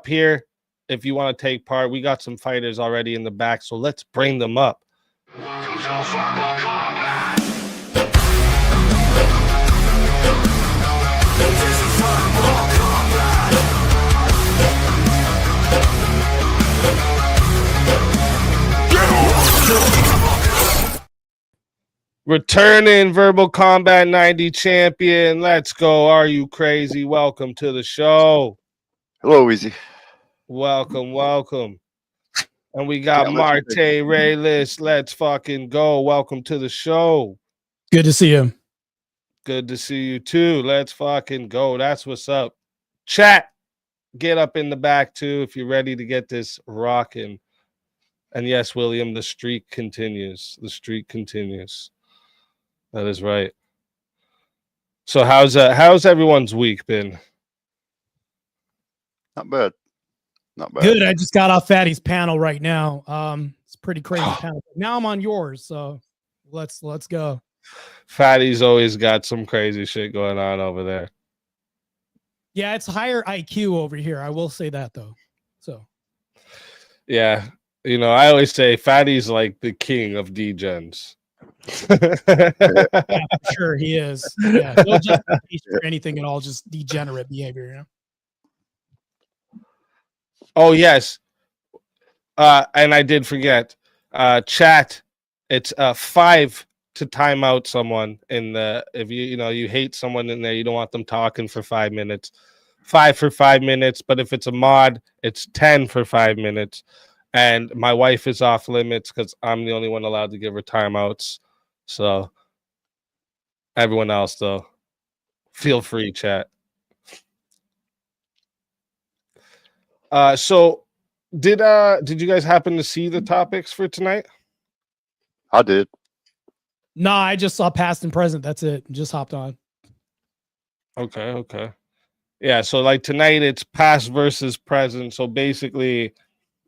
up here if you want to take part. We got some fighters already in the back, so let's bring them up. Returning Verbal Combat 90 champion. Let's go. Are you crazy? Welcome to the show. Hello, Easy. Welcome. And we got Marte Raylis. Let's fucking go. Welcome to the show. Good to see you. Good to see you too. Let's fucking go. That's what's up. Chat, get up in the back too if you're ready to get this rocking. And yes, William, the streak continues. The streak continues. That is right. So how's everyone's week been? Not bad. Not bad. Good. I just got off Fatty's panel right now. It's a pretty crazy panel. Now I'm on yours, so let's go. Fatty's always got some crazy shit going on over there. Yeah, it's higher IQ over here. I will say that though. So yeah, you know, I always say Fatty's like the king of degens. Yeah, for sure he is. Yeah, no justification for anything at all, just degenerate behavior, you know. Oh yes. And I did forget. Chat, it's 5 to time out someone in the if you hate someone in there, you don't want them talking for 5 minutes. 5 for 5 minutes, but if it's a mod, it's 10 for 5 minutes. And my wife is off limits because I'm the only one allowed to give her timeouts. So everyone else, though, feel free, chat. So did you guys happen to see the topics for tonight? I did. No, I just saw past and present. That's it. Just hopped on. Okay. Yeah, so like tonight it's past versus present. So basically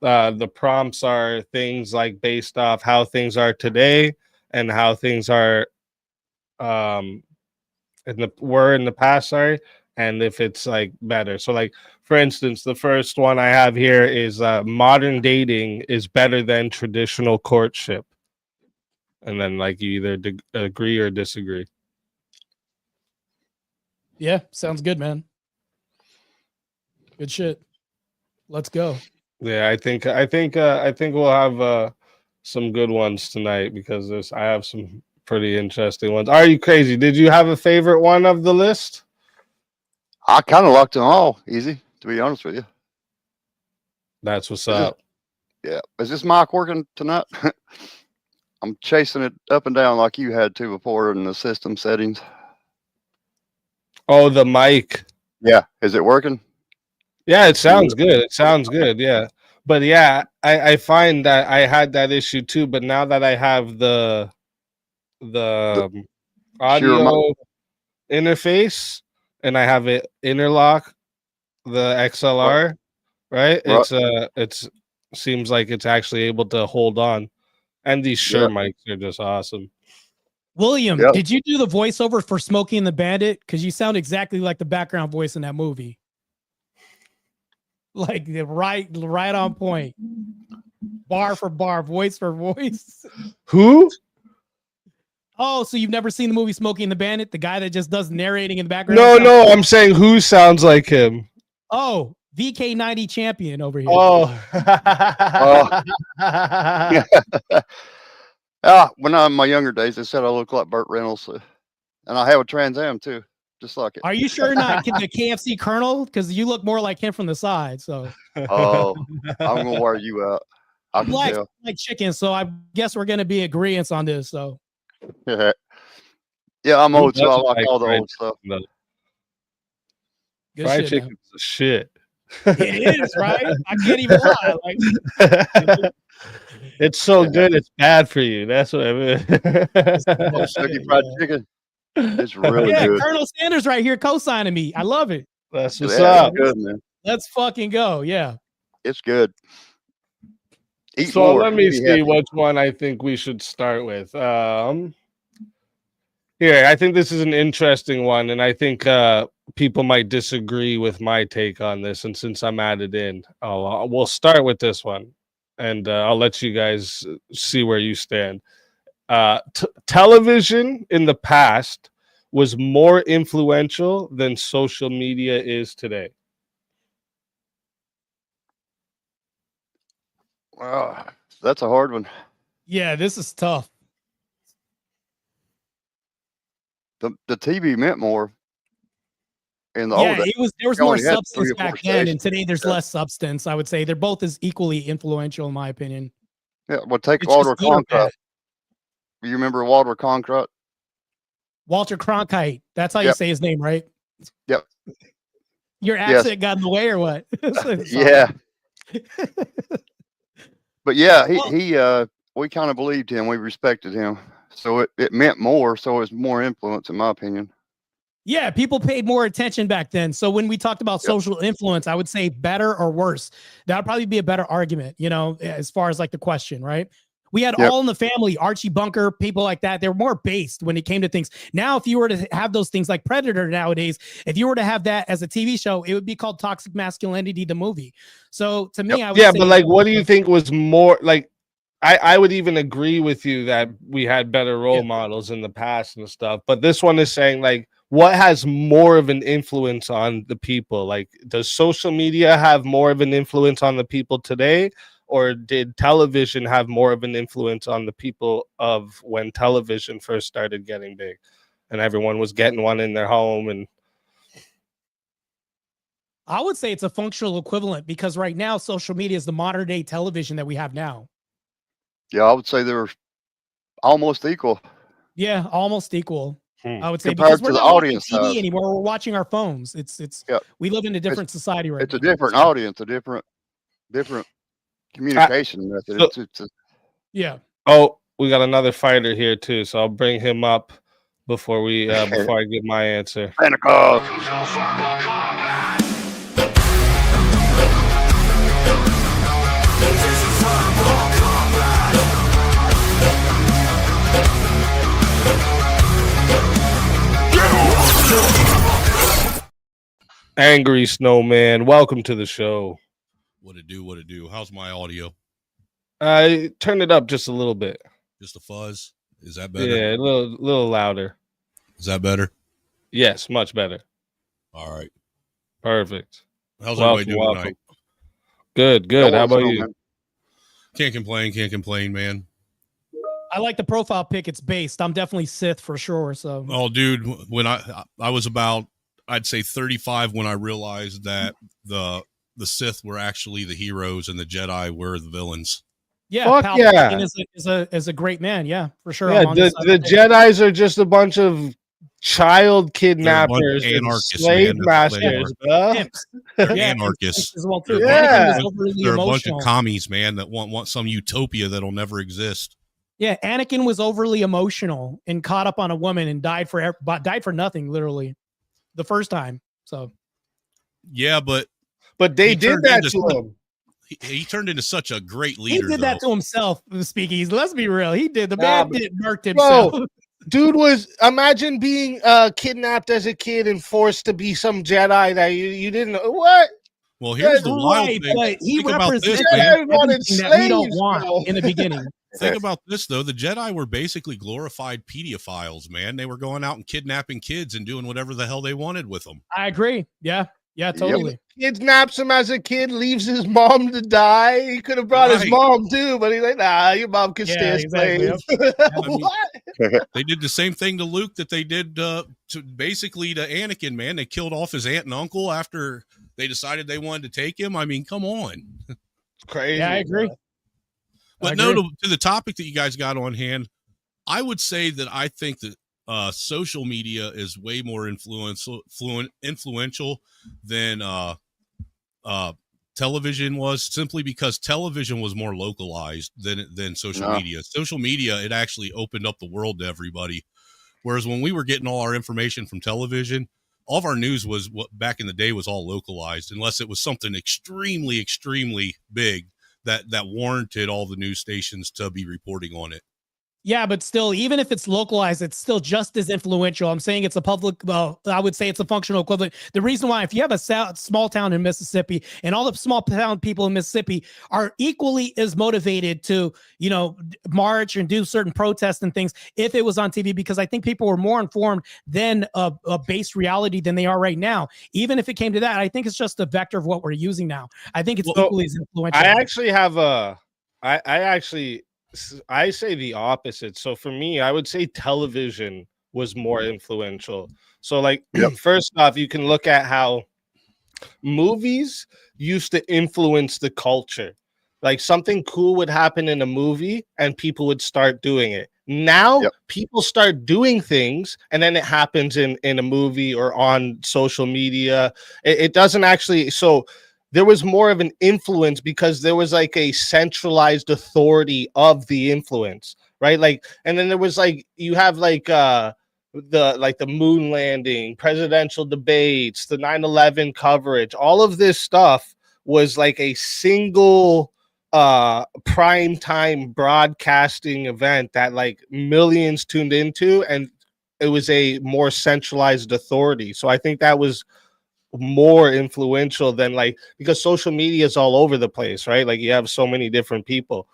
the prompts are things like based off how things are today and how things are were in the past, sorry, and if it's like better. So like for instance, the first one I have here is modern dating is better than traditional courtship. And then like you either agree or disagree. Yeah, sounds good, man. Good shit. Let's go. Yeah, I think we'll have some good ones tonight because I have some pretty interesting ones. Are you crazy? Did you have a favorite one of the list? I kind of liked them all, Easy, to be honest with you. That's what's up. Yeah. Is this mic working tonight? I'm chasing it up and down like you had to before in the system settings. Oh, the mic. Yeah. Is it working? Yeah, it sounds good. It sounds good. Yeah. But yeah, I find that I had that issue too. But now that I have the audio interface and I have it interlock the XLR, right? It's seems like it's actually able to hold on. And these Shure mics are just awesome. William, did you do the voiceover for Smokey and the Bandit? Because you sound exactly like the background voice in that movie. Like right on point. Bar for bar, voice for voice. Who? Oh, so you've never seen the movie Smokey and the Bandit? The guy that just does narrating in the background? No, I'm saying who sounds like him. Oh, VK90 champion over here. Oh. When I'm in my younger days, they said I look like Burt Reynolds. And I have a Trans Am too, just like it. Are you sure not the KFC Colonel? Because you look more like him from the side. So. Oh, I'm going to wear you out. I can tell. Like chicken, so I guess we're going to be agreeing on this. So. Yeah, I'm old, so I like all the old stuff. Good fried shit, chicken's a shit. It is, right? I can't even lie. Like, it's so good, it's bad for you. That's what I mean. Fried chicken. It's really good. Colonel Sanders right here co-signing me. I love it. That's what's up. Good, man. Let's fucking go. Yeah. It's good. Let me see which one I think we should start with. Here, I think this is an interesting one, and I think people might disagree with my take on this. And since I'm added in, we'll start with this one, and I'll let you guys see where you stand. Television in the past was more influential than social media is today. Well, that's a hard one. Yeah, this is tough. The TV meant more in the Yeah, old. there was you more only had 3 substance or 4 back then, and stations. today there's Yeah. less substance. I would say they're both as equally influential, in my opinion. Yeah, well, take It's Walter just good or Cronkite. bad. You remember Walter Cronkite? Walter Cronkite. That's how you Yep. say his name, right? Yep. Your Yes. accent got in the way, or what? Yeah. But yeah, Well- he we kind of believed him. We respected him. So it meant more. So it was more influence, in my opinion. Yeah, people paid more attention back then. So when we talked about Yep. social influence, I would say better or worse. That would probably be a better argument, as far as like the question, right? We had Yep. All in the Family, Archie Bunker, people like that. They're more based when it came to things. Now, if you were to have those things like Predator nowadays, if you were to have that as a TV show, it would be called Toxic Masculinity, the movie. So to me, I would Yeah, say, but like, what do you think was more like? I would even agree with you that we had better role models in the past and stuff. But this one is saying like, what has more of an influence on the people? Like, does social media have more of an influence on the people today, or did television have more of an influence on the people of when television first started getting big, and everyone was getting one in their home? And I would say it's a functional equivalent, because right now social media is the modern day television that we have now. Yeah, I would say they were almost equal. Yeah, almost equal. I would say, Compared because to we're the not watching audience TV size. anymore. We're watching our phones. It's Yeah. we live in a different society right It's now. a different audience, a different communication method. so- It's a, Yeah. oh, we got another fighter here too, so I'll bring him up before I give my answer. Pentecost. Angry Snowman, welcome to the show. What it do? What it do? How's my audio? Turn it up just a little bit. Just a fuzz? Is that better? Yeah, a little louder. Is that better? Yes, much better. All right. Perfect. How's Welcome, everybody doing welcome. tonight? Good. How about you? Man. Can't complain, man. I like the profile pic. It's based. I'm definitely Sith for sure. So, Oh, dude, when I was about, I'd say 35 when I realized that the Sith were actually the heroes and the Jedi were the villains. yeah, Fuck Palpatine yeah. is a great man. Yeah, for sure. Yeah, I'm on the this side of it. Jedis are just a bunch of child They're a bunch kidnappers of and anarchists, slave man. That's what they masters, are. bro. Pimps. They're Yeah, anarchists. as well too. Yeah. Anakin was overly They're a bunch emotional. of commies, man, that want some utopia that'll never exist. Yeah, Anakin was overly emotional and caught up on a woman and died for nothing, literally, the first time. So Yeah, but But they He did turned that into to some- him. he turned into such a great he leader. did that to himself. Speaking, let's be real, he did. The Nah, man but- did murked himself. Bro, dude was imagine being kidnapped as a kid and forced to be some Jedi that you didn't know. What? Well, here's the wild Right, thing. but he Think about this, represented man. Jedi wanted everything that we don't slaves, want bro. in the beginning. Think about this, though. The Jedi were basically glorified pedophiles, man. They were going out and kidnapping kids and doing whatever the hell they wanted with them. I agree. Yeah, totally. Kidnaps him as a kid, leaves his mom to die. He could have brought his Right. mom too, but he's like, nah, your mom can Yeah, stay a exactly. slave. I mean, What? They did the same thing to Luke that they did to basically to Anakin, man. They killed off his aunt and uncle after they decided they wanted to take him. I mean, come on. Crazy. Yeah, I agree. bro. But I no, agree. to the topic that you guys got on hand, I would say that I think that social media is way more influential than television was, simply because television was more localized than social No. media. Social media, it actually opened up the world to everybody. Whereas when we were getting all our information from television, all of our news was what back in the day was all localized, unless it was something extremely, extremely big that warranted all the news stations to be reporting on it. Yeah, but still, even if it's localized, it's still just as influential. I'm saying it's a public, I would say it's a functional equivalent. The reason why, if you have a small town in Mississippi and all the small town people in Mississippi are equally as motivated to, march and do certain protests and things if it was on TV, because I think people were more informed than a base reality than they are right now. Even if it came to that, I think it's just a vector of what we're using now. I think it's equally as influential. I actually have I say the opposite. So for me, I would say television was more influential. So like first off, you can look at how movies used to influence the culture. Like something cool would happen in a movie and people would start doing it. Now people start doing things and then it happens in a movie or on social media. It doesn't actually, so there was more of an influence because there was like a centralized authority of the influence, right? Like, and then there was like, you have like the moon landing, presidential debates, the 9/11 coverage, all of this stuff was like a single prime time broadcasting event that like millions tuned into, and it was a more centralized authority. So I think that was more influential than like, because social media is all over the place, right? Like you have so many different people.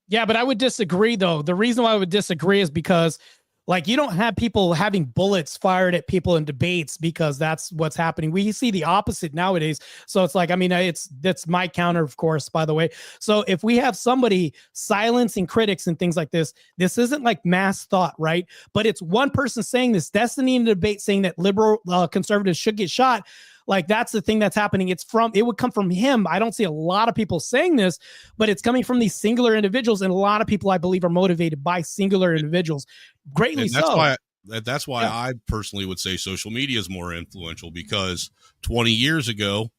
Yeah, but I would disagree though. The reason why I would disagree is because like you don't have people having bullets fired at people in debates because that's what's happening. We see the opposite nowadays. So it's like, I mean, that's my counter, of course, by the way. So if we have somebody silencing critics and things like this isn't like mass thought, right? But it's one person saying this. Destiny in the debate saying that liberal conservatives should get shot. Like that's the thing that's happening. It would come from him. I don't see a lot of people saying this, but it's coming from these singular individuals. And a lot of people, I believe, are motivated by singular individuals. Greatly and that's so. That's why I personally would say social media is more influential, because 20 years ago,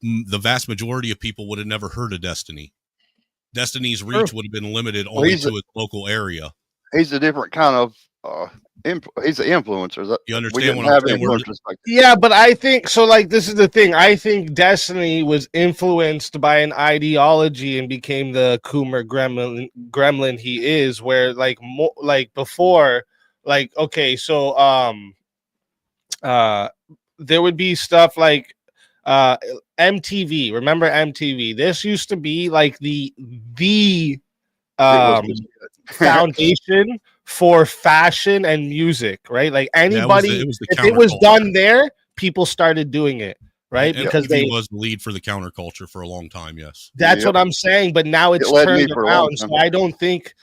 the vast majority of people would have never heard of Destiny. Destiny's reach would have been limited only to its local area. He's a different kind of he's an influencer. You understand what I'm saying? Yeah, but I think so. Like, this is the thing. I think Destiny was influenced by an ideology and became the Coomer gremlin he is. Where like before, like okay, so there would be stuff like MTV. Remember MTV? This used to be like the foundation for fashion and music, right? Like anybody, if it was done there, people started doing it, right? And because they was the lead for the counterculture for a long time. Yes, that's what I'm saying. But now it's turned around. So I don't think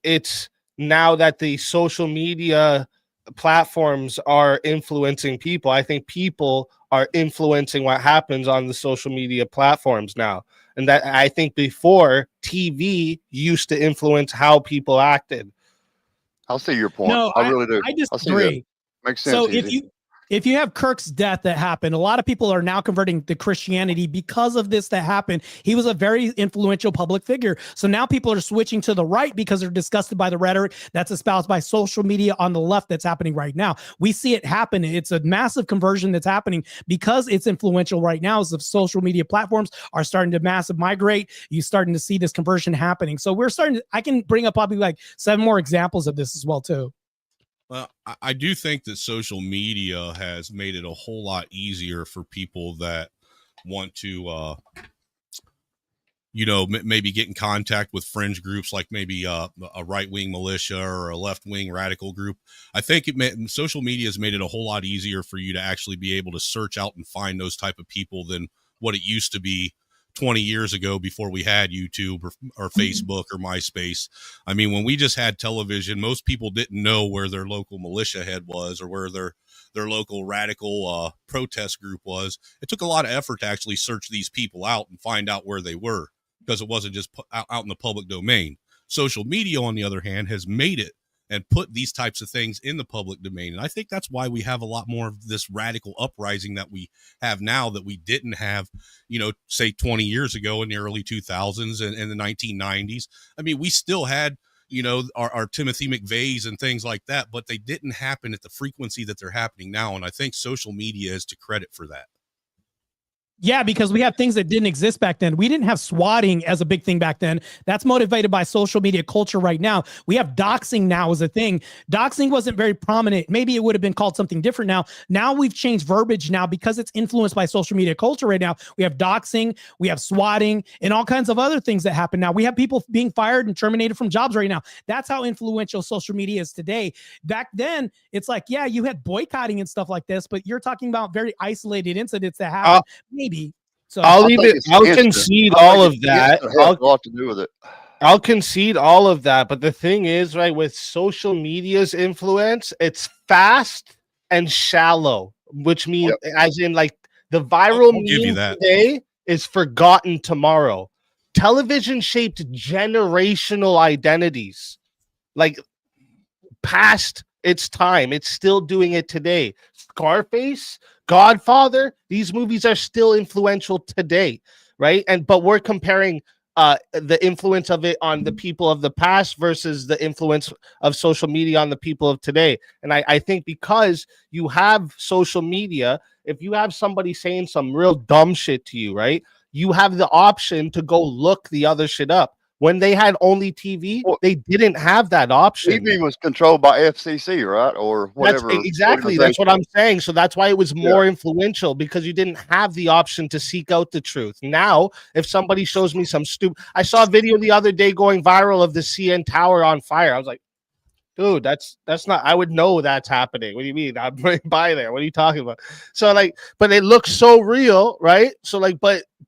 it's now that the social media platforms are influencing people. I think people are influencing what happens on the social media platforms now. And that I think before TV used to influence how people acted. I'll see your point. No, I really do. I disagree. Makes sense. So if you have Kirk's death that happened, a lot of people are now converting to Christianity because of this that happened. He was a very influential public figure. So now people are switching to the right because they're disgusted by the rhetoric that's espoused by social media on the left that's happening right now. We see it happen. It's a massive conversion that's happening because it's influential right now as the social media platforms are starting to massive migrate. You're starting to see this conversion happening. So I can bring up probably like 7 more examples of this as well too. Well, I do think that social media has made it a whole lot easier for people that want to, maybe get in contact with fringe groups like maybe a right-wing militia or a left-wing radical group. I think social media has made it a whole lot easier for you to actually be able to search out and find those type of people than what it used to be 20 years ago before we had YouTube or Facebook or MySpace. I mean, when we just had television, most people didn't know where their local militia head was or where their local radical protest group was. It took a lot of effort to actually search these people out and find out where they were, because it wasn't just out in the public domain. Social media, on the other hand, has made it and put these types of things in the public domain. And I think that's why we have a lot more of this radical uprising that we have now that we didn't have, say 20 years ago in the early 2000s and the 1990s. I mean, we still had, our Timothy McVeighs and things like that, but they didn't happen at the frequency that they're happening now. And I think social media is to credit for that. Yeah, because we have things that didn't exist back then. We didn't have swatting as a big thing back then. That's motivated by social media culture right now. We have doxing now as a thing. Doxing wasn't very prominent. Maybe it would have been called something different now. Now we've changed verbiage now because it's influenced by social media culture right now. We have doxing, we have swatting, and all kinds of other things that happen now. We have people being fired and terminated from jobs right now. That's how influential social media is today. Back then, it's like, yeah, you had boycotting and stuff like this, but you're talking about very isolated incidents that happen. Maybe. So I'll instant. concede I all think of that. instant has a lot to do with it. I'll concede all of that, but the thing is, right, with social media's influence, it's fast and shallow, which means, as in, like, the viral I'll give you meme that. today is forgotten tomorrow. Television shaped generational identities, like, past its time. It's still doing it today. Scarface, Godfather, these movies are still influential today, right? But we're comparing the influence of it on the people of the past versus the influence of social media on the people of today. And I think because you have social media, if you have somebody saying some real dumb shit to you, right, you have the option to go look the other shit up. When they had only TV, they didn't have that option. TV was controlled by FCC, right, or whatever. Exactly. That's what I'm saying. So that's why it was more influential, because you didn't have the option to seek out the truth. Now, if somebody shows me some stupid, I saw a video the other day going viral of the CN Tower on fire. I was like, dude, that's not. I would know that's happening. What do you mean? I'm right by there. What are you talking about? So, like, but it looks so real, right? So, like,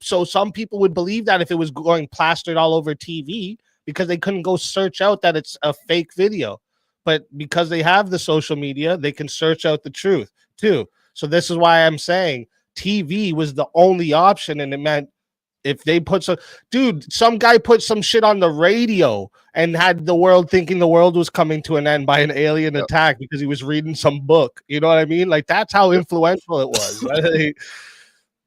so some people would believe that if it was going plastered all over TV, because they couldn't go search out that it's a fake video. But because they have the social media, they can search out the truth too. So this is why I'm saying TV was the only option, and it meant, if they put some guy put some shit on the radio and had the world thinking the world was coming to an end by an alien attack because he was reading some book. You know what I mean? Like, that's how influential it was.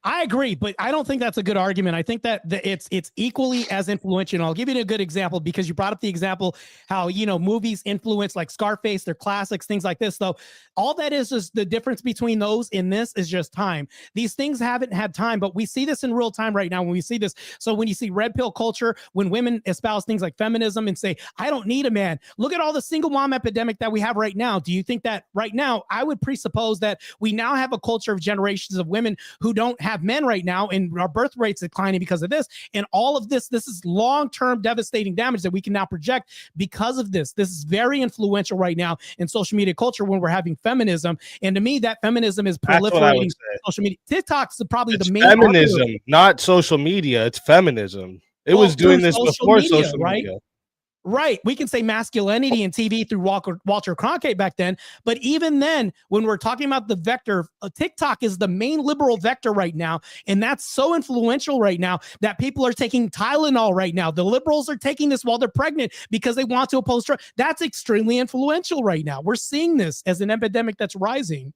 I agree, but I don't think that's a good argument. I think that it's equally as influential. And I'll give you a good example, because you brought up the example how, movies influence, like Scarface, they're classics, things like this. Though all that is the difference between those in this is just time. These things haven't had time, but we see this in real time right now when we see this. So when you see red pill culture, when women espouse things like feminism and say, I don't need a man. Look at all the single mom epidemic that we have right now. Do you think that right now, I would presuppose that we now have a culture of generations of women who don't have men right now, and our birth rates declining because of this, and all of this is long-term devastating damage that we can now project because of this. This is very influential right now in social media culture when we're having feminism, and to me that feminism is proliferating social media. TikTok's probably the main feminism, not social media. It's feminism. It was doing this before social media. Right. We can say masculinity in TV through Walter Cronkite back then. But even then, when we're talking about the vector, TikTok is the main liberal vector right now. And that's so influential right now that people are taking Tylenol right now. The liberals are taking this while they're pregnant because they want to oppose Trump. That's extremely influential right now. We're seeing this as an epidemic that's rising.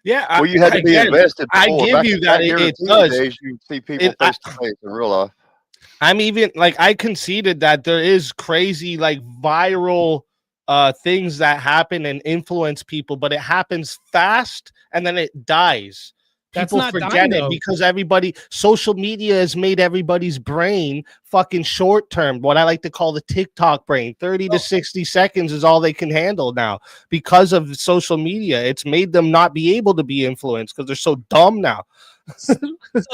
Yeah. Well, you had to be invested before. I give you that. It does. Days, you see people face to face in real life. I'm even, like, I conceded that there is crazy, like, viral things that happen and influence people, but it happens fast and then it dies. People forget it because social media has made everybody's brain fucking short term. What I like to call the TikTok brain. 30 to 60 seconds is all they can handle now because of social media. It's made them not be able to be influenced because they're so dumb now. So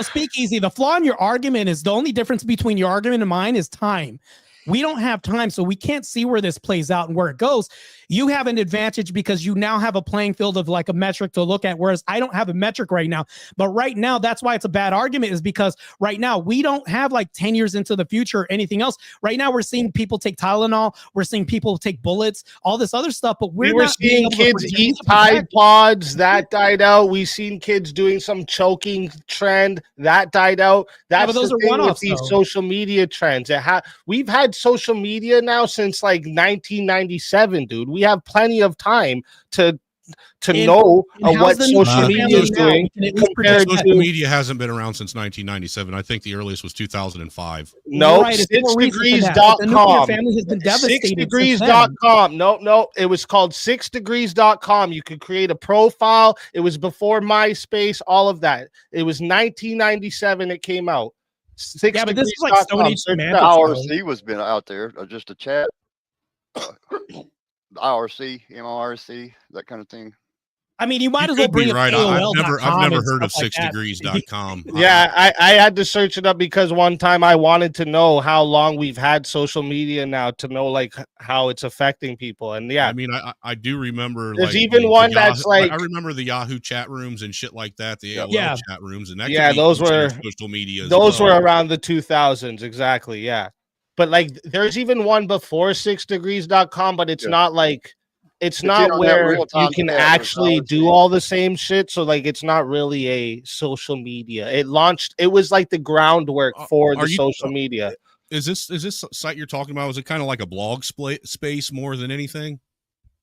Speakeasy, the flaw in your argument is, the only difference between your argument and mine is time. We don't have time, so we can't see where this plays out and where it goes. You have an advantage because you now have a playing field of like a metric to look at, whereas I don't have a metric right now. But right now, that's why it's a bad argument, is because right now we don't have like 10 years into the future or anything else. Right now, we're seeing people take Tylenol, we're seeing people take bullets, all this other stuff, but we were seeing kids eat Tide Pods. That died out. We've seen kids doing some choking trend. That died out. That's the thing with these social media trends. We've had social media now since like 1997, dude. We have plenty of time to to In- know and what how's the social nuclear media family is now? doing We can at least compared predict Social to media hasn't been around since 1997. I think the earliest was 2005. no Right, it's more recent than that, but the nuclear 6degrees.com. family has been devastated since then. 6degrees.com. No, it was called 6degrees.com. You could create a profile. It was before MySpace, all of that. It was 1997 it came out. Yeah, but this is like Stone 6degrees.com. Age Search it semantics, up. though. IRC was been out there, just a chat. IRC, MRC, that kind of thing. I mean, you might You as well could be bring up right. AOL.com I've never and heard of stuff like that. 6degrees.com. Yeah, I had to search it up because one time I wanted to know how long we've had social media now to know like how it's affecting people. And yeah, I mean, I do remember there's like even one that's like I remember the Yahoo chat rooms and shit like that, the AOL Yeah. chat rooms, and that Yeah, could be those considered were- social media. As those well. were around the 2000s, exactly. Yeah, but like there's even one before 6degrees.com, but it's Yeah. not like it's It's not internet where real-time you can chat, actually that's do all all the same shit. So like it's not really a social media. It was like the groundwork for Are the you- social media. Is this site you're talking about? Was it kind of like a blog space more than anything?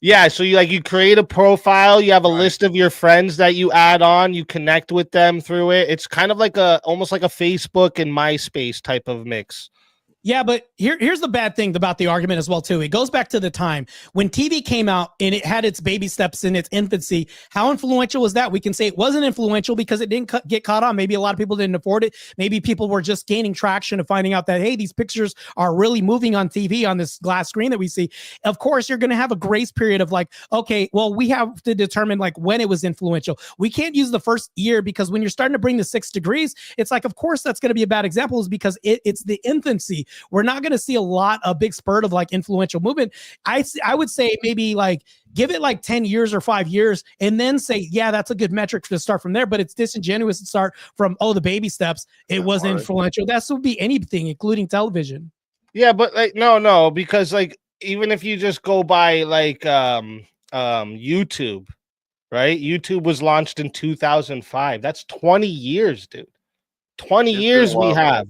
Yeah, so you create a profile, you have a Right. list of your friends that you add on, you connect with them through it. It's kind of like almost like a Facebook and MySpace type of mix. Yeah, but here's the bad thing about the argument as well too. It goes back to the time when TV came out and it had its baby steps in its infancy. How influential was that? We can say it wasn't influential because it didn't get caught on. Maybe a lot of people didn't afford it. Maybe people were just gaining traction and finding out that, hey, these pictures are really moving on TV on this glass screen that we see. Of course, you're going to have a grace period of like, okay, well, we have to determine like when it was influential. We can't use the first year because when you're starting to bring the 6 degrees, it's like, of course, that's going to be a bad example is because it's the infancy. We're not going to see a big spurt of like influential movement. I would say maybe like give it like 10 years or 5 years and then say, yeah, that's a good metric to start from there. But it's disingenuous to start from, the baby steps. It was Right. influential. That would be anything, including television. Yeah, but like no, because like even if you just go by like YouTube, right? YouTube was launched in 2005. That's 20 years, dude. 20 It's been a years we while, man. have.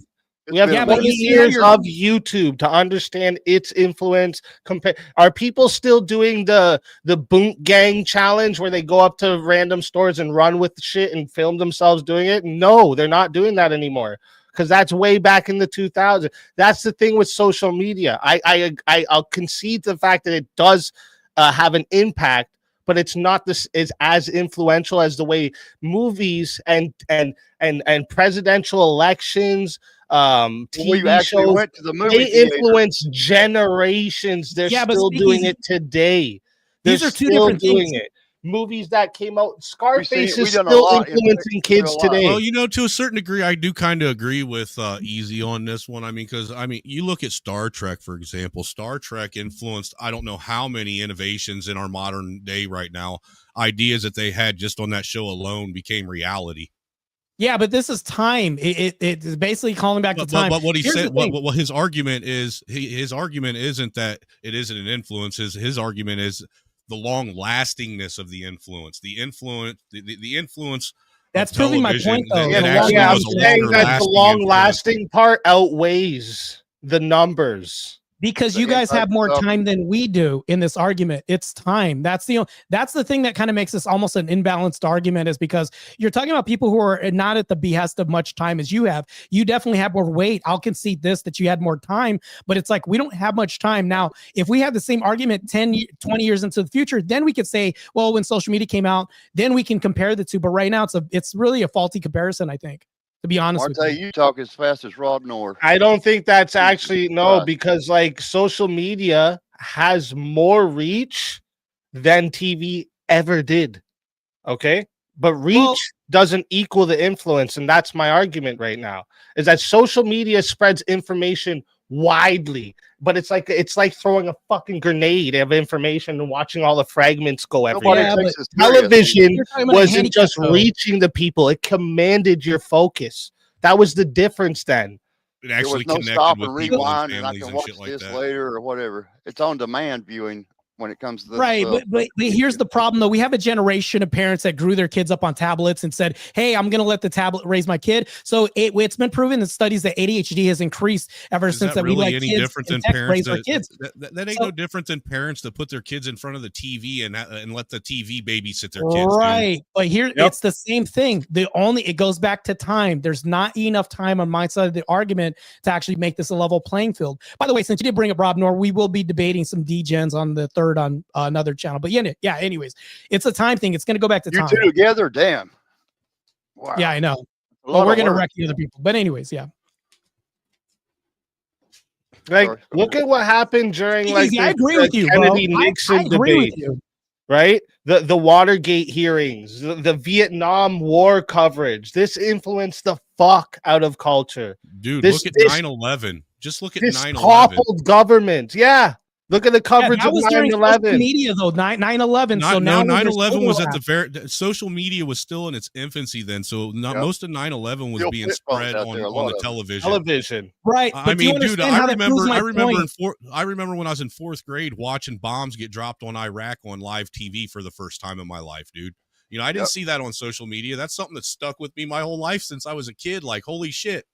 It's We have been a Yeah, but 20 you see how years you're- of YouTube to understand its influence. Are people still doing the Boot Gang challenge where they go up to random stores and run with shit and film themselves doing it? No, they're not doing that anymore because that's way back in the 2000s. That's the thing with social media. I'll concede the fact that it does have an impact, but it's not this is as influential as the way movies and presidential elections, Well, you TV actually shows, went to the movie they theater. influence generations. They're Yeah, but still doing speakeasy- it today. They're These are two still different doing things. it. Movies that came out, Scarface we is done a still lot in influencing real kids life. today. Well, to a certain degree, I do kind of agree with Easy on this one. I mean, because you look at Star Trek, for example. Star Trek influenced I don't know how many innovations in our modern day right now. Ideas that they had just on that show alone became reality. Yeah, but this is time. It's basically calling back to time. But what he Here's said, the thing. what his argument is, his argument isn't that it isn't an influence. His argument is the long lastingness of the influence. The influence. That's of proving my television point, though. that The actually Yeah, I'm was a saying longer that the lasting long influence. lasting part outweighs the numbers. Because The you guys have impact more itself. time than we do in this argument. It's time. That's the thing that kind of makes this almost an imbalanced argument, is because you're talking about people who are not at the behest of much time as you have. You definitely have more weight. I'll concede this, that you had more time, but it's like we don't have much time. Now, if we have the same argument 10, 20 years into the future, then we could say, well, when social media came out, then we can compare the two. But right now it's really a faulty comparison, I think, to be honest with Marte, you. you talk as fast as Rob Noor. I don't think that's actually no, Right. because like social media has more reach than TV ever did. Okay. But reach Well- doesn't equal the influence. And that's my argument right now, is that social media spreads information widely, but it's like throwing a fucking grenade of information and watching all the fragments go everywhere. Nobody Yeah, takes us seriously. Television You're talking about a wasn't handicap, just though. reaching the people, it commanded your focus. That was the difference then. It There actually was no connected stop with and people and rewind and I families can and watch shit like this that. later or whatever. It's on demand viewing when it comes to this. Right, but here's the problem though. We have a generation of parents that grew their kids up on tablets and said, "Hey, I'm going to let the tablet raise my kid." So it's been proven in studies that ADHD has increased ever since that really we let any kids different than and tech parents raise our kids. That ain't no different than parents that put their kids in front of the TV and let the TV babysit their kids. Right, dude. but here it's the same thing. It goes back to time. There's not enough time on my side of the argument to actually make this a level playing field. By the way, since you did bring up Rob Noor, we will be debating some degens on the third on another channel. But yeah. Anyways, it's a time thing. It's going to go back to you time. two together, damn. Wow. Yeah, I know. Well, we're going to wreck the other people. But anyways, yeah. Like, look at what happened during like I agree with you, Kennedy Nixon debate, right? The Watergate hearings, the Vietnam War coverage. This influenced the fuck out of culture. Dude, look at 9/11. Just look at 9/11. Toppled government. Yeah. Look at the coverage of 9/11. Media though, 9/11. So now 9/11 was at the social media was still in its infancy then. So most of 9/11 was being spread on the television. Right. I mean, dude, I remember when I was in 4th grade watching bombs get dropped on Iraq on live TV for the first time in my life, dude. You know, I didn't see that on social media. That's something that stuck with me my whole life since I was a kid. Like, holy shit.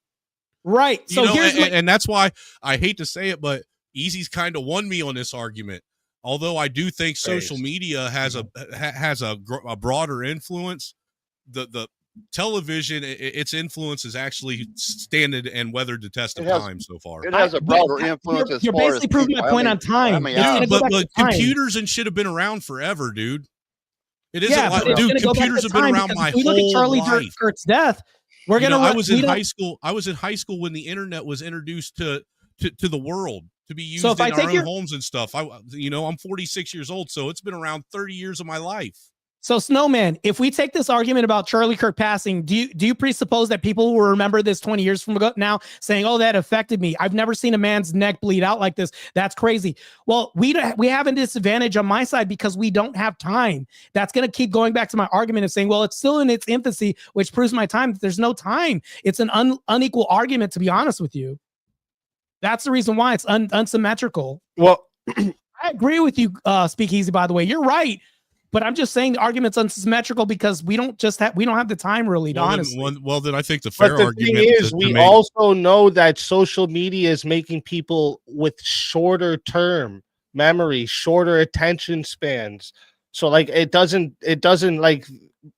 Right. So and that's why I hate to say it, but Easy's kind of won me on this argument. Although I do think social media has a broader influence, the television, its influence is actually standed and weathered the test of time so far. It has a broader influence. You're basically proving my point on time. But computers and shit have been around forever, dude. It isn't dude. Computers have been around my whole life. Look at Charlie Kirk's death. I was in high school. I was in high school when the internet was introduced to the world to be used in our own homes and stuff. I'm 46 years old, so it's been around 30 years of my life. So Snowman, if we take this argument about Charlie Kirk passing, do you presuppose that people will remember this 20 years from ago now saying, "Oh, that affected me. I've never seen a man's neck bleed out like this. That's crazy." Well, we have a disadvantage on my side because we don't have time. That's going to keep going back to my argument of saying, well, it's still in its infancy, which proves my time that there's no time. It's an unequal argument, to be honest with you. That's the reason why it's unsymmetrical. Well, I agree with you, Speakeasy, by the way. You're right. But I'm just saying the argument's unsymmetrical because we don't have the time really to honestly. Then I think the fair argument is we also know that social media is making people with shorter term memory, shorter attention spans. So like it doesn't like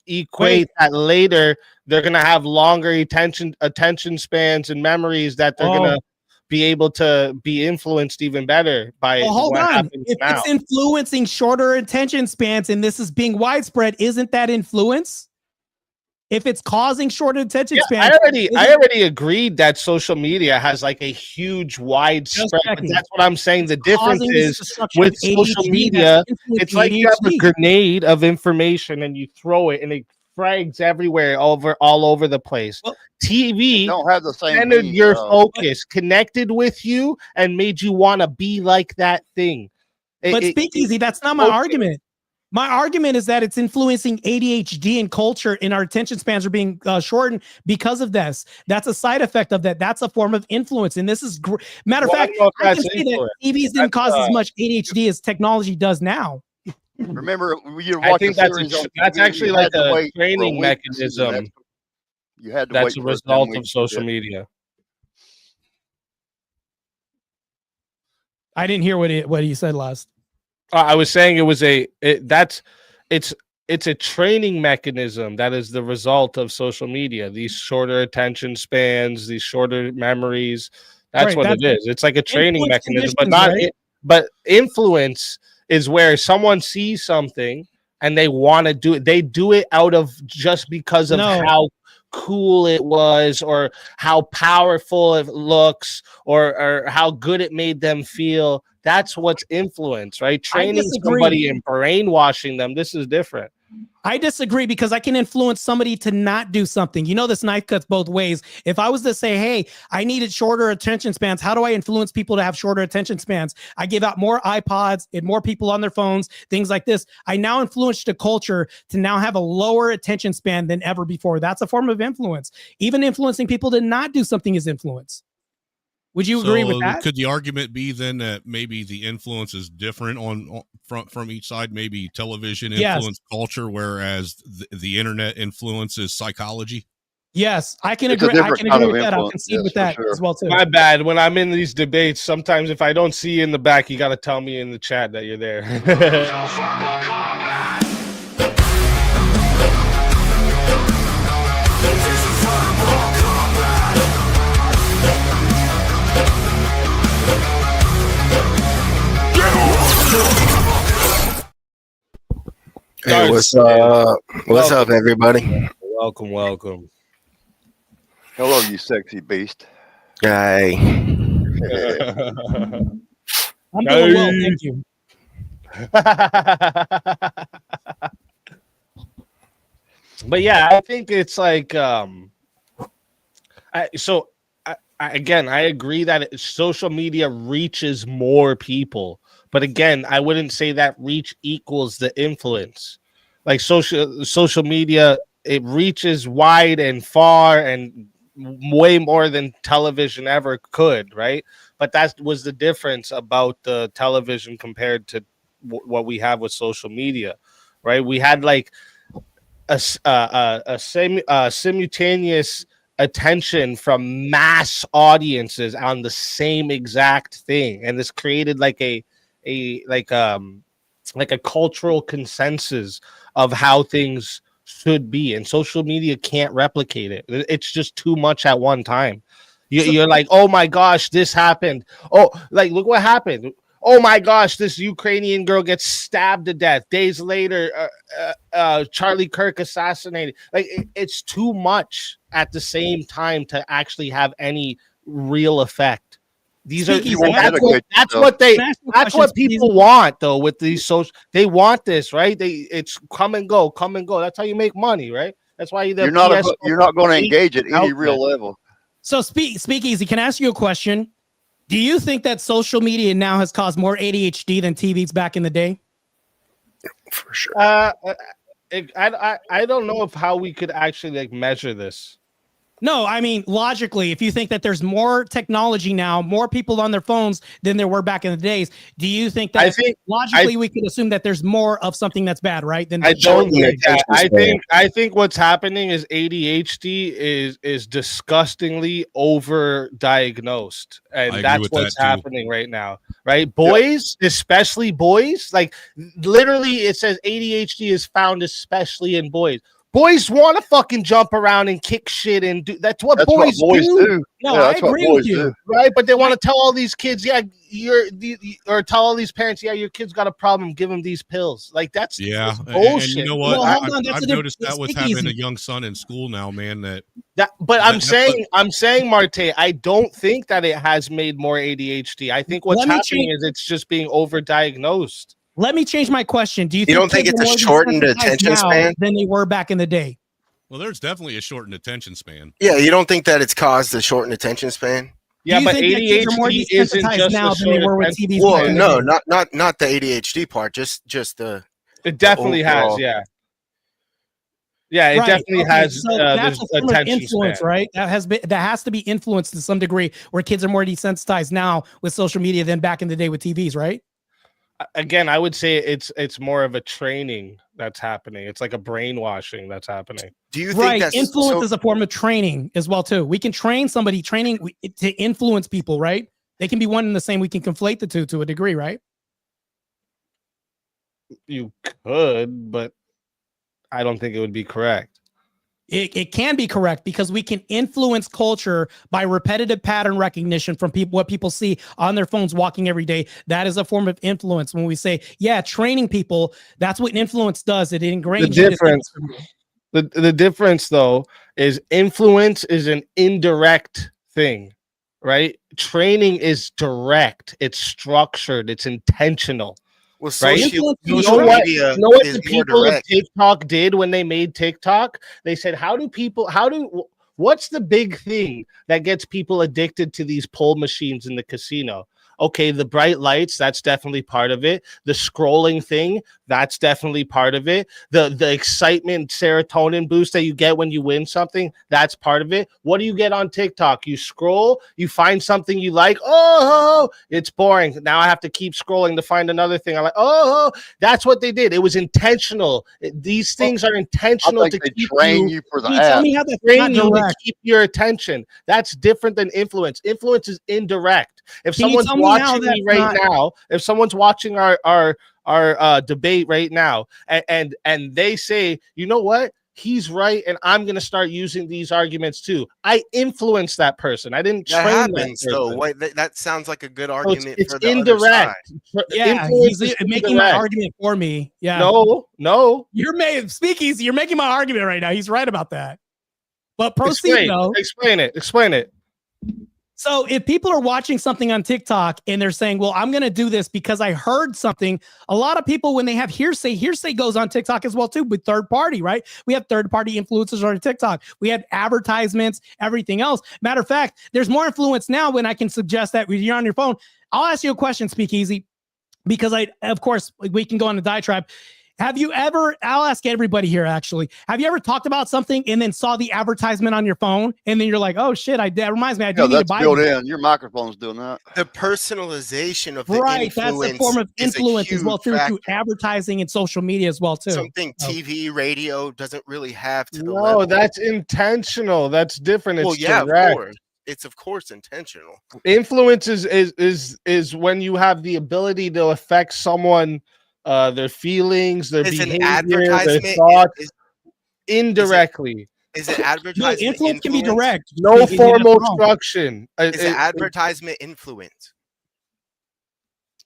equate that later they're gonna have longer attention spans and memories that they're gonna be able to be influenced even better by hold on. If it's influencing shorter attention spans and this is being widespread, isn't that influence? If it's causing shorter attention spans, I already agreed that social media has like a huge widespread. That's what I'm saying. The difference is with social media, it's like you have a grenade of information and you throw it and it frags everywhere all over the place. Well, TV don't have the same centered your focus, connected with you, and made you want to be like that thing. But Speakeasy, that's not my argument. My argument is that it's influencing ADHD and culture, and our attention spans are being shortened because of this. That's a side effect of that. That's a form of influence, and this is matter of fact, I can say that TVs didn't cause as much ADHD as technology does now. Remember, I think that's actually like a training mechanism. You had to that's wait a result of social media. I didn't hear what he said last. I was saying it's a training mechanism that is the result of social media. These shorter attention spans, these shorter memories. That's what it is. It's like a training mechanism, but not. Right? But influence is where someone sees something and they want to do it. They do it out of just because of how cool it was or how powerful it looks or how good it made them feel. That's what's influence, right? Training somebody and brainwashing them. This is different. I disagree because I can influence somebody to not do something. You know, this knife cuts both ways. If I was to say, hey, I needed shorter attention spans, how do I influence people to have shorter attention spans? I give out more iPods and more people on their phones, things like this. I now influenced the culture to now have a lower attention span than ever before. That's a form of influence. Even influencing people to not do something is influence. Would you agree with So that? could the argument be then that maybe the influence is different from each side? Maybe television influence culture, whereas the internet influences psychology. Yes, I can It's a agree. I different can kind agree of with that. I'll influence, concede yes, with for that sure. as well too. My bad. When I'm in these debates, sometimes if I don't see you in the back, you got to tell me in the chat that you're there. Hey, what's up? What's up, everybody? Welcome. Hello, you sexy beast. Hi. I'm doing well, thank you. But yeah, I think it's like again, I agree that social media reaches more people, but again, I wouldn't say that reach equals the influence. Like social media, it reaches wide and far and way more than television ever could, right? But that was the difference about the television compared to what we have with social media, right? We had like a simultaneous attention from mass audiences on the same exact thing, and this created like a cultural consensus of how things should be, and social media can't replicate it. It's just too much at one time. You're like, oh my gosh, this happened. Oh, like look what happened. Oh my gosh, this Ukrainian girl gets stabbed to death. Days later, Charlie Kirk assassinated. Like it's too much at the same time to actually have any real effect. These are that's what people want though with these social. They want this, right? It's come and go. That's how you make money, right? That's why you're not going to engage at any real level. So Speakeasy, can I ask you a question? Do you think that social media now has caused more ADHD than TVs back in the day? For sure. I don't know if how we could actually like measure this. No, I mean, logically, if you think that there's more technology now, more people on their phones than there were back in the days, do you think that logically we could assume that there's more of something that's bad, right? Than I don't think that. I think what's happening is ADHD is disgustingly over-diagnosed, and that's what's happening right now, right? Boys, especially boys, like literally it says ADHD is found especially in boys. Boys want to fucking jump around and kick shit and do. That's what boys do. No, I agree with you, right? But they want to tell all these kids, or tell all these parents, your kid's got a problem. Give them these pills. Like that's bullshit. And you know what? I've noticed that with having a young son in school now, man. I'm saying, Marte, I don't think that it has made more ADHD. I think what's happening is it's just being overdiagnosed. Let me change my question. Do you think it's a shortened attention span than they were back in the day? Well, there's definitely a shortened attention span. Yeah, you don't think that it's caused a shortened attention span? Yeah, but ADHD isn't just now than they were with TVs. Well, no, not the ADHD part. Just the. It definitely has. Yeah. Yeah, it definitely has. So that's a form of influence, span. Right? That has to be influenced to some degree, where kids are more desensitized now with social media than back in the day with TVs, right? Again, I would say it's more of a training that's happening. It's like a brainwashing that's happening. Do you think that's influence is a form of training as well too? We can train somebody to influence people, right? They can be one and the same. We can conflate the two to a degree, right? You could, but I don't think it would be correct. It can be correct because we can influence culture by repetitive pattern recognition from people, what people see on their phones walking every day. That is a form of influence. When we say, training people, that's what influence does. It ingrains the difference. The difference, though, is influence is an indirect thing, right? Training is direct. It's structured. It's intentional. Well, right? You know what the people of TikTok did when they made TikTok? They said, what's the big thing that gets people addicted to these pull machines in the casino? Okay, the bright lights, that's definitely part of it. The scrolling thing, that's definitely part of it. The excitement, serotonin boost that you get when you win something, that's part of it. What do you get on TikTok? You scroll, you find something you like. Oh, it's boring. Now I have to keep scrolling to find another thing. I'm like, oh, that's what they did. It was intentional. These things are intentional to keep you for the Can you tell app. me how that's train not you to direct? keep your attention. That's different than influence. Influence is indirect. If Can you someone's tell me how watching me that's right not- now, if someone's watching our debate right now, and they say, you know what, he's right, and I'm going to start using these arguments too. I influenced that person. I didn't That train happens that though. person. What that sounds like a good So argument it's for the other side. indirect. Yeah, Influence he's is making my indirect. argument for me. Yeah. No. You're speakeasy. You're making my argument right now. He's right about that. But proceed though. Explain it. So if people are watching something on TikTok and they're saying, well, I'm going to do this because I heard something. A lot of people, when they have hearsay goes on TikTok as well too, with third party, right? We have third party influencers on TikTok. We have advertisements, everything else. Matter of fact, there's more influence now when I can suggest that when you're on your phone. I'll ask you a question, Speakeasy, because of course, we can go on a diatribe. Have you ever, I'll ask everybody here actually, have you ever talked about something and then saw the advertisement on your phone and then you're like, oh shit, that reminds me, I do need to buy built this. in. Your microphone's doing that. The personalization of the Right, influence that's a form of influence as well through factor. advertising and social media as well too. Something TV, radio doesn't really have to the No, level. that's intentional. That's different. Well, It's yeah, direct. of course. It's of course intentional. Influence is when you have the ability to affect someone, their feelings, their Is an behavior, their advertisement thoughts indirectly. Is it No, advertisement influence can be influence? direct. No Speakeasy, formal that's wrong. instruction. Is it advertisement influence?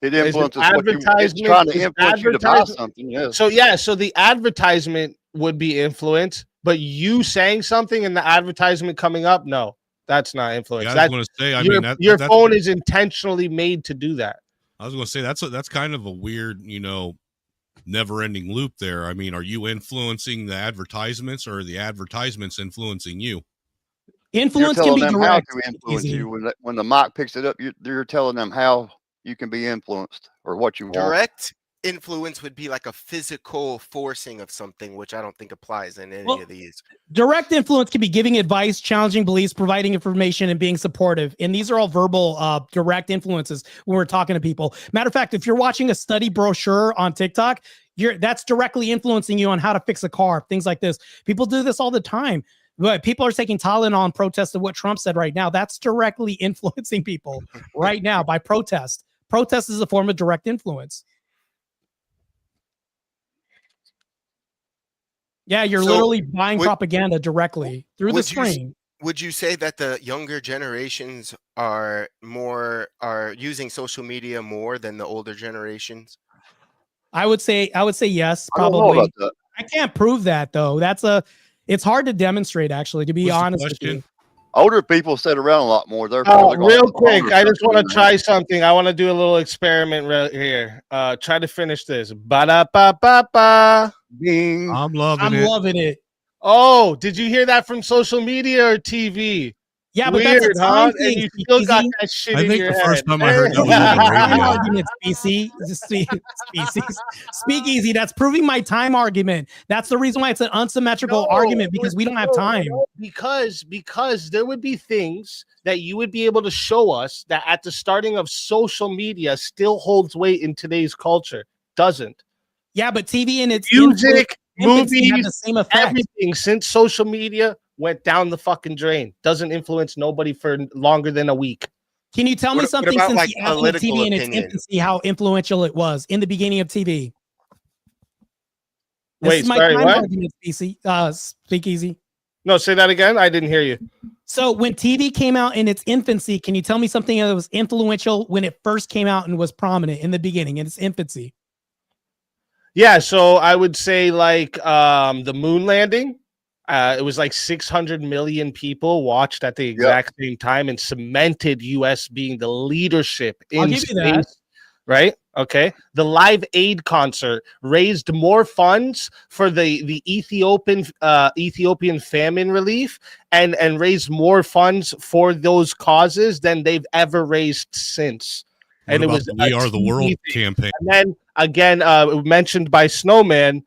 It Is it influences what you. It's advertisement? trying to Is influence you to buy advertisement- something. Yes. So the advertisement would be influence, but you saying something and the advertisement coming up, no, that's not influence. Yeah, I was That's going to say, I your, mean, your that's, phone is intentionally made to do that. I was going to say that's kind of a weird, never-ending loop there. I mean, are you influencing the advertisements, or are the advertisements influencing you? Influence You're can telling be them how direct. to influence Easy. you. When the mic picks it up, you're telling them how you can be influenced or what you want. Direct influence would be like a physical forcing of something, which I don't think applies in any of these. Direct influence can be giving advice, challenging beliefs, providing information, and being supportive. And these are all verbal direct influences when we're talking to people. Matter of fact, if you're watching a study brochure on TikTok, that's directly influencing you on how to fix a car, things like this. People do this all the time. But people are taking Tylenol in protest of what Trump said right now. That's directly influencing people right now by protest. Protest is a form of direct influence. Yeah, you're literally buying propaganda directly through the screen. Would you say that the younger generations are using social media more than the older generations? I would say yes, I don't know probably. about that. I can't prove that though. It's hard to demonstrate actually, to be honest with you. Older people sit around a lot more. They're probably Real quick, I just want to to try something. I want to do a little experiment right here. Try to finish this. Ba-da-ba-ba-ba. Ding. I'm loving I'm it. loving it. Oh, did you hear that from social media or TV? Yeah, but Weird, that's a huh? time And thing. you still got Speakeasy. that shit I in think your the head. first time I heard that was on the Time radio. argument, species. Speakeasy. That's proving my time argument. That's the reason why it's an unsymmetrical argument, because we don't have time. Because there would be things that you would be able to show us that at the starting of social media still holds weight in today's culture. Doesn't. Yeah, but TV and its Music, infancy have movies, the same effect. everything since social media went down the fucking drain. Doesn't influence nobody for longer than a week. Can you tell me What something about, since like, the advent of political TV in its opinion? infancy, how influential it was in the beginning of TV? This Wait, is my sorry, time what? argument, Speakeasy. No, say that again. I didn't hear you. So when TV came out in its infancy, can you tell me something that was influential when it first came out and was prominent in the beginning, in its infancy? Yeah, so I would say like the moon landing. It was like 600 million people watched at the exact same time and cemented US being the leadership in I'll give you that. space. Right? Okay. The Live Aid concert raised more funds for the Ethiopian famine relief and raised more funds for those causes than they've ever raised since. and it was We Are the World thing. campaign. And then again, mentioned by Snowman.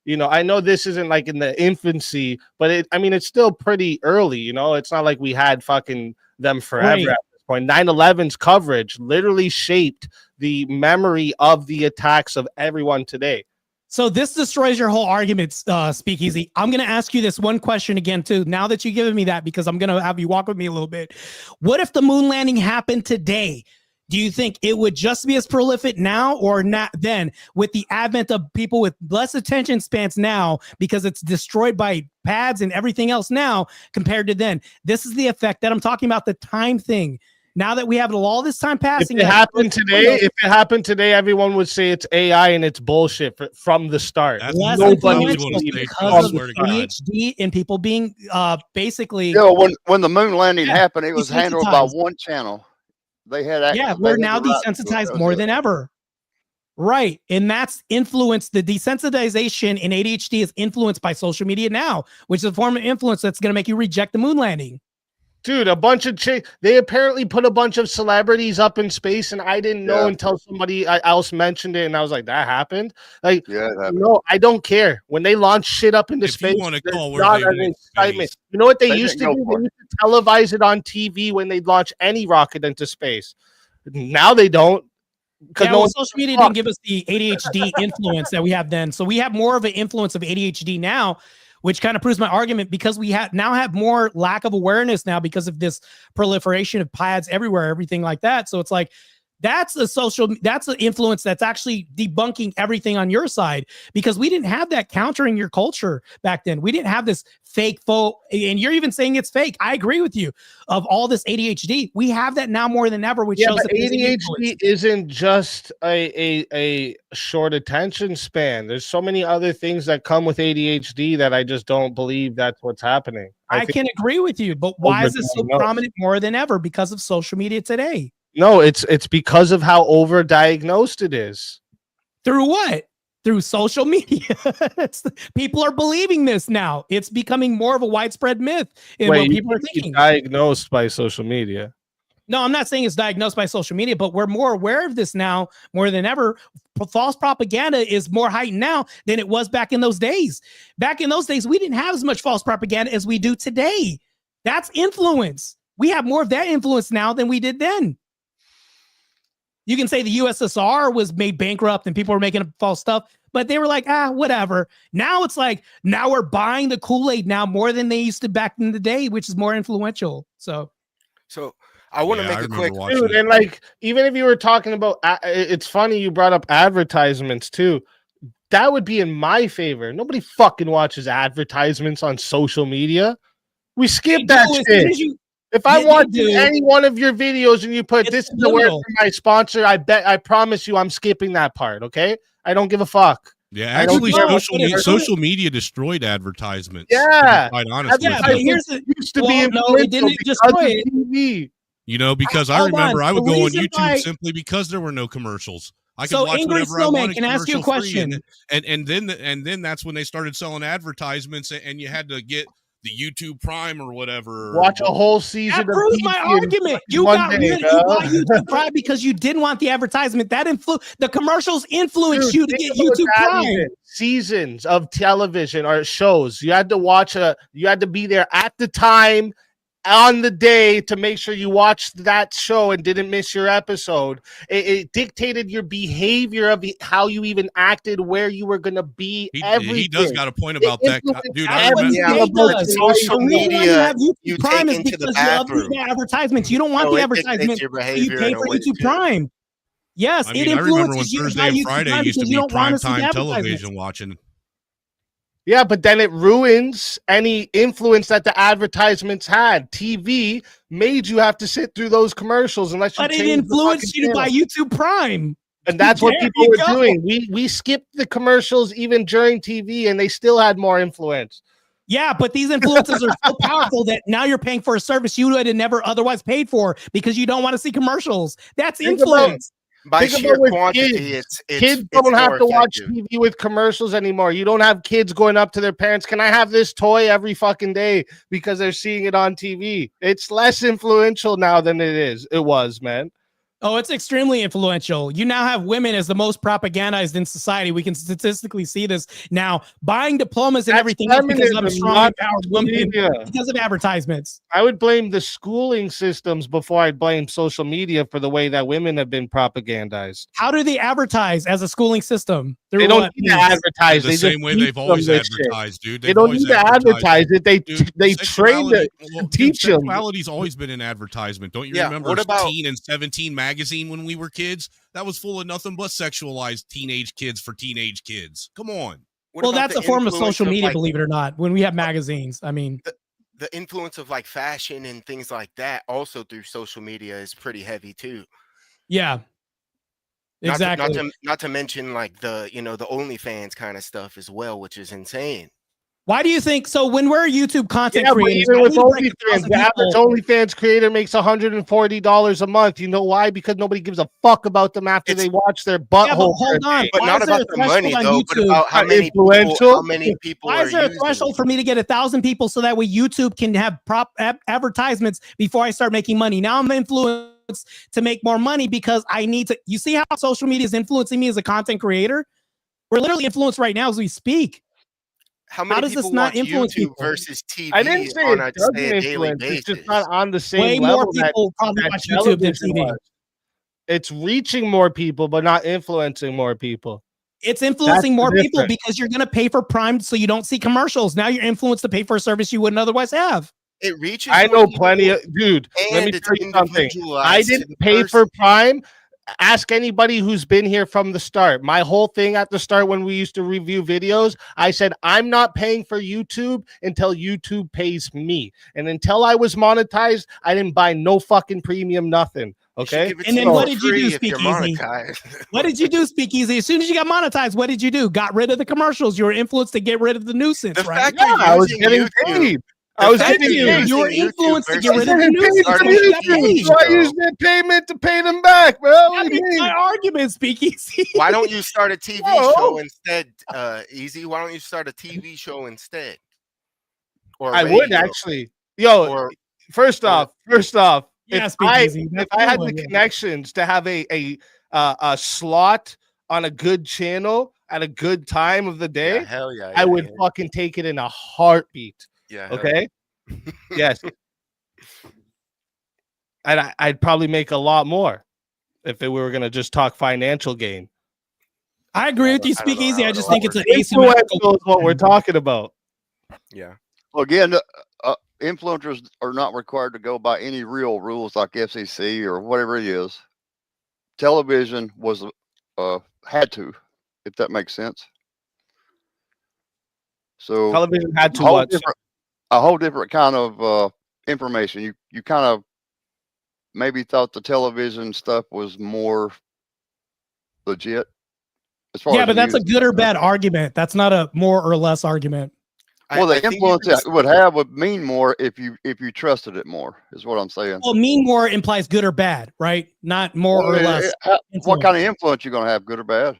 You know, I know this isn't like in the infancy, but I mean, it's still pretty early. You know, it's not like we had fucking them forever Right. at this point. 9/11's coverage literally shaped the memory of the attacks of everyone today. So this destroys your whole argument, Speakeasy. I'm going to ask you this one question again, too, now that you've given me that, because I'm going to have you walk with me a little bit. What if the moon landing happened today? Do you think it would just be as prolific now or not then, with the advent of people with less attention spans now, because it's destroyed by pads and everything else now compared to then? This is the effect that I'm talking about, the time thing. Now that we have all this time passing, If it happened today, everyone would say it's AI and it's bullshit from the start. That's less Nobody influential would say, because of swear to the God. PhD and people being basically. You know, when the moon landing Yeah, happened, it was handled by desensitized. one channel. They had We're now desensitized more than ever. Right. And that's influenced. The desensitization in ADHD is influenced by social media now, which is a form of influence that's going to make you reject the moon landing. Dude, a bunch of they apparently put a bunch of celebrities up in space, and I didn't know until somebody else mentioned it, and I was like, that happened? Like, no, I don't care. When they launch shit up into space, you want to call where not they an went excitement. space. You know what they They used to didn't do? go They for used to televise it on TV when they'd launch any rocket into space. Now they don't. Yeah, well, social media didn't give us the ADHD influence that we have then. So we have more of an influence of ADHD now, which kind of proves my argument, because we now have more lack of awareness now because of this proliferation of pads everywhere, everything like that. So it's like, that's an influence that's actually debunking everything on your side, because we didn't have that countering your culture back then. We didn't have this fake faux, and you're even saying it's fake. I agree with you, of all this ADHD. We have that now more than ever, which shows that ADHD isn't just a short attention span. There's so many other things that come with ADHD that I just don't believe that's what's happening. I can agree with you, but why is it so prominent more than ever? Because of social media today. No, it's because of how overdiagnosed it is. Through what? Through social media. People are believing this now. It's becoming more of a widespread myth in what people are thinking. Diagnosed by social media. No, I'm not saying it's diagnosed by social media, but we're more aware of this now more than ever. False propaganda is more heightened now than it was back in those days. Back in those days, we didn't have as much false propaganda as we do today. That's influence. We have more of that influence now than we did then. You can say the USSR was made bankrupt and people were making up false stuff, but they were like, whatever. Now it's like, now we're buying the Kool-Aid now more than they used to back in the day, which is more influential. So I want to make a quick dude, and like, even if you were talking about, it's funny you brought up advertisements too. That would be in my favor. Nobody fucking watches advertisements on social media. We skip that shit. If I watch any one of your videos and you put this is the word for my sponsor, I promise you I'm skipping that part, okay? I don't give a fuck. Yeah, actually, social media destroyed advertisements. Yeah. Quite honestly. Yeah, but here's the used to be no, it didn't destroy it. TV. You know, because I remember I would go on YouTube simply because there were no commercials. I could watch whatever I wanted. Can I ask you a question? And then that's when they started selling advertisements, and you had to get the YouTube Prime or whatever. Watch a whole season. That proves my argument. You got YouTube Prime because you didn't want the advertisement. The commercials influenced you to get YouTube Prime. Seasons of television or shows. You had to watch you had to be there at the time on the day to make sure you watched that show and didn't miss your episode. It dictated your behavior of how you even acted, where you were going to be. He does got a point about that, dude. I remember social media. You Prime take is into the because you love bathroom. the advertisements. You don't want the advertisement. You pay for YouTube Prime. Yes, I remember when Thursday and Friday used to be prime time television watching. Yeah, but then it ruins any influence that the advertisements had. TV made you have to sit through those commercials unless you. But it influenced you to buy YouTube Prime, and that's what people were doing. We skipped the commercials even during TV, and they still had more influence. Yeah, but these influences are so powerful that now you're paying for a service you would have never otherwise paid for because you don't want to see commercials. That's influence. By sheer quantity, kids don't have to watch TV with commercials anymore. You don't have kids going up to their parents, can I have this toy every fucking day because they're seeing it on TV. It's less influential now than it was, man. Oh, it's extremely influential. You now have women as the most propagandized in society. We can statistically see this now. Buying diplomas and That's everything else because of feminism, strong, not empowered women media. because of advertisements. I would blame the schooling systems before I'd blame social media for the way that women have been propagandized. How do they advertise as a schooling system? They Through don't what need to means? advertise. The They same just way teach they've always them this shit. advertised, dude. They They've don't always need to advertise it. They train it to teach them. Sexuality's always been an advertisement. Don't you Yeah, remember what about- Teen and 17 magazine when we were kids? That was full of nothing but sexualized teenage kids for teenage kids. Come on. What Well, about that's the a form of influence social media, like, believe it or not. When we have magazines, I mean, the influence of like fashion and things like that also through social media is pretty heavy too. yeah, exactly. Not to mention like the the OnlyFans kind of stuff as well, which is insane. Why do you think so? When we're YouTube content Yeah, but creators, even why with do we break OnlyFans, 1,000 the average people? OnlyFans creator makes $140 a month. You know why? Because nobody gives a fuck about them after they watch their Yeah, but butthole. hold on. But Why not is there about a the threshold money on though, but YouTube? about how many Influential? people Why are is there a using threshold it. for me to get 1,000 people so that way YouTube can have advertisements before I start making money? Now I'm influenced to make more money because I need to. You see how social media is influencing me as a content creator? We're literally influenced right now as we speak. How many does this people not watch influence YouTube people? versus TV I didn't say on it a, say, doesn't a daily influence. It's basis? just not on the same Way level more people probably that watch YouTube than television TV. was. It's reaching more people, but not influencing more people. It's influencing That's the more people difference. because you're going to pay for Prime so you don't see commercials. Now you're influenced to pay for a service you wouldn't otherwise have. It reaches. I more know people, plenty of dude. Let and me it's tell you something. individualized I to didn't the pay person. for Prime. Ask anybody who's been here from the start. My whole thing at the start when we used to review videos, I said, I'm not paying for YouTube until YouTube pays me. And until I was monetized, I didn't buy no fucking premium, nothing. You should Okay. give it And to then you what for did you do, free if you're Speakeasy? monetized. What did you do, Speakeasy? As soon as you got monetized, what did you do? Got rid of the commercials. You were influenced to get rid of the nuisance, The right? fact Yeah, you're I was using getting YouTube- paid. the I was fact getting you're paid. You were using influenced to get versus rid of the Getting paid nuisance. to starting because a you got TV paid. So I show. used their payment to pay them back, bro. What That do you makes my mean? argument, Speakeasy. Why don't you start a TV No. show instead? Easy. Why don't you start a TV show instead? Or a I would radio? actually. Yo, Or first off, Yeah, if I Speakeasy. if I had the connections to have a slot on a good channel at a good time of the day, yeah, hell yeah, I would yeah. fucking take it in a heartbeat. Yeah, hell Okay. Yes. And I'd probably make a lot more if we were gonna just talk financial gain. I agree with you, I don't know Speakeasy. how I it just all think it's an works. asymmetrical. Influential is what we're talking about. Yeah. Well, again, influencers are not required to go by any real rules like FCC or whatever it is. Television was had to, if that makes sense. So Television had to a whole watch. different kind of information. You kind of maybe thought the television stuff was more legit. As far Yeah, as but that's a news. good or bad argument. That's not a more or less argument. Well, I the think influence it would have would mean more if you trusted it more, is what I'm saying. Well, mean more implies good or bad, right? Not more or Well, less. what kind of influence you going to have, good or bad?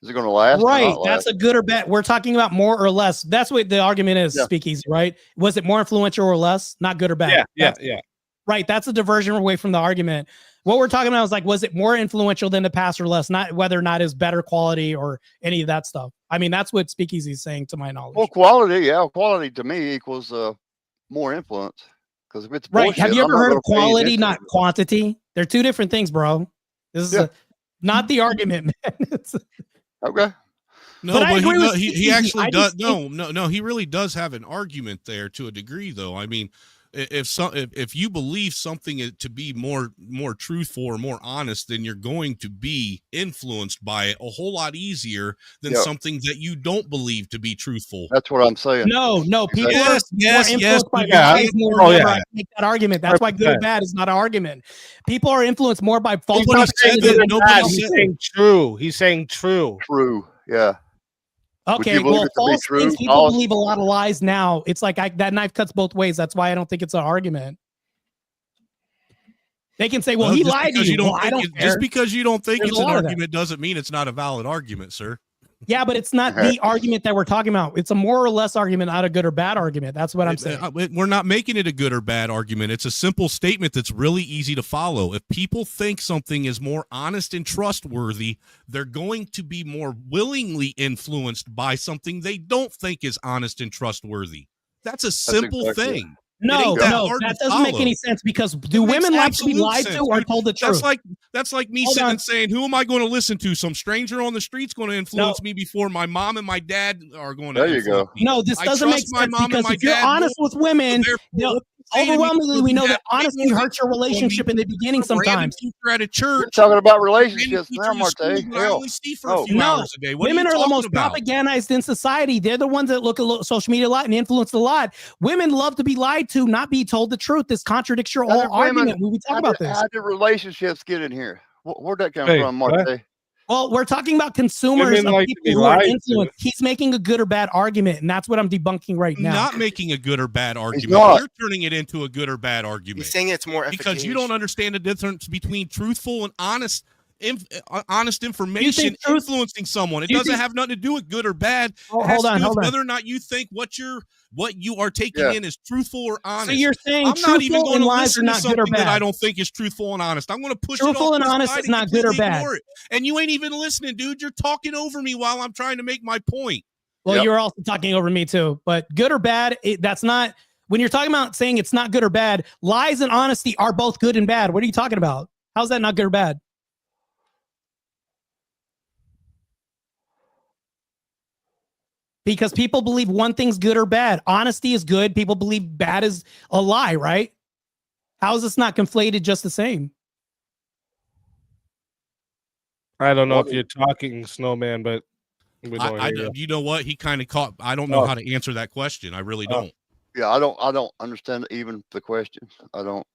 Is it going to last? Or Right. not last? That's a good or bad. We're talking about more or less. That's what the argument is, Yeah. Speakeasy, right? Was it more influential or less? Not good or bad. Yeah. Right. That's a diversion away from the argument. What we're talking about is like, was it more influential than the past or less? Not whether or not it's better quality or any of that stuff. I mean, that's what Speakeasy is saying to my knowledge. Well, quality to me equals more influence. Because if it's Right. bullshit, Have you I'm ever not heard gonna of pay any quality, attention not to it. quantity? They're two different things, bro. This is Yeah. not the argument, man. Okay. No, But I but agree with he Speakeasy. actually I does. just think- No, he really does have an argument there to a degree, though. I mean, if you believe something to be more truthful or more honest, then you're going to be influenced by it a whole lot easier than Yeah. something that you don't believe to be truthful. That's what I'm saying. No, people Exactly. are more influenced by yeah. lies more Oh, whenever yeah. I make that argument. That's why good or 100%. bad is not an argument. People are influenced more by false Nobody said propaganda that. than Nobody anything else. He's said- saying true. He's saying true. True. Yeah. Would Okay, you believe well, it to be false true? things, people False? believe a lot of lies now. It's like that knife cuts both ways. That's why I don't think it's an argument. They can say, well, No, he just lied to because you. don't Well, I think don't it- care. just because you don't think There's it's a an lot of that. argument doesn't mean it's not a valid argument, sir. Yeah, but it's not the argument that we're talking about. It's a more or less argument, not a good or bad argument. That's what I'm saying. We're not making it a good or bad argument. It's a simple statement that's really easy to follow. If people think something is more honest and trustworthy, they're going to be more willingly influenced by something they don't think is honest and trustworthy. That's a simple thing. No, that doesn't make any sense, because do women like to be lied to or told the truth? That's like me sitting and saying, who am I going to listen to? Some stranger on the street's going to influence me before my mom and my dad are going to influence me. No, this doesn't make sense, because if you're honest with women, overwhelmingly we know that honesty hurts your relationship in the beginning sometimes. At a church, you're talking about relationships now, Marte. Women are the most propagandized in society. They're the ones that look at social media a lot and influence a lot. Women love to be lied to, not be told the truth. This contradicts your whole argument when we talk about this. How did relationships get in here? Where'd that come from, Marte? Well, we're talking about consumers of people who are influenced. He's making a good or bad argument, and that's what I'm debunking right now. Not making a good or bad argument. You're turning it into a good or bad argument. He's saying it's more because you don't understand the difference between truthful and honest information influencing someone. It doesn't have nothing to do with good or bad. Hold on. Whether or not you think what you are taking in is truthful or honest. So you're saying I'm not even going to lies listen are to not good or something that bad. I don't think is truthful and honest. I'm going to push truthful it off and honest is not good or bad. And you ain't even listening, dude. You're talking over me while I'm trying to make my point. Well, you're also talking over me too. But good or bad, that's not. When you're talking about saying it's not good or bad, lies and honesty are both good and bad. What are you talking about? How's that not good or bad? Because people believe one thing's good or bad. Honesty is good. People believe bad is a lie, right? How is this not conflated just the same? I don't know if you're talking, Snowman, but you know what? He kind of caught. I don't know how to answer that question. I really don't. Yeah, I don't understand even the question. I don't.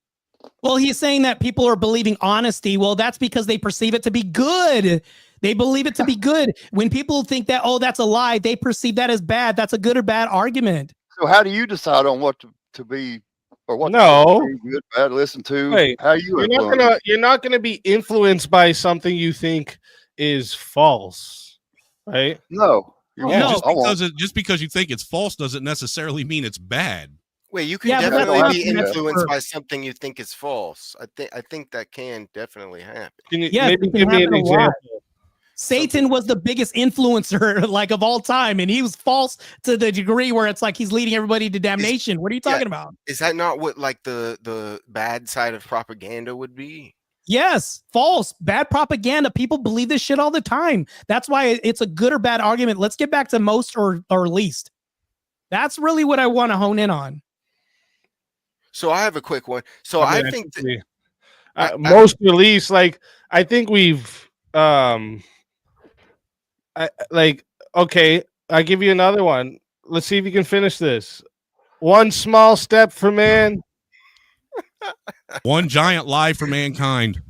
Well, he's saying that people are believing honesty. Well, that's because they perceive it to be good. They believe it to be good. When people think that, that's a lie, they perceive that as bad. That's a good or bad argument. So how do you decide on what to be or what to be good, bad, listen to? Wait, how you're not gonna be influenced by something you think is false, right? No. Just because you think it's false doesn't necessarily mean it's bad. Wait, you can definitely be influenced by something you think is false. I think that can definitely happen. Can you maybe give me an example? Satan was the biggest influencer of all time, and he was false to the degree where it's like he's leading everybody to damnation. What are you talking about? Is that not what the bad side of propaganda would be? Yes, false, bad propaganda. People believe this shit all the time. That's why it's a good or bad argument. Let's get back to most or least. That's really what I want to hone in on. So I have a quick one. So I think most or least, I think we've okay, I'll give you another one. Let's see if you can finish this. One small step for man. One giant lie for mankind.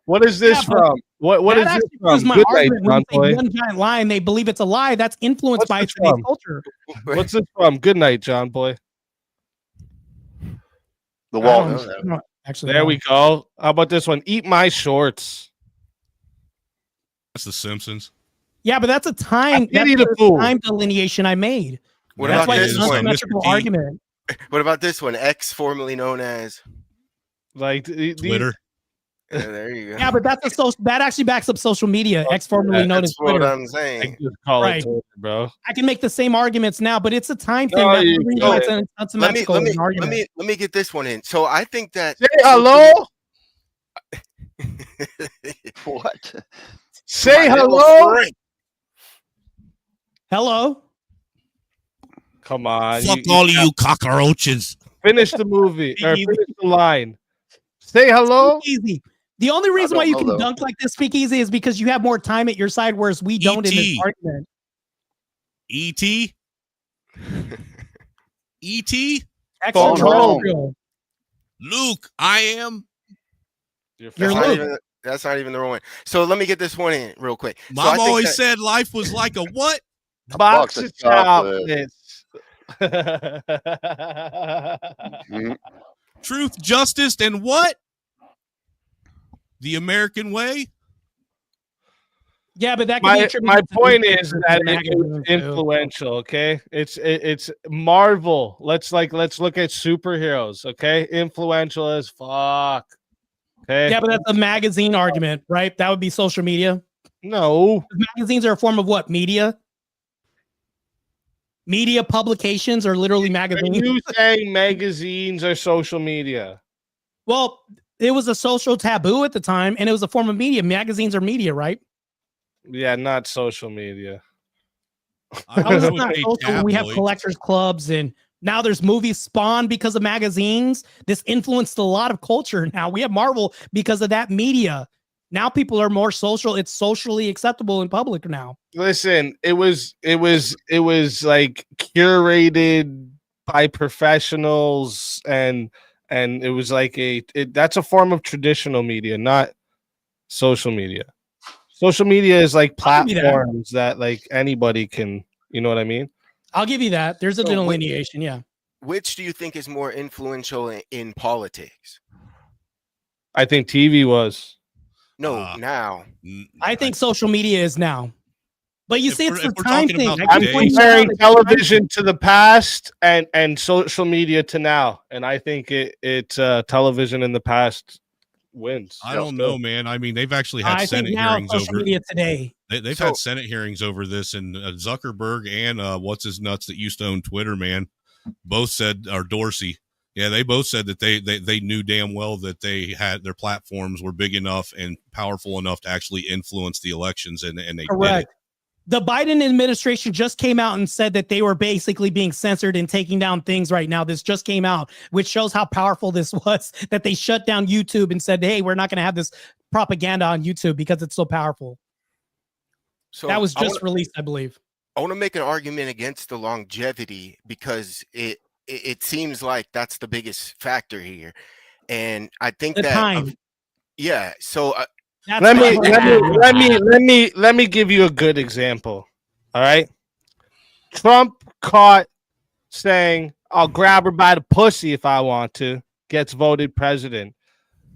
What is this from? What is this from? My argument. When they say one giant lie and they believe it's a lie, that's influenced by today's culture. What's this from? Good night, John Boy. The Waltons. Actually, there we go. How about this one? Eat my shorts. That's The Simpsons. Yeah, but that's a time. That's time delineation I made. What about this one? Argument. What about this one? X, formerly known as Twitter. There you go. Yeah, but that actually backs up social media. X, formerly known as Twitter. What I'm saying. Right, Twitter, bro. I can make the same arguments now, but it's a time thing. Let me get this one in. So I think that. Say hello. What? Say hello. Hello. Come on. Fuck all of you cockroaches. Finish the movie or finish the line. Say hello. Easy. The only reason why you can dunk like this, Speakeasy, is because you have more time at your side, whereas we don't in this argument. E.T. E.T. Extraterrestrial. Luke, I am. That's not even the wrong one. So let me get this one in real quick. Mom always said life was like a what? Box of chocolates. Truth, justice, and what? The American way? Yeah, but that could be My attributed to point newspapers is and that it magazines, was too. influential. Okay, it's Marvel. Let's look at superheroes. Okay, influential as fuck. Okay, Yeah, but that's a magazine argument, right? That would be social media. no, Magazines are a form of what? Media? Media publications are literally are magazines. you saying magazines are social media? Well, it was a social taboo at the time, and it was a form of media. Magazines are media, right? Yeah, not social media. How is I it would not say social when we have tabloids. collectors clubs and now there's movies spawned because of magazines? This influenced a lot of culture. Now we have Marvel because of that media. Now people are more social. It's socially acceptable in public now. Listen, it was like curated by professionals, and it was like that's a form of traditional media, not social media. Social media is like I'll give you that. platforms that like anybody can, you know what I mean? I'll give you that. There's a So delineation. Yeah. Which do you think is more influential in politics? I think TV was. No, now. I think social media is now. But you If see, we're- it's the if we're time talking thing. about I I'm keep today- pointing out comparing it's the time television to the past and social media to now, and I think television in the past wins. I don't know, man. I mean, they've actually had I Senate think now hearings social over it. media today. They've So- had Senate hearings over this, and Zuckerberg and what's his nuts that used to own Twitter, man, both said, or Dorsey, yeah, they both said that they knew damn well that they had their platforms were big enough and powerful enough to actually influence the elections, and they did it. Correct. The Biden administration just came out and said that they were basically being censored and taking down things right now. This just came out, which shows how powerful this was, that they shut down YouTube and said, hey, we're not going to have this propaganda on YouTube because it's so powerful. So That was just released, I believe. I want to make an argument against the longevity because it seems like that's the biggest factor here, and I think The that time. yeah. So That's Let me why- let me give you a good example. All right. Trump caught saying, I'll grab her by the pussy if I want to, gets voted president.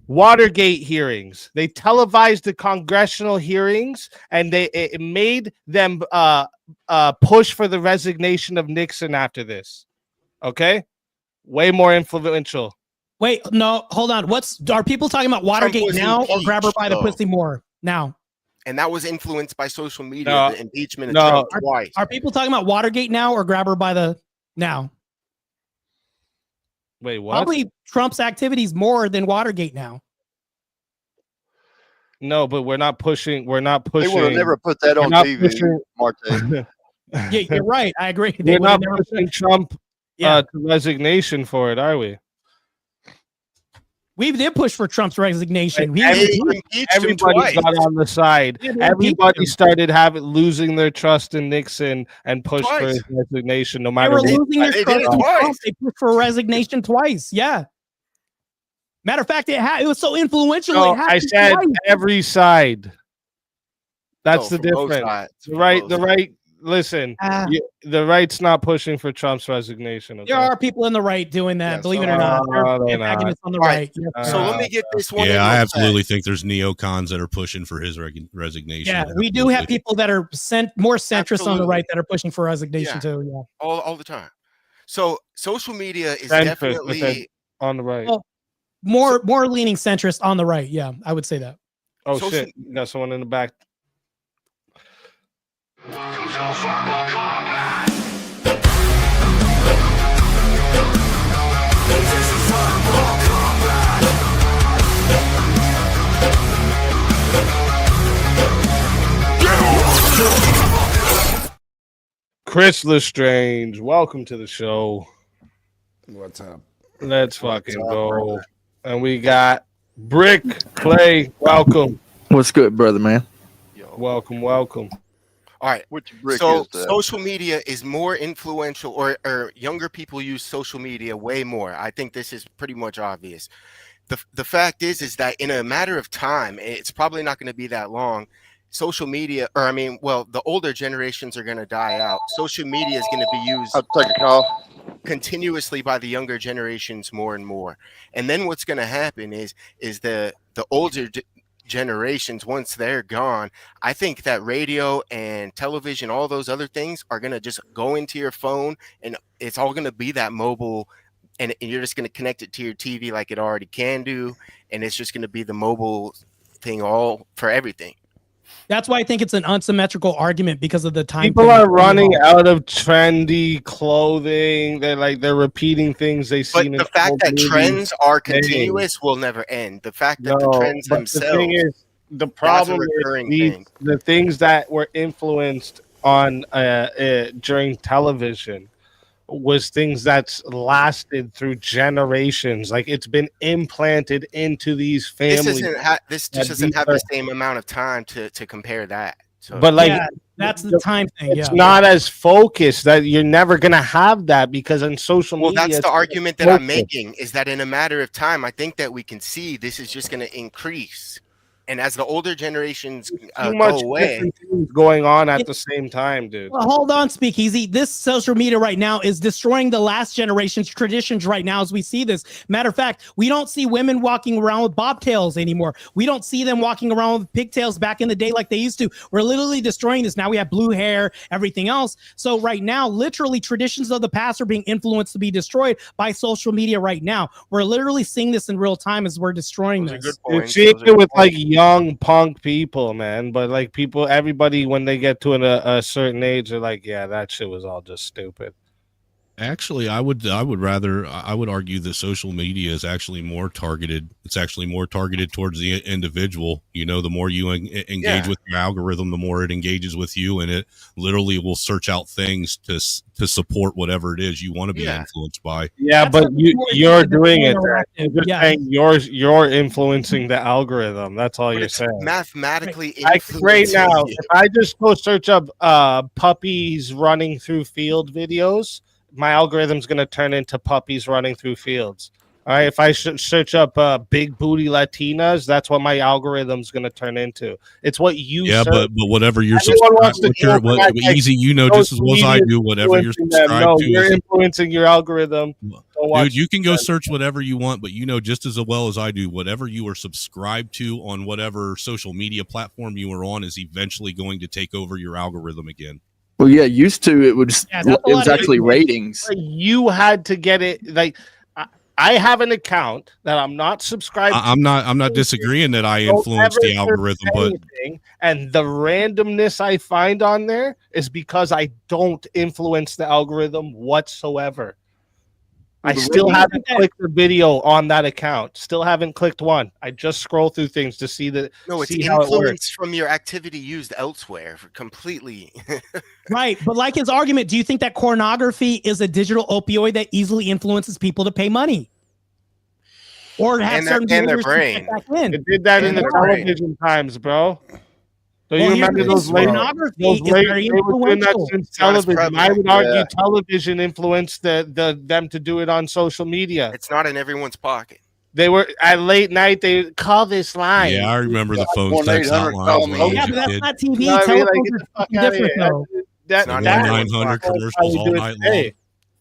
Watergate hearings. They televised the congressional hearings and it made them push for the resignation of Nixon after this. Okay? Way more influential. Wait, no, hold on. Are people talking about Watergate was now or grab her by the impeached, pussy more now? and that was influenced by social media, No. the impeachment of No. Trump twice. Are people talking about Watergate now or grab her by the now? Wait, what? Probably Trump's activities more than Watergate now. No, but we're not pushing. We're not They pushing. would have never put that we're on not TV, pushing- Marte. Yeah, you're right. I agree. They We're would have not never. pushing Trump Yeah, to resignation for it, are we? we did push for Trump's resignation. We Every- They impeached him Everybody twice. got on the side. Yeah, they Everybody impeached him. started losing their trust in Nixon and pushed for his resignation, no They matter were what. losing their They trust did it in twice. Trump. They pushed for resignation twice. Yeah. Matter of fact, it was so influential. No, it I happened said twice. every side. That's No, the from both difference. sides, The from right, both the sides. right. Listen, Ah, the right's not pushing for Trump's resignation. Okay? there are people in the right doing that. Yeah, believe it so- or not. There No, are they're not. antagonists on the All right. right. Yes, So there let are. me get this one. in Yeah, I real absolutely fast. think there's neocons that are pushing for his resignation. Yeah, we do have Absolutely. people that are more centrist on the Absolutely. right that are pushing for resignation Yeah. too. Yeah. all the time. So social media is Centrist, definitely On the right. Well, more leaning centrist on the right. Yeah, I would say that. Oh social- shit! You got someone in the back. Chris Lestrange, welcome to the show. What's up? Let's fucking up, go. brother? And we got Brick Clay. Welcome, What's good, brother, man? welcome, welcome. all right. Which brick So is that? social media is more influential, or younger people use social media way more. I think this is pretty much obvious. The fact is that in a matter of time, it's probably not going to be that long. Social media, or I mean, well, the older generations are going to die out. Social media is going to be used I'll take a call. continuously by the younger generations more and more. And then what's going to happen is the older generations, once they're gone, I think that radio and television, all those other things are going to just go into your phone, and it's all going to be that mobile, and you're just going to connect it to your TV like it already can do. And it's just going to be the mobile thing all for everything. That's why I think it's an unsymmetrical argument because of the time. People are running out of trendy clothing. They're repeating things they've seen. But the fact that trends are continuous will never end. The fact that the trends themselves. The thing is, the problem is the things that were influenced on during television was things that's lasted through generations. Like, it's been implanted into these families. This just doesn't have the same amount of time to compare that. So, but like, that's the time thing. It's not as focused. That you're never gonna have that because on social media. Well, that's the argument that I'm making, is that in a matter of time, I think that we can see this is just going to increase. And as the older generations go away, things going on at the same time, dude. Well, hold on, Speakeasy. This social media right now is destroying the last generation's traditions right now as we see this. Matter of fact, we don't see women walking around with bobtails anymore. We don't see them walking around with pigtails back in the day like they used to. We're literally destroying this. Now we have blue hair, everything else. So right now, literally traditions of the past are being influenced to be destroyed by social media right now. We're literally seeing this in real time as we're destroying this. You're seeing it with like young punk people, man, but like everybody when they get to a certain age, they're like, yeah, that shit was all just stupid. Actually, I would argue that social media is actually more targeted. It's actually more targeted towards the individual. You know, the more you engage with your algorithm, the more it engages with you, and it literally will search out things to support whatever it is you want to be influenced by. Yeah, but you're doing it. You're saying you're influencing the algorithm. That's all you're saying. Mathematically, right now, if I just go search up puppies running through field videos, my algorithm's going to turn into puppies running through fields. All right. If I search up big booty Latinas, that's what my algorithm's going to turn into. It's what you search. but whatever you're easy, you know just as well as I do, whatever you're subscribed to. You're influencing your algorithm. Dude, you can go search whatever you want, but you know just as well as I do, whatever you are subscribed to on whatever social media platform you are on is eventually going to take over your algorithm again. Well, yeah, used to it was actually ratings. You had to get it. Like, I have an account that I'm not subscribed to. I'm not disagreeing that I influence the algorithm, but and the randomness I find on there is because I don't influence the algorithm whatsoever. I still haven't clicked the video on that account. Still haven't clicked one. I just scroll through things to see that. No, it's influence from your activity used elsewhere completely. Right. But like his argument, do you think that pornography is a digital opioid that easily influences people to pay money? Or have certain their brain. It did that in the television times, bro. So you remember those late television? I would argue television influenced them to do it on social media. It's not in everyone's pocket. They were at late night. They call this line. Yeah, I remember the phone text hotline. Yeah, but that's not TV. Telephones are different, though. That 900 commercials all night long.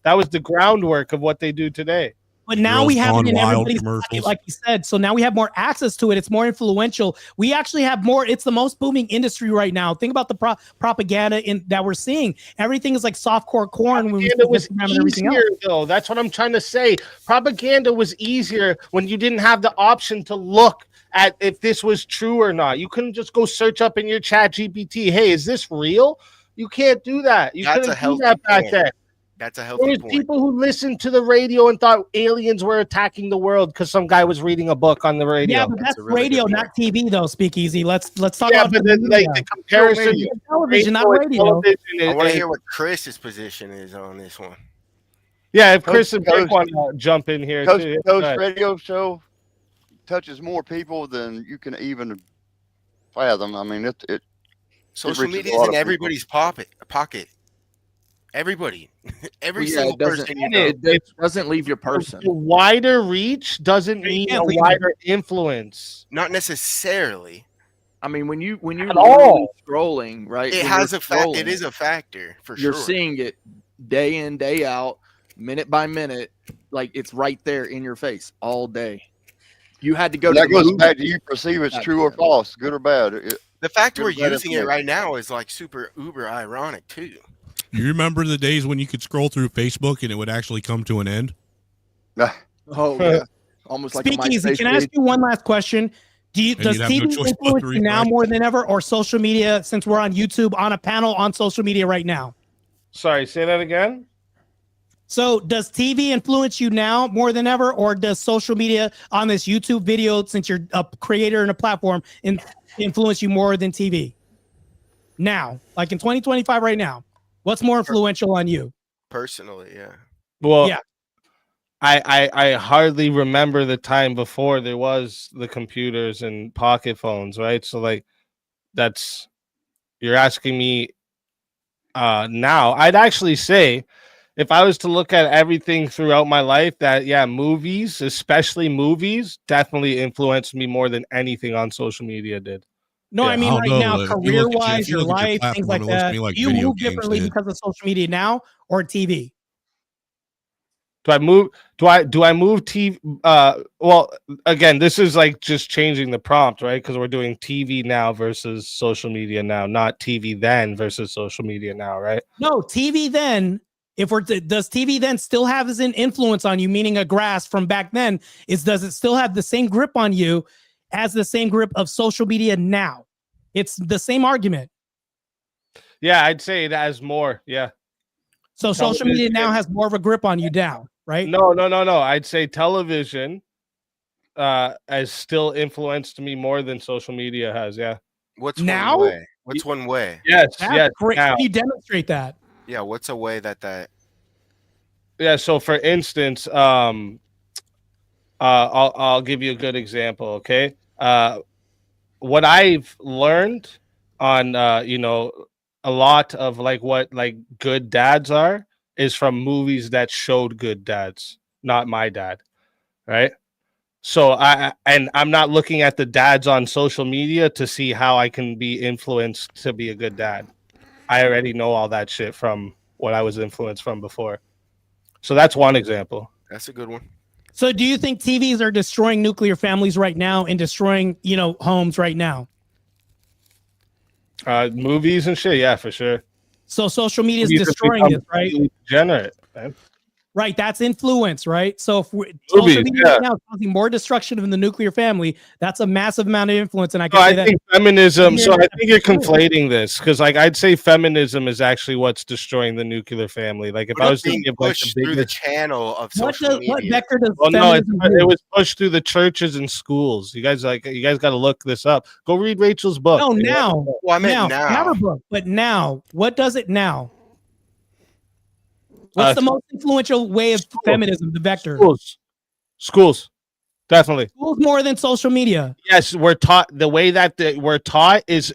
That was the groundwork of what they do today. But now we have it in everybody's pocket, like you said. So now we have more access to it. It's more influential. We actually have more. It's the most booming industry right now. Think about the propaganda that we're seeing. Everything is like softcore corn. When it was easier, though. That's what I'm trying to say. Propaganda was easier when you didn't have the option to look at if this was true or not. You couldn't just go search up in your chat GPT, hey, is this real? You can't do that. You couldn't do that back then. That's a healthy point. There's people who listened to the radio and thought aliens were attacking the world because some guy was reading a book on the radio. Yeah, but that's really radio, not TV, though. Speakeasy. Let's talk about the comparison. Television, not radio. I want to hear what Chris's position is on this one. Yeah, if Chris and Jake want to jump in here, Coach radio show touches more people than you can even fathom. I mean, it social media is in everybody's pocket. Everybody, every single person. It doesn't leave your person. The wider reach doesn't mean a wider influence. Not necessarily. I mean, when you're scrolling, right? It has a fact. It is a factor for sure. You're seeing it day in, day out, minute by minute, like it's right there in your face all day. You had to go That to the goes movie. back to you perceive it's true or false, good or bad. The fact Good we're or bad using it information. right now is like super uber ironic too. You remember the days when you could scroll through Facebook and it would actually come to an end? Oh yeah, almost like a Speakeasy, MySpace can I ask page. you one last question? And Does you'd have no TV choice but to influence you now refresh. more than ever, or social media, since we're on YouTube, on a panel on social media right now? Sorry, say that again. So does TV influence you now more than ever, or does social media on this YouTube video, since you're a creator and a platform, influence you more than TV? Now, like in 2025 right now, what's more influential on you? Personally, yeah. Well, Yeah. I hardly remember the time before there was the computers and pocket phones, right? So like that's you're asking me now. I'd actually say if I was to look at everything throughout my life, that yeah, movies, especially movies, definitely influenced me more than anything on social media did. No, Yeah. I mean I don't right know. now, If you look at career-wise, your your life, platform, things like it looks to that. me like Do you video move games differently did. because of social media now or TV? Do I move? Do I move TV? Well, again, this is like just changing the prompt, right? Because we're doing TV now versus social media now, not TV then versus social media now, right? No, TV then. If we're does TV then still have as an influence on you, meaning a grasp from back then, does it still have the same grip on you as the same grip of social media now? It's the same argument. Yeah, I'd say it has more. Yeah. So social media now Television- has more of a grip on you now, right? No. I'd say television has still influenced me more than social media has. Yeah. What's Now? one way? What's one way? Yes. That's yes. great. Now. Can you demonstrate that? Yeah, what's a way that Yeah. So, for instance, I'll give you a good example. Okay. What I've learned on a lot of like what like good dads are is from movies that showed good dads, not my dad, right? So I'm not looking at the dads on social media to see how I can be influenced to be a good dad. I already know all that shit from what I was influenced from before. So that's one example. that's a good one. So do you think TVs are destroying nuclear families right now and destroying, homes right now? Movies and shit, yeah, for sure. So social media is Movies have destroying become this, right? really degenerate, man. Right, that's influence, right? So if Movies, social media yeah. right now is causing more destruction of the nuclear family, that's a massive amount of influence, and I can No, say I that. think feminism. So I think you're Sure. conflating this because, like, I'd say feminism is actually what's destroying the nuclear family. Like, if But I it's was to being give like pushed the through the biggest, channel of What social what media. vector does well, no, feminism do? it was pushed through the churches and schools. You guys got to look this up. Go read Rachel's book. No, You know? now. Well, I meant Now. Have now. a book, but now. What does it now? What's the most influential way of feminism, the vector? Schools, definitely. Schools more than social media. Yes, we're taught the way that we're taught is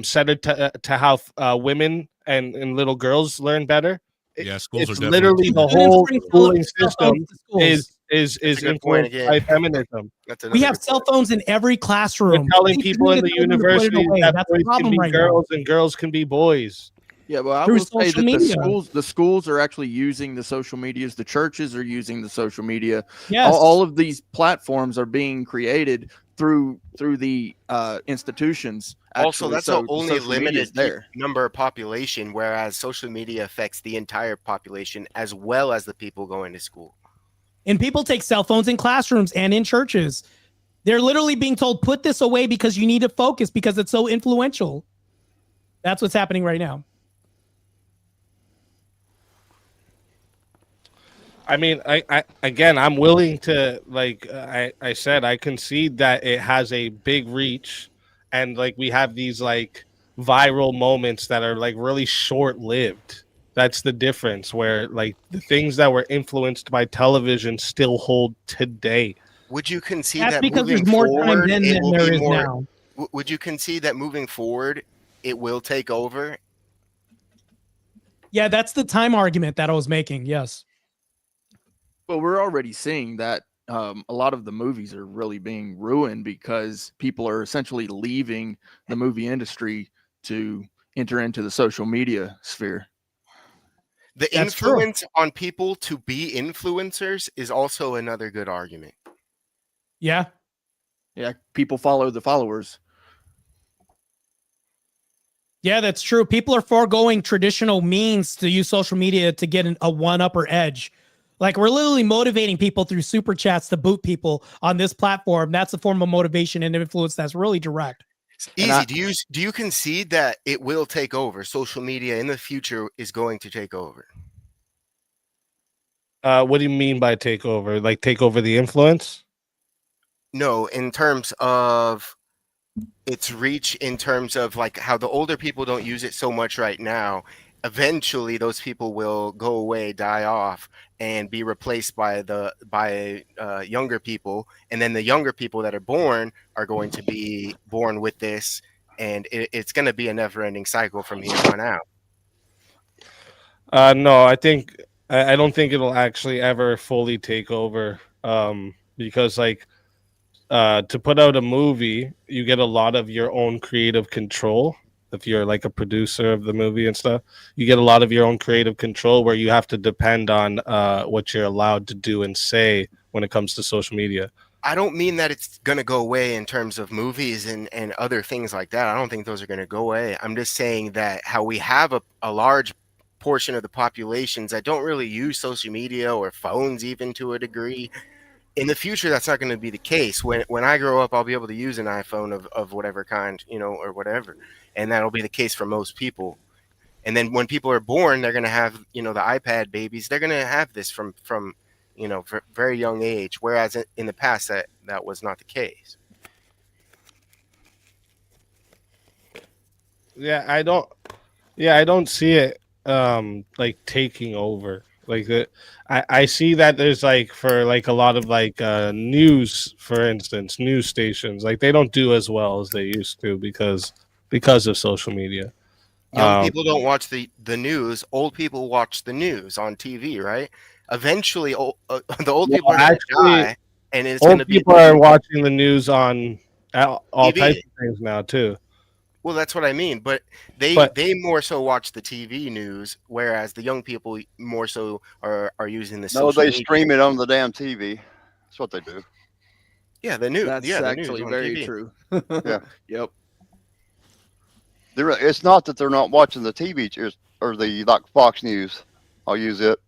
centered to how women and little girls learn better. Yeah, schools It's are definitely literally the Students whole bring schooling cell phones system to schools. is That's a good point influenced again. by feminism. That's We another have good cell point. phones in every We're classroom. telling Think people you in need the to tell them to put it universities away. that That's a boys can problem be right now. girls and girls can be boys. Yeah, well, I Through will say social that media. the schools are actually using the social medias. The churches are using the social media. Yes. All of these platforms are being created through the institutions. Also, Actually. that's So an the only social media is limited there. number of population, whereas social media affects the entire population as well as the people going to school. And people take cell phones in classrooms and in churches. They're literally being told, put this away because you need to focus because it's so influential. That's what's happening right now. I mean, I again, I'm willing to I said, I concede that it has a big reach, and like we have these like viral moments that are like really short lived. That's the difference. Where like the things that were influenced by television still hold today. Would you concede That's that because moving there's more time forward, then it than will there be is more? now. Would you concede that moving forward, it will take over? Yeah, that's the time argument that I was making. Yes. Well, we're already seeing that a lot of the movies are really being ruined because people are essentially leaving the movie industry to enter into the social media sphere. The That's true. influence on people to be influencers is also another good argument. Yeah. Yeah, people follow the followers. Yeah, that's true. People are foregoing traditional means to use social media to get a one-upper edge. Like, we're literally motivating people through super chats to boot people on this platform. That's a form of motivation and influence that's really direct. Easy. Do you concede that it will take over? Social media in the future is going to take over. What do you mean by take over? Like take over the influence? No, in terms of its reach, in terms of like how the older people don't use it so much right now. Eventually, those people will go away, die off, and be replaced by younger people. And then the younger people that are born are going to be born with this, and it's going to be a never-ending cycle from here on out. No, I don't think it'll actually ever fully take over. Because like to put out a movie, you get a lot of your own creative control. If you're like a producer of the movie and stuff, you get a lot of your own creative control where you have to depend on what you're allowed to do and say when it comes to social media. I don't mean that it's going to go away in terms of movies and other things like that. I don't think those are going to go away. I'm just saying that how we have a large portion of the populations that don't really use social media or phones even to a degree. In the future, that's not going to be the case. When I grow up, I'll be able to use an iPhone of whatever kind, or whatever. And that'll be the case for most people. And then when people are born, they're going to have, the iPad babies. They're going to have this from very young age. Whereas in the past, that was not the case. Yeah, I don't see it like taking over. Like that, I see that there's like for like a lot of like news, for instance, news stations, like they don't do as well as they used to because of social media. Young people don't watch the news. Old people watch the news on TV, right? Eventually, the old people are going to die, and it's going to be. People are watching the news on all types of things now too. Well, that's what I mean, but they more so watch the TV news, whereas the young people more so are using the social media. Stream it on the damn TV. That's what they do. Yeah, the news. That's actually very TV. true. Yeah. Yep. It's not that they're not watching the TV or the like Fox News. I'll use it.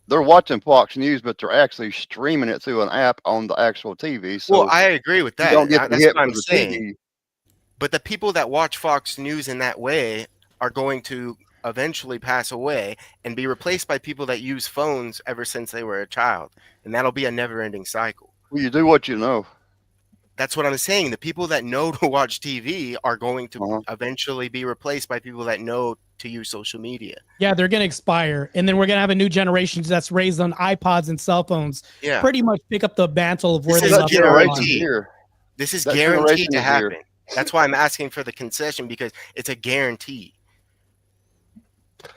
They're watching Fox News, but they're actually streaming it through an app on the actual TV. So well, I agree with that. You don't get That's what I'm saying. TV. But the people that watch Fox News in that way are going to eventually pass away and be replaced by people that use phones ever since they were a child. And that'll be a never-ending cycle. Well, you do what you know. That's what I'm saying. The people that know to watch TV are going to eventually be replaced by people that know to use social media. Yeah, they're going to expire. And then we're going to have a new generation that's raised on iPods and cell phones. Yeah. Pretty much pick up the mantle of where this they left it. This is guaranteed to happen. That's why I'm asking for the concession, because it's a guarantee.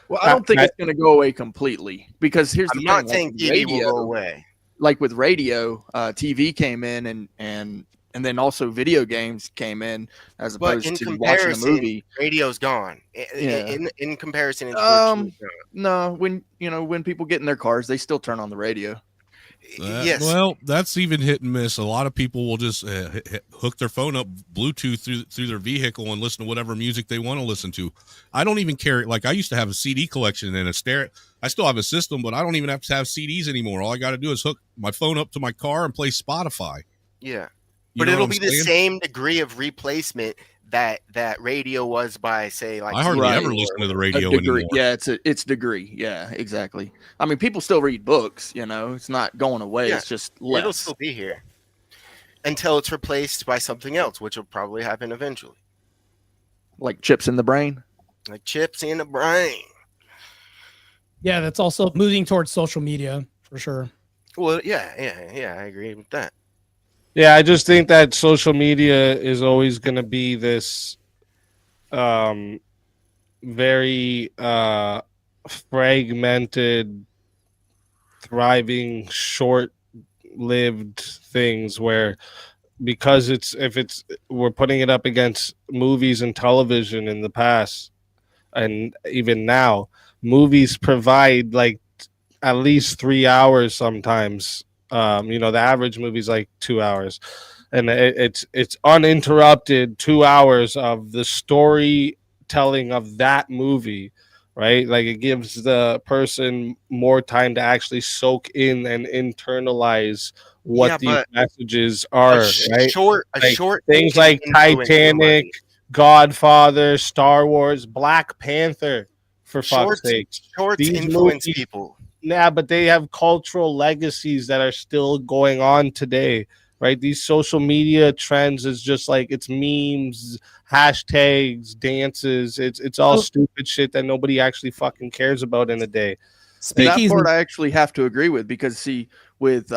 Well, I don't think it's going to go away completely, because here's the thing. I'm not saying TV will go away. Like with radio, TV came in and then also video games came in as opposed to watching a movie. Radio's gone. In comparison, it's gone. No, when people get in their cars, they still turn on the radio. Yes. Well, that's even hit and miss. A lot of people will just hook their phone up Bluetooth through their vehicle and listen to whatever music they want to listen to. I don't even carry, like I used to have a CD collection and I still have a system, but I don't even have to have CDs anymore. All I got to do is hook my phone up to my car and play Spotify. Yeah. But it'll be the same degree of replacement that radio was by, say, like I hardly ever listen to the radio anymore. Yeah, it's degree. Yeah, exactly. I mean, people still read books. It's not going away. It's just less. It'll still be here until it's replaced by something else, which will probably happen eventually. Like chips in the brain. Like chips in the brain. Yeah, that's also moving towards social media for sure. Well, yeah, I agree with that. Yeah, I just think that social media is always going to be this very fragmented, thriving, short-lived things where because we're putting it up against movies and television in the past and even now, movies provide like at least 3 hours sometimes The average movie is like 2 hours, and it's uninterrupted 2 hours of the storytelling of that movie, right? Like it gives the person more time to actually soak in and internalize what Yeah, these but messages are, right? a Like short thing things can like influence Titanic, somebody. Godfather, Star Wars, Black Panther, for fuck's Shorts sake. shorts These influence movies, people. yeah, but they have cultural legacies that are still going on today, right? These social media trends is just like it's memes, hashtags, dances. It's all Oh. stupid shit that nobody actually fucking cares about in a day. That Speakeasy. part I actually have to agree with, because see, with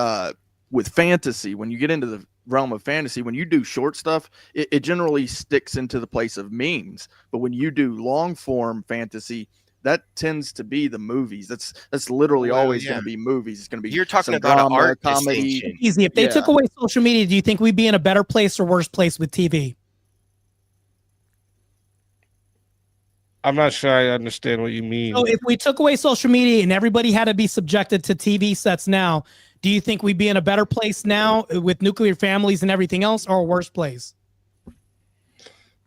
fantasy, when you get into the realm of fantasy, when you do short stuff, it generally sticks into the place of memes. But when you do long form fantasy, that tends to be the movies. That's literally Well, always yeah. going to be movies. It's going to be You're talking some about an drama, art comedy. distinction. Easy. If they took away social media, do you think we'd be in a better place or worse place with TV? I'm not sure I understand what you mean. So if we took away social media and everybody had to be subjected to TV sets now, do you think we'd be in a better place now with nuclear families and everything else, or a worse place?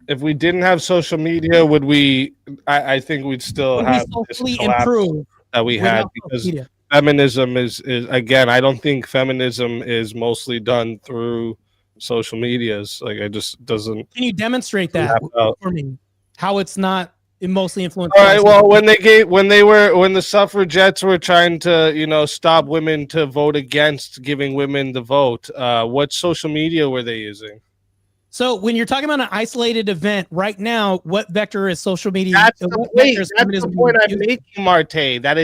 If we didn't have social media, would we? I think we'd still Would have we this socially collapse improve that we had, without social because media? feminism is again. I don't think feminism is mostly done through social medias. Like I just doesn't. Can you demonstrate that for me? How it's not mostly influenced? All right. Well, when the suffragettes were trying to stop women to vote against giving women the vote, what social media were they using? So when you're talking about an isolated event right now, what vector is social media? That's the point I'm making, Marte. That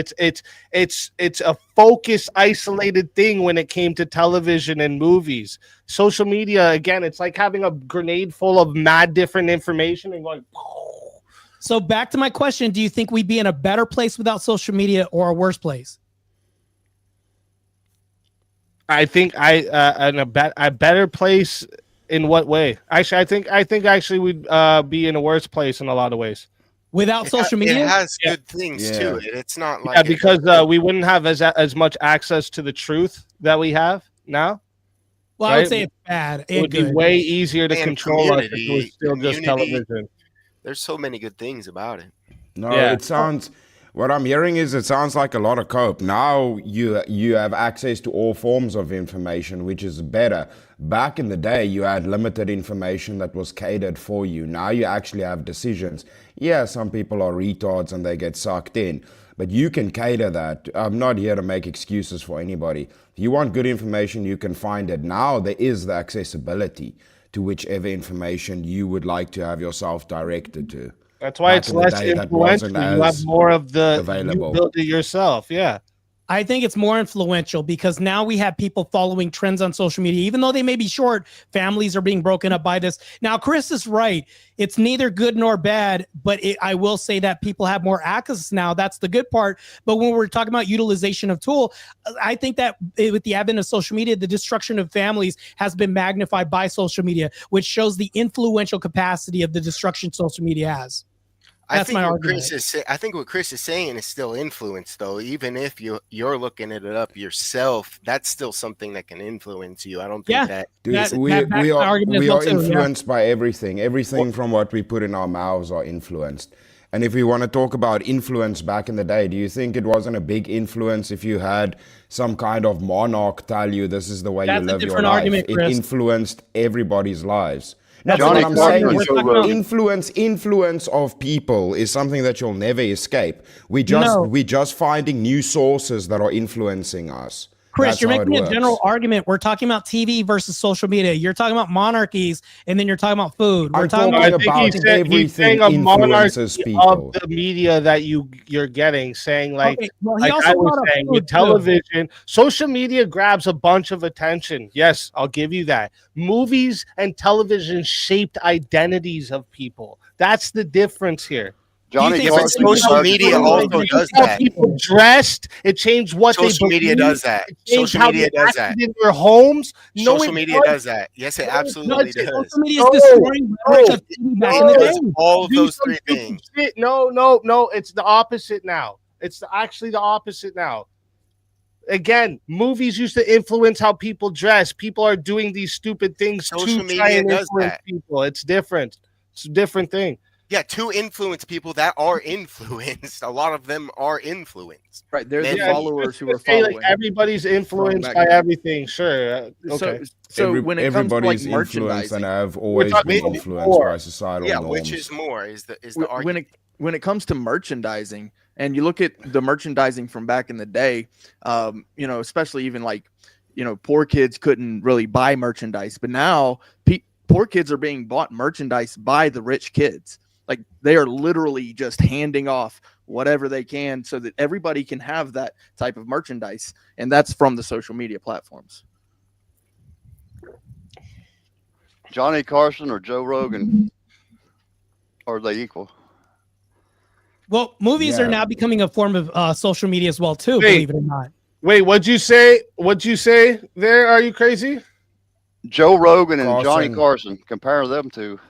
it's a focused, isolated thing when it came to television and movies. Social media, again, it's like having a grenade full of mad different information and going. So back to my question: do you think we'd be in a better place without social media or a worse place? I think in a better place. In what way? Actually, I think actually we'd be in a worse place in a lot of ways. Without social media? It has good things to it. It's not like because we wouldn't have as much access to the truth that we have now. Well, right? I would say it's bad. It would be way easier to control us if it was still just television. There's so many good things about it. No, it sounds. What I'm hearing is it sounds like a lot of cope. Now you have access to all forms of information, which is better. Back in the day, you had limited information that was catered for you. Now you actually have decisions. Yeah, some people are retards and they get sucked in, but you can cater that. I'm not here to make excuses for anybody. If you want good information, you can find it. Now there is the accessibility to whichever information you would like to have yourself directed to. That's why it's less influential. You have more of the available. You build it yourself. Yeah. I think it's more influential because now we have people following trends on social media. Even though they may be short, families are being broken up by this. Now, Chris is right. It's neither good nor bad, but I will say that people have more access now. That's the good part. But when we're talking about utilization of tool, I think that with the advent of social media, the destruction of families has been magnified by social media, which shows the influential capacity of the destruction social media has. That's my argument. I think what Chris is saying is still influence, though. Even if you're looking it up yourself, that's still something that can influence you. I don't think that. Dude, we are influenced by everything. Everything from what we put in our mouths are influenced. And if we want to talk about influence back in the day, do you think it wasn't a big influence if you had some kind of monarch tell you this is the way you live your life? It influenced everybody's lives. That's what I'm saying is influence of people is something that you'll never escape. We just finding new sources that are influencing us. Chris, you're making a general argument. We're talking about TV versus social media. You're talking about monarchies, and then you're talking about food. We're talking about everything influences people. Of the media that you're getting, saying like I was saying, with television, social media grabs a bunch of attention. Yes, I'll give you that. Movies and television shaped identities of people. That's the difference here. Johnny, social media also does that. People dressed. It changed what social media does that. Social media does that in their homes. Social media does that. Yes, it absolutely does. Social media is destroying back in the day. All of those three things. No. It's the opposite now. It's actually the opposite now. Again, movies used to influence how people dress. People are doing these stupid things Social to try media and does influence that. people. It's different. It's a different thing. Yeah, to influence people that are influenced. A lot of them are influenced. Right. They're the Yeah, followers who are Say, like, following. everybody's influenced by background. everything. Sure. Okay. So when it comes to like everybody's influenced and merchandising, have always talking been about influenced more. by societal yeah, norms. which is more is the argument. when it comes to merchandising, and you look at the merchandising from back in the day, you know, especially even like, you know, poor kids couldn't really buy merchandise, but now poor kids are being bought merchandise by the rich kids. Like they are literally just handing off whatever they can so that everybody can have that type of merchandise, and that's from the social media platforms. Johnny Carson or Joe Rogan, are they equal? Well, movies Yeah. are now becoming a form of social media as well, too, Wait. believe it or not. Wait, what'd you say? What'd you say there? Are you crazy? Joe Rogan and Johnny Carson. Carson, compare them two.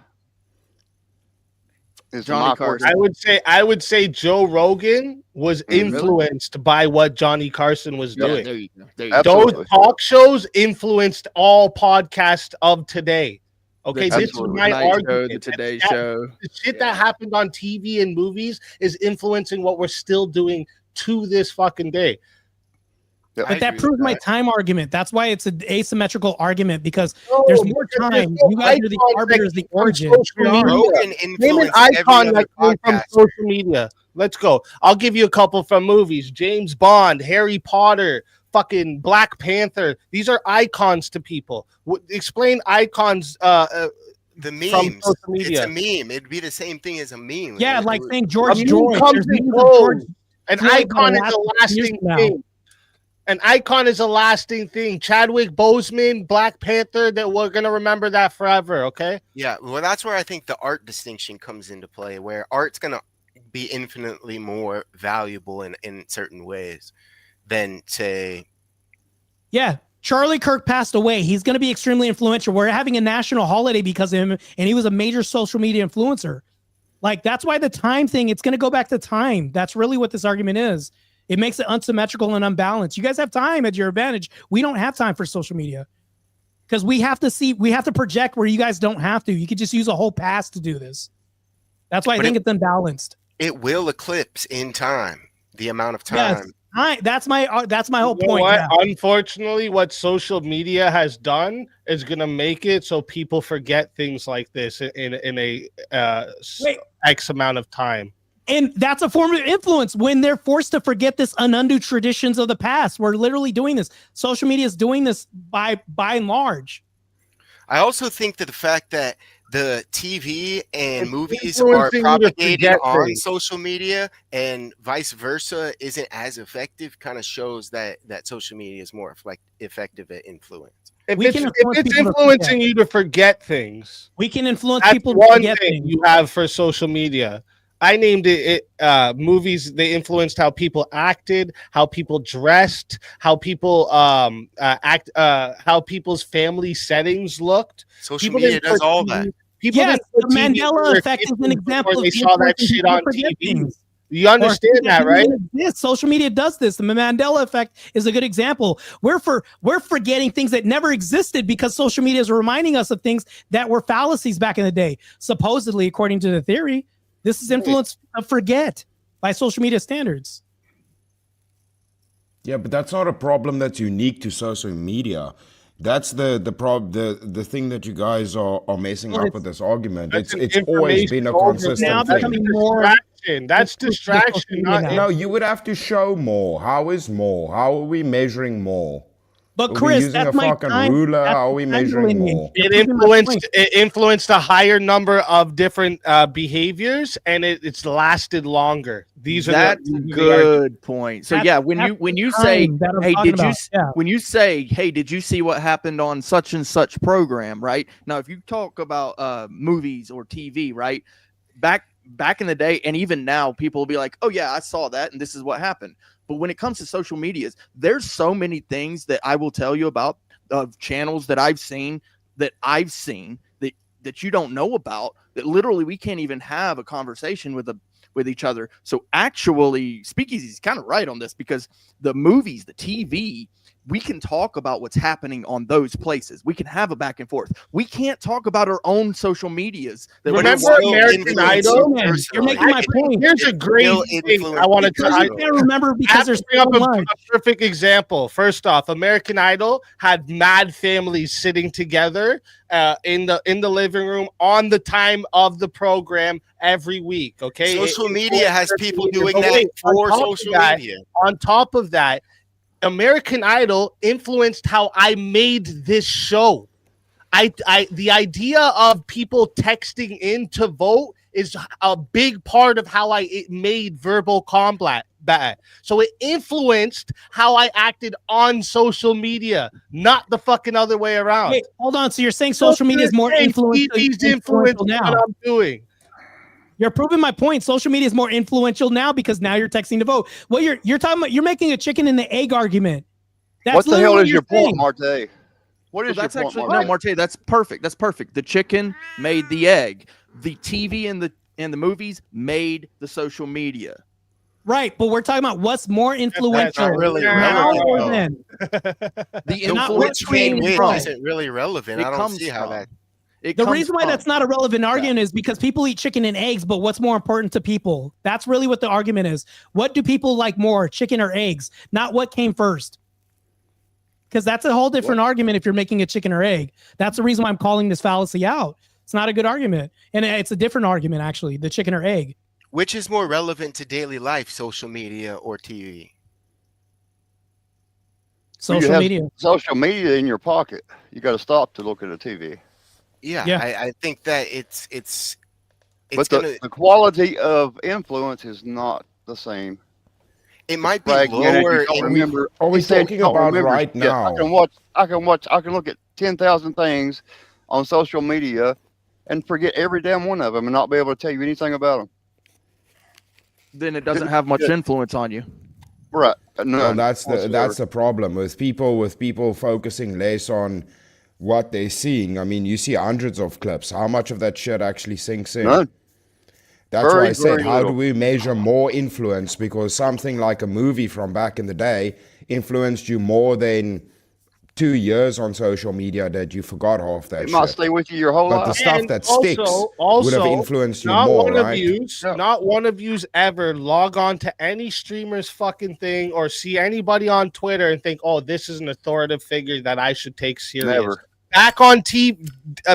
Is Johnny my Carson. question. I would say Joe Rogan was influenced by what Johnny Carson was Yeah, doing. There you go. There you go. Absolutely. Those talk shows influenced all podcasts of today. Okay, The this is Absolutely. my Tonight Show, argument. the Today That- Show. The shit that happened on TV and movies is influencing what we're still doing to this fucking day. Yeah. But that proves my time argument. That's why it's an asymmetrical argument, because No, there's more because time. there's no You guys are the icons that arbiters, the came from origin. social We are. media. Rogan Name an influenced every icon other that came from podcast. social media. Let's go. I'll give you a couple from movies. James Bond, Harry Potter, fucking Black Panther. These are icons to people. Explain icons The from memes. social It's media. a meme. It'd be the same thing as a meme. Yeah, It like would- saying George A meme George. comes There's and memes of goes. George An Floyd icon is gonna a last years lasting from now. thing. An icon is a lasting thing. Chadwick Boseman, Black Panther, that we're gonna remember that forever. Okay. Yeah, well, that's where I think the art distinction comes into play, where art's gonna be infinitely more valuable in certain ways than, say, Yeah. Charlie Kirk passed away. He's going to be extremely influential. We're having a national holiday because of him, and he was a major social media influencer. Like, that's why the time thing, it's going to go back to time. That's really what this argument is. It makes it unsymmetrical and unbalanced. You guys have time at your advantage. We don't have time for social media because we have to project where you guys don't have to. You could just use a whole pass to do this. That's why I But think it's unbalanced. it will eclipse in time the amount of Yes. time. That's my whole You know point. what? Yeah. Unfortunately, what social media has done is going to make it so people forget things like this in a Wait. X amount of time. And that's a form of influence when they're forced to forget this and undo traditions of the past. We're literally doing this. Social media is doing this by and large. I also think that the fact that the TV and It's movies are influencing you to propagated forget on things. social media and vice versa isn't as effective kind of shows that social media is more effective at influence. If We it's, can if influence it's people to influencing you to forget things, We can influence that's people to one forget thing things. you have for social media. I named it movies. They influenced how people acted, how people dressed, how people how people's family settings looked. Social People media didn't does put all TV that. People Yes, didn't put the TV in Mandela their effect is an kitchens example before of they saw that influencing shit people to on forget TV. things. You understand Or that, think right? even exists. Social media does this. The Mandela effect is a good example. We're forgetting things that never existed because social media is reminding us of things that were fallacies back in the day. Supposedly, according to the theory, this is influence of forget by social media standards. Yeah, but that's not a problem that's unique to social media. That's the thing that you guys are messing Well, up it's- with this argument. That's It's an always been a information overload. consistent Now That's thing. becoming more distraction. That's influence with distraction. social media Not now. No, you would have to show more. How is more? How are we measuring more? But Are we Chris, using that's a my fucking time. ruler? That's How are the we time measuring lineage. more? You're it proving my point. influenced a higher number of different behaviors, and it's lasted longer. These That's are a the good point. So That's- yeah, when that's you the say, time that I'm hey, talking did you about. Yeah. when you say, hey, did you see what happened on such and such program, right? Now, if you talk about movies or TV, right? Back in the day, and even now, people will be like, oh yeah, I saw that, and this is what happened. But when it comes to social medias, there's so many things that I will tell you about of channels that I've seen that you don't know about, that literally we can't even have a conversation with with each other. So actually, Speakeasy's kind of right on this, because the movies, the TV, we can talk about what's happening on those places. We can have a back and forth. We can't talk about our own social medias. That Remember we're American Idol? Man, you're making my point. Here's a great thing I want to Because tell you can't remember because there's bring so up much. a perfect example. First off, American Idol had mad families sitting together in the living room on the time of the program every week. Okay, Social media has people doing But that wait, for on top of social that- media. On top of that, American Idol influenced how I made this show. The idea of people texting in to vote is a big part of how I made verbal combat. So it influenced how I acted on social media, not the fucking other way around. Wait, hold on. So you're saying social media is more influential influential now? what I'm doing. You're proving my point. Social media is more influential now because now you're texting to vote. Well, you're talking about, you're making a chicken and the egg argument. That's What the literally hell what is you're your point, saying. Marte? What is that's your point, actually Marte? no, Marte. That's perfect. That's perfect. The chicken made the egg. The TV and the movies made the social media. Right, but we're talking about what's more influential really now relevant, or though. then. The So not influence which what came came came which from. isn't really relevant. It I don't comes see how from. that. It The comes reason why from. that's not a relevant argument is because people eat chicken and eggs, but what's more important to people? That's really what the argument is. What do people like more, chicken or eggs? Not what came first. Because that's a whole different argument if you're making a chicken or egg. That's the reason why I'm calling this fallacy out. It's not a good argument. And it's a different argument, actually, the chicken or egg. Which is more relevant to daily life, social media or TV? Social you have media. Social media in your pocket. You got to stop to look at a TV. Yeah, Yeah. I think that it's But gonna. the quality of influence is not the same. It might be Fragmented, lower. you don't in- remember. Are we He said talking you don't about remember right shit. now? I can look at 10,000 things on social media and forget every damn one of them and not be able to tell you anything about them. Then it doesn't have much influence on you. Right. No, Well, that's the problem with people focusing less on what they're seeing. I mean, you see hundreds of clips. How much of that shit actually sinks in? none. That's why Very, I said, very how do little. we measure more influence? Because something like a movie from back in the day influenced you more than 2 years on social media that you forgot half that It might shit. stay with you your whole But the life. stuff And that sticks would have influenced you not more, one right? of yous, No. not one of yous ever log on to any streamer's fucking thing or see anybody on Twitter and think, "Oh, this is an authoritative figure that I should take serious." Never. Back on TV,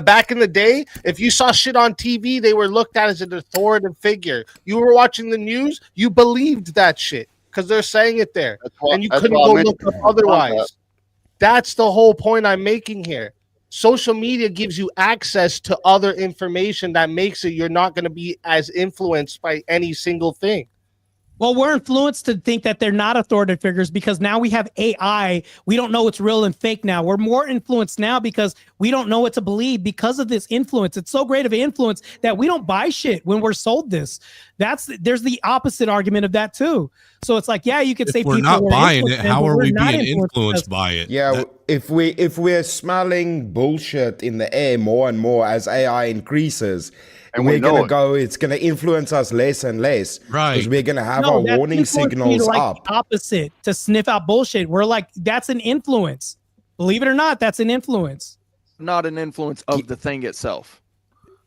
back in the day, if you saw shit on TV, they were looked at as an authoritative figure. You were watching the news, you believed that shit because they're saying it there, That's why, and you that's couldn't why I go mentioned look up Kombat. otherwise. That's the whole point I'm making here. Social media gives you access to other information that makes it you're not going to be as influenced by any single thing. Well, we're influenced to think that they're not authoritative figures because now we have AI. We don't know what's real and fake now. We're more influenced now because we don't know what to believe because of this influence. It's so great of an influence that we don't buy shit when we're sold this. There's the opposite argument of that too. So it's like, yeah, you could say If we're people not were buying it, influenced, how but are we're we not being influenced because- by it? Yeah, That- if we're smelling bullshit in the air more and more as AI increases, And we're we know gonna it. go. It's gonna influence us less and less, Right. Because we're gonna have No, our that's warning influence for you to signals like up. the opposite to sniff out bullshit. We're like, that's an influence. Believe it or not, that's an influence. Not an influence of the thing itself,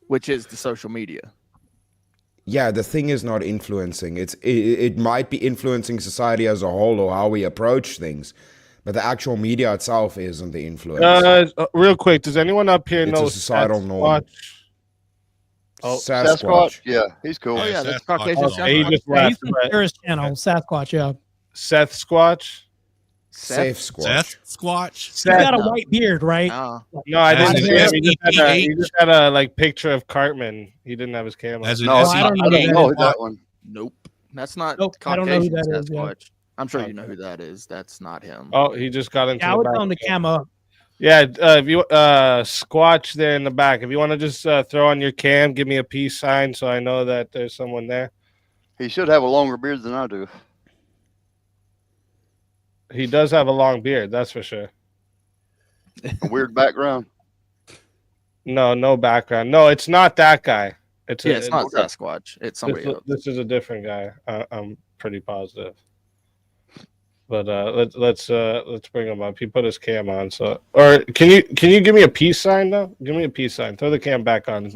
which is the social media. Yeah, the thing is not influencing. It might be influencing society as a whole or how we approach things, but the actual media itself isn't the influence. Real quick, does anyone up here It's know a societal norm. Sasquatch? Oh, Sasquatch. Yeah, he's cool. Oh, yeah, that's Sasquatch Caucasian is Sasquatch. he just Yeah, he's left. from But Sarah's channel, Sasquatch. Yeah, Seth Squatch? Safe Squatch. Seth Squatch. he's got a No. white beard, right? No, I As didn't an see him. He just had a SEPH. like picture of Cartman. He didn't have his camera. As an No, I SE don't know I don't who know that that one. Nope. That's not Nope, I don't know who Caucasian that is, yeah. Sasquatch. I'm sure you know who that is. That's not him. Oh, he just got into Yeah, I the would back. tell him to cam up. Yeah, if you Squatch there in the back, if you want to just throw on your cam, give me a peace sign so I know that there's someone there. He should have a longer beard than I do. He does have a long beard, that's for sure. A weird background. No background. No, it's not that guy. It's Yeah, it's not Sasquatch. It's somebody else. This is a different guy. I'm pretty positive. But let's bring him up. He put his cam on. So, or can you give me a peace sign though? Give me a peace sign. Throw the cam back on.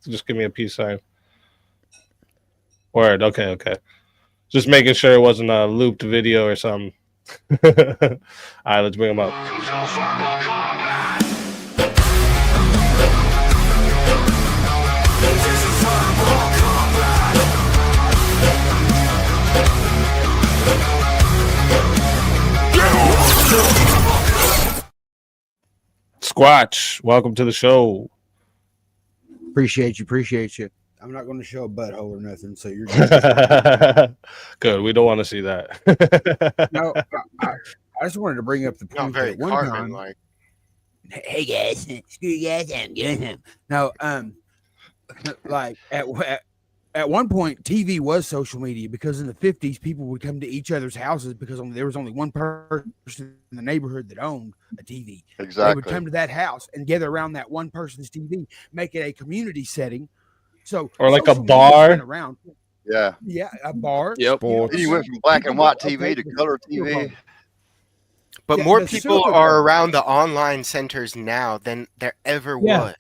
Just give me a peace sign. Word. Okay. Just making sure it wasn't a looped video or something. All right, let's bring him up. Squatch, welcome to the show. Appreciate you. I'm not going to show a butthole or nothing, so you're good. Good. We don't want to see that. No, I just wanted to bring up the Not point very that one Cartman time. like. Hey guys, screw you guys, I'm getting him. No, like at one point, TV was social media because in the 50s, people would come to each other's houses because there was only one person in the neighborhood that owned a TV. Exactly. They would come to that house and gather around that one person's TV, make it a community setting. So, or like a social media's bar. been around. Yeah. Yeah, a bar. Yep. Then you went from black and white TV to color TV. But Yeah, more the people Super are Bowl. around the online centers now than there ever Yeah. was.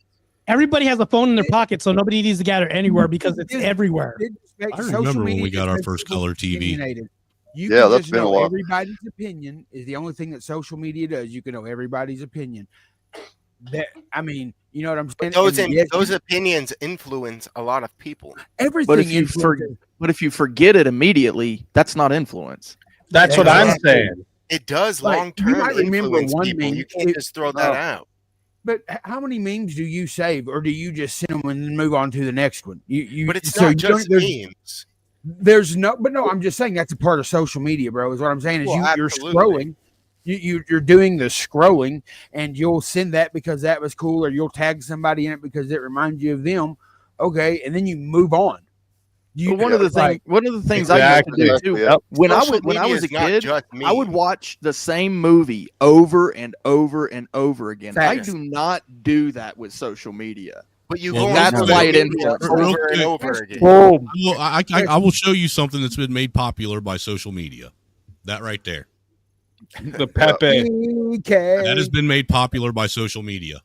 Everybody has a phone in their pocket, so nobody needs to gather anywhere because it's everywhere. I remember when we got our first color TV. You Yeah, can that's just been a know while. everybody's opinion is the only thing that social media does. You can know everybody's opinion. That I mean, you know what I'm saying? Those And yes, those opinions influence a lot of people. everything. But if you influences- But if you forget it immediately, that's not influence. That's what I'm Exactly. saying. It does Like, long you term might remember influence one people. meme, You can't just throw that out. But how many memes do you save, or do you just send them and then move on to the next one? But it's so not you don't- just there's- memes. There's no. I'm just saying that's a part of social media, bro. Is what I'm saying is Well, you're absolutely. scrolling. You're doing the scrolling, and you'll send that because that was cool, or you'll tag somebody in it because it reminds you of them. Okay, and then you move on. But one of the things I Exactly. used to do too. Yeah. When I Social was media a is not kid, just I would memes. watch the same movie over and over and over again. Facts. I do not do that with social media. But you Well, go on that's social why it media influences. over Real and quick. over again. Boom. Well, I will show you something that's been made popular by social media. That right there. The Pepe. Okay. That has been made popular by social media.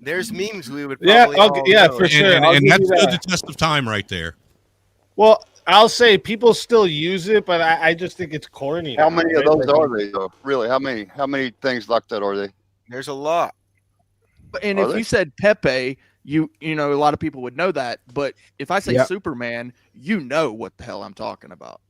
There's memes we would Yeah, probably okay, all yeah, know. for sure. And, I'll and give that's you stood that. the test of time right there. Well, I'll say people still use it, but I just think it's corny. How now, many of right? those are they though? Really? How many things like that are they? There's a lot. And Are if they? you said Pepe, you know a lot of people would know that. But if I say Yep. Superman, you know what the hell I'm talking about.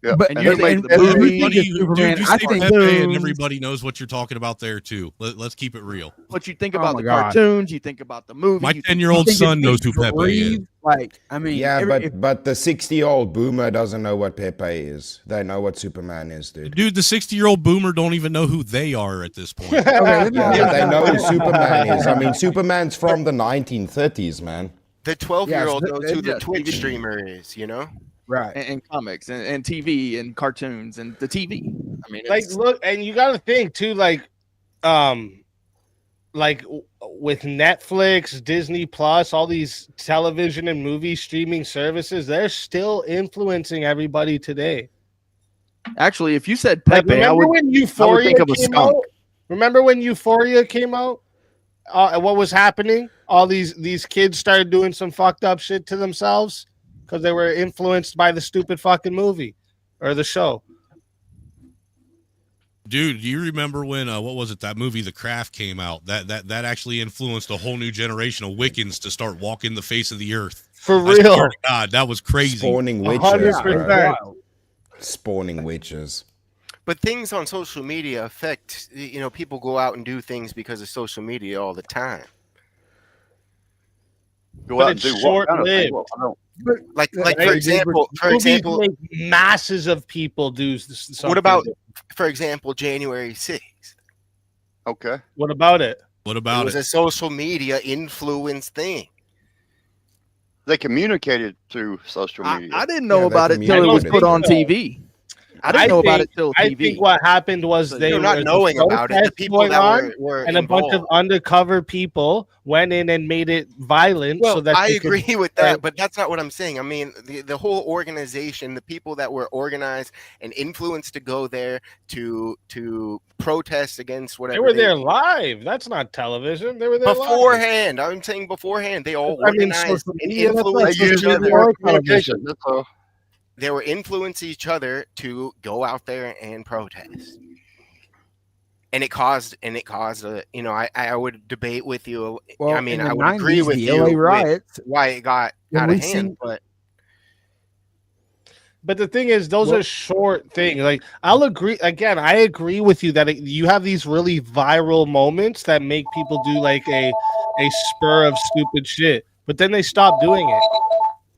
Yeah. But And you you think think the the movie movie- Everybody, Superman, dude, I you say think Pepe and Boom. everybody knows what you're talking about there too. Let's keep it real. But you think Oh about my the God. cartoons, you think about the movie. My you think- 10-year-old you think son it's knows who made to Pepe is. breathe? Like, I mean, Yeah, if- but the 60-year-old boomer doesn't know what Pepe is. They know what Superman is, dude. Dude, the 60-year-old boomer don't even know who they are at this point. okay, let me- Yeah, but they know who Superman is. I mean, Superman's from the 1930s, man. The 12-year-old Yeah, knows who the yeah, Twitch TV. streamer is, you know? right. and comics and TV and cartoons and the TV. I mean, Like, it's, look, and you got to think too, like with Netflix, Disney Plus, all these television and movie streaming services, they're still influencing everybody today. actually, if you said Like, Pepe, I remember would. when Euphoria think of a came skunk. out? Remember when Euphoria came out? What was happening? All these kids started doing some fucked up shit to themselves because they were influenced by the stupid fucking movie or the show. Dude, do you remember when what was it? That movie, The Craft, came out? That actually influenced a whole new generation of Wiccans to start walking the face of the earth. For I real. swear to God, that was crazy. Spawning witches, 100%. bro. Wow. Spawning witches. But things on social media affect, you know, people go out and do things because of social media all the time. Go But out and it's do what kind of thing? short-lived. Well, I don't. Like Hey, for dude, example, Movies make masses of people do something. what about, for example, January 6th? Okay. What about it? What It about was it? a social media influence thing. They communicated through social media. I didn't know Yeah, about they it till it was communicated. put on TV. I didn't know about it till I TV. think what happened was So they You're were not knowing about it. The protests people going that on, were and a bunch of involved. undercover people went in and made it violent. Well, so that I they could, agree with that, but that's not what I'm saying. I mean, the whole organization, the people that were organized and influenced to go there to protest against whatever they were there live. That's not television. They were there live. beforehand. I'm saying beforehand, they all I mean, organized social and media, that's They influenced use each it other. for communication. That's all. They were influencing each other to go out there and protest. And it caused a, you know, I would debate with you. Well, I mean, in the I would agree 90s, with the you LA with riots. why it got when out we of hand, seen- But the thing is, those Well- are short things. Like, I'll agree. Again, I agree with you that you have these really viral moments that make people do like a spur of stupid shit, but then they stop doing it,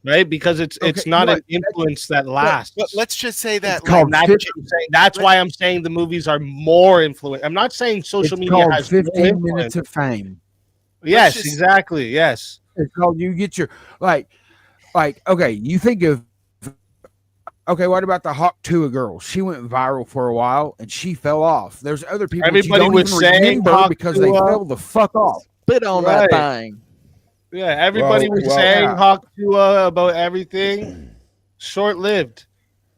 right? Because it's Okay, not no, an influence that lasts. but let's just say that It's called That's, fit- what I'm saying. That's why I'm saying the movies are more influential. I'm not saying social It's media called has no 15 influence. minutes of fame. Yes, just- exactly. Yes. It's called you get your like okay, you think of what about the Hawk Tuah girl? She went viral for a while and she fell off. There's other people that Everybody you don't was even saying remember Hawk because they Tuah. fell the fuck off. Spit on Right. that thing. Yeah, everybody was Well, saying yeah. Hawk Tuah about everything. Short-lived.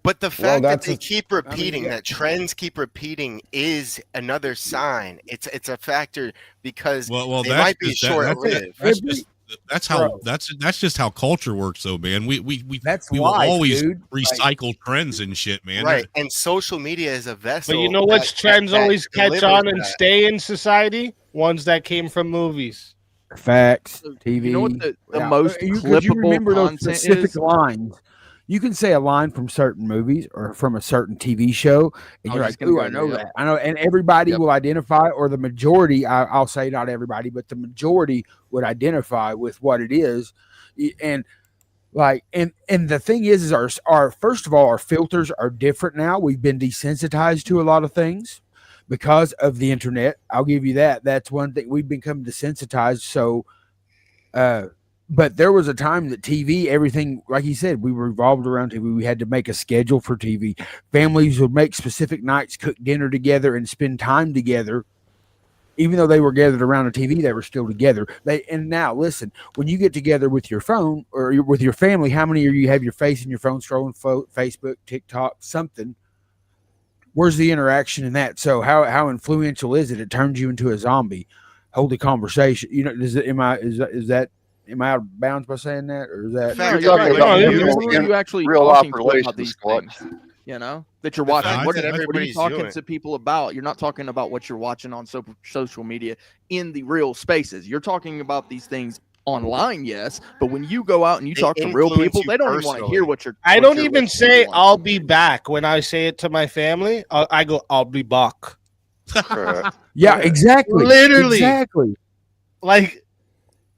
But the fact that that's they a- keep repeating, yeah. that trends keep repeating, is another sign. It's a factor because Well, they that's might be just, short that's, lived. that's how that's just how culture works, though, man. We That's will life, always dude. recycle trends and shit, man. Right, and social media is a vessel. But you know which trends that always catch delivers on and that. stay in society? Ones that came from movies. Facts, So, TV. you know what the Yeah. most you clippable remember those content specific is? lines. You can say a line from certain movies or from a certain TV show, and I you're was like, just gonna "Ooh, go I know there, that." I know, and everybody Yep. will identify, or the majority. I'll say not everybody, but the majority would identify with what it is, and like, and the thing is our first of all, our filters are different now. We've been desensitized to a lot of things because of the internet. I'll give you that. That's one thing. We've become desensitized. So, but there was a time that TV, everything, like he said, we revolved around TV. We had to make a schedule for TV. Families would make specific nights, cook dinner together, and spend time together. Even though they were gathered around a TV, they were still together. And now, listen, when you get together with your phone or with your family, how many of you have your face in your phone scrolling Facebook, TikTok, something? Where's the interaction in that? So how influential is it? It turns you into a zombie. Hold the conversation. You know, am I out of bounds by saying that, or is that? fact No, that you're talking right. about Like, using who are you actually real life talking to about relations, these Squat. things? You know that you're The watching. fact What, that what are you everybody's talking doing. to people about? You're not talking about what you're watching on social media in the real spaces. You're talking about these things online, yes, but when you go out and you They talk to real influence people, you they don't even want to hear personally. what you're. I what don't you're even listening say to on I'll social be media. back. When I say it to my family, I go, I'll be back. Correct. Yeah, exactly. Literally. Exactly. Like,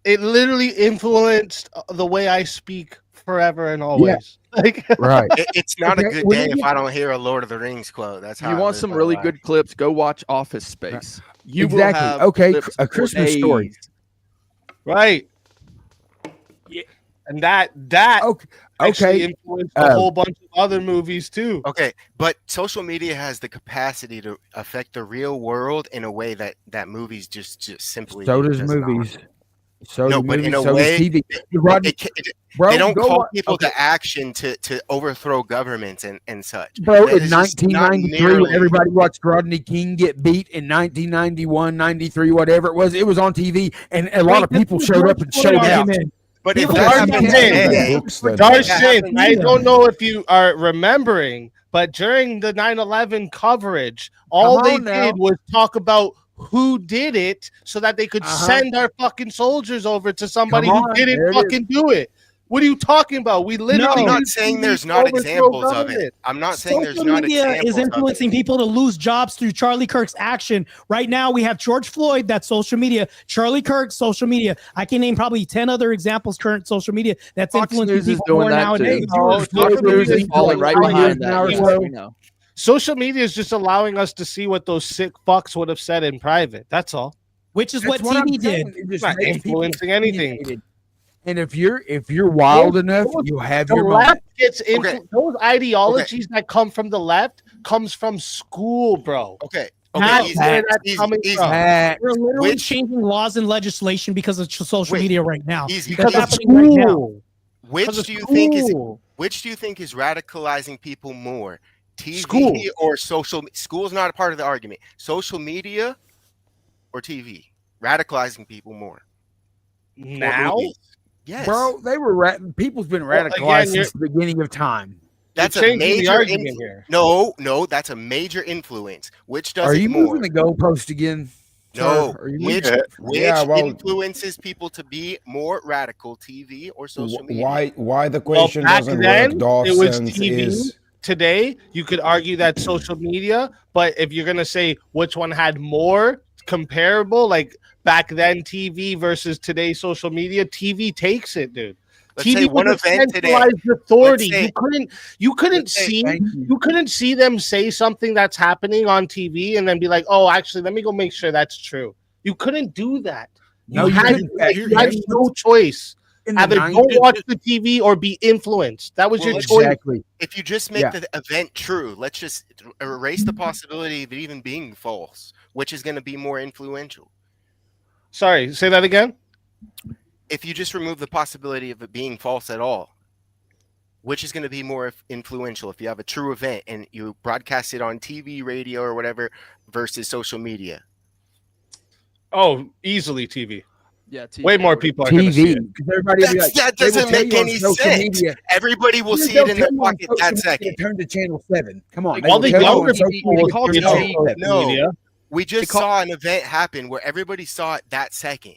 it literally influenced the way I speak forever and always. Like, Right. It's not a Okay, good when day you if get- I don't hear a Lord of the Rings quote. That's how You I want live some my really life. good clips? Go watch Office Space. You will Exactly. have Okay, clips a for Christmas Story. days. right. Yeah. And that Okay. actually Okay. influenced a whole bunch of other movies too. Okay, but social media has the capacity to affect the real world in a way that movies just simply So does does not. movies. So No, do but in movies. a So way, does TV. It- Rodney, bro, they don't go call wa- people okay. to action to overthrow governments and such. Bro, That in is just not 1993, when nearly- everybody watched Rodney King get beat in 1991, 93, whatever it was on TV, and a lot of people showed up and showed out. But if People that are happened saying today, Books that- Darshan, I Yeah. don't know if you are remembering, but during the 9/11 coverage, all Come they on now. did was talk about who did it so that they could Uh-huh. send our fucking soldiers over to somebody Come who on, didn't there it fucking do it. What are you talking about? We literally I'm not use saying TV there's to not overthrow examples of it. government. I'm not saying there's Social not media examples is of influencing it. people to lose jobs through Charlie Kirk's action. Right now, we have George Floyd, that's social media. Charlie Kirk, social media. I can name probably 10 other examples, current social media, that's Fox influencing News is people doing more that nowadays. too. No, Fox social News media is is falling right like behind now that. or Yes, so. we know. Social media is just allowing us to see what those sick fucks would have said in private. That's all. Which is what That's I'm TV did. saying. It just Not makes people influencing anything. opinionated. And if you're wild Those- enough, those- you'll have The your left moment. gets Okay. those ideologies that come from the left comes from school, bro. Okay. Matt, Okay. Easy, where that's easy, coming easy. from. Matt, We're literally Which- changing laws and legislation because of social Wait, media right now. easy, That's easy. happening right now. School. Which Because of do you think is school. which do you think is radicalizing people more? TV School. or social? School is not a part of the argument. Social media or TV radicalizing people more. Or Now? movies? Yes, bro, they were people's been Well, radicalized again, since the beginning of time. that's You're a changing the major argument here. No, that's a major influence. Which does Are it you more? moving the goalpost again? No, sir? Are you which Yeah. which Yeah, well- influences people to be more radical, TV or social media? Why the Well, question back doesn't then, work, it was Dawson, TV. is Today, you could argue that social media, but if you're gonna say which one had more comparable, like back then TV versus today social media, TV takes it, dude. Let's say one was a event today. centralized authority. Let's say- You couldn't let's say- see Thank you. you couldn't see them say something that's happening on TV and then be like, oh, actually, let me go make sure that's true. You couldn't do that. No, you had, couldn't. you had no choice. In the Either 90s, don't watch the TV or be influenced. That was Well, your let's- choice. exactly. If you just make Yeah. the event true, let's just erase the possibility of it even being false, which is going to be more influential. Sorry, say that again. If you just remove the possibility of it being false at all, which is going to be more influential if you have a true event and you broadcast it on TV, radio, or whatever versus social media? Oh, easily TV. Yeah, TV. Way more people are going to see TV, it. because everybody will be like, That they will doesn't tell make you on any social sense. media, Everybody will see they'll it in their tell you on pocket social that media second. to turn to channel 7. Come on, Like, they All will the tell you on younger social people media will to call turn see to it on channel social 7. No. media. We just saw an event happen where everybody saw it that second.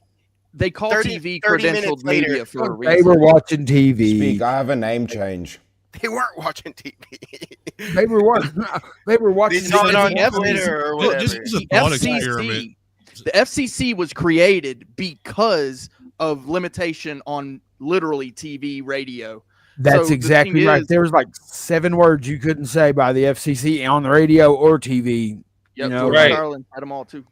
They call 30 TV 30 minutes credentialed later, media for a They reason. were watching TV. speak. I have a name change. They weren't watching TV. They were watching. They were They watching. saw it on TV. Twitter or Well, whatever. just as a The thought experiment. FCC, the FCC was created because of limitation on literally TV, radio. That's So the exactly thing right. is- There was like 7 words you couldn't say by the FCC on the radio or TV. Yep, know, George right. Carlin had them all too.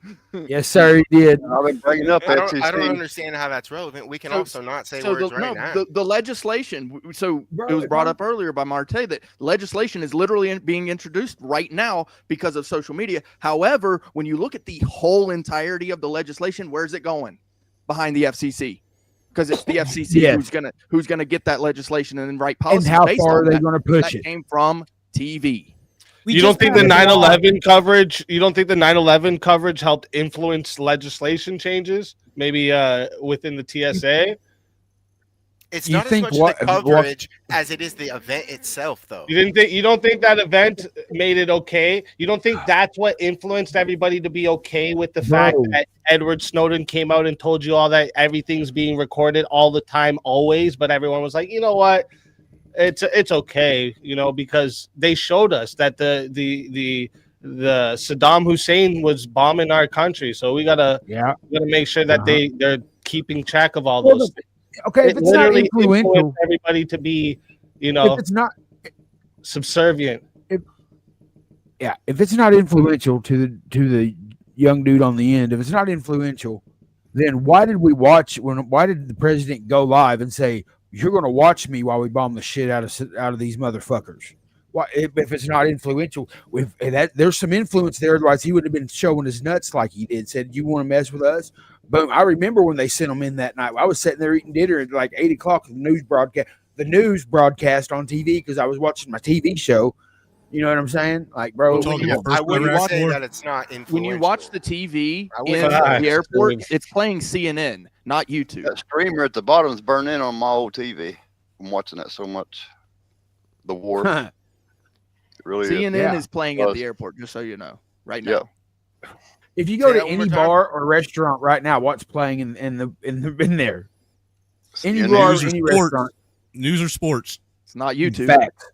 Yes, sir, he did. I've been bringing up I FCC. don't understand how that's relevant. We can So- also not say So words the, right no, now. the legislation. So Bro, it was if brought I'm- up earlier by Marte that legislation is literally being introduced right now because of social media. However, when you look at the whole entirety of the legislation, where's it going? Behind the FCC, because it's the FCC Yes. who's gonna get that legislation and then write policy. And how based far on are they that. going to push That it? came from TV. We You don't just think the passed a law. 9/11 coverage? You don't think the 9/11 coverage helped influence legislation changes? Maybe within the TSA. It's You not as think much what- the coverage as it is the event itself, though. You don't think that event made it okay? You don't think that's what influenced everybody to be okay with the fact No. that Edward Snowden came out and told you all that everything's being recorded all the time, always, but everyone was like, you know what? It's okay, you know, because they showed us that the Saddam Hussein was bombing our country, so we gotta make sure that they're keeping track of all Well, those. Okay, if It it's not literally influential, influenced everybody to be, you know, if it's not, subservient. if it's not influential to the young dude on the end, if it's not influential, then why did we watch? Why did the president go live and say, "You're going to watch me while we bomb the shit out of these motherfuckers"? Why, if it's not influential, if that there's some influence there, otherwise he would have been showing his nuts like he did. Said, "You want to mess with us?" Boom! I remember when they sent him in that night. I was sitting there eating dinner at like 8 o'clock. The news broadcast on TV because I was watching my TV show. You know what I'm saying? Like, bro, We're talking about I first wouldn't Iraq say War. that it's not influential. When you watch the TV I in wouldn't say the that. airport, it's playing CNN, not YouTube. That streamer at the bottom is burning in on my old TV. I'm watching that so much. The war. It really is. CNN Yeah. is playing at the airport, just so you know, right now. Yeah. if you go Say to that one any more time. bar or restaurant right now, what's playing in there? Any CNN. bar, News or any sports. restaurant. News or sports. It's not YouTube. Facts.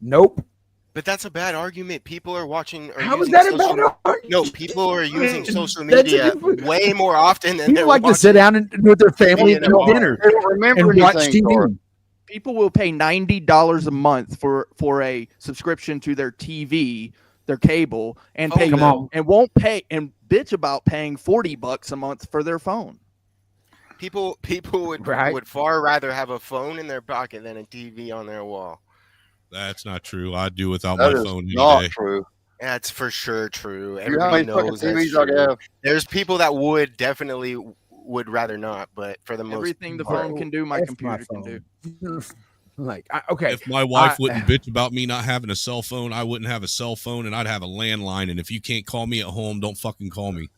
Nope. But that's a bad argument. People are watching. Or How is using that a social, bad argument? No, people are using social That's a media different- way more often than People they're like to watching. sit down and with their family and in a eat bar. dinner They don't remember and watch anything. TV. Or, People will pay $90 a month for a subscription to their TV, their cable, and pay Come on. and won't pay and bitch about paying $40 a month for their phone. People would Right. would far rather have a phone in their pocket than a TV on their wall. That's not true. I'd do without That my is phone any not day. true. That's for sure true. You know how Everybody many fucking knows that's TVs I true. have? There's people that would definitely would rather not, but for the most Everything the part, phone can do, my F computer can do. phone. Like, okay. If my wife I- wouldn't bitch about me not having a cell phone, I wouldn't have a cell phone and I'd have a landline. And if you can't call me at home, don't fucking call me.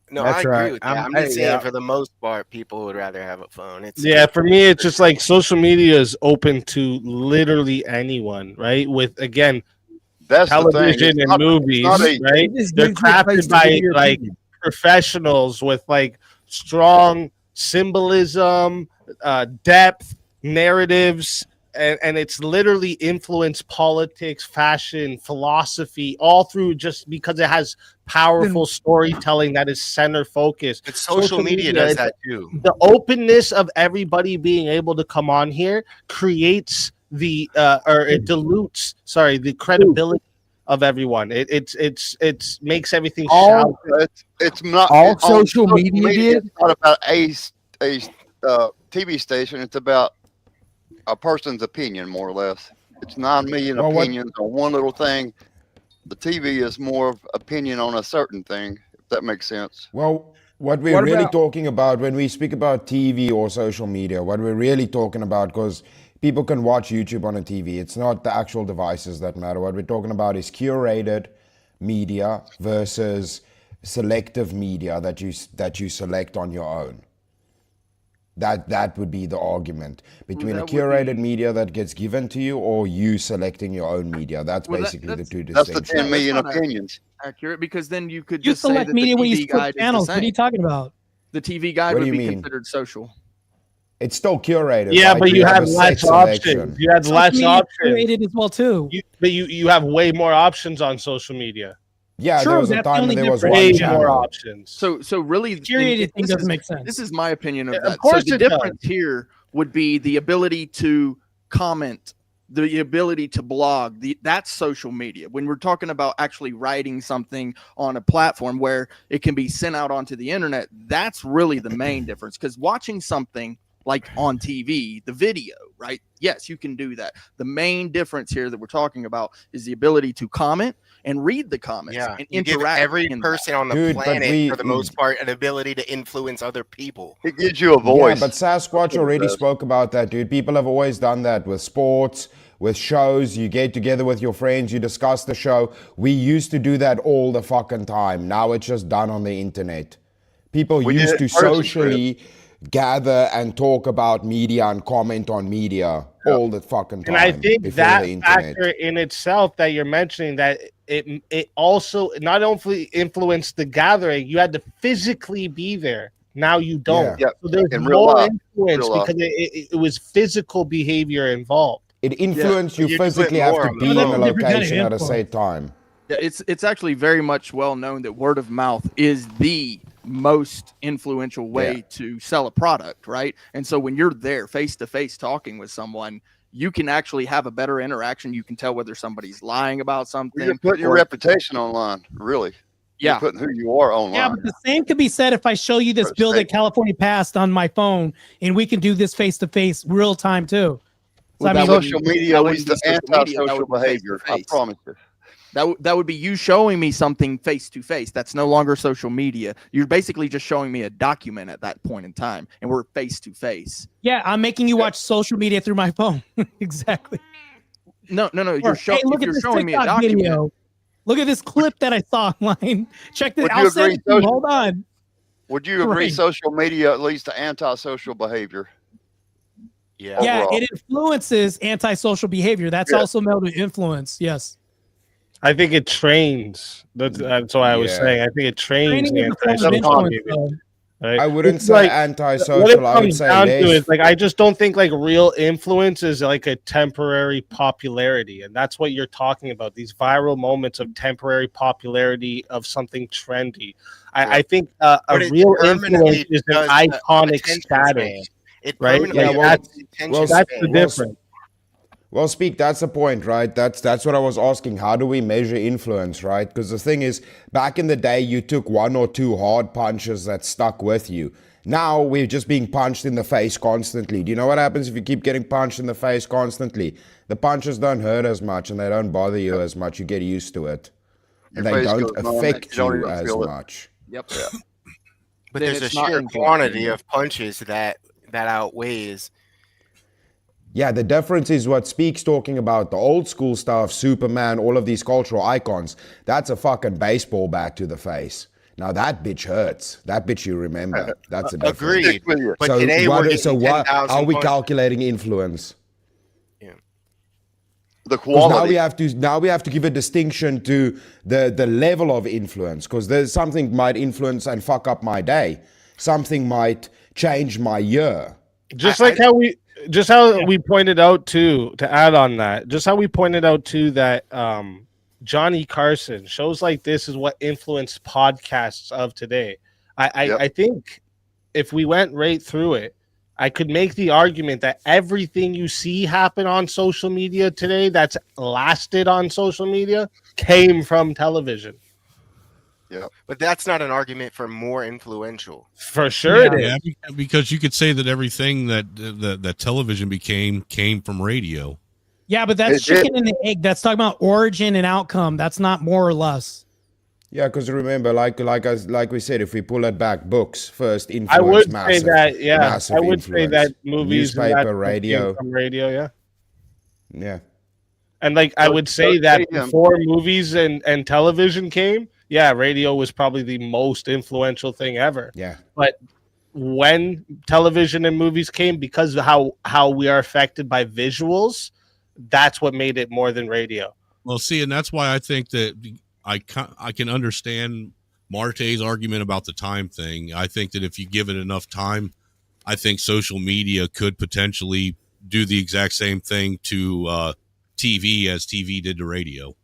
no, That's I agree right. with that. I'm Hey, just saying, yeah. for the most part, people would rather have a phone. It's Yeah, for me, it's just like social media is open to literally anyone, right? With again, That's the thing. television It's and not- movies, not a- right? It just They're gives you a place crafted to by give your like opinion. professionals with like strong symbolism, depth, narratives, and it's literally influenced politics, fashion, philosophy, all through just because it has powerful storytelling that is center focused. But social media does that too. The openness of everybody being able to come on here creates the or it dilutes, sorry, the credibility of everyone. It's makes everything All- shallow. It's not All on social media- It's not about a TV station. It's about a person's opinion, more or less. It's 9 million Well, what- opinions on one little thing. The TV is more of opinion on a certain thing, if that makes sense. Well, what we're What really about- talking about when we speak about TV or social media, what we're really talking about, because people can watch YouTube on a TV, it's not the actual devices that matter. What we're talking about is curated media versus selective media that you select on your own. That would be the argument between a that would curated media that gets given to you or you selecting your own media. That's Well, basically the that's- two That's the distinctions. 10 million That's not opinions. Accurate, because then you could You just say select that media the when you TV flip guide is channels. the What are you same. talking about? The TV guide What would do you be mean? considered social. It's still curated. Yeah, right? but you have have a set less selection. options. You have Social less media options. curated as well too. But you have way more options on social media. Yeah, True, there was a that's the time only when there was difference. one Way channel. more options. So really, Curated thing this doesn't is- make sense. This is my opinion of Of that. course so it the difference here would be the ability to comment, the ability to blog. That's social media. When we're talking about actually writing something on a platform where it can be sent out onto the internet, that's really the main difference. Because watching something like on TV, the video, right? Yes, you can do that. The main difference here that we're talking about is the ability to comment and read the comments Yeah, and you give interact. every in that. person on the Dude, but planet, for the most part, an ability to influence other people. It gives you a voice. Yeah, but Sasquatch already does. spoke about that, dude. People have always done that with sports, with shows. You get together with your friends, you discuss the show. We used to do that all the fucking time. Now it's just done on the internet. People We did used it to in person, socially gather and talk about media and comment on media all the fucking time. And I think before that the internet. factor in itself that you're mentioning, that it also not only influenced the gathering, you had to physically be there. Now you don't. Yeah. So there's In real more life. influence Real life. because it was physical behavior involved. It influenced but you you do it physically have more to on the be in phone. a Different kind of location at a influence. set time. Yeah, it's actually very much well known that word of mouth is the most influential way Yeah. to sell a product, right? And so when you're there face to face talking with someone, you can actually have a better interaction. You can tell whether somebody's lying about something. You're putting your or- reputation online, really. Yeah. You're putting who you are online. Yeah, but the same could be said if I show you this First bill that thing. California passed on my phone, and we can do this face to face, real time too. So, Well, I that mean, wouldn't- social media that leads wouldn't to be social media, that antisocial would be behavior. I face-to-face. promise you. That would be you showing me something face to face. That's no longer social media. You're basically just showing me a document at that point in time, and we're face to face. yeah, I'm making you watch social media through my phone. Exactly. No. Or, You're, hey, look at you're this showing me a TikTok document. video. Look at this clip that I saw online. Check this. Would I'll you send agree, it to you. social- Hold on. Would you agree Right. social media leads to antisocial behavior? Yeah. Yeah, overall. it influences antisocial behavior. That's Yeah. also known to influence. Yes. I think it trains. That's what I was Yeah. saying. I think it trains Training the is a form of antisocial influence, behavior. though. Right? I wouldn't It's say like- what it antisocial. I would comes say down to less. is like I just don't think like real influence is like a temporary popularity, and that's what you're talking about. These viral moments of temporary popularity of something trendy. I think a But it real permanently influence is an does the iconic attention status, span. It right? permanently Yeah, Like, does that's the attention well, that's the span. difference. Well, Speak, that's the point, right? That's what I was asking. How do we measure influence, right? Because the thing is, back in the day, you took one or two hard punches that stuck with you. Now we're just being punched in the face constantly. Do you know what happens if you keep getting punched in the face constantly? The punches don't hurt as much and they don't bother you as much. You get used to it. And Your they face don't goes numb, affect you don't you even as feel it. much. Yep. But Then there's a it's not sheer influence quantity anymore. of punches that outweighs. Yeah, the difference is what Speak's talking about. The old school stuff, Superman, all of these cultural icons, that's a fucking baseball bat to the face. Now that bitch hurts. That bitch you remember. That's a difference. Agreed. Stick with you. But So today we're getting so what? 10,000 How are we punches. calculating influence? The Because quality. now we have to give a distinction to the level of influence. Because there's something might influence and fuck up my day. Something might change my year. Just how we pointed out too, to add on that, just how we pointed out too that Johnny Carson, shows like this is what influenced podcasts of today. I think if we went right through it, I could make the argument that everything you see happen on social media today that's lasted on social media came from television. Yeah. But that's not an argument for more influential. For sure it is. Yeah, because you could say that everything that television came from radio. Yeah, but that's It did. chicken and the egg. That's talking about origin and outcome. That's not more or less. Yeah, because remember, like we said, if we pull it back, books first influence. I would massive, say that, yeah. massive I would say influence. that movies, and that newspaper, stuff radio. came from radio, yeah. Yeah. And like I would say that stadium. before movies and television came, yeah, radio was probably the most influential thing ever. Yeah. But when television and movies came, because of how we are affected by visuals, that's what made it more than radio. Well, see, and that's why I think that I can understand Marte's argument about the time thing. I think that if you give it enough time, I think social media could potentially do the exact same thing to TV as TV did to radio.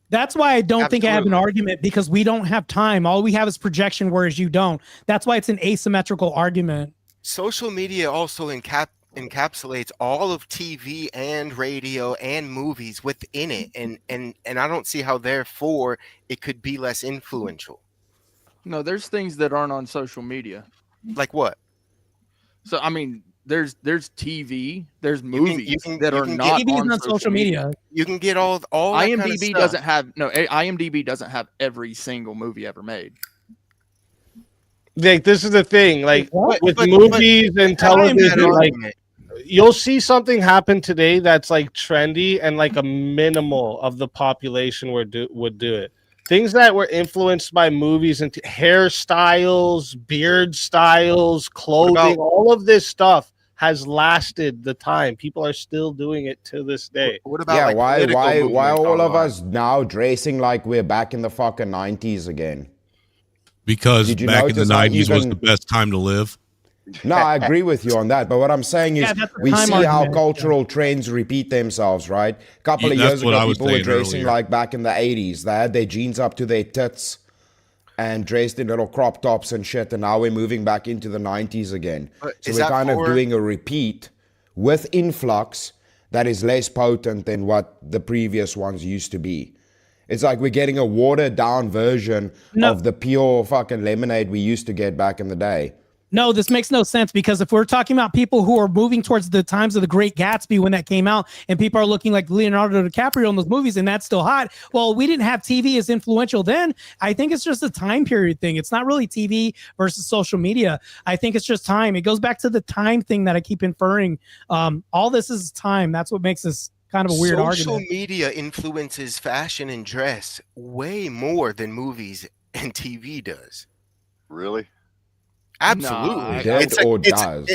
That's why I don't think I have an Absolutely. argument, because we don't have time. All we have is projection, whereas you don't. That's why it's an asymmetrical argument. Social media also encapsulates all of TV and radio and movies within it, and I don't see how therefore it could be less influential. No, there's things that aren't on social media. Like what? So I mean, there's TV, there's can- movies you can- that you are can not get- TV is on not social media. You can get all that kind of IMDb stuff. doesn't have IMDb doesn't have every single movie ever made. Like this is the thing, like What? with But- movies and I don't have that television, like argument. you'll see something happen today that's like trendy and like a minimal of the population would do it. Things that were influenced by movies and hairstyles, beard styles, clothing, all of this stuff has lasted the time. People are still doing it to this day. What about Yeah, like why political why movements all of online? us now dressing like we're back in the fucking 90s again? Because Did you back in the notice how 90s was even- the best time to live. No, I agree with you on that. But what I'm saying is Yeah, that's a we time see how argument, cultural trends repeat themselves, right? A couple Yeah, of that's years what ago, I was people were saying dressing earlier. like back in the 80s. They had their jeans up to their tits and dressed in little crop tops and shit. And now we're moving back into the 90s again. But So is we're that kind of for- doing a repeat with influx that is less potent than what the previous ones used to be. It's like we're getting a watered down version No. of the pure fucking lemonade we used to get back in the day. No, this makes no sense, because if we're talking about people who are moving towards the times of the Great Gatsby when that came out, and people are looking like Leonardo DiCaprio in those movies, and that's still hot. Well, we didn't have TV as influential then. I think it's just a time period thing. It's not really TV versus social media. I think it's just time. It goes back to the time thing that I keep inferring. All this is time. That's what makes this kind of a weird Social argument. media influences fashion and dress way more than movies and TV does. Really? Absolutely. Did or does?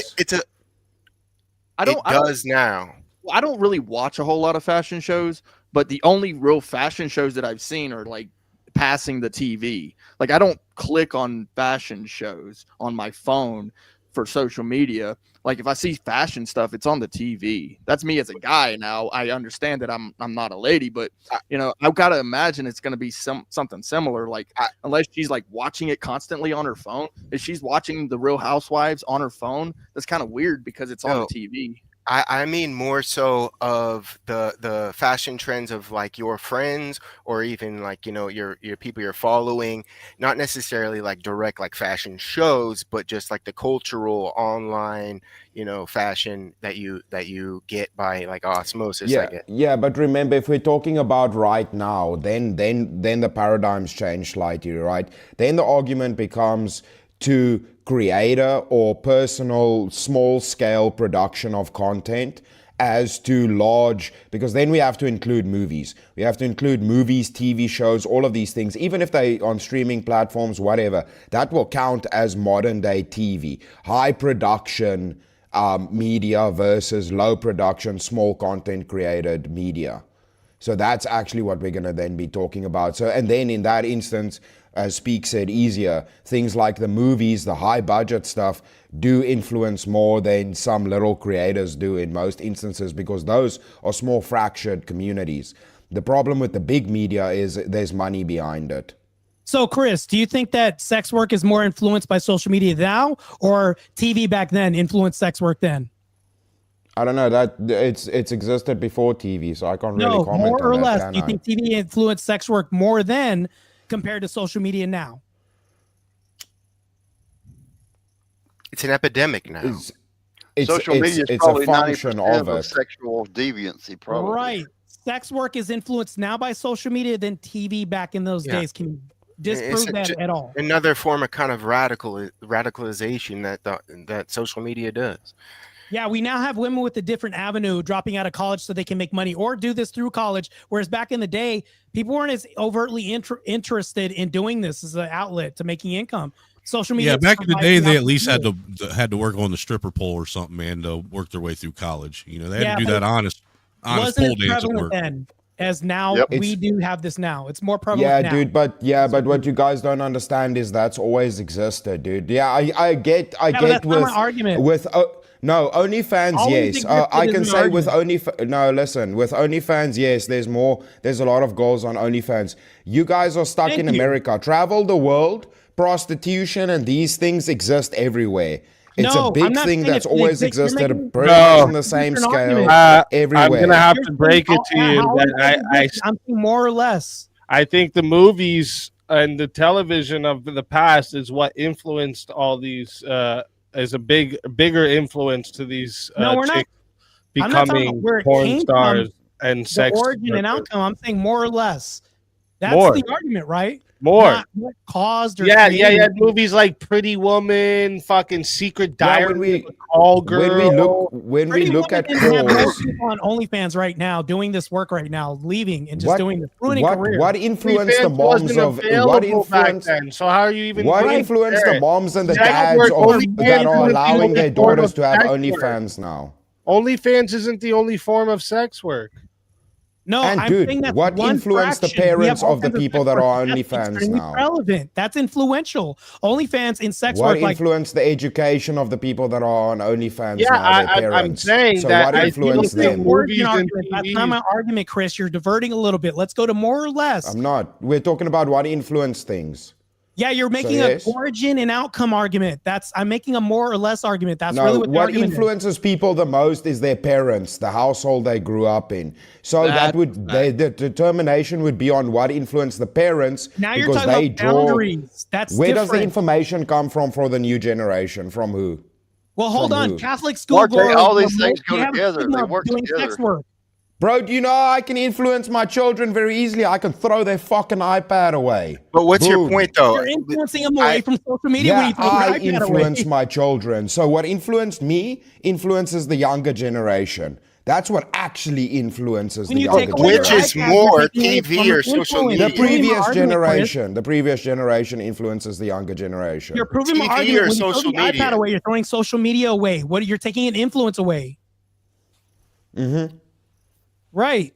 I don't It does now. I don't really watch a whole lot of fashion shows, but the only real fashion shows that I've seen are like passing the TV. Like I don't click on fashion shows on my phone for social media. Like if I see fashion stuff, it's on the TV. That's me as a guy now. I understand that I'm not a lady, but you know, I've got to imagine it's going to be something similar. Like unless she's like watching it constantly on her phone, if she's watching The Real Housewives on her phone, that's kind of weird because it's on No. the TV. I mean more so of the fashion trends of like your friends, or even like, you know, your people you're following, not necessarily like direct like fashion shows, but just like the cultural online, you know, fashion that you get by like osmosis, I Yeah, guess. yeah, but remember, if we're talking about right now, then the paradigms change slightly, right? Then the argument becomes to creator or personal small scale production of content as to large, because then we have to include movies. We have to include movies, TV shows, all of these things, even if they on streaming platforms, whatever. That will count as modern day TV, high production media versus low production, small content created media. So that's actually what we're going to then be talking about. So, and then in that instance, as Speak said easier, things like the movies, the high budget stuff, do influence more than some little creators do in most instances, because those are small fractured communities. The problem with the big media is there's money behind it. So, Chris, do you think that sex work is more influenced by social media now, or TV back then influenced sex work then? I don't know, that it's existed before TV, so I can't really No, comment more on or that, less. can Do you I? think TV influenced sex work more then compared to social media now? It's an epidemic now. Social media is it's a probably function 90% of of it. sexual deviancy, probably. Right. Sex work is influenced now by social media than TV back in those Yeah. days. Can you disprove that at all? Another form of kind of radicalization that social media does. Yeah, we now have women with a different avenue dropping out of college so they can make money or do this through college. Whereas back in the day, people weren't as overtly interested in doing this as an outlet to making income. Social media. Yeah, back in the day, they at least opportunity. had to work on the stripper pole or something, man, to work their way through college. You know, they had Yeah, to do but that honest wasn't pole as dance at prevalent work. then as now. Yep. We do have this now. It's more prevalent Yeah, now. dude, but what you guys don't understand is that's always existed, dude. Yeah, I get but that's not my argument. No, OnlyFans, Always yes. existed I is can an say with argument. no, listen, with OnlyFans, yes, there's a lot of goals on OnlyFans. You guys are stuck Thank in you. America. Travel the world, prostitution and these things exist everywhere. It's No, a I'm big not thing saying that's it doesn't always exist. You're existed, making- pretty No. much on the same Different scale argument. everywhere. I'm gonna have to You're break saying it to you how that it exists. I'm saying more or less. I think the movies and the television of the past is what influenced all these as a bigger influence to these No, we're not. chicks I'm not talking about becoming where it porn came stars from, and the sex origin and workers. outcome. I'm saying more or less. That's More. the argument, right? More. Not what caused or Yeah, created. you had movies like Pretty Woman, fucking Secret Yeah, Diary of a Call Girl. when we Pretty look Woman at didn't have more cause, people on OnlyFans right now doing this work right now, leaving and just doing this, ruining careers. what influenced the OnlyFans moms wasn't of available back then, so how are you even what going to influenced compare the it? moms and the Sex dads work, of, OnlyFans that are isn't the allowing only their form daughters of to have sex work. OnlyFans now? OnlyFans isn't the only form of sex work. No, And I'm dude, saying that's what one influenced the fraction. We have parents all of the kinds people sex that work. are That's OnlyFans extremely now? relevant. That's influential. OnlyFans in sex What work, like influenced the education of the people that are on OnlyFans Yeah, now? Their I'm parents. saying so that what I influenced feel like them? movies and argument. That's not my argument, Chris. You're diverting a little bit. Let's go to more or less. I'm not. We're talking about what influenced things. Yeah, you're making yes. an origin and outcome argument. I'm making a more or less argument. That's No, really what the what argument is. influences people the most is their parents, the household they grew up in. So the determination would be on what influenced the parents. Now you're because talking they about draw. boundaries. That's Where different. does the information come from for the new generation? From who? Well, hold From on. who? Catholic school Marte, goers, all these they things go have a together. stigma They of work doing together. sex work. Bro, do you know I can influence my children very easily? I can throw their fucking iPad away. But what's your Boom. point, though? You're influencing them away from social media when Yeah, you throw I your iPad influence away. my children. So what influenced me influences the younger generation. That's what actually influences When the you younger take away Which your is generation. iPad, you're more, taking away TV from or the social influence. media? The You're proving my previous argument, Chris. generation influences the younger generation. You're proving my TV argument. or When you throw social the iPad media? away, you're throwing social media away. You're taking an influence away. Mm-hmm. Right.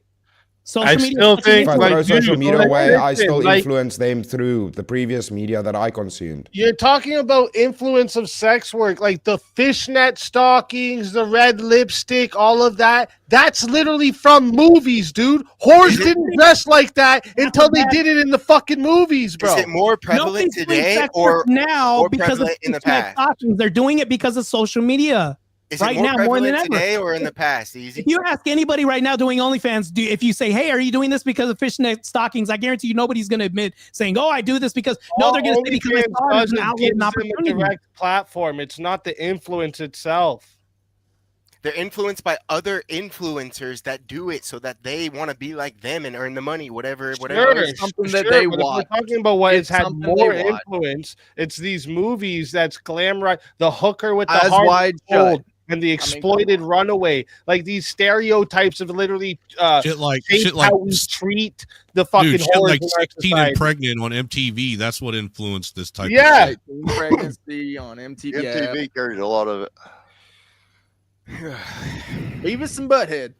Social I media still is such an think, If I influence. throw like, social dude, media like, away, I listen, still like- influence them through the previous media that I consumed. You're talking about influence of sex work, like the fishnet stockings, the red lipstick, all of that. That's literally from movies, dude. Whores didn't dress like that until they did it in the fucking movies, bro. Is it more prevalent Nobody's doing today sex or work now more because of prevalent in the fishnet past? stockings. They're doing it because of social media. Is Right it more now, more than prevalent ever. today or in the past? Easy. If you ask anybody right now doing OnlyFans, if you say, "Hey, are you doing this because of fishnet stockings?" I guarantee you, nobody's going to admit saying, "Oh, I do this because." No, they're going to say because I saw it as an outlet and opportunity. A direct platform. It's not the influence itself. They're influenced by other influencers that do it so that they want to be like them and earn the money, whatever. It's something that they but if watch. we're talking about what has It's had something more they watch. influence, it's these movies that's glamorized. The hooker with the Eyes heart wide gold shut. and the exploited runaway, like these stereotypes of literally shit like how we treat the fucking dude, shit whores like in our 16 and society. Pregnant on MTV. That's what influenced this type Yeah. of shit. Pregnancy on MTV. MTV carries a lot of it. Beavis and Butthead.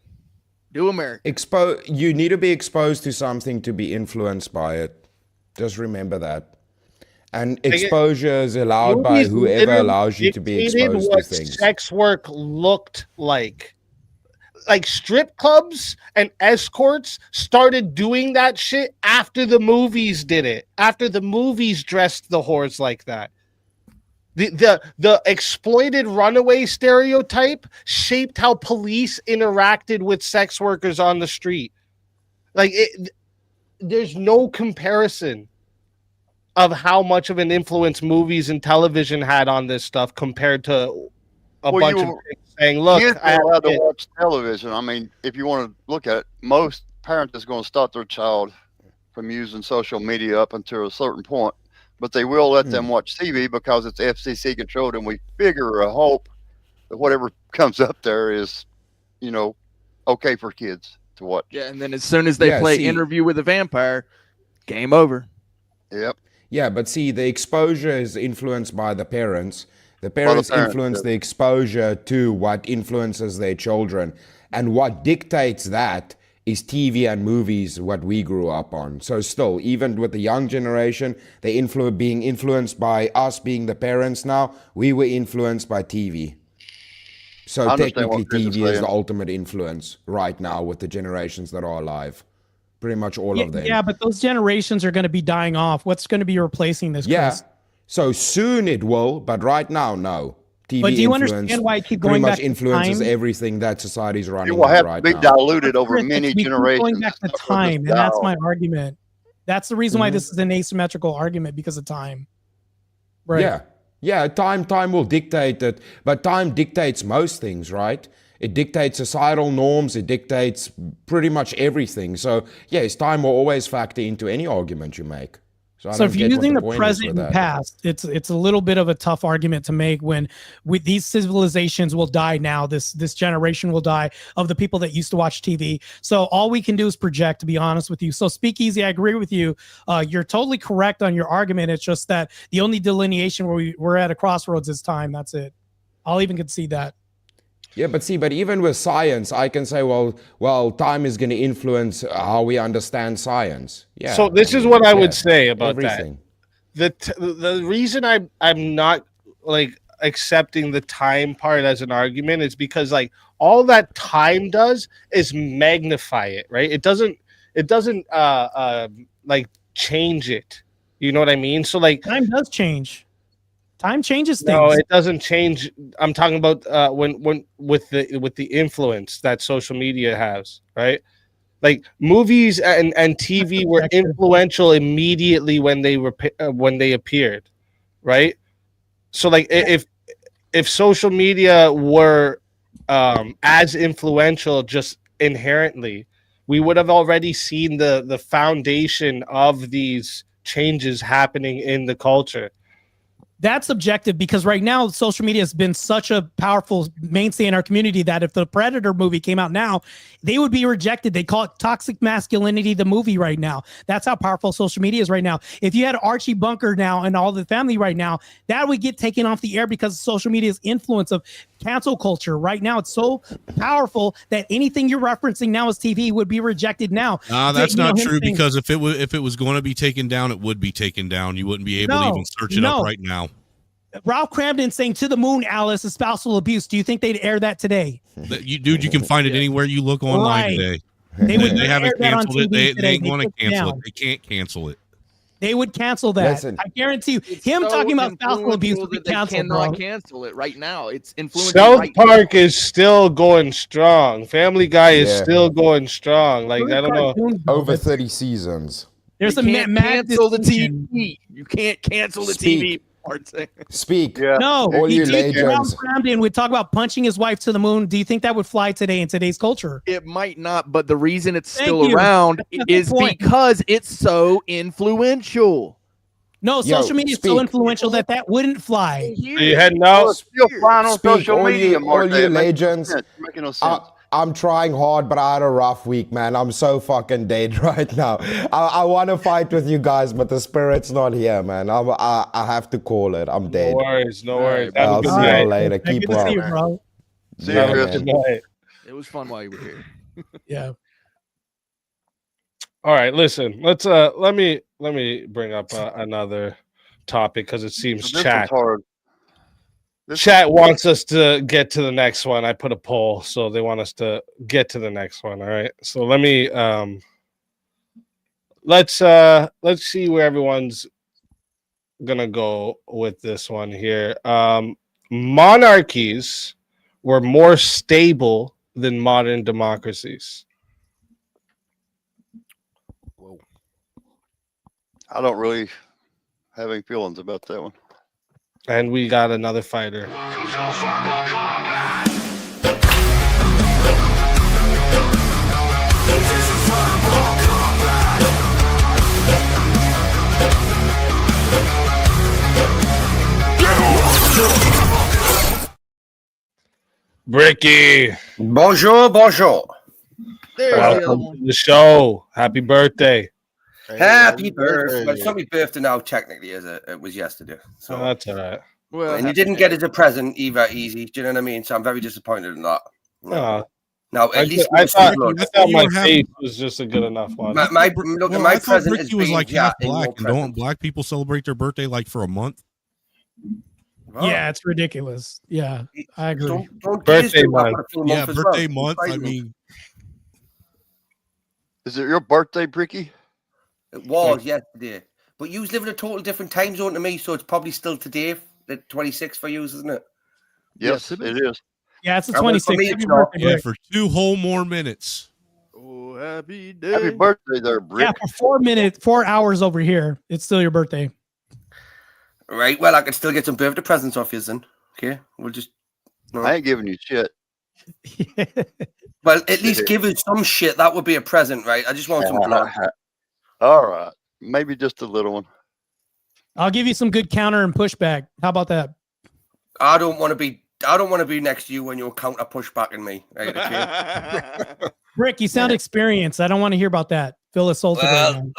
Do America. You need to be exposed to something to be influenced by it. Just remember that. And exposure is allowed by Movies whoever literally allows you to be dictated exposed to what things. sex work looked like strip clubs and escorts started doing that shit after the movies did it. After the movies dressed the whores like that. The exploited runaway stereotype shaped how police interacted with sex workers on the street. There's no comparison of how much of an influence movies and television had on this stuff compared to a bunch of chicks saying, "Look, kids I are allowed to have watch television." I mean, if you want to look at it, most parents is going to stop their child from using social media up until a certain point, but they will let them watch TV because it's FCC controlled, and we figure or hope that whatever comes up there is, okay for kids to watch. Yeah, and then as soon as they play Interview with a Vampire, game over. Yep. Yeah, but see, the exposure is influenced by the parents. The parents influence the exposure to what influences their children. And what dictates that is TV and movies, what we grew up on. So still, even with the young generation, they being influenced by us being the parents now, we were influenced by TV. So technically TV is the ultimate influence right now with the generations that are alive. Pretty much all of them. Yeah, but those generations are going to be dying off. What's going to be replacing this? Yeah. Chris? So soon it will, but right now, no. TV but do you understand why I keep going back? Pretty much influences everything that society's running. It will have right to be now. diluted over many generations. Going back to time, and that's my argument. That's the reason why this is an asymmetrical argument, because of time. Right. Yeah. Time will dictate it, but time dictates most things, right? It dictates societal norms. It dictates pretty much everything. So, yes, time will always factor into any argument you make. So if you're using the present and past, it's a little bit of a tough argument to make when these civilizations will die now. This generation will die of the people that used to watch TV. So all we can do is project, to be honest with you. So Speakeasy, I agree with you. You're totally correct on your argument. It's just that the only delineation where we're at a crossroads is time. That's it. I'll even concede that. Yeah, but even with science, I can say, well, time is going to influence how we understand science. Yeah. So this is what I would say about everything. That. The reason I'm not accepting the time part as an argument is because all that time does is magnify it, right? It doesn't change it. You know what I mean? So time does change. Time changes things. No, it doesn't change. I'm talking about when with the influence that social media has, right? Like movies and TV were influential immediately when they appeared, right? So if social media were as influential just inherently, we would have already seen the foundation of these changes happening in the culture. That's subjective, because right now social media has been such a powerful mainstay in our community that if the Predator movie came out now, they would be rejected. They call it toxic masculinity, the movie right now. That's how powerful social media is right now. If you had Archie Bunker now and all the family right now, that would get taken off the air because of social media's influence of cancel culture. Right now, it's so powerful that anything you're referencing now as TV would be rejected now. That's not true, because if it was going to be taken down, it would be taken down. You wouldn't be able to even search it up right now. Ralph Cramden saying "To the Moon, Alice" is spousal abuse. Do you think they'd air that today? You can find it anywhere you look online today. They haven't canceled it. They ain't going to cancel it. They can't cancel it. They would cancel that. Listen. I guarantee you. It's Him so talking about spousal abuse influential would be that they canceled, cannot bro. cancel it right now. It's influential. South right Park now. is still going strong. Family Guy is Yeah. still going strong. Like, Good I don't know. cartoons, though. Over That's- 30 seasons. There's You a can't mad cancel the distinction. TV. You can't cancel the Speak. TV. Parts. Speak. Yeah. No, All he you did get around legends. Brandy and would talk about punching his wife to the moon. Do you think that would fly today in today's culture? It might not, but the reason it's Thank still you. around That's a good is point. because it's so influential. No, Yo, social media is so speak. influential that wouldn't fly. Are you heading Well, out? it's still flying on Speak, social all media, you, Mark. all you legends. Making no sense. I'm trying hard, but I had a rough week, man. I'm so fucking dead right now. I want to fight with you guys, but the spirit's not here, man. I have to call it. I'm No dead. worries. No worries. right, Have a I'll good see night. y'all later. Good Keep to see you, well. bro. See Yeah, you, Chris. man. Good night. It was fun while you were here. Yeah. All right, listen. Let me bring up another topic because it seems This one's chat hard. This chat wants us to get to the next one. I put a poll, so they want us to get to the next one. All right. So let me let's see where everyone's gonna go with this one here. Monarchies were more stable than modern democracies. I don't really have any feelings about that one. And we got another fighter. Bricky, Bonjour, bonjour. welcome to the show. Happy birthday. Happy birthday. Well, it's not my birthday now, technically, is it? It was yesterday. So, Oh, that's all right. Well, and you didn't get it as a present either, easy. Do you know what I mean? So I'm very disappointed in that. Oh, Now, I, at least I with thought, the blood. I thought You my were having- face was just a good enough one. My look, Well, my I thought present is Bricky was being like half Jack and black, your and don't present. black people celebrate their birthday like for a month? Oh. Yeah, it's ridiculous. Yeah, I agree. Don't Birthday gays do that month. for a full Yeah, month as birthday well? month. I Surprising. mean, Is it your birthday, Bricky? It was yesterday. But you live in a total different time zone to me, so it's probably still today, the 26th for you, isn't it? Yes, Yes, it is. Yeah, it's the Well, for 26th. me, Happy it's not. birthday, yeah, Brick. for 2 whole more minutes. Oh, happy day. Happy birthday there, Yeah, Brick. for 4 hours over here. It's still your birthday. Right. Well, I can still get some birthday presents off you then. Okay. We'll just. No. I ain't giving you shit. Well, at least give us some shit. That would be a present, right? I just want some blood. All right. Maybe just a little one. I'll give you some good counter and pushback. How about that? I don't want to be next to you when you're counter pushbacking me. Right? Okay? Rick, you sound experienced. I don't want to hear about that. Feel assaulted right Well, now.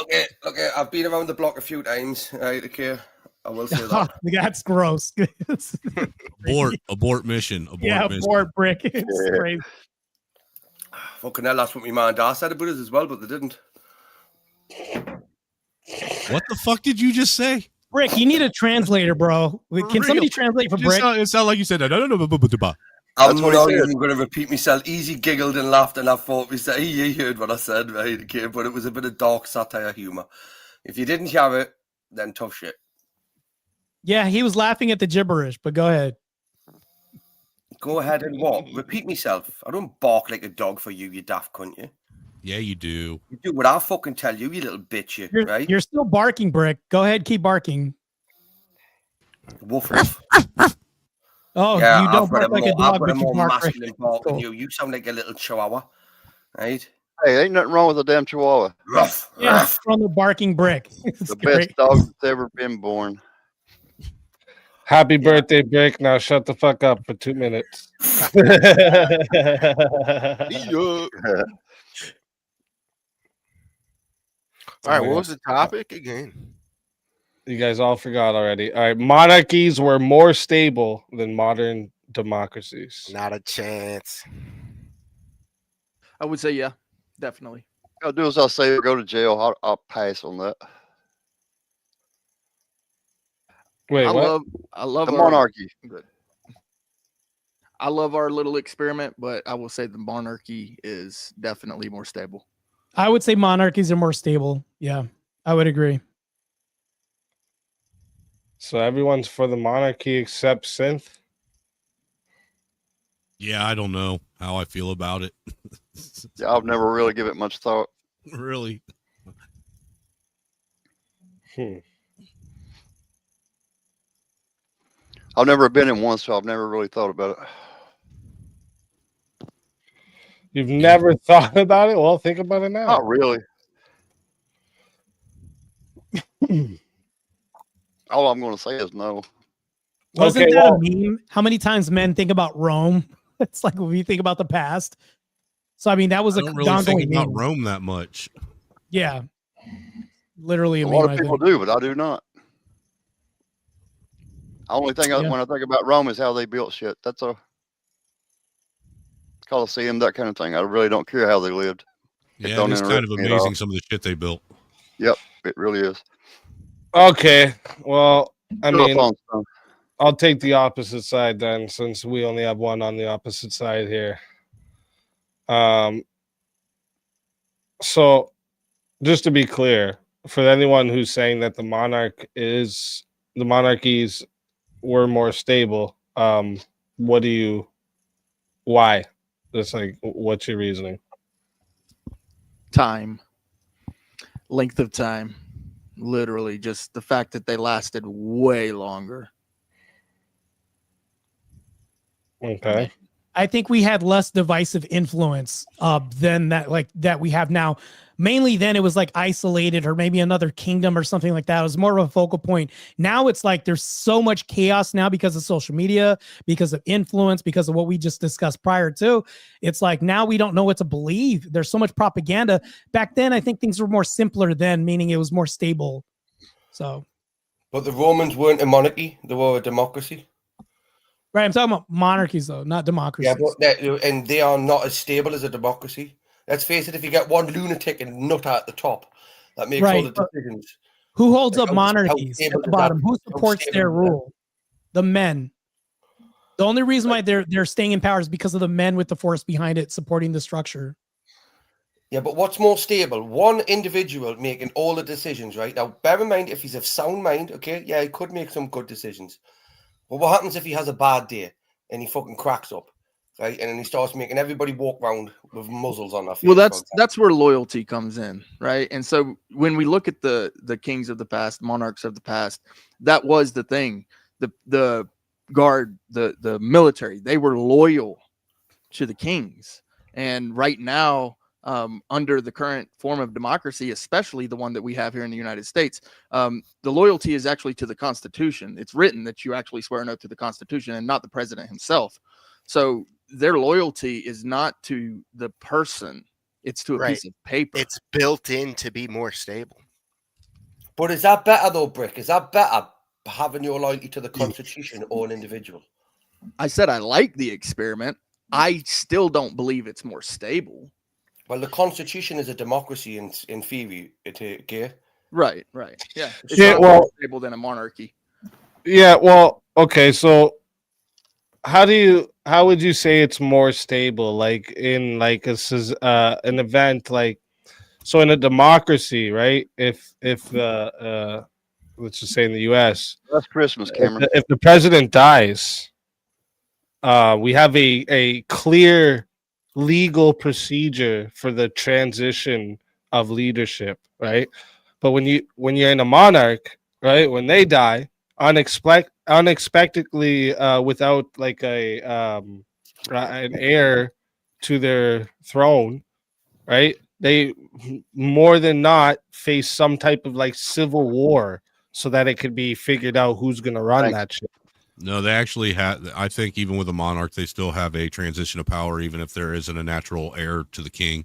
okay. I've been around the block a few times. Right? Okay. I will say that. That's gross. Abort mission. Abort Yeah, mission. abort Brick. It's Yeah. crazy. Fucking hell, that's what my mom and dad said about us as well, but they didn't. What the fuck did you just say? Rick, you need a translator, bro. Can somebody translate for It Brick? sounded like you said that. I'm what he not said. even going to repeat myself. Easy giggled and laughed, and I thought he heard what I said, right? Okay, but it was a bit of dark satire humor. If you didn't hear it, then tough shit. Yeah, he was laughing at the gibberish, but go ahead. Go ahead and what? Repeat myself. I don't bark like a dog for you, you daft cunt, you. Yeah, you do. You do what I fucking tell you, you little bitch, you, right? You're still barking, Brick. Go ahead, keep barking. Woof woof. Oh, Yeah, you don't I've got bark like a I've dog, got a but you more bark. Rick. masculine bark than Cool. you. You sound like a little chihuahua, right? Hey, ain't nothing wrong with a damn chihuahua. Ruff, Yeah, ruff. from the barking Brick. It's The great. best dog that's ever been born. Happy birthday, Brick. Now shut the fuck up for 2 minutes. All right, what was the topic again? You guys all forgot already. All right. Monarchies were more stable than modern democracies. Not a chance. I would say yeah, definitely. I'll do as I say or go to jail. I'll pass on that. Wait, I what? love The our, monarchy. I love our little experiment, but I will say the monarchy is definitely more stable. I would say monarchies are more stable. Yeah, I would agree. So everyone's for the monarchy except Synth. Yeah, I don't know how I feel about it. Yeah, I've never really given it much thought. Really. I've never been in one, so I've never really thought about it. You've never thought about it? Well, think about it now. Not really. All I'm going to say is no. Wasn't Okay, that well- a meme? How many times men think about Rome? It's like when we think about the past. So I mean, that was I a don't really think ongoing about meme. Rome that much. Yeah, literally A a lot meme. of I people think. do, but I do not. The only thing Yeah. when I think about Rome is how they built shit. That's a Colosseum, that kind of thing. I really don't care how they lived. Yeah, don't it's kind of interest me at all. amazing some of the shit they built. Yep, it really is. Okay. Well, I Built mean, upon stone. I'll take the opposite side then, since we only have one on the opposite side here. So just to be clear, for anyone who's saying that the monarchies were more stable, why? That's like, what's your reasoning? Time, length of time, literally just the fact that they lasted way longer. Okay. I think we had less divisive influence than that we have now. Mainly then it was like isolated or maybe another kingdom or something like that. It was more of a focal point. Now it's like there's so much chaos now because of social media, because of influence, because of what we just discussed prior to. It's like now we don't know what to believe. There's so much propaganda. Back then, I think things were more simpler then, meaning it was more stable. So, But the Romans weren't a monarchy; they were a democracy. right, I'm talking about monarchies though, not democracies. Yeah, and they are not as stable as a democracy. Let's face it, if you get one lunatic and nut at the top, that makes all Right, the but decisions. Who holds Like, up how monarchies stable at the is that? bottom? Who How supports stable their is that? rule? The men. The only reason why they're staying in power is because of the men with the force behind it supporting the structure. Yeah, but what's more stable? One individual making all the decisions, right? Now, bear in mind, if he's of sound mind, okay, yeah, he could make some good decisions. But what happens if he has a bad day and he fucking cracks up, right? And then he starts making everybody walk around with muzzles on their face. Well, for example. that's where loyalty comes in, right? And so when we look at the kings of the past, monarchs of the past, that was the thing. The guard, the military, they were loyal to the kings. And right now, under the current form of democracy, especially the one that we have here in the United States, the loyalty is actually to the Constitution. It's written that you actually swear an oath to the Constitution and not the president himself. So their loyalty is not to the person, it's to a Right. piece of paper. It's built in to be more stable. But is that better though, Brick? Is that better having your loyalty to the Constitution or an individual? I said I like the experiment. I still don't believe it's more stable. Well, the Constitution is a democracy in theory, okay? Right. Yeah. It's Yeah, not well- more stable than a monarchy. Yeah, well, okay, so how would you say it's more stable, like in like an event, like, so in a democracy, right? If let's just say in the US, That's Christmas, Cameron. if the president dies, we have a clear legal procedure for the transition of leadership, right? But when you're in a monarch, right, when they die unexpectedly, without like an heir to their throne, right, they more than not face some type of like civil war so that it could be figured out who's going to run Thanks. that shit. No, they actually have. I think even with a monarch, they still have a transition of power, even if there isn't a natural heir to the king.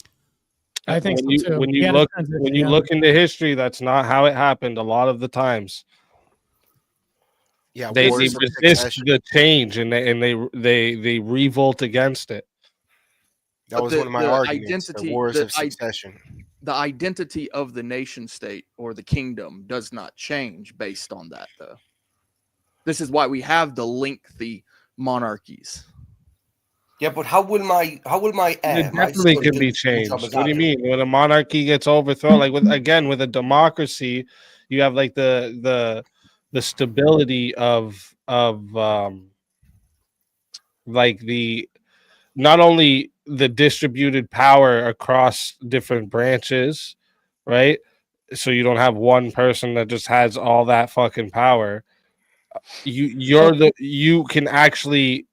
I think when so too. when We you had a look transition, when you yeah. look into history, that's not how it happened. A lot of the times, Yeah, they wars of resist succession. the change and they revolt against it. That But was the- one of my the arguments. The identity- wars the of succession. The identity of the nation state or the kingdom does not change based on that, though. This is why we have the lengthy monarchies. Yeah, but how will my heir, It my definitely son, can get be the same job changed. as What do you I mean? When a monarchy gets overthrown, like with a democracy, you have like the the stability of like the not only the distributed power across different branches, right? So you don't have one person that just has all that fucking power. You can actually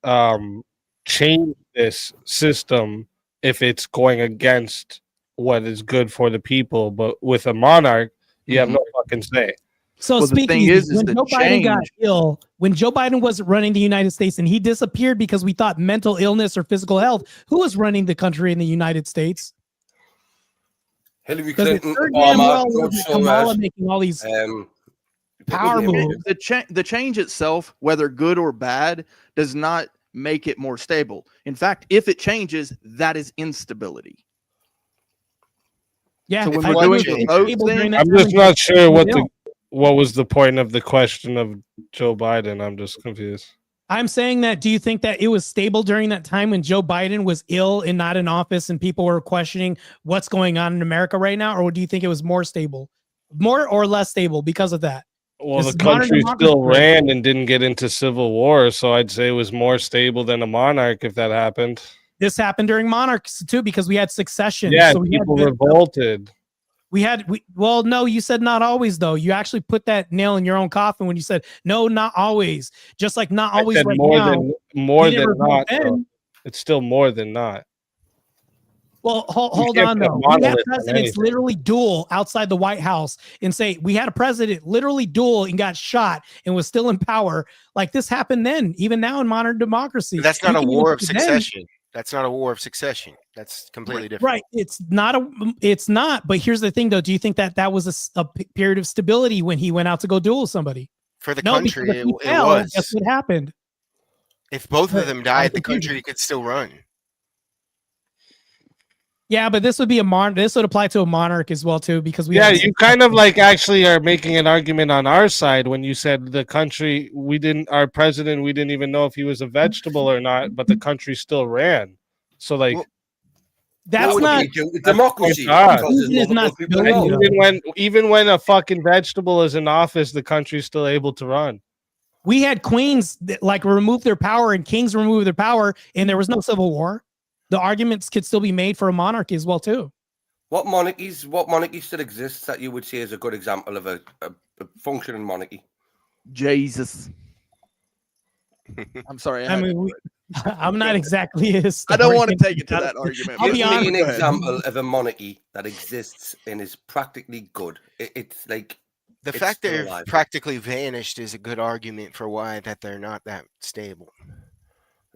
change this system if it's going against what is good for the people. But with a monarch, you have no fucking say. So Well, the speaking, thing is when the Joe Biden got change- ill, when Joe Biden wasn't running the United States and he disappeared because we thought mental illness or physical health, who was running the country in the United States? Hillary Because it's Clinton, sure damn well Obama, George wasn't Kamala Soros. making all these power name it. moves. the change itself, whether good or bad, does not make it more stable. In fact, if it changes, that is instability. Yeah, So when if we're I doing do the it vote stable thing- during that I'm time just and not sure ill. what was the point of the question of Joe Biden. I'm just confused. I'm saying that. Do you think that it was stable during that time when Joe Biden was ill and not in office, and people were questioning what's going on in America right now, or do you think it was more stable, more or less stable because of that? Well, This the is modern country still democracy. ran and didn't get into civil war, so I'd say it was more stable than a monarch if that happened. This happened during monarchs too because we had succession. Yeah, so we had people good- revolted. well, no, you said not always though. You actually put that nail in your own coffin when you said no, not always. Just like not I always said right more now. than more We than never not. then. though. It's still more than not. Well, hold can't on put a though. We had monolith on presidents anything. literally duel outside the White House and say we had a president literally duel and got shot and was still in power. Like this happened then, even now in modern democracy. But that's not You a can war even of say then- succession. That's not a war of succession. That's completely different. Right. It's not. But here's the thing, though. Do you think that that was a period of stability when he went out to go duel somebody? For the No, country, because if he it fell, was. guess what happened? If both But of them I'm died, the confused. country could still run. Yeah, but this would be this would apply to a monarch as well too, because we Yeah, have- you kind of like actually are making an argument on our side when you said the country our president, we didn't even know if he was a vegetable or not, but the country still ran. So like Well, that's would not be due to democracy. hard. Because there's It's not multiple people stability, involved. though. even when a fucking vegetable is in office, the country's still able to run. we had queens that like remove their power and kings remove their power, and there was no civil war. The arguments could still be made for a monarchy as well too. What monarchy still exists that you would say is a good example of a functioning monarchy? Jesus. I'm sorry. I mean, I'm not exactly a I don't want to historian. take it to that argument. I'll Give be me honest. an Go ahead. example of a monarchy that exists and is practically good. It's like The It's fact still they've alive. practically vanished is a good argument for why that they're not that stable.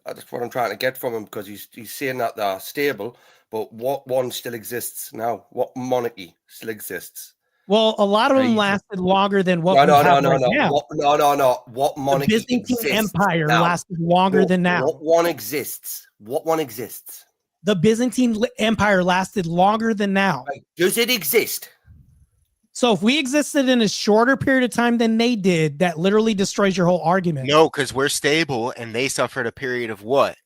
that's what I'm trying to get from him, because he's saying that they're stable, but what one still exists now? What monarchy still exists? Well, a lot of them Crazy. lasted longer than what No, we no, have no, right no, now. no. What The monarchy Byzantine exists Empire now? lasted longer No, than now. What one exists? What one exists? The Byzantine Empire lasted longer than now. Like, does it exist? So if we existed in a shorter period of time than they did, that literally destroys your whole argument. No, because we're stable and they suffered a period of what?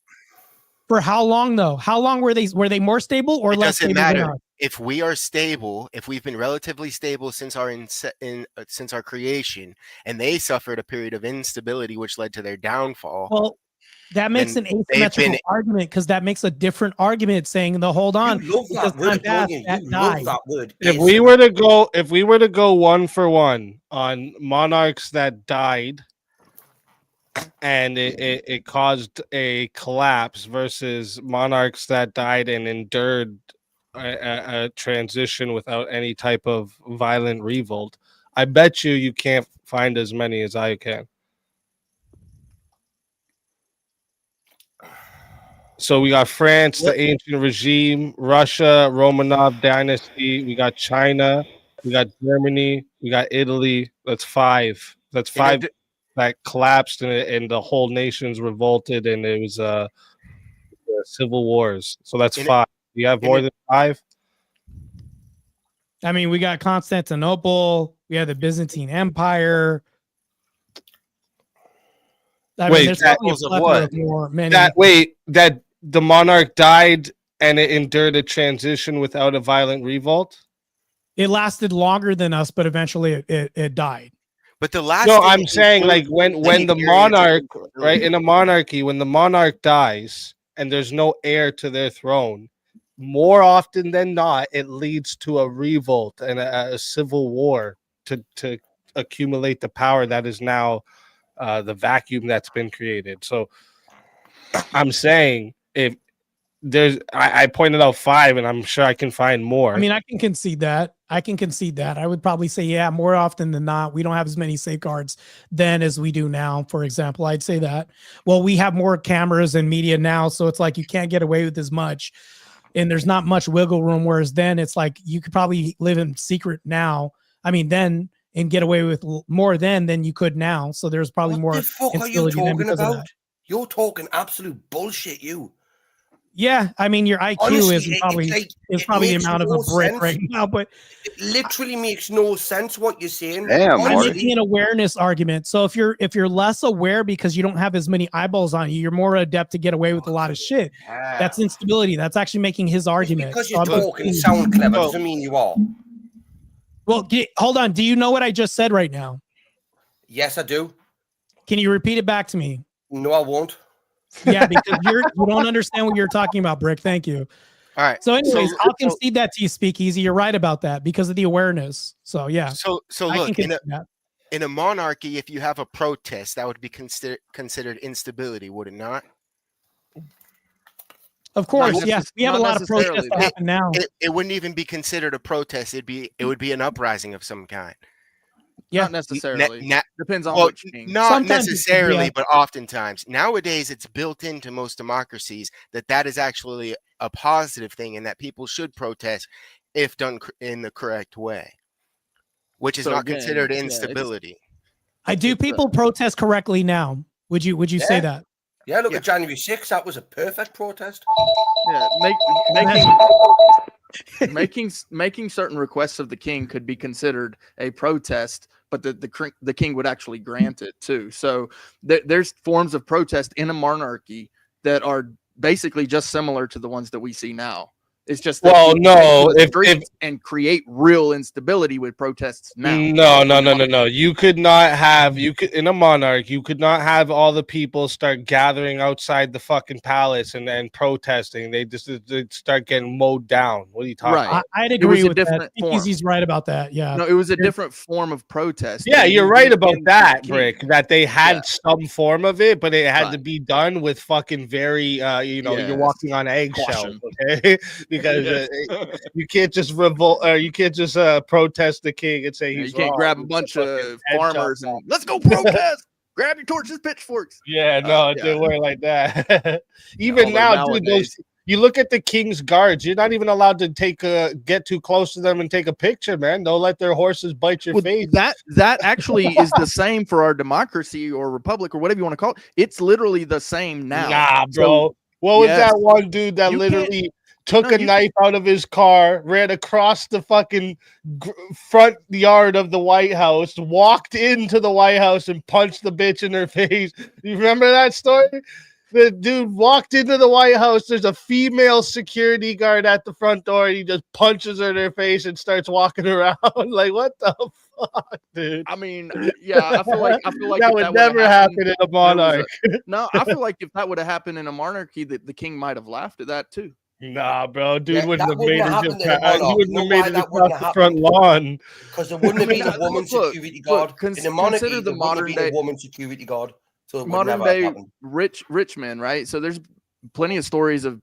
For how long though? How long were they? Were they more stable or It less doesn't stable than matter. us? If we are stable, if we've been relatively stable since our since our creation, and they suffered a period of instability, which led to their downfall. Well, that makes then an they've asymmetrical been- argument because that makes a different argument saying the hold on. You love because that word, time passed, don't you? that You love died. that word. If we were to go one for one on monarchs that died and it caused a collapse versus monarchs that died and endured a transition without any type of violent revolt, I bet you can't find as many as I can. So we got France, the ancient regime, Russia, Romanov dynasty. We got China, we got Germany, we got Italy. That's five. That's You know, five that collapsed and the whole nations revolted and it was civil wars. So that's In- five. You have in more it- than five? I mean, we got Constantinople, we have the Byzantine Empire. I Wait, mean, there's probably a examples of plethora what? of more many. That the monarch died and it endured a transition without a violent revolt? It lasted longer than us, but eventually it died. But the last No, thing I'm that saying includes like when any the period monarch, of right, in a monarchy, when the monarch dies and there's no heir to their throne, more often than not, it leads to a revolt and a civil war to accumulate the power that is now the vacuum that's been created. So I'm saying if there's, I pointed out 5, and I'm sure I can find more. I mean, I can concede that. I would probably say, yeah, more often than not, we don't have as many safeguards then as we do now. For example, I'd say that. Well, we have more cameras and media now, so it's like you can't get away with as much, and there's not much wiggle room. Whereas then, it's like you could probably live in secret now. I mean, then and get away with more then than you could now. So there's probably What more the fuck are you instability then talking because of about? that. You're talking absolute bullshit, you. Yeah, I mean, your IQ Honestly, is it's probably like, is it probably the makes amount of a no brick sense. right now, but It literally makes no sense what you're saying. Damn, I'm Marty. making an awareness argument. So if you're less aware because you don't have as many eyeballs on you, you're more adept to get away with a lot of shit. That's instability. That's actually making his Just argument. because So you're I'm talking confused. sound clever doesn't mean you are. Well, hold on. Do you know what I just said right now? Yes, I do. Can you repeat it back to me? No, I won't. Yeah, because you don't understand what you're talking about, Brick. Thank you. All right. So, anyways, I'll concede that to you, Speakeasy. You're right about that because of the awareness. So, yeah. So I look, can concede that. in a monarchy, if you have a protest, that would be considered instability, would it not? Of course, yes. We have a lot of protests that happen now. It wouldn't even be considered a protest. It would be an uprising of some kind. Yeah, not necessarily. Depends on well, which king. Not Sometimes necessarily, yeah. but oftentimes. Nowadays, it's built into most democracies that is actually a positive thing, and that people should protest if done in the correct way, which is So not again, considered yeah, instability. Do people protest correctly now? Would you say Yeah. that? Yeah, look at January 6th. That was a perfect protest. Yeah, making certain requests of the king could be considered a protest, but the king would actually grant it too. So there's forms of protest in a monarchy that are basically just similar to the ones that we see now. It's just that Well, people no, take to the streets and create real instability with protests now. No. You could not have in a monarch, you could not have all the people start gathering outside the fucking palace and protesting. They'd start getting mowed down. What are you talking about? I'd agree with that. He's right about that. Yeah. No, it was a different form of protest. Yeah, you're right about that, king. Brick. That they had some form of it, but it had Right. to be done with fucking very, you're walking on eggshells, Caution. okay? Because you can't just revolt, or you can't just protest the king and say Yeah, he's you can't wrong. grab a With bunch the fucking of head farmers chopped and let's go protest. Grab your torches, pitchforks. Yeah, no, it didn't work like that. Even Although now, dude, nowadays- you look at the king's guards. You're not even allowed to get too close to them and take a picture, man. Don't let their horses bite your face. That actually is the same for our democracy or republic or whatever you want to call it. It's literally the same now. Nah, bro. So, what was yes. that one dude that You literally took a knife out of his car, ran across the fucking front yard of the White House, walked into the White House and punched the bitch in her face? You remember that story? The dude walked into the White House. There's a female security guard at the front door. And he just punches her in her face and starts walking around. Like, what the fuck, dude? I mean, yeah, I feel like that would never happen in a monarch. No, I feel like if that would have happened in a monarchy, the king might have laughed at that too. Nah, bro, dude Yeah, wouldn't that have made wouldn't it. have happened in a monarch. He wouldn't You have know made why it that across wouldn't the have front lawn. Because there wouldn't have been a woman Look, security guard. In a monarchy, consider the there wouldn't modern have been day a woman security guard. So it would modern never day have happened. rich men, right? So there's plenty of stories of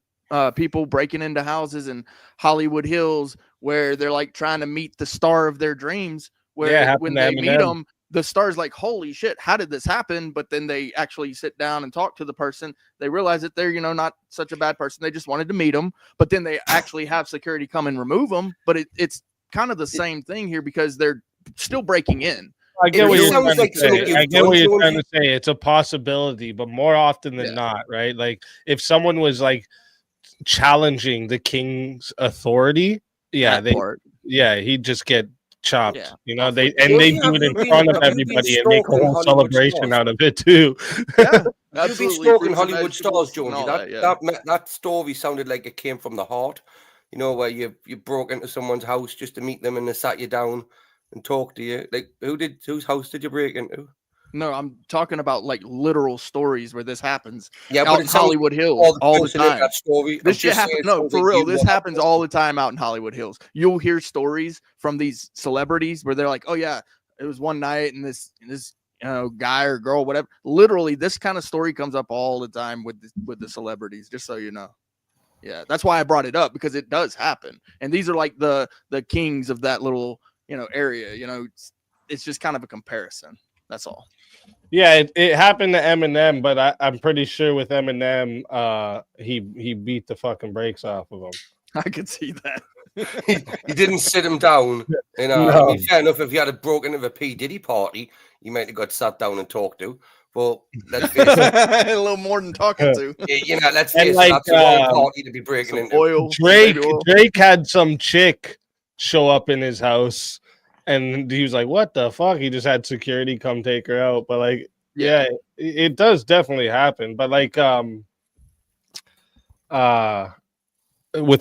people breaking into houses in Hollywood Hills where they're like trying to meet the star of their dreams. Where when they meet them, the star's like, holy shit, how did this happen? But then they actually sit down and talk to the person. They realize that they're, not such a bad person. They just wanted to meet them. But then they actually have security come and remove them. But it's kind of the same thing here because they're still breaking in. I get what you're sounds trying like to say. something I get what you've you're done, trying to say. It's a possibility, but more often than not, right? Like if someone was like challenging the king's authority, he'd just get chopped. Yeah. They Well, do yeah, it in you've been- front of you've been everybody and make a stalking whole Hollywood celebration stars. out of it too. Yeah, You've been absolutely. stalking Fruits and Hollywood vegetables stars, and Jonesy. all that, That story sounded like it came from the heart. Where you broke into someone's house just to meet them and they sat you down. and talk to you? Like, whose house did you break into? No, I'm talking about like literal stories where this happens Yeah, out but in it sounds Hollywood Hills all the all the truth in it, time. that story. I'm This shit just saying happens. it No, sounds for like real. you This were that happens person. all the time out in Hollywood Hills. You'll hear stories from these celebrities where they're like, "Oh yeah, it was one night and this guy or girl, whatever." Literally, this kind of story comes up all the time with the celebrities. Just so you know. Yeah, that's why I brought it up, because it does happen, and these are like the kings of that little area. It's just kind of a comparison. That's all. Yeah, it happened to Eminem, but I'm pretty sure with Eminem, he beat the fucking brakes off of him. I could see that. He didn't sit him down. I No. mean, fair enough. If you had broken into a P Diddy party, you might have got sat down and talked to. But let's face it, a little more than talking to. let's And face it, like, that's the wrong party to be breaking Some into. oil, some Drake baby oil. Drake had some chick show up in his house, and he was like, "What the fuck?" He just had security come take her out. But like, yeah, it does definitely happen. But like, with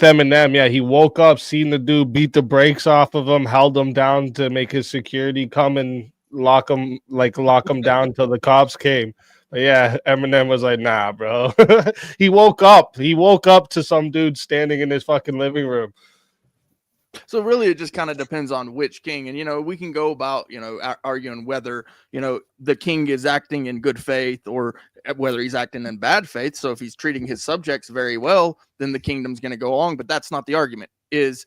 Eminem, yeah, he woke up, seen the dude, beat the brakes off of him, held him down to make his security come and lock him down till the cops came. But yeah, Eminem was like, "Nah, bro." He woke up to some dude standing in his fucking living room. So really, it just kind of depends on which king, and we can go about arguing whether the king is acting in good faith or whether he's acting in bad faith. So if he's treating his subjects very well, then the kingdom's going to go along. But that's not the argument. The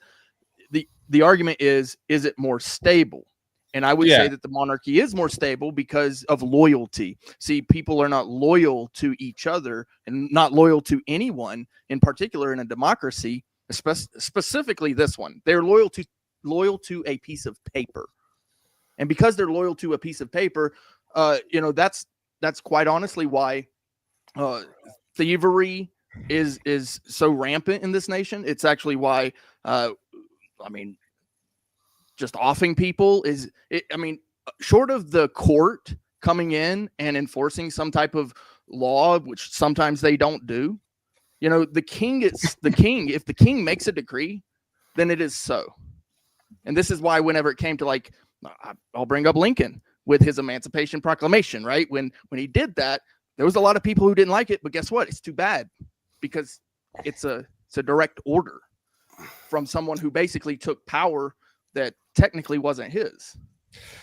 argument is it more stable? And I would say that the monarchy is more stable because of loyalty. See, people are not loyal to each other and not loyal to anyone in particular in a democracy. Specifically this one, they're loyal to a piece of paper, and because they're loyal to a piece of paper, that's quite honestly why thievery is so rampant in this nation. It's actually why just offing people short of the court coming in and enforcing some type of law, which sometimes they don't do. The king is the king. If the king makes a decree, then it is so. And this is why whenever it came to I'll bring up Lincoln with his Emancipation Proclamation, right? When he did that, there was a lot of people who didn't like it, but guess what? It's too bad because it's a direct order from someone who basically took power that technically wasn't his.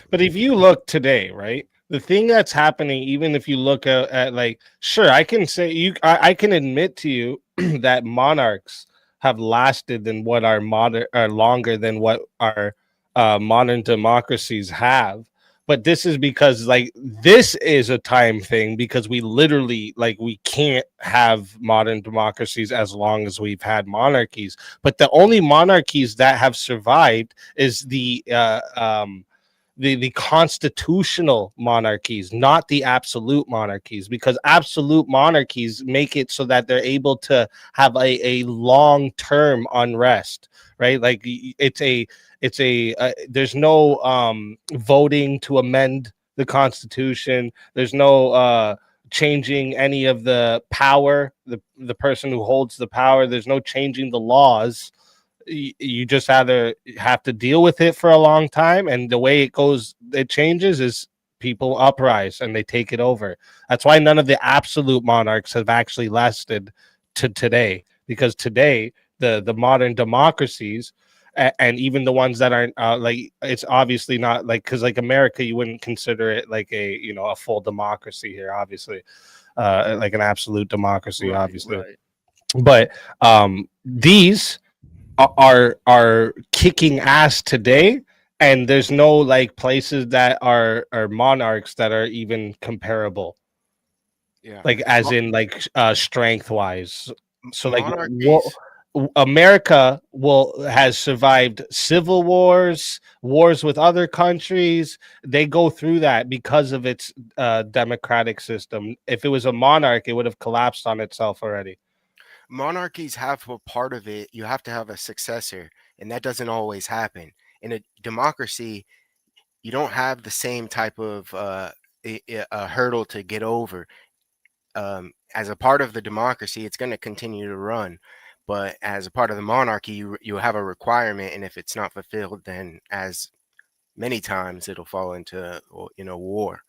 But if you look today, right? The thing that's happening, even if you look at sure, I can say I can admit to you that monarchs have lasted than what our longer than what our modern democracies have. But this is because this is a time thing because we literally we can't have modern democracies as long as we've had monarchies. But the only monarchies that have survived is the constitutional monarchies, not the absolute monarchies, because absolute monarchies make it so that they're able to have a long-term unrest, right? There's no voting to amend the Constitution. There's no changing any of the power, the person who holds the power. There's no changing the laws. You just either have to deal with it for a long time, and the way it changes is people uprise and they take it over. That's why none of the absolute monarchs have actually lasted to today, because today the modern democracies and even the ones that aren't it's obviously not because America, you wouldn't consider it a full democracy here, obviously, an absolute democracy, right, obviously, right. But these are kicking ass today, and there's no places that are monarchs that are even comparable, as in strength wise. So America has survived civil wars with other countries. They go through that because of its democratic system. If it was a monarch, it would have collapsed on itself already. Monarchies have a part of it. You have to have a successor, and that doesn't always happen. In a democracy, you don't have the same type of a hurdle to get over. As a part of the democracy, it's going to continue to run. But as a part of the monarchy, you have a requirement, and if it's not fulfilled, then as many times it'll fall into war.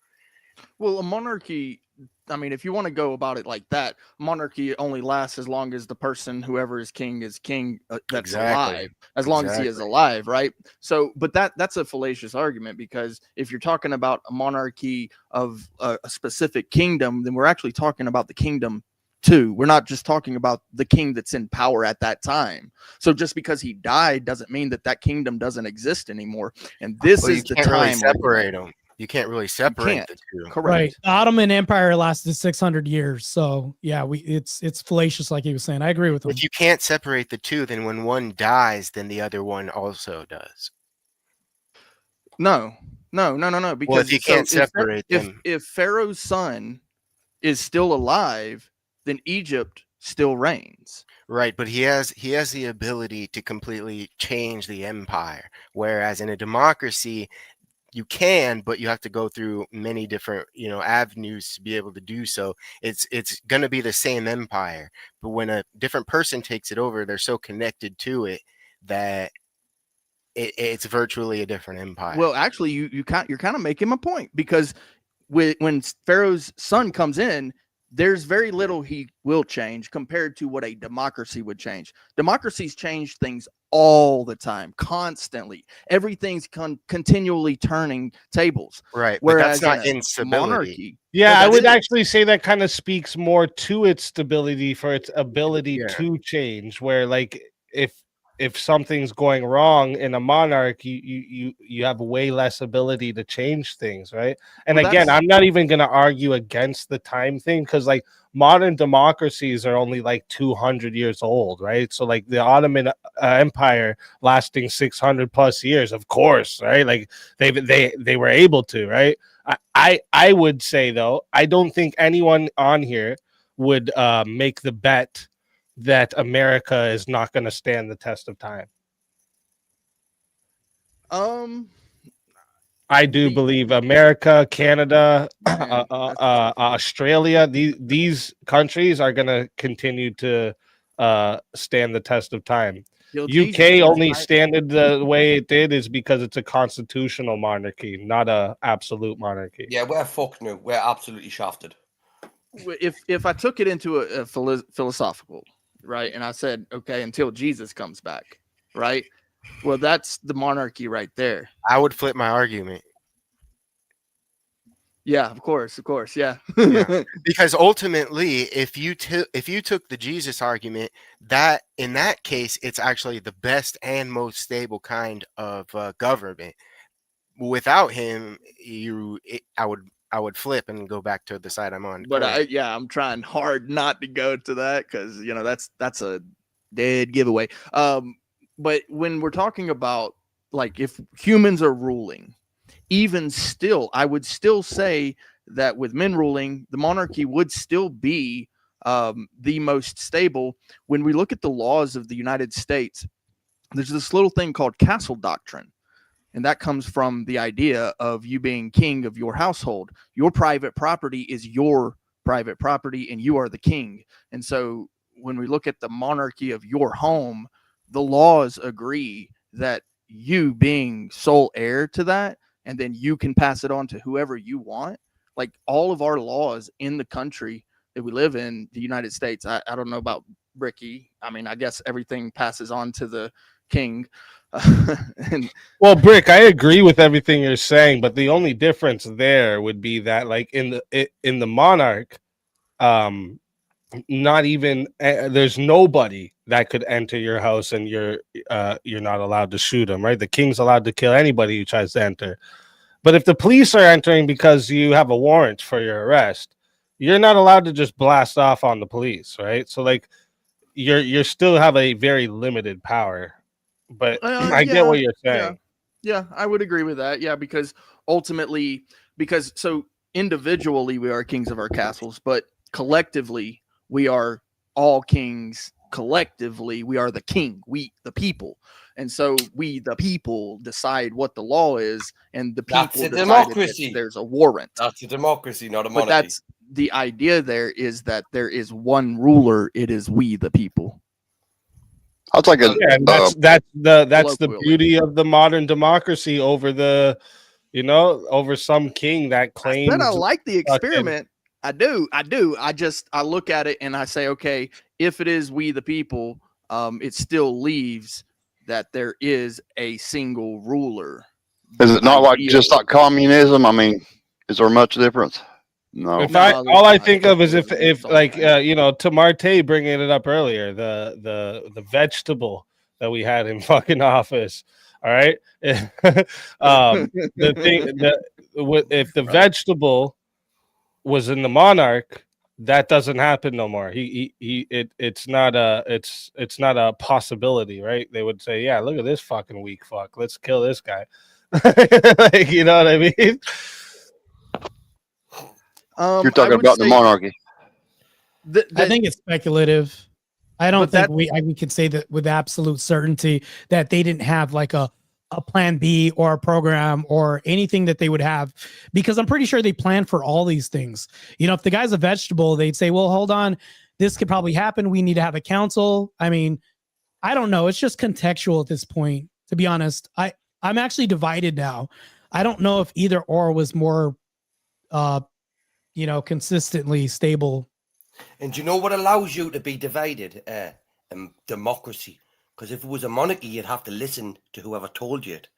Well, a monarchy, I mean, if you want to go about it like that, monarchy only lasts as long as the person, whoever is king that's alive, as long as he is alive, right? So, but that's a fallacious argument, because if you're talking about a monarchy of a specific kingdom, then we're actually talking about the kingdom too. We're not just talking about the king that's in power at that time. So just because he died doesn't mean that kingdom doesn't exist anymore. And this is the time. Really separate them. You can't really separate the two. Correct. Right. The Ottoman Empire lasted 600 years. So yeah, it's fallacious, like he was saying. I agree with him. If you can't separate the two, then when one dies, then the other one also does. No. Because if you can't separate them, if Pharaoh's son is still alive, then Egypt still reigns. Right, but he has the ability to completely change the empire. Whereas in a democracy, you can, but you have to go through many different, avenues to be able to do so. It's going to be the same empire, but when a different person takes it over, they're so connected to it that it's virtually a different empire. Well, actually, you're kind of making my point, because when Pharaoh's son comes in, there's very little he will change compared to what a democracy would change. Democracies change things all the time, constantly. Everything's continually turning tables. Right. Whereas but that's not instability. Monarchy. Yeah, I would actually say that kind of speaks more to its stability, for its ability to change. Where, like, if something's going wrong in a monarch, you have way less ability to change things, right? And well, again, I'm not even going to argue against the time thing, because like modern democracies are only like 200 years old, right? So like the Ottoman Empire lasting 600 plus years, of course, right? Like they were able to, right? I would say, though, I don't think anyone on here would make the bet that America is not going to stand the test of time. I do believe America, Canada, Australia, these countries are going to continue to stand the test of time. UK only standed the way it did is because it's a constitutional monarchy, not a absolute monarchy. Yeah, we're fucked now. We're absolutely shafted. If I took it into a philosophical, right, and I said, okay, until Jesus comes back, right? Well, that's the monarchy right there. I would flip my argument. Yeah, of course, yeah. Because ultimately, if you took the Jesus argument, that in that case, it's actually the best and most stable kind of government. Without him, I would flip and go back to the side I'm on. But I'm trying hard not to go to that, because that's a dead giveaway. But when we're talking about, like, if humans are ruling, even still, I would still say that with men ruling, the monarchy would still be the most stable. When we look at the laws of the United States, there's this little thing called castle doctrine. And that comes from the idea of you being king of your household. Your private property is your private property, and you are the king. And so when we look at the monarchy of your home, the laws agree that you being sole heir to that, and then you can pass it on to whoever you want. Like, all of our laws in the country that we live in, the United States, I don't know about Bricky. I mean, I guess everything passes on to the king. Well, Brick, I agree with everything you're saying, but the only difference there would be that, like, in the monarch, not even there's nobody that could enter your house, and you're not allowed to shoot them, right? The king's allowed to kill anybody who tries to enter. But if the police are entering because you have a warrant for your arrest, you're not allowed to just blast off on the police, right? So like you're still have a very limited power. But I get what you're saying. Yeah, I would agree with that. Yeah, because ultimately, so individually we are kings of our castles, but collectively we are all kings. Collectively, we are the king, we the people. And so we, the people, decide what the law is, and the people decide that there's a warrant. That's a democracy, not a monarchy. But that's the idea. There is that there is one ruler. It is we, the people. I'll take a. Yeah, and that's the colloquially. beauty of the modern democracy over the, over some king that I claims. said I like the fucking- experiment. I do. I look at it and I say, okay, if it is we the people, it still leaves that there is a single ruler. Is it not like Ideally. just like communism? I mean, is there much difference? No. If No, I there's all I not. think of is if There's not. like to Marte bringing it up earlier, the vegetable that we had in fucking office. All right, the thing that if the vegetable was in the monarch, that doesn't happen no more. It's not a possibility, right? They would say, yeah, look at this fucking weak fuck. Let's kill this guy. Like, you know what I mean? You're talking about the monarchy. I think it's speculative. I don't But think we can say that with absolute certainty that they didn't have like a plan B or a program or anything that they would have, because I'm pretty sure they planned for all these things. If the guy's a vegetable, they'd say, well, hold on, this could probably happen. We need to have a council. I mean, I don't know. It's just contextual at this point, to be honest. I'm actually divided now. I don't know if either or was more, consistently stable. And do you know what allows you to be divided? Democracy. Because if it was a monarchy, you'd have to listen to whoever told you it.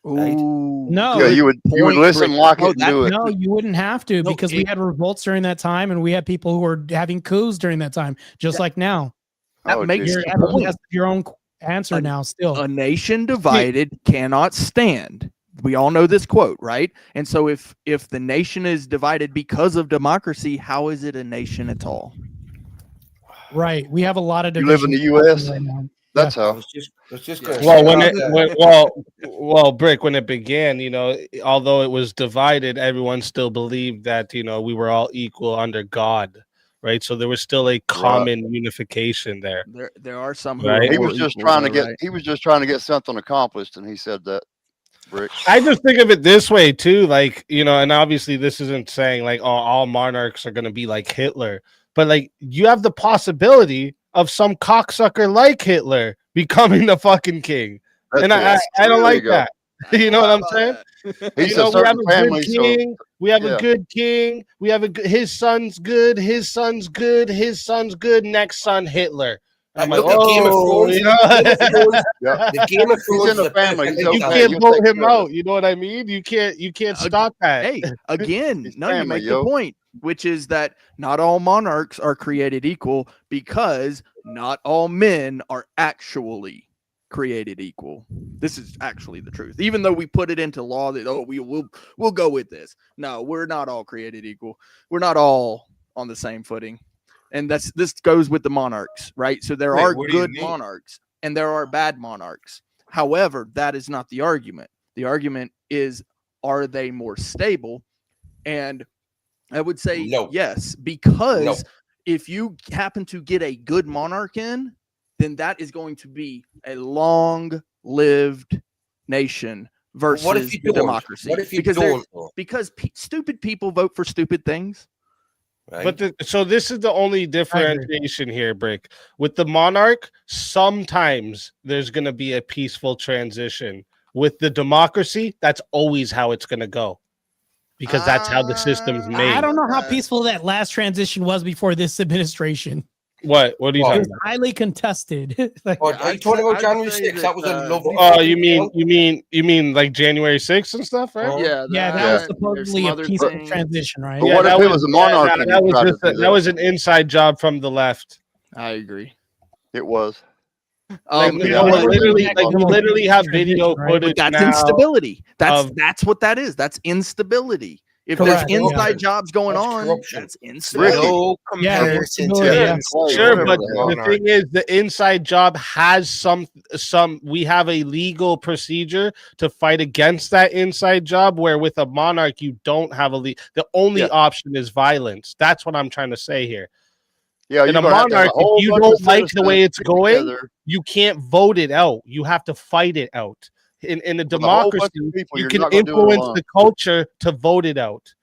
Right? Ooh. No, Yeah, you would listen, like it, and do it. no, you wouldn't have to, No, because we had revolts during that time, and we had people who were having coups during that time, just like now. That Oh, makes geez. You're the at point. your own answer now. Still, A nation divided cannot stand. We all know this quote, right? And so if the nation is divided because of democracy, how is it a nation at all? right? We have a lot of You live in divisions the US? right now. That's I how. was just going to Well, say when that, it Brick, when it began, although it was divided, everyone still believed that we were all equal under God, right? So there was still a common unification there. There are some who Right. are He more was just equal, trying to though, get. right? He was just trying to get something accomplished, and he said that. Rick. I just think of it this way too, like and obviously this isn't saying like all monarchs are going to be like Hitler, but like you have the possibility of some cocksucker like Hitler becoming the fucking king, That's and it. I don't There like you go. that. You know what I'm saying? He's We a have certain a family, good so king. We have yeah. a good king. We have his son's good. His son's good. His son's good. Next son, Hitler. I'm like, look at Game of oh, Thrones. you know? Game of Thrones. yeah. The Game of He's Thrones. in the family. He's You okay. can't You'll vote take him care of out. it. You know what I mean? You can't stop that. Hey, again, It's no, you family, make yo. the point, which is that not all monarchs are created equal, because not all men are actually created equal. This is actually the truth. Even though we put it into law that we'll go with this. No, we're not all created equal. We're not all on the same footing. And this goes with the monarchs, right? So there Wait, are what do you good mean? monarchs and there are bad monarchs. However, that is not the argument. The argument is, are they more stable? And I would say No. yes, because No. if you happen to get a good monarch in, then that is going to be a long-lived nation versus What if you don't? democracy. What if you because they're- don't? though? because stupid people vote for stupid things. Right? But so this is the only differentiation here, Brick. With the monarch, sometimes there's going to be a peaceful transition. With the democracy, that's always how it's going to go, because that's how the system's made. I don't know how peaceful that last transition was before this administration. What are you Well, It talking was about? highly contested. Like, Are you I'd talking say- about I'd January say 6th? That was a that, lovely. Oh, fucking you mean like January 6th and stuff, right? Oh. Yeah, yeah, that Yeah. was there's supposedly some a other peaceful things. transition, right? But what if that it was a monarchy and that he was tried just to do that that? was an inside job from the left. I agree. It was. Like, yeah, we literally, like, like, we literally have video Transition, right? footage But that's now. instability. of- That's what that is. That's instability. If Correct, there's yeah. inside jobs going That's on, corruption. that's instability. No Yeah, comparison to yeah, yeah. Sure, Whatever but the hell. the thing is, the inside job has some. We have a legal procedure to fight against that inside job. Where with a monarch, you don't have the only Yeah. option is violence. That's what I'm trying to say here. Yeah, In you're a gonna have to have monarch, a whole if you bunch don't of like the way citizens it's get going, together you can't vote it out. You have to fight it out. In a with a whole bunch democracy, of people. you You're can not gonna do it influence alone. the culture to vote it out.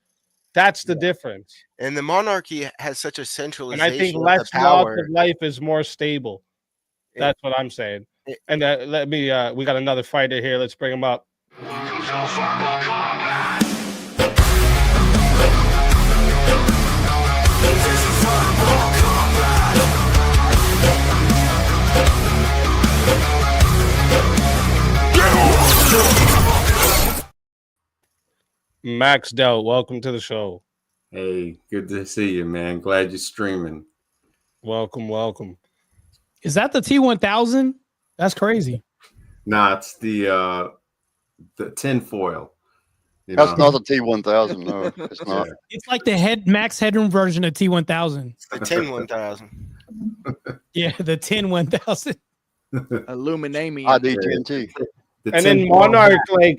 That's the difference. And the monarchy has such a And centralization I think of less the loss power. of life is more stable. That's what I'm saying. And let me. We got another fighter here. Let's bring him up. Max Dell, welcome to the show. Hey, good to see you, man. Glad you're streaming. Welcome. Is that the T1000? That's crazy. Nah, it's the tinfoil. That's not the T1000. No, it's not. Yeah. It's like the max headroom version of T1000. The 10-1000. Yeah, the 10-1000. Illuminamium. IDT. And then Monarch,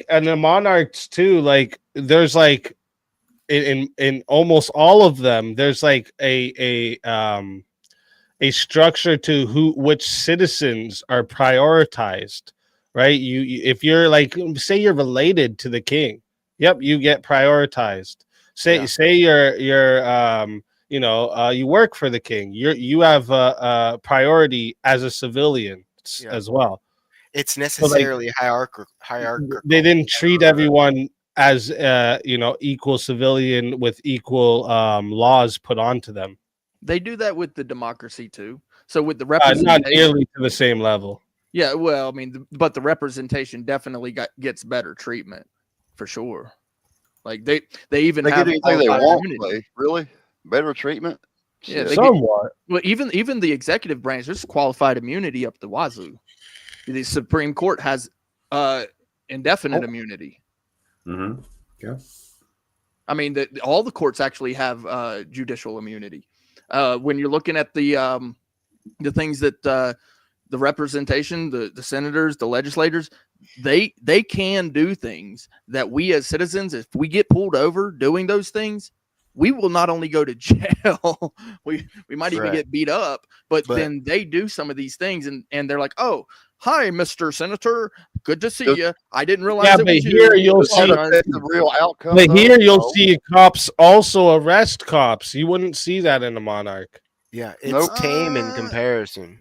and the Monarchs too, there's in almost all of them, there's a structure to which citizens are prioritized, right? You if you're say you're related to the king, yep, you get prioritized. Say you're you work for the king, you have a priority as a civilian as well. It's necessarily hierarchical. They didn't treat everyone as equal civilian with equal laws put onto them. They do that with the democracy too. So with the representation, not nearly to the same level. Yeah, well, I mean, but the representation definitely gets better treatment for sure. Like they even They have get anything they qualified want. immunity. Really better treatment. Yeah, Shit. Somewhat. Well, even the executive branch, there's qualified immunity up the wazoo. The Supreme Court has indefinite immunity. Mm-hmm. Yeah. I mean, all the courts actually have judicial immunity. When you're looking at the things that the representation, the senators, the legislators, they can do things that we as citizens, if we get pulled over doing those things, we will not only go to jail, we might even get beat up, but then they do some of these things and they're like, oh, hi, Mr. Senator, good to see you. I didn't realize. Yeah, but here you'll see the real outcome. But here you'll see cops also arrest cops. You wouldn't see that in a monarch. Yeah, it's tame in comparison.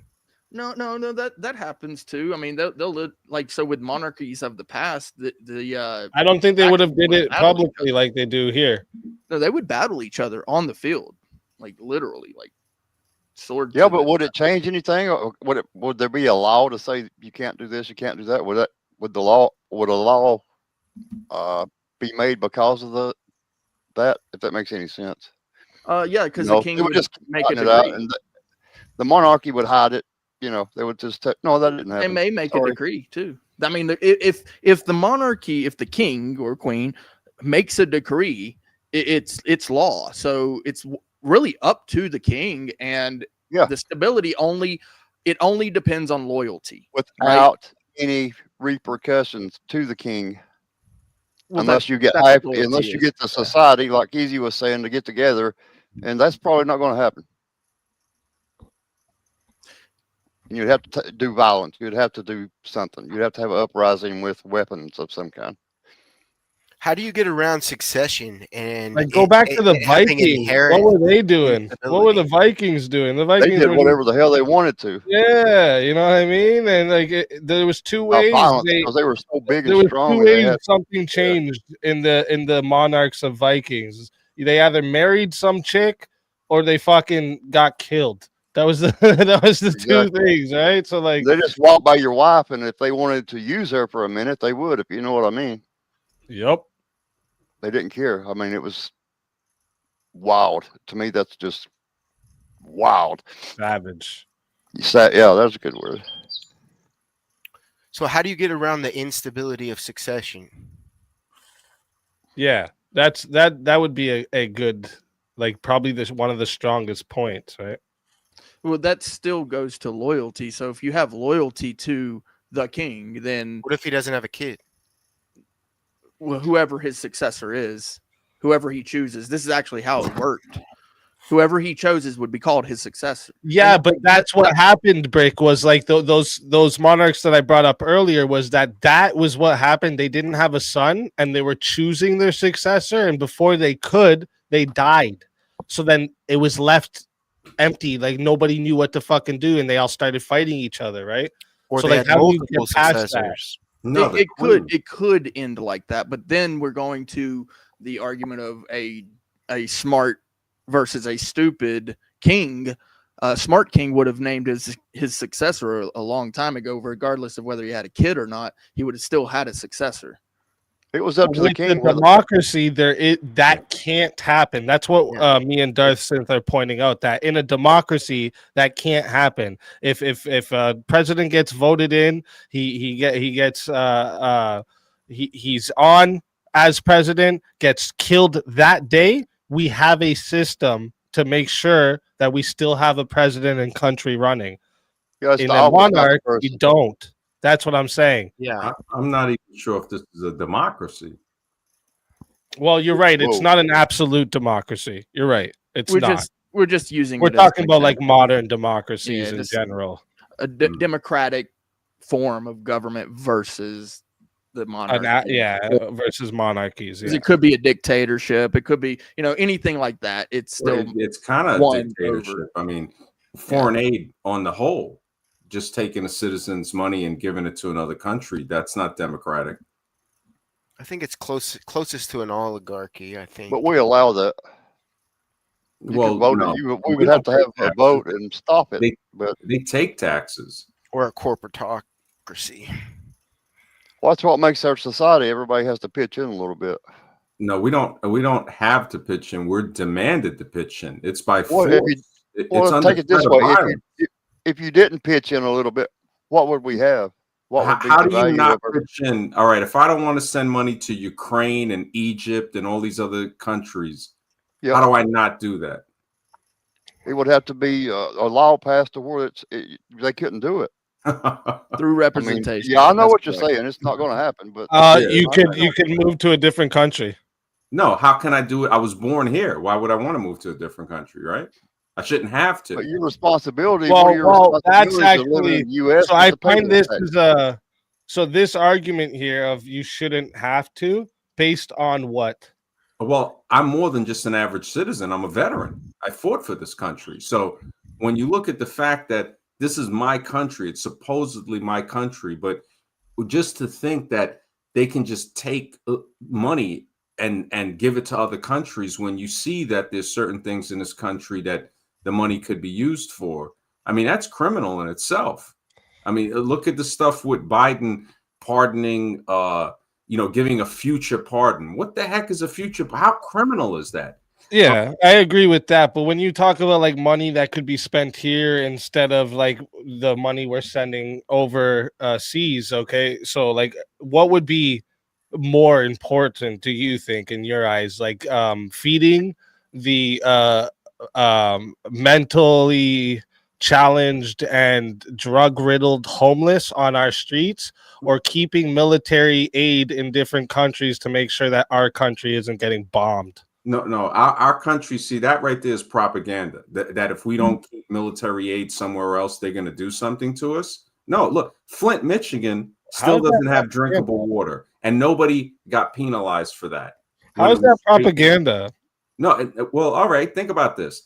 No, that happens too. I mean, they'll so with monarchies of the past, I don't think they would have did it publicly like they do here. No, they would battle each other on the field, like literally, like sword. Yeah, but would it change anything? Or would there be a law to say you can't do this, you can't do that? Would a law be made because of that? If that makes any sense. Yeah, because the king would just make it out, and the monarchy would hide it. They would just no, that didn't happen. They may make a decree too. I mean, if the monarchy, if the king or queen makes a decree, it's law. So it's really up to the king, and the stability only depends on loyalty without any repercussions to the king. Well, unless you get the society, like Easy was saying, to get together, and that's probably not going to happen. And you'd have to do violence. You'd have to do something. You'd have to have an uprising with weapons of some kind. How do you get around succession and go back to the Vikings? What were they doing? What were the Vikings doing? The Vikings did whatever the hell they wanted to. Yeah, you know what I mean. And there was two ways because they were so big and strong. Two ways something changed in the monarchs of Vikings. They either married some chick or they fucking got killed. That was the two things, right? So they just walk by your wife, and if they wanted to use her for a minute, they would. If you know what I mean. Yep. They didn't care. I mean, it was wild. To me, that's just wild. Savage. Yeah, that's a good word. So how do you get around the instability of succession? Yeah, that would be a good, probably one of the strongest points, right? Well, that still goes to loyalty. So if you have loyalty to the king, then what if he doesn't have a kid? Well, whoever his successor is, whoever he chooses, this is actually how it worked. Whoever he chooses would be called his successor. Yeah, but that's what happened, Brick, was those monarchs that I brought up earlier, was that was what happened. They didn't have a son and they were choosing their successor, and before they could, they died. So then it was left empty, like nobody knew what to fucking do, and they all started fighting each other, right? Or So, they like, had how do you multiple get past that? successors. No, the queen. it could end like that, but then we're going to the argument of a smart versus a stupid king. A smart king would have named his successor a long time ago, regardless of whether he had a kid or not. He would have still had a successor. It was up to the With king. the democracy, that can't happen. That's what me and Darth Synth are pointing out. That in a democracy, that can't happen. If a president gets voted in, he's on as president, gets killed that day. We have a system to make sure that we still have a president and country running. In a monarch, you don't. That's what I'm saying. Yeah, I'm not even sure if this is a democracy. Well, you're right. It's not an absolute democracy. You're right. It's not. We're just using. We're talking about like modern democracies in general. A democratic form of government versus the monarchy. Versus monarchies. Yeah. It could be a dictatorship. It could be, anything like that. It's still it's kind of a dictatorship. I mean, foreign aid on the whole, just taking a citizen's money and giving it to another country, that's not democratic. I think it's closest to an oligarchy, I think. But we allow that. We would have to have a vote and stop it. But they take taxes. Or a corporatocracy. Well, that's what makes our society. Everybody has to pitch in a little bit. No, we don't have to pitch in. We're demanded to pitch in. It's by force. Take it this way. If you didn't pitch in a little bit, what would we have? How do you not pitch in? All right, if I don't want to send money to Ukraine and Egypt and all these other countries, how do I not do that? It would have to be a law passed to where they couldn't do it through representation. I know what you're saying. It's not going to happen, but you could move to a different country. No, how can I do it? I was born here. Why would I want to move to a different country? Right? I shouldn't have to. But your responsibility. That's actually. So I find this is so this argument here of you shouldn't have to, based on what? Well, I'm more than just an average citizen. I'm a veteran. I fought for this country. So when you look at the fact that this is my country, it's supposedly my country, but just to think that they can just take money and give it to other countries when you see that there's certain things in this country that the money could be used for. I mean, that's criminal in itself. I mean, look at the stuff with Biden pardoning, giving a future pardon. What the heck is a future? How criminal is that? Yeah, I agree with that. But when you talk about like money that could be spent here instead of like the money we're sending overseas, okay, so like what would be more important, do you think, in your eyes? Like feeding the mentally challenged and drug-riddled homeless on our streets, or keeping military aid in different countries to make sure that our country isn't getting bombed? No, our country, see, that right there is propaganda. That if we don't keep military aid somewhere else, they're going to do something to us. No, look, Flint, Michigan still doesn't have drinkable water, and nobody got penalized for that. How is that propaganda? No, well, all right, think about this.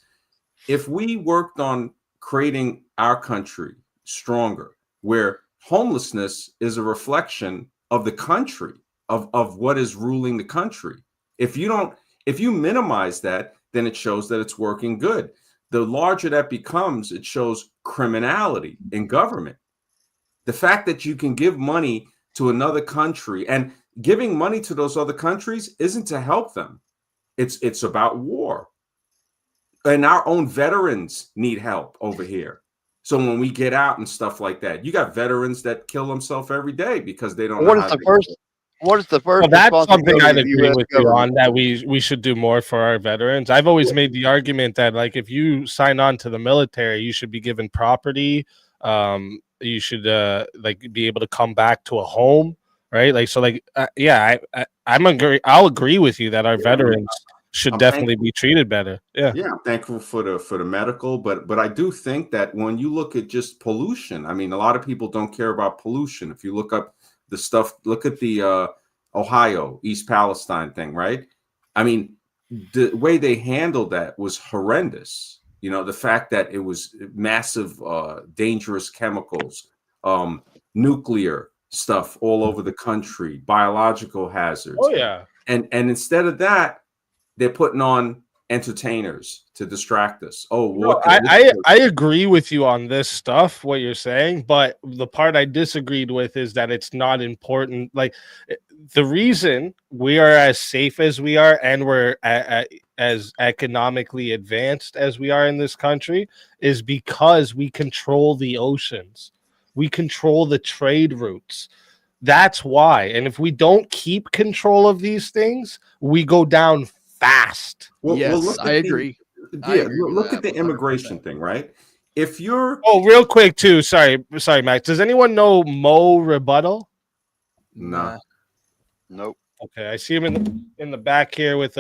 If we worked on creating our country stronger, where homelessness is a reflection of the country, of what is ruling the country. If you minimize that, then it shows that it's working good. The larger that becomes, it shows criminality in government. The fact that you can give money to another country, and giving money to those other countries isn't to help them. It's about war. And our own veterans need help over here. So when we get out and stuff like that, you got veterans that kill themselves every day because they don't know. What is the first? Well, that's something I'd agree with you on, that we should do more for our veterans. I've always made the argument that, like, if you sign on to the military, you should be given property. You should be able to come back to a home, right? Like, so, like, I'll agree with you that our veterans should definitely be treated better. Yeah, I'm thankful for the medical, but I do think that when you look at just pollution, I mean, a lot of people don't care about pollution. If you look up the stuff, look at the Ohio, East Palestine thing, right? I mean, the way they handled that was horrendous. You know, the fact that it was massive, dangerous chemicals, nuclear stuff all over the country, biological hazards. Oh yeah. And instead of that, they're putting on entertainers to distract us. Oh, No, I agree with you on this stuff, what you're saying, but the part I disagreed with is that it's not important. Like the reason we are as safe as we are and we're as economically advanced as we are in this country is because we control the oceans. We control the trade routes. That's why. And if we don't keep control of these things, we go down fast. Yes, I agree. Look at the immigration thing, right? If you're real quick too. Sorry, Max. Does anyone know Mo Rebuttal? No. Nope. Okay, I see him in the back here with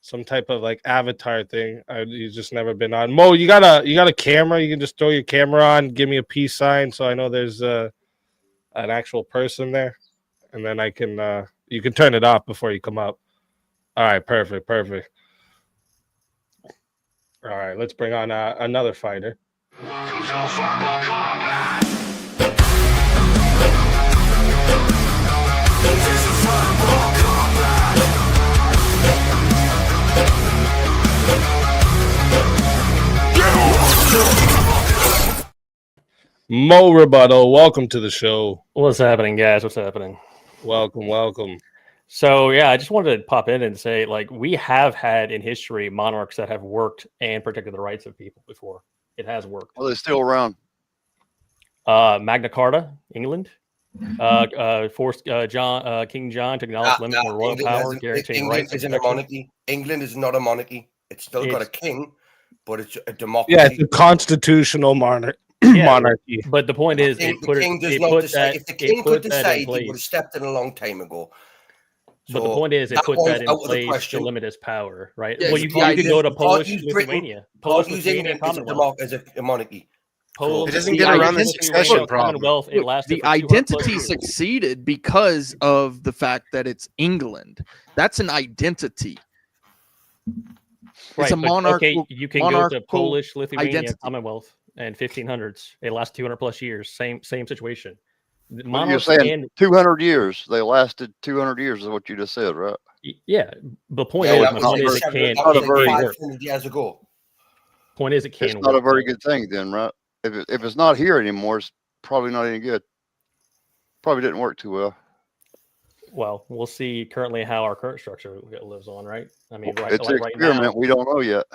some type of like avatar thing. He's just never been on. Mo, you got a camera? You can just throw your camera on, give me a peace sign, so I know there's an actual person there, and then I can you can turn it off before you come up. All right, perfect. All right, let's bring on another fighter. Mo Rebuttal, welcome to the show. What's happening, guys? What's happening? Welcome. So yeah, I just wanted to pop in and say, like, we have had in history monarchs that have worked and protected the rights of people before. It has worked. Well, they're still around. Magna Carta, England. Forced King John to acknowledge limits on royal power, guaranteeing rights. Isn't a monarchy. England is not a monarchy. It's still got a king, but it's a democracy. Yeah, it's a constitutional monarchy. But the point is, if the king could decide, he would have stepped in a long time ago. But the point is, it puts that in place to limit his power, right? Well, you could go to Polish Lithuania. Polish Lithuania as a monarchy. It doesn't get around the succession problem. The identity succeeded because of the fact that it's England. That's an identity. Right, it's a monarch. Okay, you can go to Polish Lithuania Commonwealth and 1500s. It lasts 200 plus years. Same situation. You're saying 200 years. They lasted 200 years is what you just said, right? Yeah. The point is, it can work. Years ago. Point is, it can work. It's not a very good thing then, right? If it's not here anymore, it's probably not any good. Probably didn't work too well. Well, we'll see currently how our current structure lives on, right? I mean, it's an experiment. Now, we don't know yet.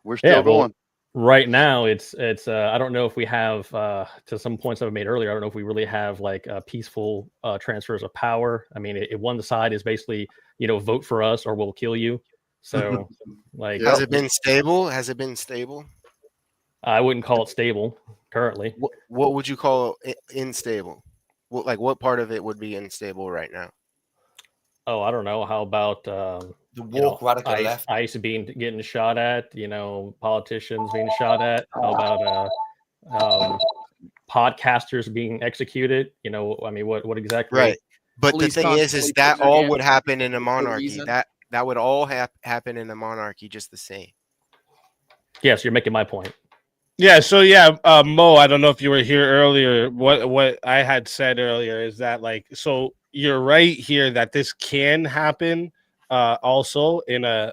We're still going. Right now, it's I don't know if we have to some points that I made earlier. I don't know if we really have like peaceful transfers of power. I mean, one side is basically vote for us or we'll kill you. So like, has it been stable? I wouldn't call it stable currently. What would you call unstable? What part of it would be unstable right now? Oh, I don't know. How about the woke radical left? ICE getting shot at, politicians being shot at. How about podcasters being executed? I mean, what exactly? Right. But the thing is that all would happen in a monarchy. That would all happen in a monarchy just the same. Yes, you're making my point. Yeah, so Mo, I don't know if you were here earlier. What I had said earlier is that so you're right here that this can happen also in a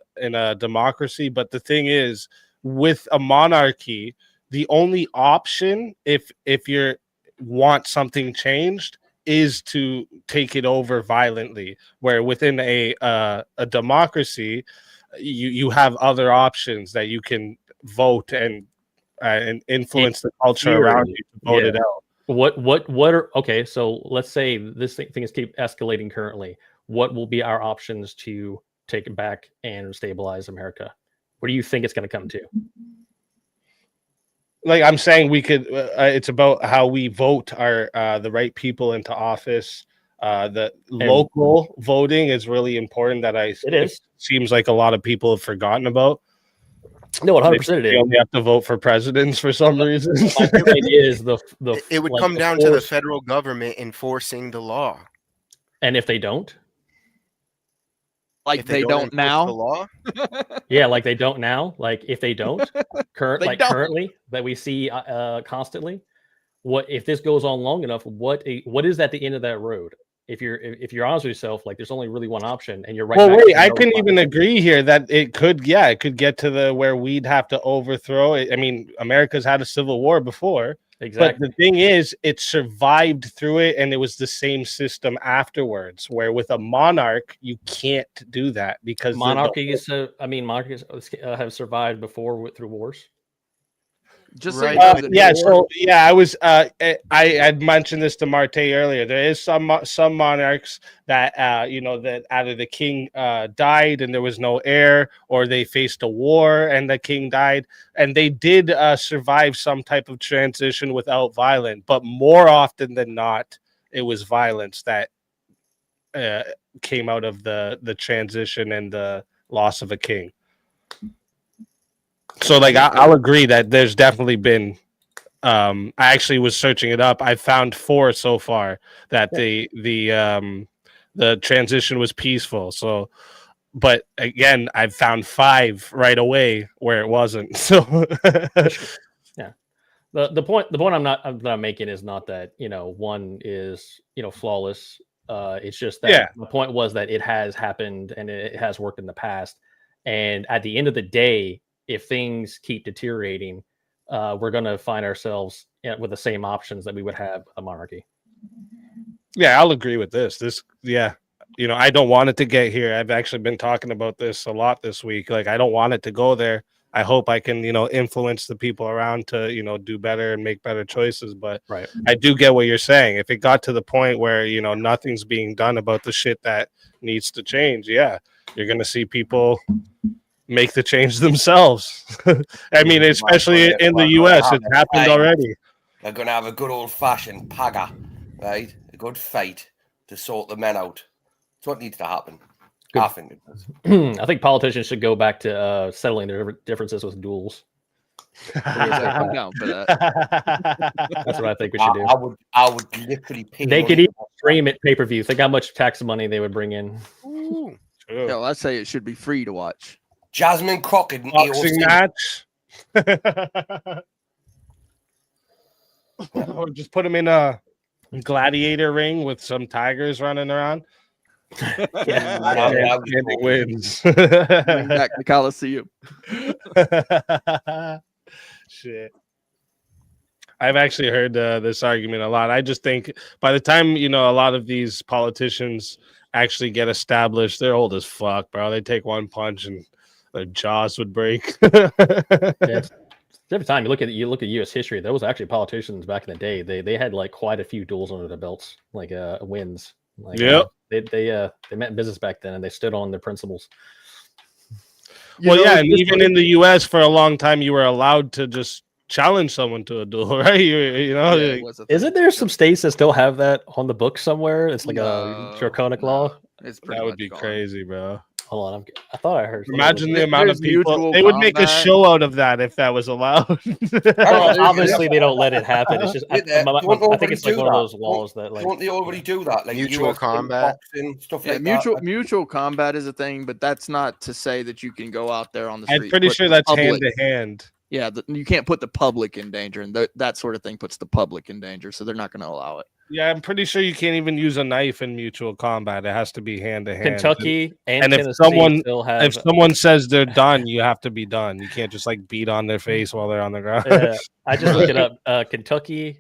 democracy, but the thing is, with a monarchy, the only option if you want something changed is to take it over violently, where within a democracy you have other options that you can vote and influence the culture around you to vote it out. What are okay? So let's say this thing is keep escalating currently. What will be our options to take it back and stabilize America? What do you think it's going to come to? Like I'm saying, we could. It's about how we vote our the right people into office. Local voting is really important. It seems like a lot of people have forgotten about. No, 100% it is. You only have to vote for presidents for some reason. My idea is it would come down to the federal government enforcing the law. And if they don't? Like If they don't enforce the now. law. Yeah, like they don't now. Like if they don't, They don't. currently that we see constantly. What if this goes on long enough? What is at the end of that road? If you're honest with yourself, like there's only really one option, and you're right. Well, back wait, to I no couldn't spot. even agree here that it could get to the where we'd have to overthrow it. I mean, America's had a civil war before. Exactly. But the thing is, it survived through it, and it was the same system afterwards. Where with a monarch, you can't do that because monarchies have survived before through wars. Just Right. I was I had mentioned this to Marte earlier. There is some monarchs that that either the king died and there was no heir, or they faced a war and the king died, and they did survive some type of transition without violence. But more often than not, it was violence that came out of the transition and the loss of a king. So like I'll agree that there's definitely been I actually was searching it up. I found 4 so far that the transition was peaceful. So but again, I've found 5 right away where it wasn't. So yeah. The point I'm making is not that, one is, flawless. It's just that the point was that it has happened and it has worked in the past. And at the end of the day, if things keep deteriorating, we're going to find ourselves with the same options that we would have a monarchy. Yeah, I'll agree with this. I don't want it to get here. I've actually been talking about this a lot this week. Like, I don't want it to go there. I hope I can, influence the people around to, do better and make better choices. But right. I do get what you're saying. If it got to the point where, nothing's being done about the shit that needs to change, yeah, you're going to see people make the change themselves. I mean, especially in the US, it's happened already. They're going to have a good old-fashioned paga, right? A good fight to sort the men out. That's what needs to happen. I think it does. I think politicians should go back to settling their differences with duels. I'm down for that. That's what I think we should do. I would literally pay. They could even stream it pay-per-view. Think how much tax money they would bring in. Ooh. Yeah, well, I'd say it should be free to watch. Jasmine Crockett and boxing match. Or just put him in a gladiator ring with some tigers running around. Yeah, and it wins. Bring back the Coliseum. Shit. I've actually heard this argument a lot. I just think by the time, a lot of these politicians actually get established, they're old as fuck, bro. They take one punch and their jaws would break. Every time you look at U.S. history, there was actually politicians back in the day. They had like quite a few duels under their belts, like wins. Like, they meant business back then, and they stood on their principles. And even in the U.S. for a long time, you were allowed to just challenge someone to a duel, right? Isn't there some states that still have that on the books somewhere? It's like a draconic law. That would be crazy, bro. Hold on, I thought I heard. Imagine the amount of people. They would make a show out of that if that was allowed. Obviously, they don't let it happen. It's just I think it's like one of those laws that like. Don't they already do that? Like mutual combat, boxing, stuff like mutual combat is a thing, but that's not to say that you can go out there on the street. I'm pretty sure that's hand to hand. Yeah, you can't put the public in danger, and that sort of thing puts the public in danger, so they're not going to allow it. Yeah, I'm pretty sure you can't even use a knife in mutual combat. It has to be hand to hand. Kentucky and if someone says they're done, you have to be done. You can't just like beat on their face while they're on the ground. I just looked it up. Kentucky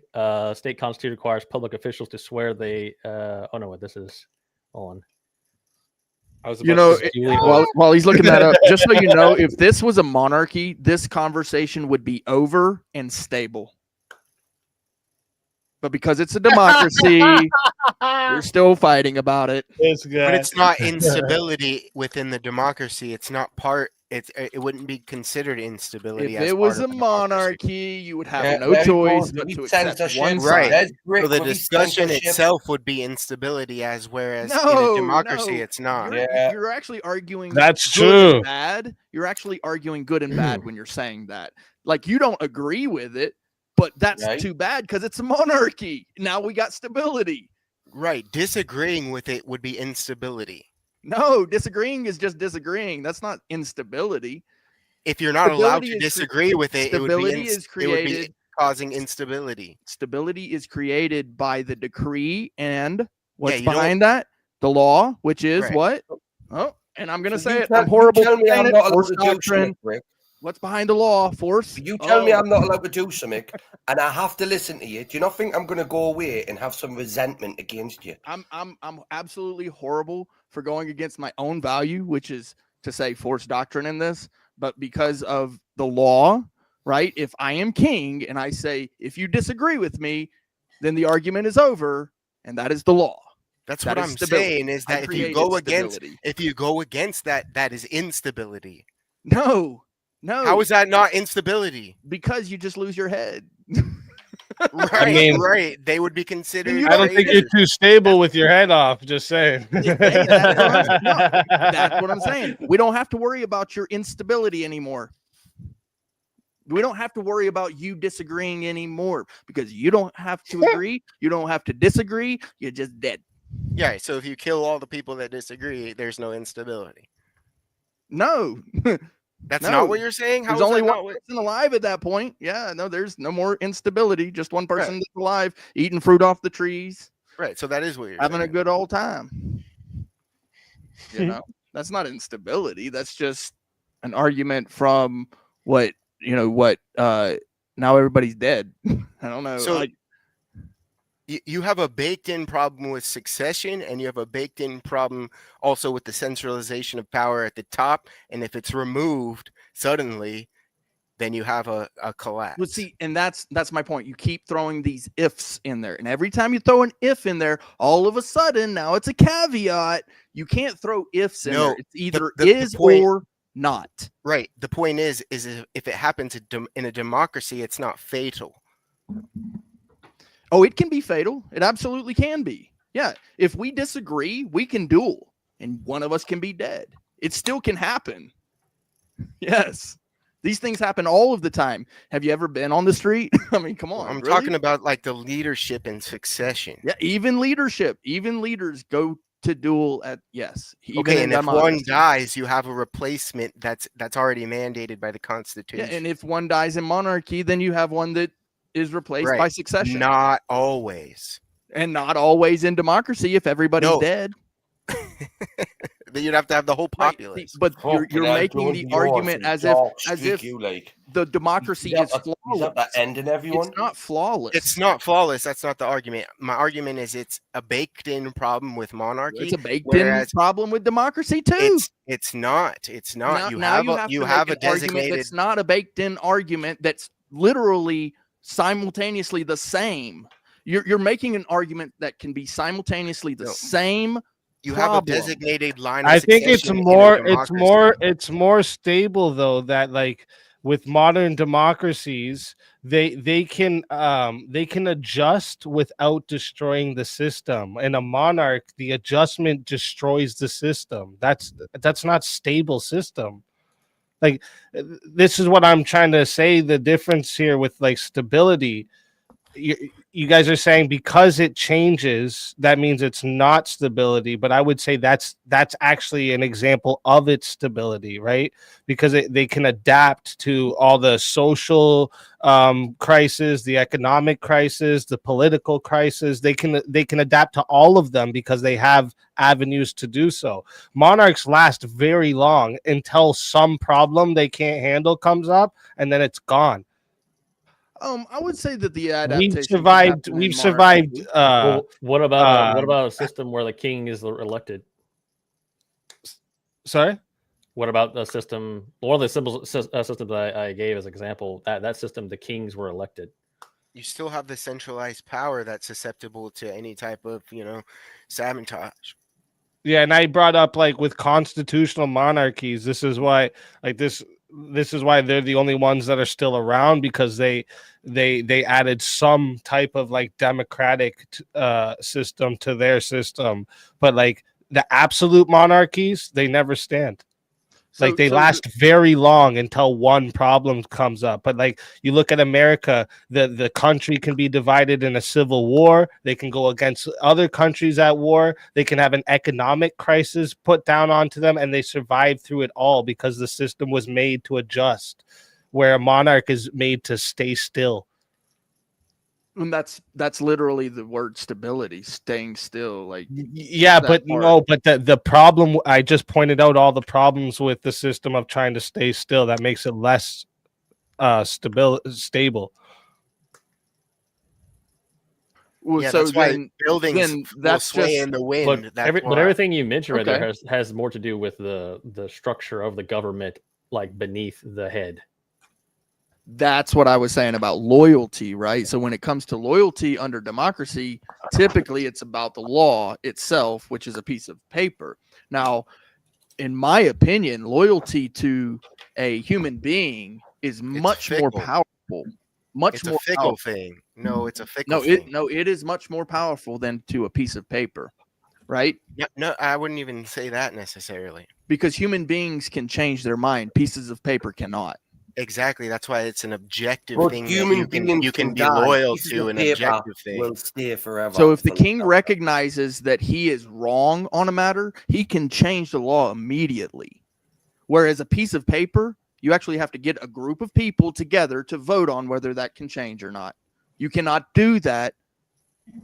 state constitution requires public officials to swear they. Oh no, what this is on. While he's looking that up, just so you know, if this was a monarchy, this conversation would be over and stable. But because it's a democracy, we're still fighting about it. But it's not instability within the democracy. It's not part. It wouldn't be considered instability. If it was a monarchy, you would have no choice but to accept one side. So the discussion itself would be instability, whereas in a democracy, it's not. You're actually arguing. That's good true. And bad. You're actually arguing good and bad when you're saying that. Like you don't agree with it. But that's too bad because it's a monarchy. Now we got stability. Right. Disagreeing with it would be instability. No, disagreeing is just disagreeing. That's not instability. If you're not allowed Stability to is disagree with it, stability is it would be created. causing instability. Stability is created by the decree and what's you don't- behind that? The law, which is Right. what? Oh, and I'm going to So say you it. tell- I'm horrible. You tell for me saying I'm it. not allowed Force to do doctrine. something, Rick. What's behind the law? Force. You tell me Oh. I'm not allowed to do something, and I have to listen to you. Do you not think I'm going to go away and have some resentment against you? I'm absolutely horrible for going against my own value, which is to say force doctrine in this, but because of the law, right? If I am king and I say, if you disagree with me, then the argument is over, and that is the law. That's That what is I'm stability. saying is I that if you created go stability. against that, that is instability. No. How is that not instability? Because you just lose your head. Right, mean- right. They would be considered. you I don't think you're traitors. too stable with your head off. Just saying. That's what I'm saying. We don't have to worry about your instability anymore. We don't have to worry about you disagreeing anymore because you don't have to agree. You don't have to disagree. You're just dead. Yeah. So if you kill all the people that disagree, there's no instability. No. That's No. not what you're saying. How There's is only that one not what? person alive at that point. Yeah, no, there's no more instability. Just one person Right. that's alive, eating fruit off the trees, Right. So that is what you're having a saying. good old time. You know, that's not instability. That's just an argument from what now everybody's dead. I don't know. So you have a baked-in problem with succession, and you have a baked-in problem also with the centralization of power at the top. And if it's removed suddenly, then you have a collapse. Well, see, and that's my point. You keep throwing these ifs in there, and every time you throw an if in there, all of a sudden now it's a caveat. You can't throw ifs in No, there. It's either the is point- or not. Right. The point is if it happens in a democracy, it's not fatal. Oh, it can be fatal. It absolutely can be. Yeah. If we disagree, we can duel, and one of us can be dead. It still can happen. Yes. These things happen all of the time. Have you ever been on the street? I mean, come on. I'm really? talking about like the leadership and succession. Yeah, even leadership, even leaders go to duel at even Okay, in and if one democracy. dies, you have a replacement that's already mandated by the Yeah, Constitution. and if one dies in monarchy, then you have one that is replaced by Right. succession. Not always. And not always in democracy if everybody's No. dead. Then you'd have to have the whole Right, populace. But you're Fucking hell, making don't the be off argument and as if dog as streak if you, like. the democracy Is is that flawless. the ending, everyone? It's not flawless. It's not flawless. That's not the argument. My argument is it's a baked-in problem with monarchy. It's a baked-in whereas problem with democracy too. It's not. It's not. Now you have to a make an argument designated. that's not a baked-in argument. That's literally simultaneously the same. You're making an argument that can be simultaneously the No. same. You have a problem. designated line. Of I think it's succession in a more democracy. it's more stable though that like with modern democracies they can adjust without destroying the system. In a monarch, the adjustment destroys the system. That's not stable system. Like this is what I'm trying to say. The difference here with like stability, you guys are saying because it changes, that means it's not stability. But I would say that's actually an example of its stability, right? Because they can adapt to all the social crisis, the economic crisis, the political crisis. They can adapt to all of them because they have avenues to do so. Monarchs last very long until some problem they can't handle comes up, and then it's gone. I would say that the adaptation We've survived. can happen in We've monarchy. survived. Well, what about a system where the king is elected? Sorry. What about the system? One of the systems I gave as example, that system, the kings were elected. You still have the centralized power that's susceptible to any type of sabotage. Yeah, and I brought up like with constitutional monarchies. This is why this is why they're the only ones that are still around, because they added some type of like democratic system to their system. But like the absolute monarchies, they never stand. Like they last very long until one problem comes up. But like you look at America, the country can be divided in a civil war. They can go against other countries at war. They can have an economic crisis put down onto them, and they survive through it all because the system was made to adjust, where a monarch is made to stay still. And that's literally the word stability, staying still. Like yeah, but no, but the problem, I just pointed out all the problems with the system of trying to stay still. That makes it less stable. Well, Yeah, so that's why then buildings will that's sway just in the wind. But everything you mentioned right Okay. there has more to do with the structure of the government, like beneath the head. That's what I was saying about loyalty, right? So when it comes to loyalty under democracy, typically it's about the law itself, which is a piece of paper. Now, in my opinion, loyalty to a human being is much more fickle. powerful. Much It's more a fickle powerful. thing. No, it's a fickle thing. No, it is much more powerful than to a piece of paper, right? Yeah, no, I wouldn't even say that necessarily. Because human beings can change their mind. Pieces of paper cannot. Exactly. That's why it's an objective But thing human that beings you can can be die. loyal Pieces to, of an paper objective thing. will stay forever. So if the for king themselves. recognizes that he is wrong on a matter, he can change the law immediately. Whereas a piece of paper, you actually have to get a group of people together to vote on whether that can change or not. You cannot do that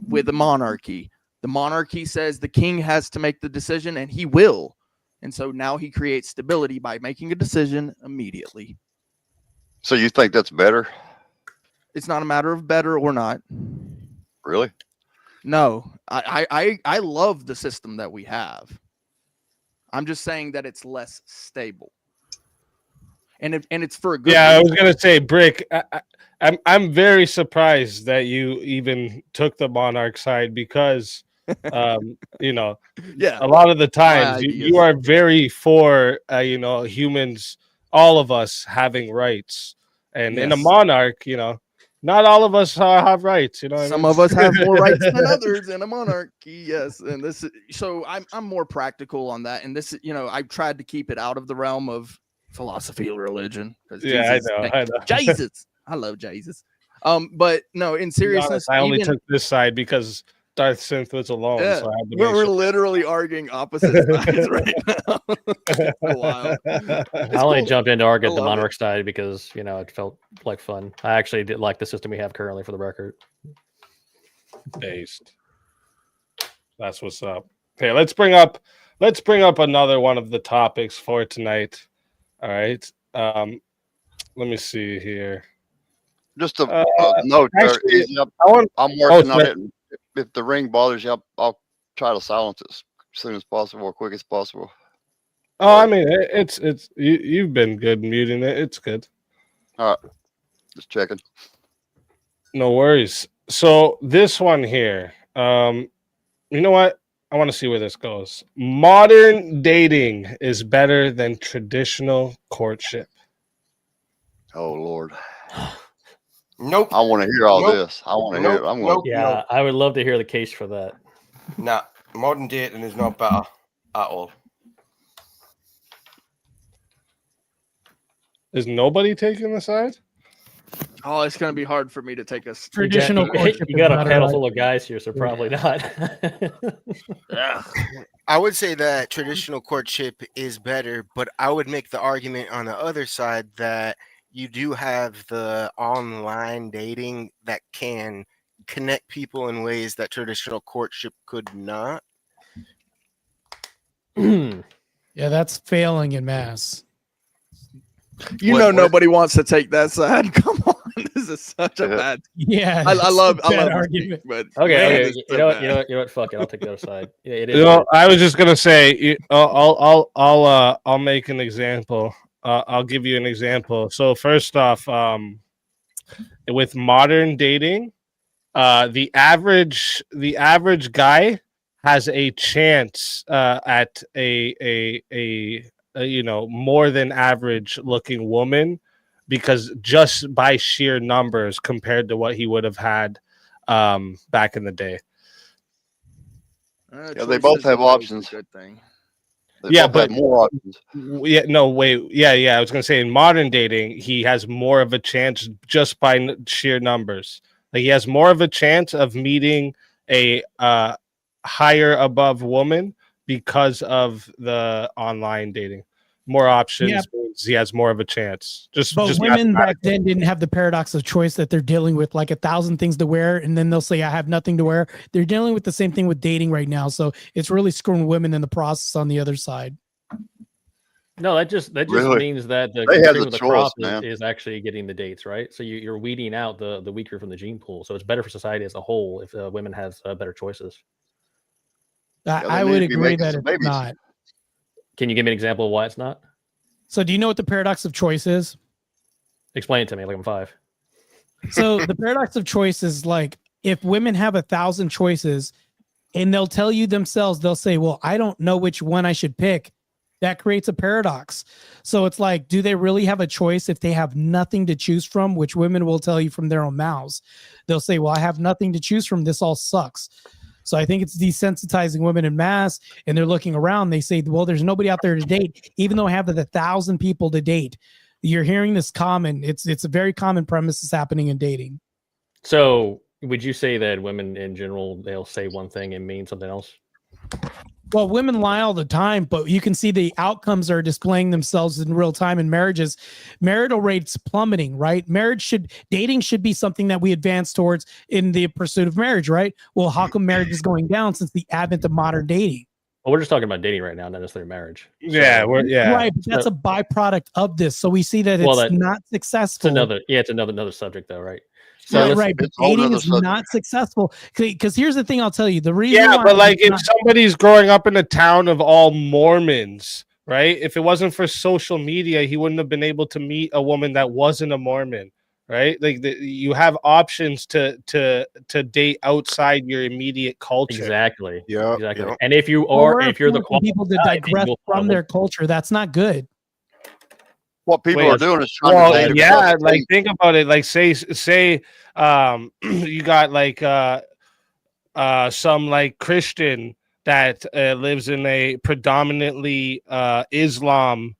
with a monarchy. The monarchy says the king has to make the decision, and he will. And so now he creates stability by making a decision immediately. So you think that's better? It's not a matter of better or not. Really? No, I love the system that we have. I'm just saying that it's less stable, and it's for a good. Yeah, I was reason. gonna say, Brick. I'm very surprised that you even took the monarch side because, you know, Yeah, a lot of the times ideas. you are very for you know, humans, all of us having rights, and in a Yes. monarch, you know, not all of us have rights. You know, what I Some mean? of us have more rights than others in a monarchy. Yes, and this is so I'm more practical on that, and this you know I've tried to keep it out of the realm of philosophy or religion. 'Cause Yeah, Jesus, I know. Jesus, I love Jesus. But no, in To be honest, seriousness, I only even, took this side because Darth Synth was alone, yeah, so I had to we're make sure. literally arguing opposite sides right now. It's wild. I It's only cool. jumped in to argue I the love it. monarch side because you know it felt like fun. I actually did like the system we have currently, for the record. Based. That's what's up. Okay, let's bring up another one of the topics for tonight. All right. Let me see here. Just a note there. actually, Easy up. I want. I'm working on sorry. it. If the ring bothers you, I'll try to silence it as soon as possible, or quick as possible. Oh, I mean, it's you've been good muting it. It's good. All right, just checking. No worries. So this one here, you know what? I want to see where this goes. Modern dating is better than traditional courtship. Oh Lord, Nope. I want to hear all Nope. this. I want to hear it. I'm going. Nope. Yeah, I would love to hear the case for that. Nah, modern dating is not better at all. Is nobody taking the side? Oh, it's gonna be hard for me to take a Traditional courtship You got is a better, panel right? full of guys here, so probably not. I would say that traditional courtship is better, but I would make the argument on the other side that you do have the online dating that can connect people in ways that traditional courtship could not. Yeah, that's failing in mass. You know, nobody wants to take that side. Come on, this is such a bad. Yeah, I it's a love bad this argument. thing, but Okay, man, okay. it's You so know what? bad. You know what? Fuck it. I'll take the other side. It is. You what know, it I was just gonna say, I'll make an example. I'll give you an example. So first off, with modern dating, the average guy has a chance at a you know, more than average looking woman, because just by sheer numbers compared to what he would have had back in the day. Yeah, they both Choices have are always a options. Good thing. They Yeah, both have but more options. yeah, no, wait, yeah. I was gonna say in modern dating, he has more of a chance just by sheer numbers. Like he has more of a chance of meeting a higher above woman because of the online dating. More options means he has more of a chance. But Just women back mathematically. then didn't have the paradox of choice that they're dealing with, like 1,000 things to wear, and then they'll say, I have nothing to wear. They're dealing with the same thing with dating right now. So it's really screwing women in the process on the other side. No, that just Really? means that the They have cream the of the choice, crop man. is actually getting the dates, right? So you're weeding out the weaker from the gene pool. So it's better for society as a whole if women have better choices. I would need to be agree making that some it's babies. not. Can you give me an example of why it's not? So do you know what the paradox of choice is? Explain it to me, like I'm 5. So the paradox of choice is like if women have 1,000 choices and they'll tell you themselves, they'll say, well, I don't know which one I should pick. That creates a paradox. So it's like, do they really have a choice if they have nothing to choose from, which women will tell you from their own mouths? They'll say, well, I have nothing to choose from. This all sucks. So I think it's desensitizing women in mass, and they're looking around. They say, well, there's nobody out there to date, even though I have 1,000 people to date. You're hearing this common. It's a very common premise that's happening in dating. So would you say that women in general, they'll say one thing and mean something else? Well, women lie all the time, but you can see the outcomes are displaying themselves in real time in marriages. Marital rates plummeting, right? Dating should be something that we advance towards in the pursuit of marriage, right? Well, how come marriage is going down since the advent of modern dating? Well, we're just talking about dating right now, not necessarily marriage. Yeah, Right, but that's a byproduct of this. So we see that it's not successful. It's another subject though, right? So right, but dating is not successful because here's the thing I'll tell you. The reason why but like if somebody's growing up in a town of all Mormons, right? If it wasn't for social media, he wouldn't have been able to meet a woman that wasn't a Mormon, right? Like you have options to date outside your immediate culture. Exactly. Yeah. Exactly. Yep. And if you are, if you're the people to digress from their culture, that's not good. What people are doing is trying to date. Yeah, like think about it. Like say you got like some like Christian that lives in a predominantly Islam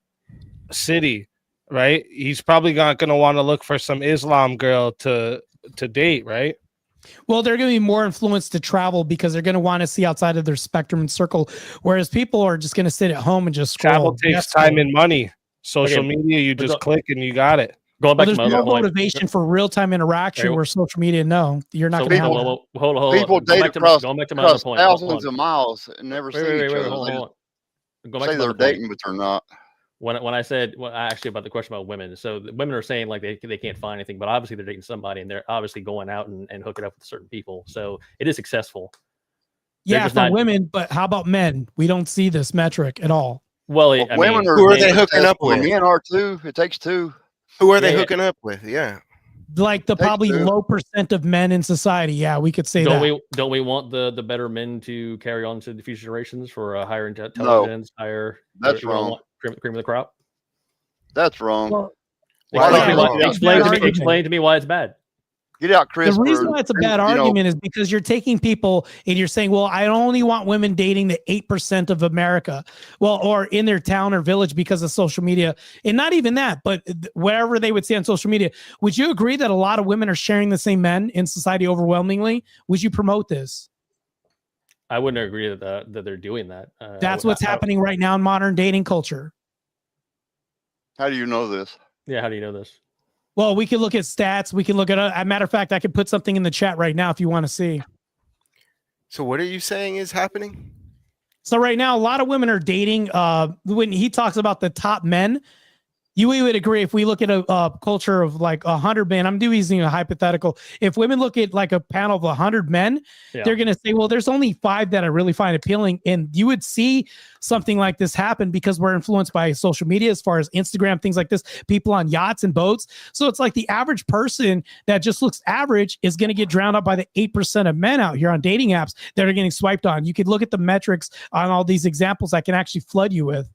city, right? He's probably not going to want to look for some Islam girl to date, right? Well, they're going to be more influenced to travel because they're going to want to see outside of their spectrum and circle, whereas people are just going to sit at home and just scroll. Travel takes time and money. Social media, you just click and you got it. Going back there's no motivation for real-time interaction where social media, no, you're not going to have that. Hold on. People date across thousands of miles and never see each other. Hold on. Say they're dating, but they're not. When I said actually about the question about women, so the women are saying like they can't find anything, but obviously they're dating somebody and they're obviously going out and hooking up with certain people. So it is successful. Yeah, for women, but how about men? We don't see this metric at all. Well, women who are they hooking up with? Men are too. It takes two. Who are they hooking up with? Yeah. Like the probably low percent of men in society. Yeah, we could say that. Don't we want the better men to carry on to the future generations for a higher intelligence, higher? That's wrong. Cream of the crop. That's wrong. Well, explain to me why it's bad. Get out, Chris. The reason why it's a bad argument is because you're taking people and you're saying, well, I only want women dating the 8% of America. Well, or in their town or village because of social media. And not even that, but whatever they would see on social media. Would you agree that a lot of women are sharing the same men in society overwhelmingly? Would you promote this? I wouldn't agree that they're doing that. That's what's happening right now in modern dating culture. How do you know this? Yeah, how do you know this? Well, we could look at stats. We can look at a matter of fact, I could put something in the chat right now if you want to see. So what are you saying is happening? So right now, a lot of women are dating. When he talks about the top men, we would agree if we look at a culture of like 100 men, I'm using a hypothetical. If women look at like a panel of 100 men, they're going to say, well, there's only 5 that I really find appealing. And you would see something like this happen because we're influenced by social media as far as Instagram, things like this, people on yachts and boats. So it's like the average person that just looks average is going to get drowned out by the 8% of men out here on dating apps that are getting swiped on. You could look at the metrics on all these examples I can actually flood you with.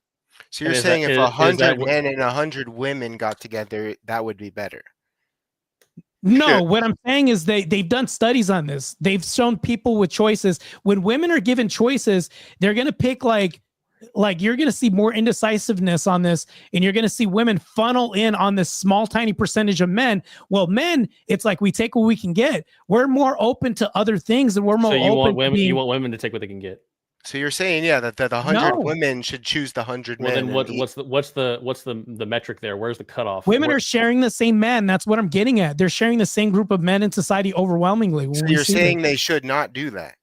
So you're saying if 100 men and 100 women got together, that would be better? No, what I'm saying is they've done studies on this. They've shown people with choices. When women are given choices, they're going to pick like like you're going to see more indecisiveness on this, and you're going to see women funnel in on this small, tiny percentage of men. Well, men, it's like we take what we can get. We're more open to other things, and we're more So you open want to women? being, You want women to take what they can get? So you're saying, yeah, that the 100 No. women should choose the 100 Well, men. then what's the metric there? Where's the cutoff? women Where- are sharing the same men. That's what I'm getting at. They're sharing the same group of men in society overwhelmingly. when So we you're see saying this. they should not do that.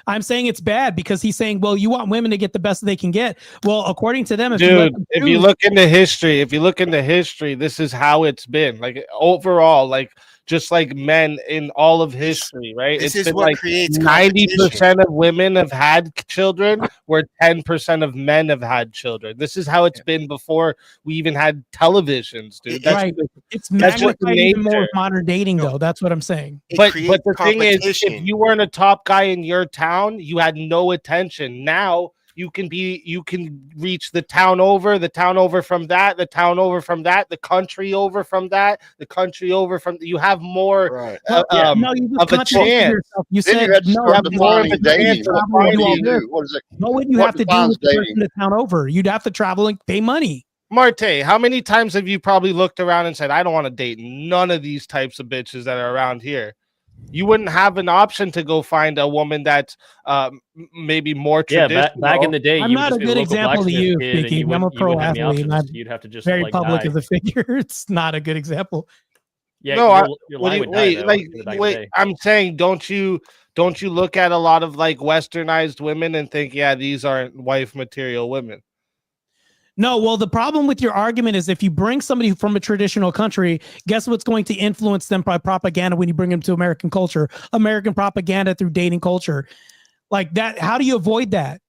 I'm saying it's bad because he's saying, well, you want women to get the best they can get. Well, according to them, if you let Dude, them if you choose- look into history, this is how it's been. Like overall, like just like men in all of history, right? This It's is been what like creates 90% of women have had children, where 10% of men have had children. This is how it's been before we even had televisions, dude. That's right. It's that's just magnified even more nature. with modern dating, though. That's what I'm saying. But the thing is, if competition. you weren't a top guy in your town, you had no attention. Now you can reach the town over from that, the town over from that, the country over from that, the country over from. You have more Right. No, you just of a contradicted chance. yourself. You Then said you had to no. start you more of defining a dating. chance What, to what find do all you this. do? What is it? What would you What have to do defines with the person dating? to town over? You'd have to travel and pay money. Marte, how many times have you probably looked around and said, "I don't want to date none of these types of bitches that are around here"? You wouldn't have an option to go find a woman that's maybe more Yeah, traditional. back in the day, I'm you would not just a be the good local example to blacksmith you, kid, and speaking. you I'm a wouldn't pro have any athlete, and I'm options. You'd have to just very like public die. as a figure. It's not a good example. Yeah, No, your what do line you, would die, wait, though, like, back in the wait. day. I'm saying, don't you look at a lot of like westernized women and think, yeah, these aren't wife material women? No, well, the problem with your argument is if you bring somebody from a traditional country, guess what's going to influence them by propaganda when you bring them to American culture? American propaganda through dating culture. Like that, how do you avoid that?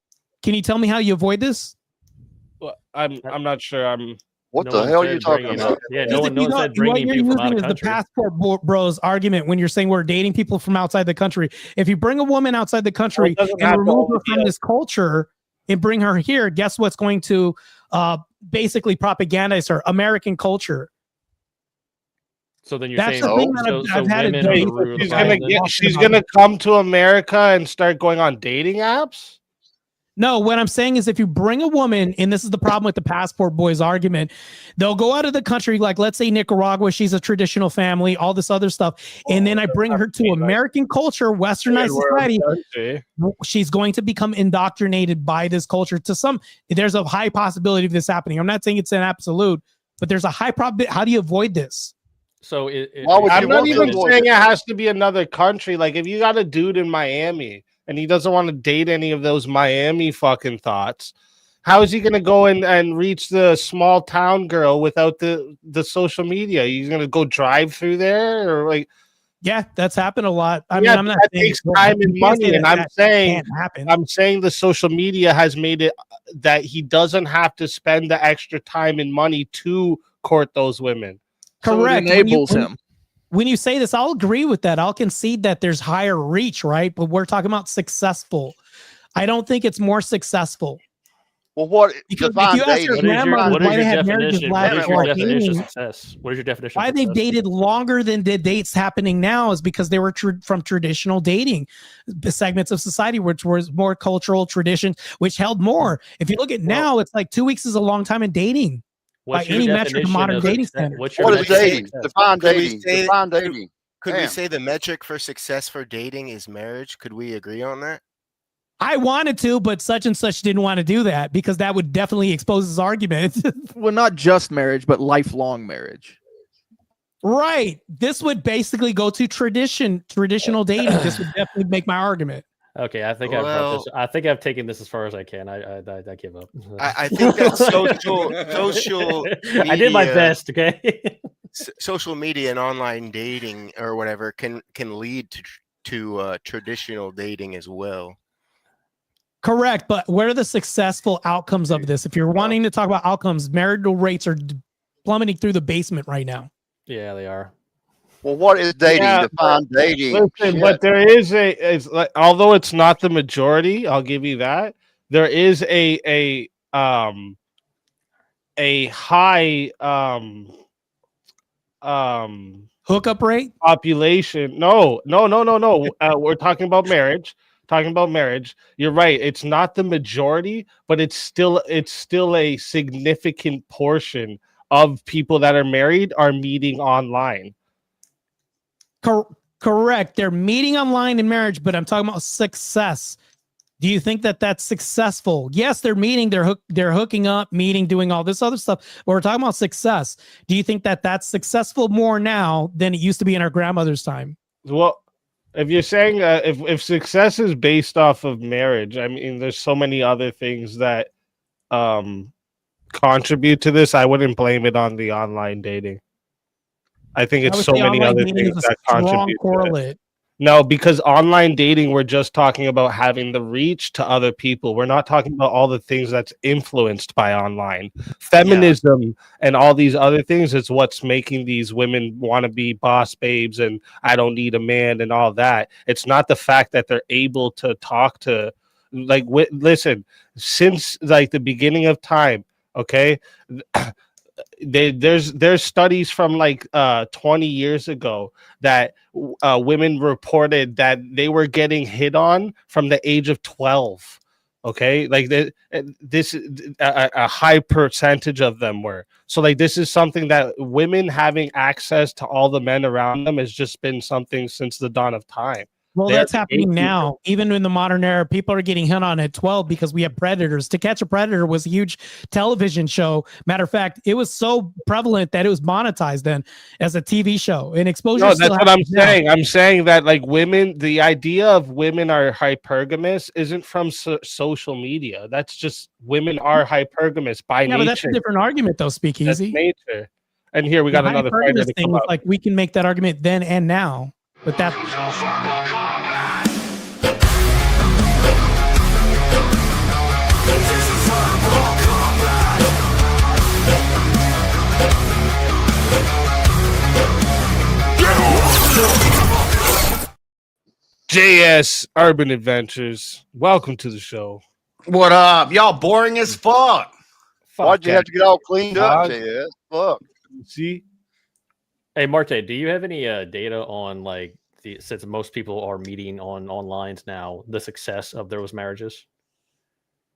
Can you tell me how you avoid this? Well, I'm not sure. What No the one hell are said you talking bringing about? Yeah, Because no one said what bringing you're people from out using of is the country. passport bros argument when you're saying we're dating people from outside the country. If you bring a woman outside the country doesn't and have to remove her only be from a- this culture and bring her here, guess what's going to basically propagandize her? American culture. So then you're That's saying the thing that so I've had a women are debate the with root of the She's guys gonna problem. talking she's about gonna come to America and start going on dating apps. No, what I'm saying is if you bring a woman, and this is the problem with the passport boys argument, they'll go out of the country, like let's say Nicaragua, she's a traditional family, all this other stuff. And then I bring her to American culture, westernized society. She's going to become indoctrinated by this culture to some, there's a high possibility of this happening. I'm not saying it's an absolute, but there's a high probability. How do you avoid this? So Why would I'm you not want to even avoid saying it? it has to be another country. Like if you got a dude in Miami and he doesn't want to date any of those Miami fucking thoughts, how is he gonna go and reach the small town girl without the social media? He's gonna go drive through there, or like, Yeah, that's happened a lot. I yeah, mean, I'm not that saying takes time and you can't say money. And that I'm that saying can't happen. the social media has made it that he doesn't have to spend the extra time and money to court those women. Correct. So it enables him. When you say this, I'll agree with that. I'll concede that there's higher reach, right? But we're talking about successful. I don't think it's more successful. Well, what Because if define you ask your dating? grandmothers what is why your they have marriages definition? last What is Wait a your minute, before definition of dating, success? What is your definition? why of they've success? dated longer than the dates happening now is because they were from traditional dating segments of society, which was more cultural tradition, which held more. If you look at now, it's like 2 weeks is a long time in dating. What's by your any metric of definition modern of dating success? standards. What's your What is definition of dating? success? Define Could we dating. say- Define dating. Could we Damn. say the metric for success for dating is marriage? Could we agree on that? I wanted to, but such and such didn't want to do that because that would definitely expose his argument. Well, not just marriage, but lifelong marriage. Right. This would basically go to traditional dating. This would definitely make my argument. Okay, I think I've brought Well- this. I think I've taken this as far as I can. I give up. I think that social I did my media- best. Okay. Social media and online dating or whatever can lead to traditional dating as well. Correct. But what are the successful outcomes of this? If you're wanting to talk about outcomes, marital rates are plummeting through the basement right now. Yeah, they are. Well, what is dating? Yeah, Define dating. Listen, but there is is like, although it's not the majority, I'll give you that. There is a high Hookup rate? population. No. We're talking about marriage. talking about marriage, you're right. It's not the majority, but it's still a significant portion of people that are married are meeting online. Correct. They're meeting online in marriage, but I'm talking about success. Do you think that that's successful? Yes, they're meeting, they're hooking up, meeting, doing all this other stuff. But we're talking about success. Do you think that that's successful more now than it used to be in our grandmother's time? Well, if you're saying if success is based off of marriage, I mean, there's so many other things that contribute to this. I wouldn't blame it on the online dating. I think it's so many other things that contribute to it. No, because online dating, we're just talking about having the reach to other people. We're not talking about all the things that's influenced by online. Feminism and all these other things is what's making these women want to be boss babes and I don't need a man and all that. It's not the fact that they're able to talk to, like, listen, since like the beginning of time, okay? There's studies from like 20 years ago that women reported that they were getting hit on from the age of 12. Okay, like this a high percentage of them were. So like this is something that women having access to all the men around them has just been something since the dawn of time. Well, that's happening now. Even in the modern era, people are getting hit on at 12 because we have predators. To Catch a Predator was a huge television show. Matter of fact, it was so prevalent that it was monetized then as a TV show. And exposure. No, that's what I'm saying. I'm saying that like women, the idea of women are hypergamous isn't from social media. That's just women are hypergamous by nature. Yeah, but that's a different argument, though. Speakeasy. That's nature. And here we got another fighter to come up. Like we can make that argument then and now, but that. JS Urban Adventures, welcome to the show. What up? Y'all boring as fuck. Why'd you have to get all cleaned up, JS? Fuck. See? Hey, Marte, do you have any data on, like, since most people are meeting on onlines now, the success of those marriages?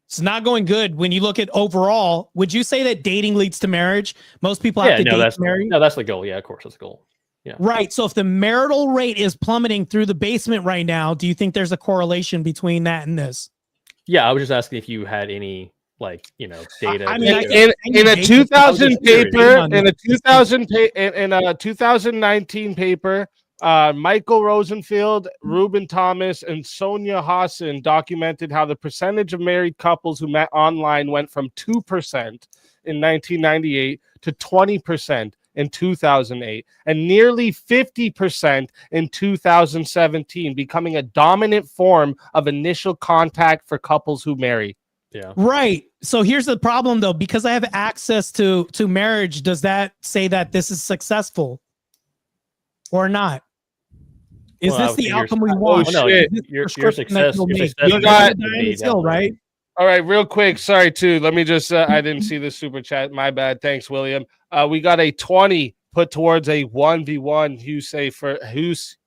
It's not going good. When you look at overall, would you say that dating leads to marriage? Most people have to date to marry? No, that's the goal. Yeah, of course, that's the goal. Yeah. Right. So if the marital rate is plummeting through the basement right now, do you think there's a correlation between that and this? Yeah, I was just asking if you had any, like, you know, data. I mean, in a 2000 paper, in a 2019 paper, Michael Rosenfield, Ruben Thomas, and Sonia Hassan documented how the percentage of married couples who met online went from 2% in 1998 to 20% in 2008 and nearly 50% in 2017, becoming a dominant form of initial contact for couples who marry. Yeah. Right. So here's the problem, though, because I have access to marriage. Does that say that this is successful or not? Is this the outcome we want? Oh, no, your success. You got still, right? All right, real quick. Sorry, too. Let me just, I didn't see the super chat. My bad. Thanks, William. We got a 20 put towards a 1v1.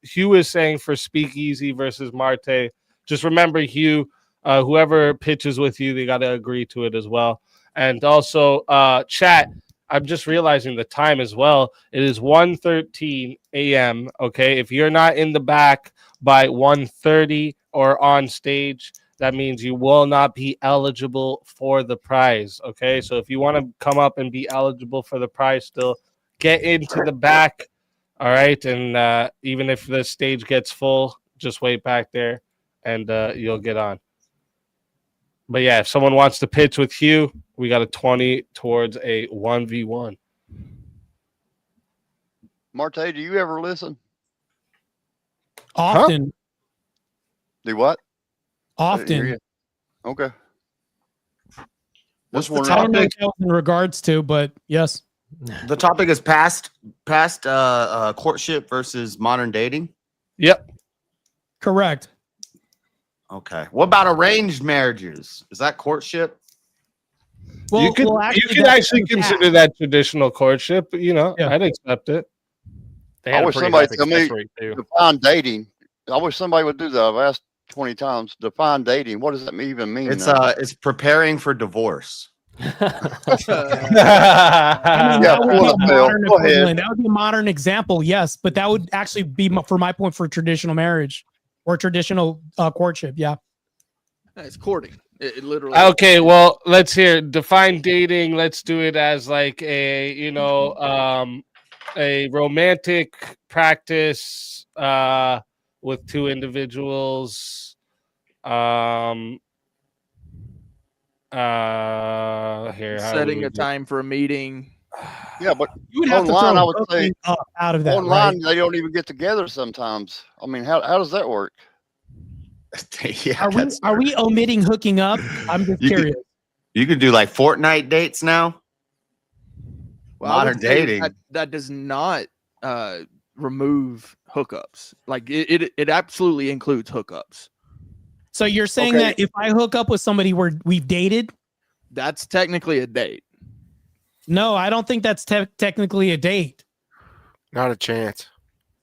Hugh is saying for Speakeasy versus Marte. Just remember, Hugh, whoever pitches with you, they got to agree to it as well. And also, chat, I'm just realizing the time as well. It is 1:13 a.m. Okay, if you're not in the back by 1:30 or on stage, that means you will not be eligible for the prize. Okay, so if you want to come up and be eligible for the prize, still get into the back. All right, and even if the stage gets full, just wait back there, and you'll get on. But yeah, if someone wants to pitch with Hugh, we got a 20 towards a 1v1. Marte, do you ever listen? Often. Huh? Do what? Often. Okay. What's the I don't know what that was in regards to, but yes. The topic is past courtship versus modern dating. Yep. Correct. Okay. What about arranged marriages? Is that courtship? Well, you could actually consider that traditional courtship. You know, I'd accept it. I wish somebody tell me to find dating. I wish somebody would do that. I've asked 20 times. Define dating. What does that even mean? It's preparing for divorce. I mean, Yeah, that would be a modern go ahead. equivalent. That would be a modern example, yes, but that would actually be for my point for traditional marriage or traditional courtship. Yeah, It's courting. It literally. Okay, well, let's hear define dating. Let's do it as like a a romantic practice with two individuals. Here, how Setting would a we time for a meeting. Yeah, but you would have online, to I throw would say hooking up out of that. online, Right? they don't even get together sometimes. I mean, how does that work? Yeah, Are we omitting hooking up? I'm just curious. You could do like Fortnite dates now. Well, I would Modern say dating. that does not remove hookups. Like it absolutely includes hookups. So you're saying Okay. that if I hook up with somebody where we've dated, That's technically a date. no, I don't think that's technically a date. Not a chance.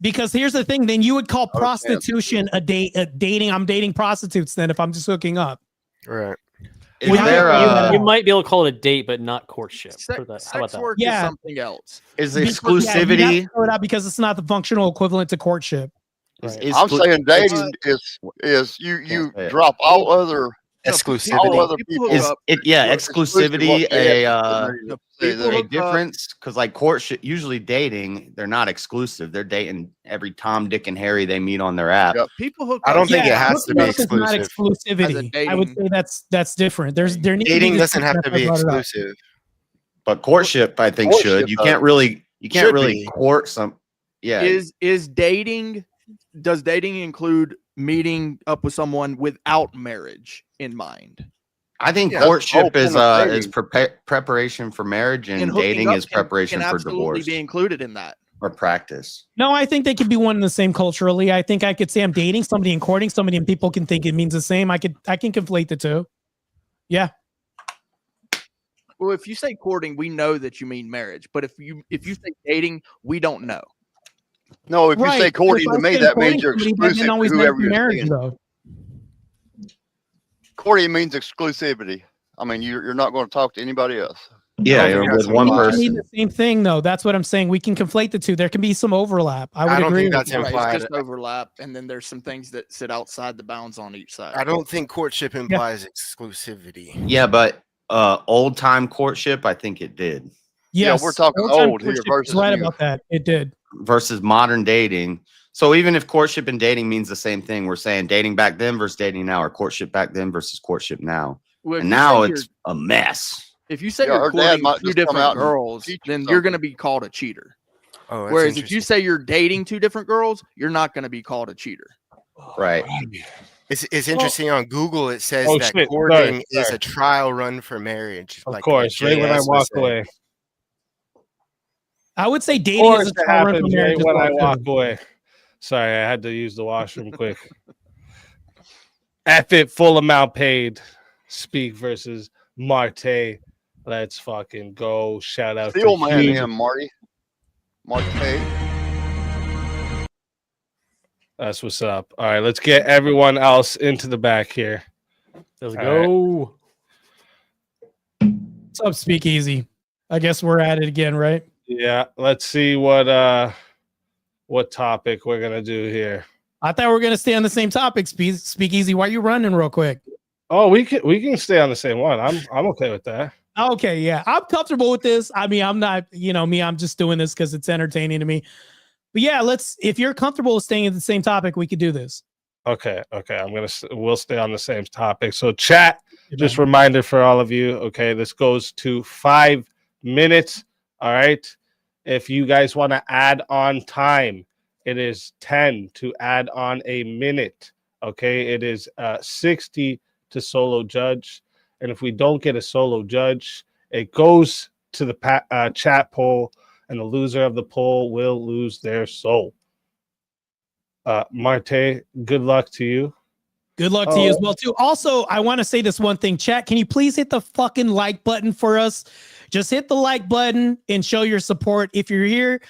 Because here's the thing, then you would call Oh, prostitution a dating. I'm dating prostitutes then if I'm just hooking up. Right. Is Well, there You might be able to call it a date, but not courtship. For that. How about Sex that? work Yeah. is something else. is Because, yeah, you'd have exclusivity? to throw it out because it's not the functional equivalent to courtship. Is I'm exclu- saying dating is you say it. drop all other Exclusivity. people. Is it yeah Exclusive exclusivity what they a have to say people there. a difference? Because like courtship, usually dating, they're not exclusive. They're dating every Tom, Dick, and Harry they meet on their app. Yep. People hook I up. don't think it has to be hooking up is not exclusive. exclusivity. As a I would dating- say that's different. There needs to Dating be doesn't have to be that's brought it up. exclusive. But courtship, I think, Courtship should. You does. can't really Should be. court some. Yeah, Is dating? Does dating include meeting up with someone without marriage in mind? I think Yeah, that's the courtship whole is point of is dating. preparation for marriage, and hooking dating up is preparation can for absolutely divorce be included in that. or practice. No, I think they could be one and the same culturally. I think I could say I'm dating somebody and courting somebody, and people can think it means the same. I can conflate the two. Yeah. Well, if you say courting, we know that you mean marriage. But if you say dating, we don't know. No, if you say Right. courting If to I me, say that means courting you're somebody, that exclusive didn't to always whoever mean you're marriage, seeing. though. Courting means exclusivity. I mean, you're not going to talk to anybody else. Yeah, I don't you're think with that's one implied. It mean person. the same thing, though. That's what I'm saying. We can conflate the two. There can be some overlap. I would I don't agree think with that's that. Right, implied. it's just overlap, and then there's some things that sit outside the bounds on each side. I don't think courtship implies exclusivity. Yeah, but old time courtship, I think it did. Yes, Yeah, we're talking old-time old here courtship versus is right new. about that. It did. Versus modern dating. So even if courtship and dating means the same thing, we're saying dating back then versus dating now, or courtship back then versus courtship now. Well, if And you now say it's a mess. if you say Yeah, you're her dad courting might two just come different out and girls, teach you then you're going to something. be called a cheater. Oh, that's Whereas if you interesting. say you're dating two different girls, you're not going to be called a cheater. Right. It's interesting on Google. It says Oh, that shit. courting is Sorry. a trial run for marriage. Of like course, right when I JS was walk saying. away. I would say Of dating is course a it trial run happens for marriage right as when well, I too. walk away. Sorry, I had to use the washroom quick. F it, full amount paid. Speak versus Marte. Let's fucking go. Shout out Steel to man, Hugh. him, Marty. Marty. That's what's up. All right, let's get everyone else into the back here. Let's All go. What's up, Speakeasy? I guess we're at it again, right? Yeah, let's see what topic we're gonna do here. I thought we were gonna stay on the same topic. Speakeasy, why are you running real quick? Oh, we can stay on the same one. I'm okay with that. Okay, yeah, I'm comfortable with this. I mean, I'm not, I'm just doing this because it's entertaining to me. But yeah, if you're comfortable with staying at the same topic, we could do this. Okay. We'll stay on the same topic. So chat, just reminder for all of you. Okay, this goes to 5 minutes. All right. If you guys want to add on time, it is 10 to add on a minute. Okay, it is 60 to solo judge. And if we don't get a solo judge, it goes to the chat poll, and the loser of the poll will lose their soul. Marte, good luck to you. Good luck to you as well, too. Also, I want to say this one thing. Chat, can you please hit the fucking like button for us? Just hit the like button and show your support. If you're here,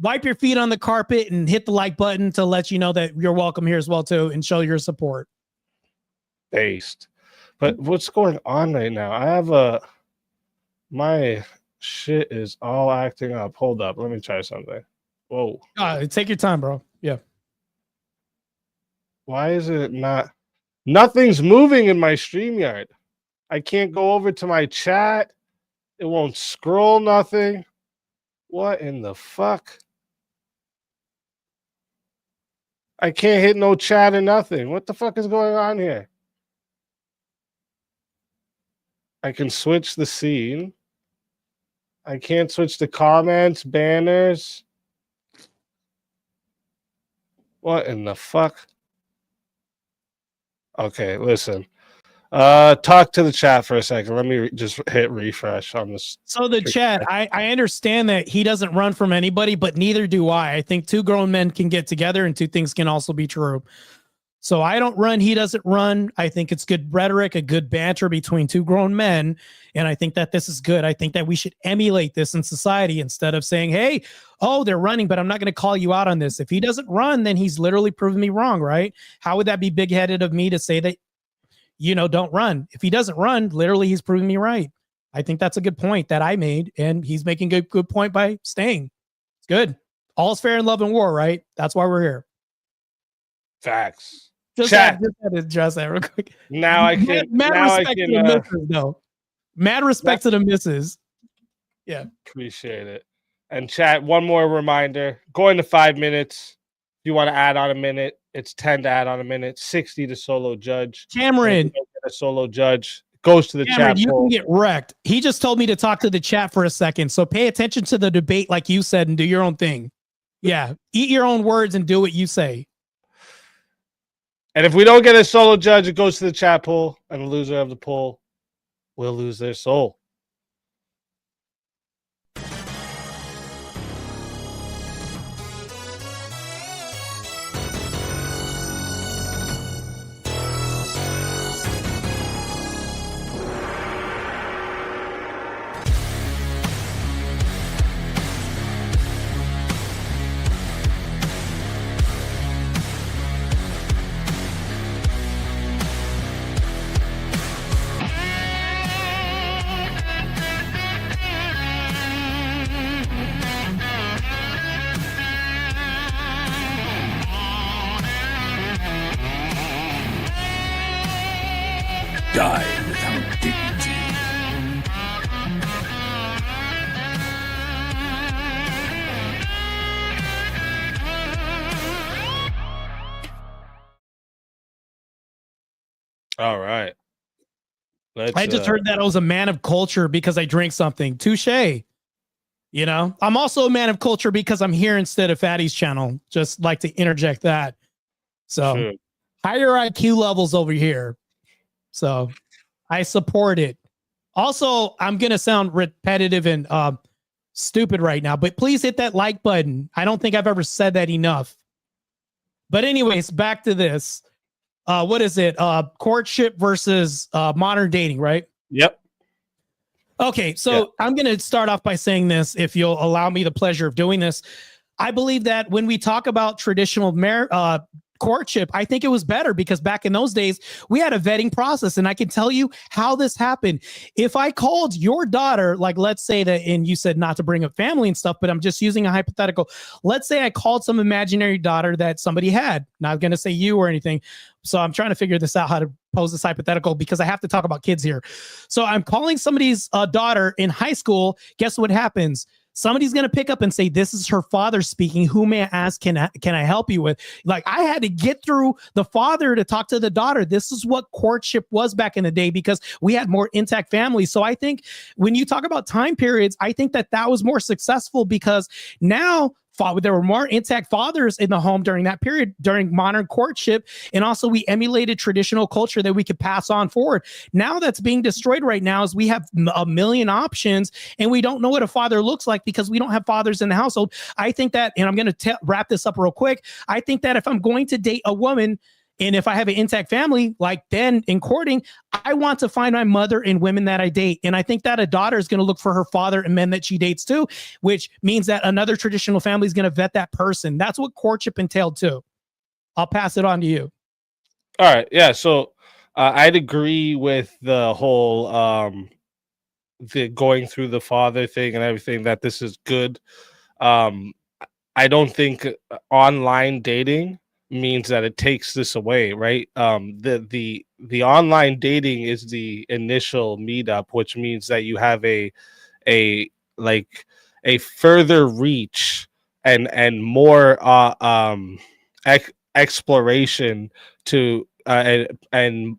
wipe your feet on the carpet and hit the like button to let you know that you're welcome here as well, too, and show your support. based. But what's going on right now? I have my shit is all acting up. Hold up, let me try something. Whoa. Take your time, bro. Yeah. Why is it not? Nothing's moving in my StreamYard. I can't go over to my chat. It won't scroll nothing. What in the fuck? I can't hit no chat or nothing. What the fuck is going on here? I can switch the scene. I can't switch the comments, banners. What in the fuck? Okay, listen. Talk to the chat for a second. Let me just hit refresh on this. So the chat, I understand that he doesn't run from anybody, but neither do I. I think two grown men can get together and two things can also be true. So I don't run, he doesn't run. I think it's good rhetoric, a good banter between two grown men. And I think that this is good. I think that we should emulate this in society instead of saying, hey, oh, they're running, but I'm not going to call you out on this. If he doesn't run, then he's literally proven me wrong, right? How would that be big-headed of me to say that, don't run? If he doesn't run, literally he's proving me right. I think that's a good point that I made, and he's making a good point by staying. It's good. All's fair in love and war, right? That's why we're here. Facts. Just had to address that real quick. Now I can. Mad respect to the misses, though. Mad respect to the misses. Yeah. Appreciate it. And chat, one more reminder. Going to 5 minutes. If you want to add on a minute, it's 10 to add on a minute, 60 to solo judge. Cameron. A solo judge goes to the Cameron, chat. You can get wrecked. He just told me to talk to the chat for a second. So pay attention to the debate like you said and do your own thing. Yeah. Eat your own words and do what you say. And if we don't get a solo judge, it goes to the chat pool, and the loser of the poll will lose their soul. Die without dignity. All right. I just heard that I was a man of culture because I drank something. Touche. I'm also a man of culture because I'm here instead of Fatty's channel. Just like to interject that. So higher IQ levels over here. So I support it. Also, I'm going to sound repetitive and stupid right now, but please hit that like button. I don't think I've ever said that enough. But anyways, back to this. What is it? Courtship versus modern dating, right? Yep. Okay, so I'm going to start off by saying this, if you'll allow me the pleasure of doing this. I believe that when we talk about traditional courtship, I think it was better because back in those days, we had a vetting process. And I can tell you how this happened. If I called your daughter, like let's say that, and you said not to bring up family and stuff, but I'm just using a hypothetical. Let's say I called some imaginary daughter that somebody had. Not going to say you or anything. So I'm trying to figure this out, how to pose this hypothetical, because I have to talk about kids here. So I'm calling somebody's daughter in high school. Guess what happens? Somebody's going to pick up and say, this is her father speaking. Who may I ask? Can I help you with? Like, I had to get through the father to talk to the daughter. This is what courtship was back in the day because we had more intact families. So I think when you talk about time periods, I think that was more successful because now there were more intact fathers in the home during that period, during modern courtship. And also we emulated traditional culture that we could pass on forward. Now that's being destroyed right now is we have a million options and we don't know what a father looks like because we don't have fathers in the household. I think that, and I'm going to wrap this up real quick. I think that if I'm going to date a woman, and if I have an intact family, like then in courting, I want to find my mother in women that I date. And I think that a daughter is going to look for her father and men that she dates too, which means that another traditional family is going to vet that person. That's what courtship entailed too. I'll pass it on to you. All right. Yeah. So I'd agree with the whole the going through the father thing and everything, that this is good. I don't think online dating means that it takes this away, right? The online dating is the initial meetup, which means that you have a like a further reach and more exploration to and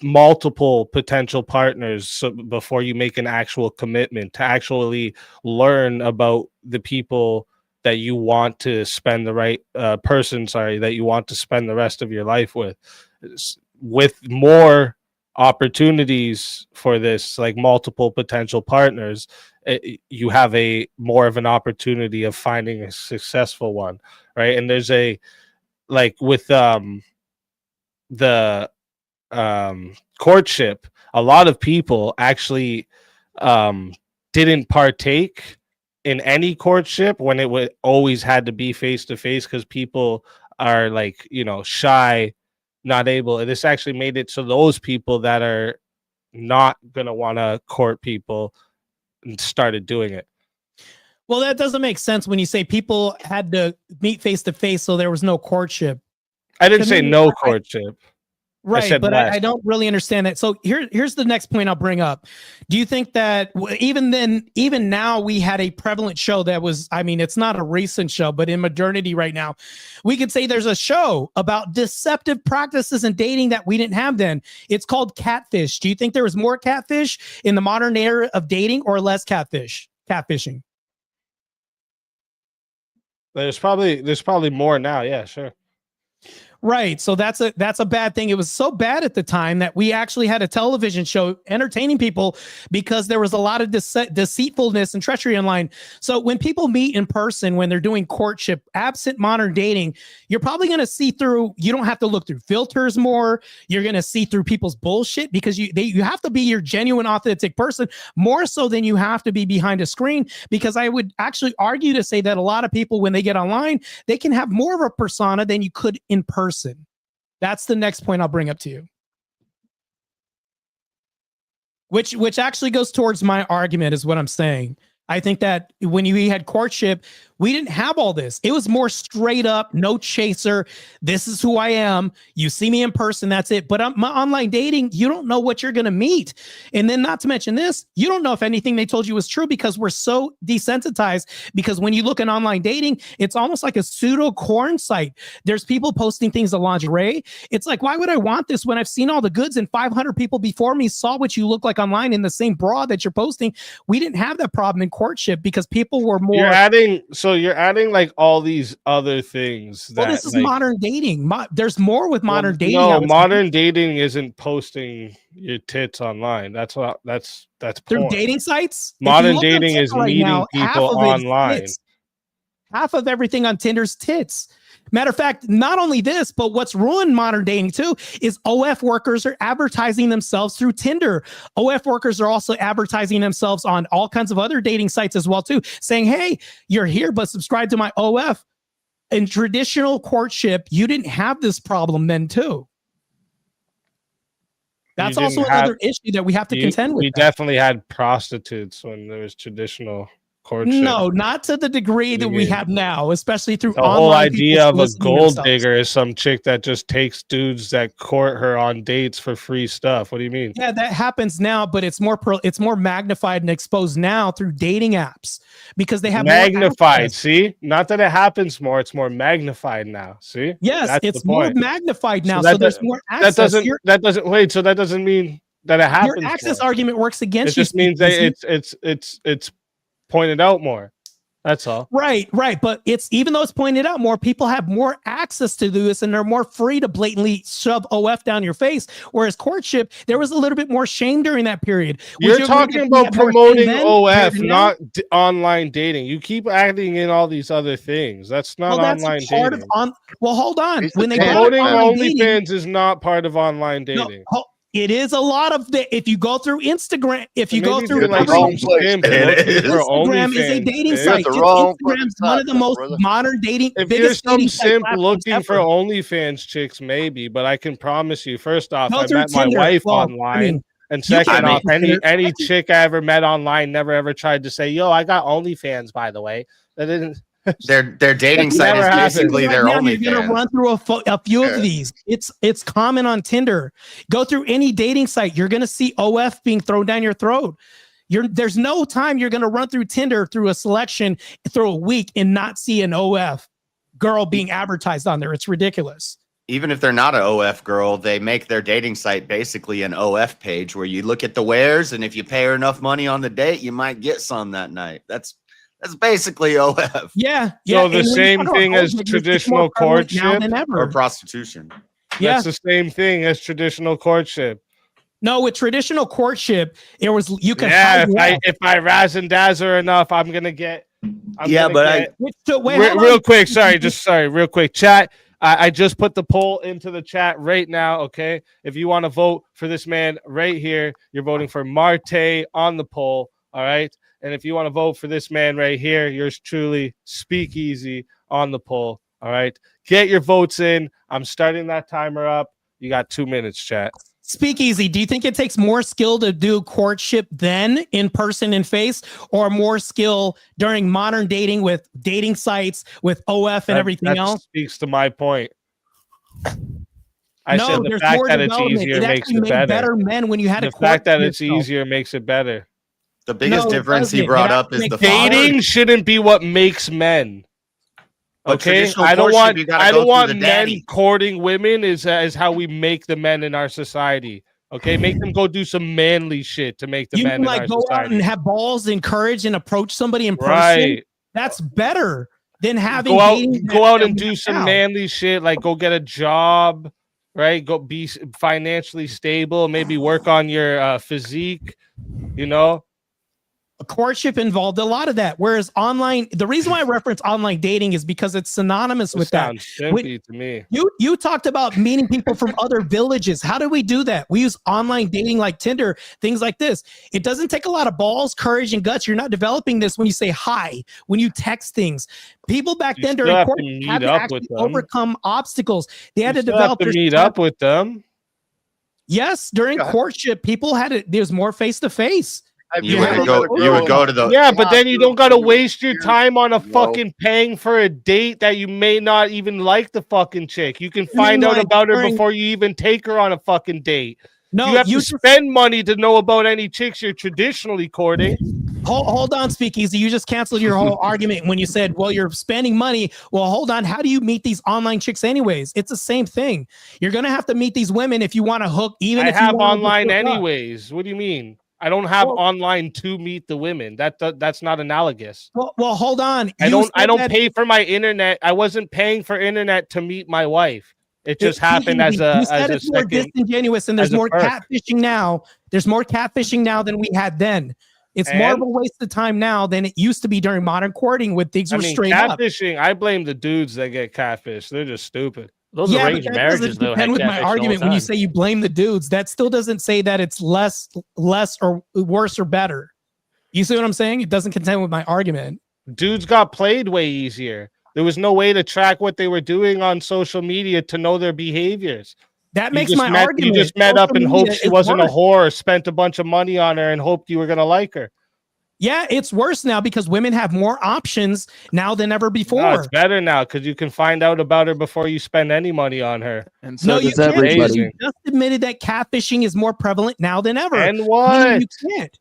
multiple potential partners, so before you make an actual commitment, to actually learn about the people that you want to spend the right person, sorry, that you want to spend the rest of your life with. With more opportunities for this, like multiple potential partners, you have a more of an opportunity of finding a successful one, right? And there's a, like with the courtship, a lot of people actually didn't partake in any courtship when it would always had to be face to face, because people are like, you know, shy, not able. And this actually made it so those people that are not gonna want to court people and started doing it. Well, that doesn't make sense when you say people had to meet face to face, so there was no courtship. I didn't To say me, no courtship. Right, said but less. I don't really understand that. So here's the next point I'll bring up. Do you think that even then, even now, we had a prevalent show that was, I mean, it's not a recent show, but in modernity right now, we could say there's a show about deceptive practices in dating that we didn't have then. It's called Catfish. Do you think there was more catfish in the modern era of dating or less catfishing? There's probably more now. Yeah, sure. Right. So that's a bad thing. It was so bad at the time that we actually had a television show entertaining people because there was a lot of deceitfulness and treachery online. So when people meet in person, when they're doing courtship, absent modern dating, you're probably going to see through, you don't have to look through filters more. You're going to see through people's bullshit because you have to be your genuine, authentic person more so than you have to be behind a screen. Because I would actually argue to say that a lot of people, when they get online, they can have more of a persona than you could in person. That's the next point I'll bring up to you. Which actually goes towards my argument is what I'm saying. I think that when we had courtship, we didn't have all this. It was more straight up, no chaser. This is who I am. You see me in person, that's it. But my online dating, you don't know what you're going to meet. And then not to mention this, you don't know if anything they told you was true because we're so desensitized. Because when you look at online dating, it's almost like a pseudo porn site. There's people posting things of lingerie. It's like, why would I want this when I've seen all the goods and 500 people before me saw what you look like online in the same bra that you're posting? We didn't have that problem in courtship because people were more. You're adding like all these other things. That, well, this is like, modern dating. There's more with modern dating. No, modern dating isn't posting your tits online. That's through porn. dating sites. Modern dating is meeting people online. Half of everything on Tinder's tits. Matter of fact, not only this, but what's ruined modern dating too is OF workers are advertising themselves through Tinder. OF workers are also advertising themselves on all kinds of other dating sites as well too, saying, hey, you're here, but subscribe to my OF. In traditional courtship, you didn't have this problem then too. That's also another issue that we have to contend with. We definitely had prostitutes when there was traditional courtship. No, not to the degree that we have now, especially through the whole idea of a gold digger is some chick that just takes dudes that court her on dates for free stuff. What do you mean? Yeah, that happens now, but it's more magnified and exposed now through dating apps because they have magnified. See, not that it happens more; it's more magnified now. See, yes, that's it's more magnified now, so there's more access. That doesn't wait. So that doesn't mean that it happens. Your access argument works against you. It just means that it's pointed out more. That's all. Right. But it's, even though it's pointed out more, people have more access to do this and they're more free to blatantly shove OF down your face. Whereas courtship, there was a little bit more shame during that period. You're talking about promoting OF, not online dating. You keep adding in all these other things. That's not online dating. Well, hold on. When they promoting OnlyFans is not part of online dating. No, It is a lot of the. If you go through Instagram, if you go through like every- some simp looking for Instagram is a OnlyFans, dating dude. site. That's the wrong Instagram's fucking one of the site, most brother. modern dating. If you're biggest some dating site simp platforms looking for ever. OnlyFans chicks, maybe, but I can promise you, first off, Go I through met my Tinder. wife Well, I online. mean, And you second can off, make Tinder. any chick I ever met online never ever tried to say, "Yo, I got OnlyFans." By the way, that didn't. Their dating site is never happened. basically their Right now, you're gonna OnlyFans. run through a few of these. It's common on Tinder. Go through any dating site. You're gonna see OF being thrown down your throat. There's no time you're gonna run through Tinder through a selection through a week and not see an OF girl being advertised on there. It's ridiculous. Even if they're not an OF girl, they make their dating site basically an OF page where you look at the wares, and if you pay her enough money on the date, you might get some that night. That's basically OF. Yeah. So the and when you same talk about thing as OF, it's traditional more prevalent now courtship than ever. Or prostitution. Yeah. That's the same thing as traditional courtship. No, with traditional courtship, it was you can Yeah, hide if I razz and dazzle enough, I'm gonna get. Yeah, but real quick. Sorry, real quick. Chat. I just put the poll into the chat right now. Okay, if you want to vote for this man right here, you're voting for Marte on the poll. All right, and if you want to vote for this man right here, yours truly, Speakeasy on the poll. All right, get your votes in. I'm starting that timer up. You got 2 minutes, chat. Speakeasy, do you think it takes more skill to do courtship than in person and face, or more skill during modern dating with dating sites with OF and everything that else? Speaks to my point. I No, said the there's fact more that it's development. easier It makes actually it made better. better men when you had The a fact that courtship, it's though. easier makes it better. The biggest No, it difference he doesn't. brought It up is actually the makes it Dating father. shouldn't be what makes men. But Okay, traditional I don't courtship, want you gotta I go don't through want the men daddy. courting women is how we make the men in our society. Okay, make them go do some manly shit to make the You men mean in like our go out society. and have balls and courage and approach somebody in person? Right. That's better than having Go out, dating go that- out that and we do have some now. manly shit, like go get a job, right? Go be financially stable, maybe work on your physique, you know. A courtship involved a lot of that. Whereas online, the reason why I reference online dating is because it's synonymous with that. Sounds simpy to me. You talked about meeting people from other villages. How do we do that? We use online dating like Tinder, things like this. It doesn't take a lot of balls, courage, and guts. You're not developing this when you say hi, when you text things. People back You then still during have to courtship meet had to up actually with them. overcome obstacles. They had You to still have develop to their meet up with them. Yes, during courtship, people had it. There's more face to face. You would go to the Yeah, but then you don't got to waste your time on a fucking paying for a date that you may not even like the fucking chick. You can find out like about her during- before you even take her on a fucking date. No, you have you to just- spend money to know about any chicks you're traditionally courting. Hold on, Speakeasy. You just canceled your whole argument when you said, well, you're spending money. Well, hold on. How do you meet these online chicks anyways? It's the same thing. You're going to have to meet these women if you want to hook, even I if you have wanna just online hook up. anyways. What do you mean? I don't have online to meet the women. That's not analogous. Well, hold on. I You don't said that- pay for my internet. I wasn't paying for internet to meet my wife. It just Speakeasy, happened as a you said it's more second. disingenuous, and there's as a more perk. catfishing now. There's more catfishing now than we had then. It's more of And? a waste of time now than it used to be during modern courting when things I were mean, straight up. catfishing. I blame the dudes that get catfished. They're just stupid. Those Yeah, arranged but that marriages, doesn't though, depend had with my catfish all the argument when you time. say you blame the dudes. That still doesn't say that it's less or worse or better. You see what I'm saying? It doesn't contend with my argument. Dudes got played way easier. There was no way to track what they were doing on social media to know their behaviors. That You makes just my met- argument. You just met up Social and hoped media she is wasn't worse. a whore, or spent a bunch of money on her, and hoped you were gonna like her. Yeah, it's worse now because women have more options now than ever before. No, it's better now because you can find out about her before you spend any money on her. And No, you can't. because Amazing. You just admitted that catfishing is more prevalent now than ever. And Meaning what? You can't.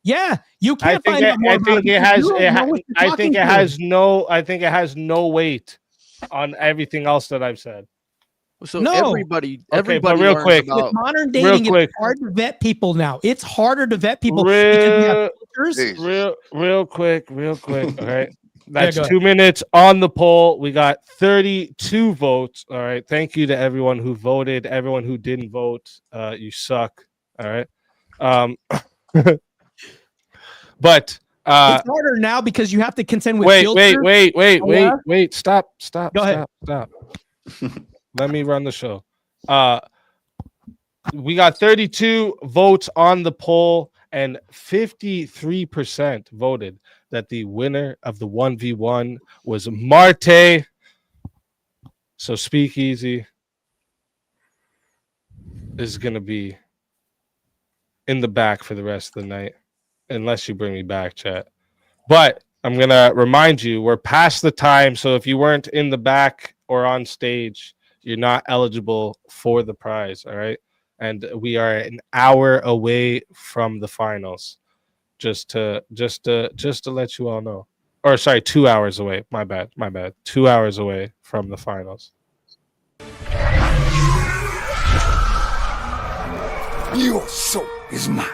Yeah, you I can't think find out more I about think it it because has. you don't know what you're I talking think it to. has no. I think it has no weight on everything else that I've said. So No. everybody Okay, but learns real quick, about With modern real dating, quick. it's hard to vet people now. It's harder to vet people because you have filters. Real quick. All right. That's go ahead. 2 minutes on the poll. We got 32 votes. All right. Thank you to everyone who voted. Everyone who didn't vote, you suck. All right. But It's harder now because you have to contend with wait. Stop. Go ahead. Stop. Let me run the show. We got 32 votes on the poll, and 53% voted that the winner of the 1v1 was Marte. So Speakeasy is going to be in the back for the rest of the night, unless you bring me back, chat. But I'm going to remind you, we're past the time. So if you weren't in the back or on stage, you're not eligible for the prize. All right. And we are an hour away from the finals. Just to let you all know. Or sorry, 2 hours away. My bad. 2 hours away from the finals. Your soul is mine.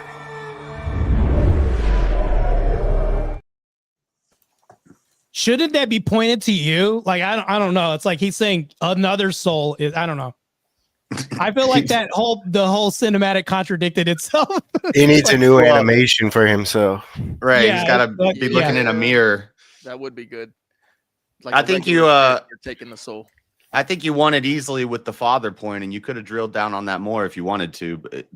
Shouldn't that be pointed to you? Like, I don't know. It's like he's saying another soul is, I don't know. I feel like the whole cinematic contradicted itself. He needs a new animation for himself. Right. Yeah, He's got to be looking in a mirror. That would be good. I think you're taking the soul. I think you won it easily with the father point, and you could have drilled down on that more if you wanted to. But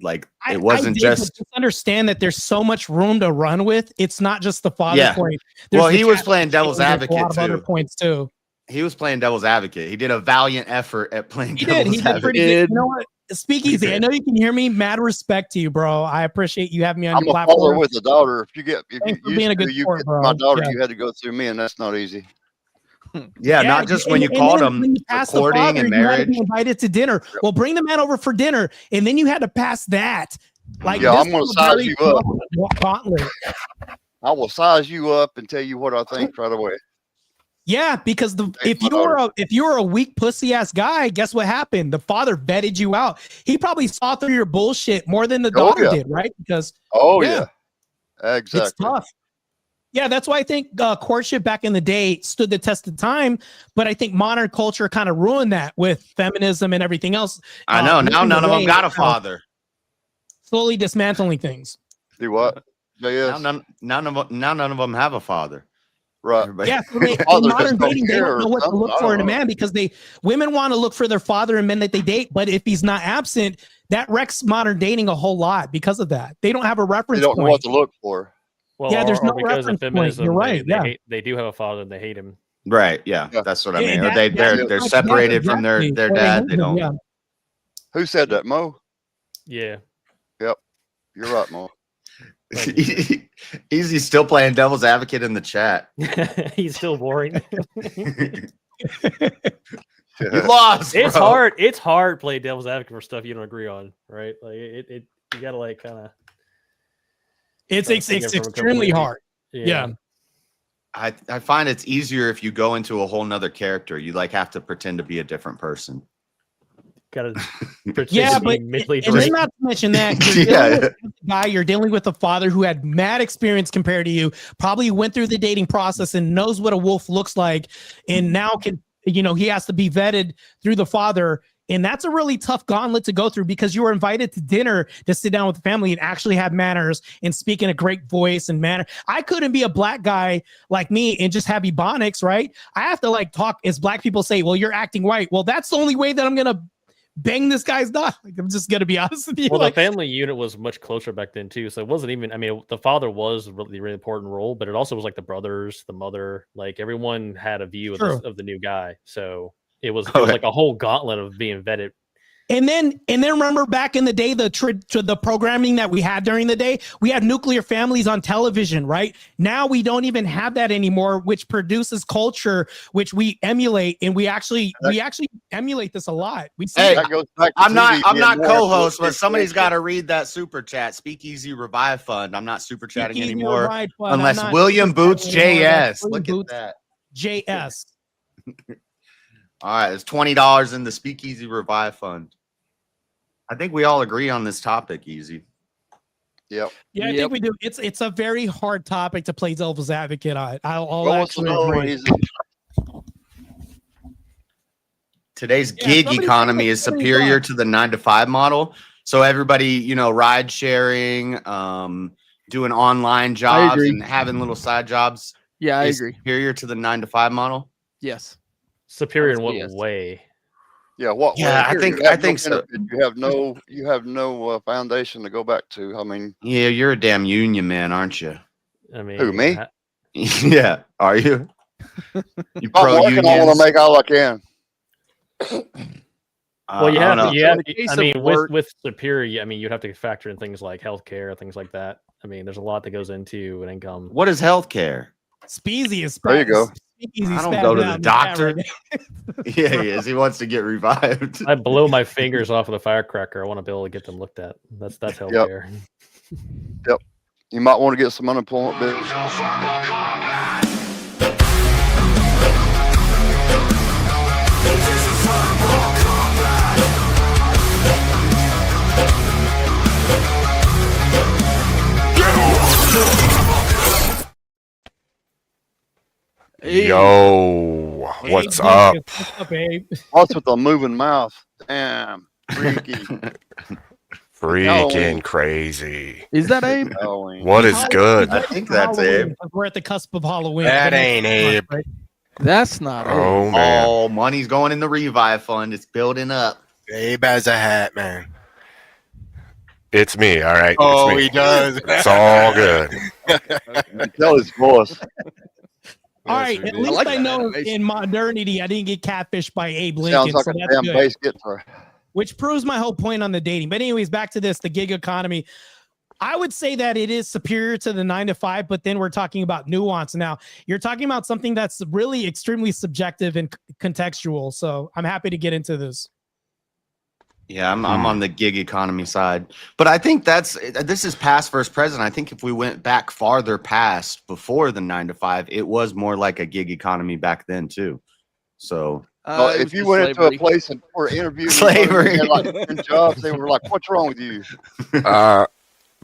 it wasn't just understand that there's so much room to run with. It's not just the father point. Well, he was playing devil's advocate a lot of other too. points too. He was playing devil's advocate. He did a valiant effort at playing devil's He did advocate. pretty good. You know what? Speakeasy. I know you can hear me. Mad respect to you, bro. I appreciate you having me on I'm your a platform. father with a daughter. If Thanks for being a good sport, bro. my daughter, Yeah. you had to go through me, and that's not easy. Yeah, not just when you called them recording and marriage. You had to be invited to dinner. Well, bring the man over for dinner, and then you had to pass that. Like, yeah, this I'm gonna was a size very you up. gauntlet. I will size you up and tell you what I think right away. Yeah, because if you were a weak pussy ass guy, guess what happened? The father vetted you out. He probably saw through your bullshit more than the daughter did, right? Because exactly. It's tough. Yeah, that's why I think courtship back in the day stood the test of time. But I think modern culture kind of ruined that with feminism and everything else. I know. Now none of them got a father. Slowly dismantling things. Do what? Now none of them have a father. Right. Everybody. Yeah, so in modern dating, they don't know what to look for in a man because women want to look for their father in men that they date. But if he's not absent, that wrecks modern dating a whole lot because of that. They don't have a reference They don't know point. what to look for. Well, yeah, there's no because of reference point. feminism, You're right. they do have a father and they hate him. Right. Yeah, that's what I mean. Or they're separated from their dad. They don't. Yeah. Who said that, Mo? Yeah. Yep. You're right, Mo. Easy still playing devil's advocate in the chat. He's still boring. You lost. It's bro. hard. It's hard to play devil's advocate for stuff you don't agree on, right? Like you gotta like kind of. It's extremely hard. Yeah. I find it's easier if you go into a whole nother character. You have to pretend to be a different person. Gotta yeah, but and then not to mention that you're dealing with a father who had mad experience compared to you, probably went through the dating process and knows what a wolf looks like, and now he has to be vetted through the father. And that's a really tough gauntlet to go through because you were invited to dinner to sit down with the family and actually have manners and speak in a great voice and manner. I couldn't be a black guy like me and just have ebonics, right? I have to talk as black people say, well, you're acting white. Well, that's the only way that I'm going to bang this guy's dog. I'm just going to be honest with you. Well, the family unit was much closer back then too. So it wasn't even, the father was a really important role, but it also was the brothers, the mother, everyone had a view of the new guy. So it was like a whole gauntlet of being vetted. And then remember back in the day, the programming that we had during the day, we had nuclear families on television, right? Now we don't even have that anymore, which produces culture, which we emulate, and we actually emulate this a lot. We see I'm not co-host, but somebody's got to read that super chat. Speakeasy Revive Fund. I'm not super chatting anymore unless William Boots JS. Look at that. JS. All right, it's $20 in the Speakeasy Revive Fund. I think we all agree on this topic, Easy. Yep. Yeah, I think we do. It's a very hard topic to play devil's advocate on. I'll actually agree. Today's gig economy is superior to the 9-to-5 model. So everybody, ride sharing, doing online jobs and having little side jobs. Yeah, I agree. Superior to the 9-to-5 model. Yes. Superior in what way? Yeah, what? Yeah, I here, think- you have I think so. benefit. You have no foundation to go back to. I mean, Yeah, you're a damn union man, aren't you? I mean, who, me? Yeah, are you? You I'm pro working. I want unions? to make all I can. Well, you I don't have, know. you have, In the case I of mean, work- with Superior, I mean, you'd have to factor in things like healthcare, things like that. I mean, there's a lot that goes into an income. What is healthcare? Speezy is There you go. Speezy's I don't go to spazzing the out in chat doctor. right now. Yeah, he is. He wants to get revived. I blow my fingers off with a firecracker. I want to be able to get them looked at. That's healthcare. Yep. You might want to get some unemployment bills. Yo, what's up? What's up, Abe? What's with the moving mouth? Damn, freaky. Freaking crazy. Is that Abe? Halloween. What is good? I think that's Abe. We're at the cusp of Halloween. That The next ain't month, Abe. right? That's not Abe. Oh man. Oh, money's going in the revive fund. It's building up. Abe has a hat, man. It's me, all right. Oh, it's me. he does. It's all good. You can tell his voice. All right, at least like I that know animation. in modernity I didn't get catfished by Abe Lincoln, Sounds like so a that's damn good. bass guitar. Which proves my whole point on the dating. But anyways, back to this, the gig economy. I would say that it is superior to the 9 to 5, but then we're talking about nuance. Now you're talking about something that's really extremely subjective and contextual. So I'm happy to get into this. Yeah, I'm on the gig economy side, but I think this is past versus present. I think if we went back farther past before the 9 to 5, it was more like a gig economy back then too. So Well, It if was you just went into slavery. a place and were interviewing Slavery. and had like 10 jobs, they were like, "What's wrong with you?"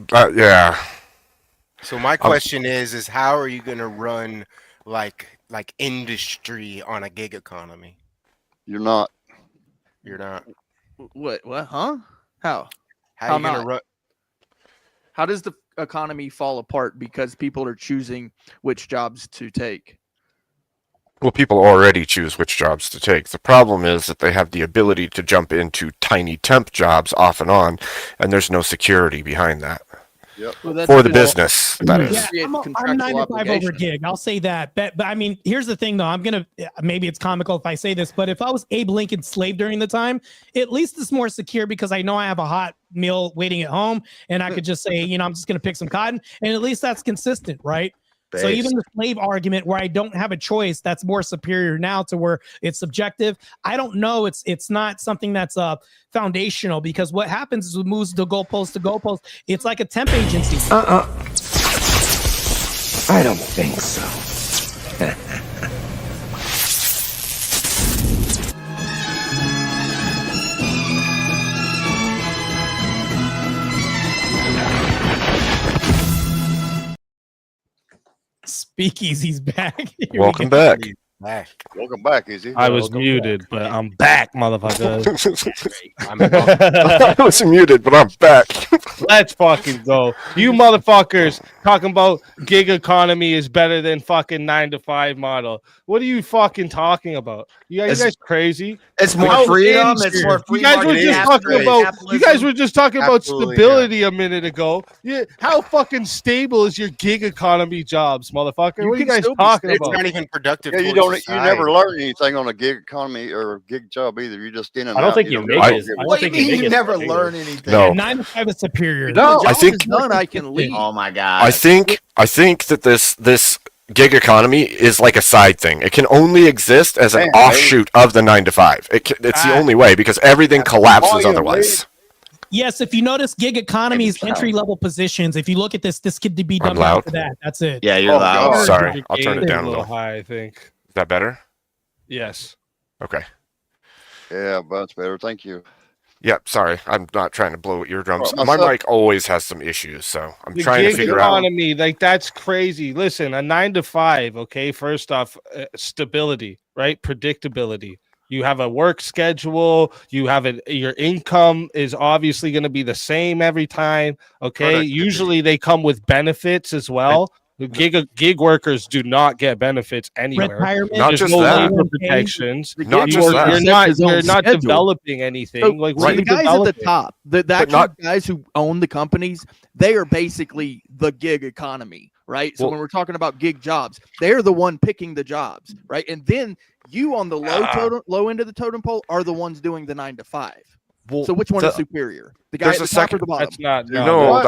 Yeah. So my question is how are you going to run like industry on a gig economy? You're not. You're not. What? Huh? How? How How are you going to not? run? How does the economy fall apart because people are choosing which jobs to take? Well, people already choose which jobs to take. The problem is that they have the ability to jump into tiny temp jobs off and on, and there's no security behind that. Yep. Well, that's For the because- business, that is. Yeah, Create I'm 9 contractual to 5 over obligation. gig. I'll say that. But I mean, here's the thing, though. I'm gonna maybe it's comical if I say this, but if I was Abe Lincoln's slave during the time, at least it's more secure because I know I have a hot meal waiting at home, and I could just say, I'm just gonna pick some cotton, and at least that's consistent, right? So even the slave argument where I don't have a choice, that's more superior now to where it's subjective. I don't know. It's not something that's foundational because what happens is it moves the goalpost to goalpost. It's like a temp agency. I don't think so. Speakeasy's back. Here we Welcome go. back. Back. Welcome back, Izzy. I was muted, but I'm back, motherfucker. I was muted, but I'm back. Let's fucking go. You motherfuckers talking about gig economy is better than fucking 9 to 5 model. What are you fucking talking about? You guys crazy? It's more How freedom. industry- It's more free You guys were market just talking capitalism. about. You guys were just talking about Absolutely, stability a minute ago. Yeah, how fucking stable is your gig economy jobs, motherfucker? You What are you can guys still be talking It's about? not even productive. Yeah, you towards don't. You society. never learn anything on a gig economy or a gig job either. You're just in and I don't out. think you don't make know. it. I don't What do you think you mean make you it never stable. learn anything? No. Yeah, 9 to 5 is superior. No, The I job think- is more None I can consistent. leave. Oh my god! I think that this gig economy is like a side thing. It can only exist as an Man, offshoot of the 9 to 5. It's the only way because everything collapses volume, otherwise. Yes, if you notice, gig economy is Maybe so. entry level positions. If you look at this could be I'm done loud. after that. That's it. Yeah, you're Oh, loud. God. Sorry, I'll turn it Gain down a is little. high, I think. Is that better? Yes. Okay. Yeah, but that's better. Thank you. Yeah, sorry. I'm not trying to blow eardrums. Well, My myself- mic always has some issues, so I'm The trying to gig figure out. economy, like that's crazy. Listen, a 9 to 5, okay. First off, stability, right? Predictability. You have a work schedule. You have your income is obviously going to be the same every time. Okay. Productivity. Usually they come with benefits as well. Gig workers do not get benefits anywhere. Retirement. Not There's just no that. labor protections. Not just that. You're not developing anything. So, Like, so what are the you guys at the developing? top, the actual guys who own the companies, they are basically the gig economy, right? So Well- when we're talking about gig jobs, they're the one picking the jobs, right? And then you on the low end of the totem pole are the ones doing the 9 to 5. Well, so which one is superior? The guy at there's the a top or second- the bottom? That's not. No,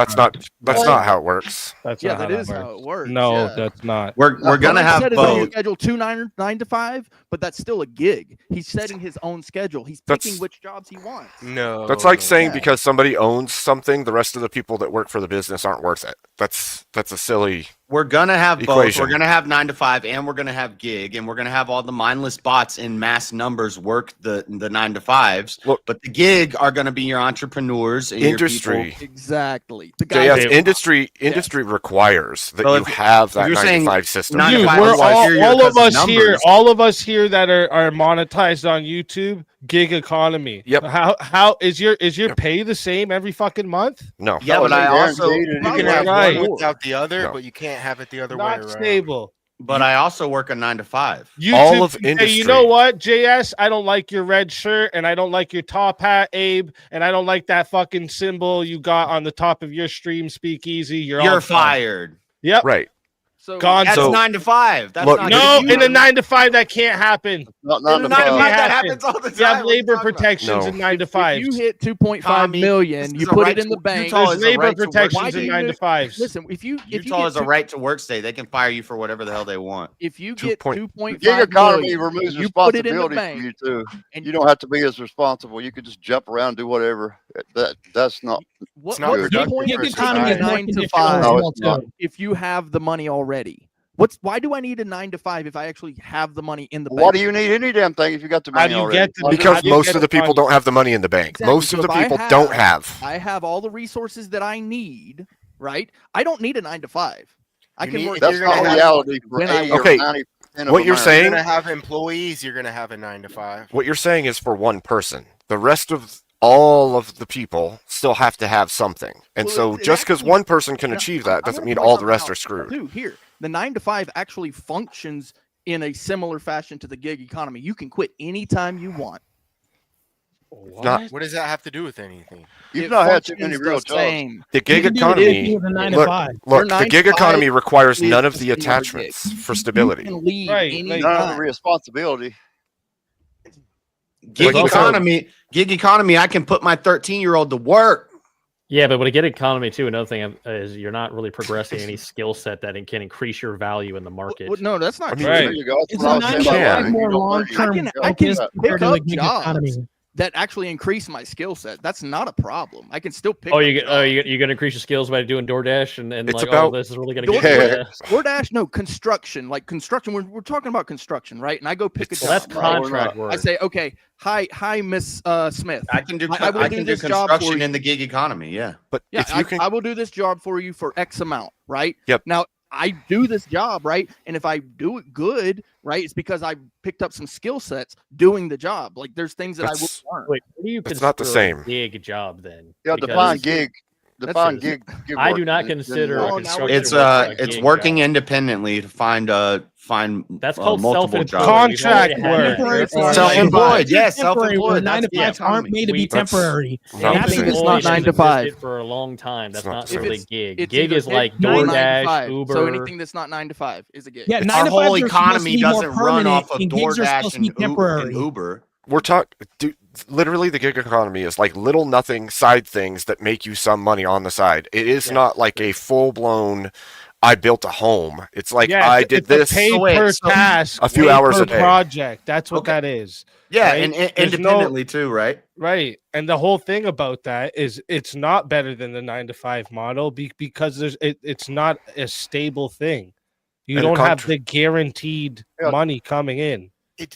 that's not how it works. That's Yeah, not that how is how it works. No, yeah. that's not. We're gonna have Said is that he both. schedule 9 to 5, but that's still a gig. He's setting his own schedule. He's picking which jobs he wants. No, That's like saying Yeah. because somebody owns something, the rest of the people that work for the business aren't worth it. That's a silly. We're gonna have both. equation. We're gonna have 9 to 5, and we're gonna have gig, and we're gonna have all the mindless bots in mass numbers work the 9 to 5s. Look, but the gig are gonna be your entrepreneurs and your Industry. people. Exactly. The JS, guys industry requires that So you if have that you're 9 saying to 5 system. 9 to Dude, 5 we're is all superior of because us here. numbers. All of us here that are monetized on YouTube. Gig economy. Yep. How is your pay the same every fucking month? No. Yeah, but I also You can have Right. one without the other, No. but you can't have it the other way Not around. stable. but I also work a 9 to 5. YouTube, All of hey, industry. you know what, JS? I don't like your red shirt, and I don't like your top hat, Abe, and I don't like that fucking symbol you got on the top of your stream. Speakeasy. You're all fired. Yep. Right. So Gone. That's So- 9 to 5. That's Look, not No, good. in a 9 to 5, that can't happen. Not In a 9 to 5 that happens all the time. You have What are you labor talking about? protections No. in 9 to if 5. you hit 2.5 Tommy, million, this you is a put right it in the to- bank. Utah There's is a labor right to work protections state. in 9 to 5s. Listen, if you Utah get is a right to work state. They can fire you for whatever the hell they want. if you get 2.5 Gig economy million, removes you put it in the responsibility bank, from you too. and You don't have to be as responsible. You could just jump around, do whatever. That's not. What's not the productive point for of economy having is a more 9 to conditional 5 as No, well, it's not. too. if you have the money already? Why do I need a 9 to 5 if I actually have the money in the bank? Why do you need any damn thing if you got the How money do you already? get the- how Because do you most get of the people money? don't have the money in the bank. Exactly. Most So of the if I people don't have- have. I have all the resources that I need, right? I don't need a 9 to 5. I You can need- work. if That's you're not gonna have- reality for when I 80 work. or Okay, 90% of what you're America. saying- You're gonna have employees. You're gonna have a 9 to 5. What you're saying is for one person. The rest of all of the people still have to have something. And Well, so it just because actually- one person can Now, achieve I'm that doesn't gonna mean point all the something rest out, are screwed. too. Here, the 9 to 5 actually functions in a similar fashion to the gig economy. You can quit anytime you want. Not What does that have to do with anything? You've It not had too functions many the real jobs. same. the gig can do it economy. with a 9 to Look, 5. Your look, the 9 gig to 5 economy requires is none of the the same as a attachments gig. for stability. You can leave Right, anytime. like- None of the responsibility. Gig Like, economy. I can put my 13-year-old to work. Yeah, but with a gig economy too, another thing is you're not really progressing any skill set that can increase your value in the market. No, that's not I mean, true. Right. There you go. That's It's what a I was 9 saying to about Yeah. 5 money. more You don't worry. long-term I can focused pick compared to the up gig jobs economy. that actually increase my skill set. That's not a problem. I can still pick. Oh, up you're jobs. going to increase your skills by doing DoorDash and It's like, about- oh, this is really going to Door- get DoorDash, no construction. Like construction, we're talking about construction, right? And I go pick a Well, job. that's right? contract work. I say, okay, hi, Miss Smith. I can do I will I do can do this job for construction you. in the gig economy. Yeah. But Yeah, if you can, I will do this job for you for X amount, right? Yep. Now I do this job, right? And if I do it good, right, it's because I picked up some skill sets doing the job. Like there's things that That's- I will learn. Wait, what do you That's not the consider a same. gig job then? Yeah, Because define gig. That's Define a- gig. I work. do not And then consider work. a now construction It's worker a it's gig working job. independently to find That's called multiple self-employed. jobs. Contract We've already had work. that. Self-employed, yes, Temporary, self-employed. where 9 to That's 5s aren't made to be That's- temporary. not That's the Anything same. that's not 9 to 5. For a long time. That's It's not not the same. really If gig. it's Gig either is gig like or 9 to DoorDash, 5. Uber. So anything that's not 9 to 5 is a gig. Yeah, 9 Our to 5s whole are supposed to economy be more doesn't run permanent, off of and gigs are DoorDash supposed to be and temporary. Uber. we're talking, literally the gig economy is like little nothing side things that make you some money on the side. It is not like a full blown, I built a home. It's like Yeah, I did it's a this pay per task, a few pay hours per a day. project. That's what Okay. that is. Yeah, right? and There's independently too, right? Right. And the whole thing about that is it's not better than the 9 to 5 model because it's not a stable thing. You And don't have contra- the guaranteed Yeah. money coming in.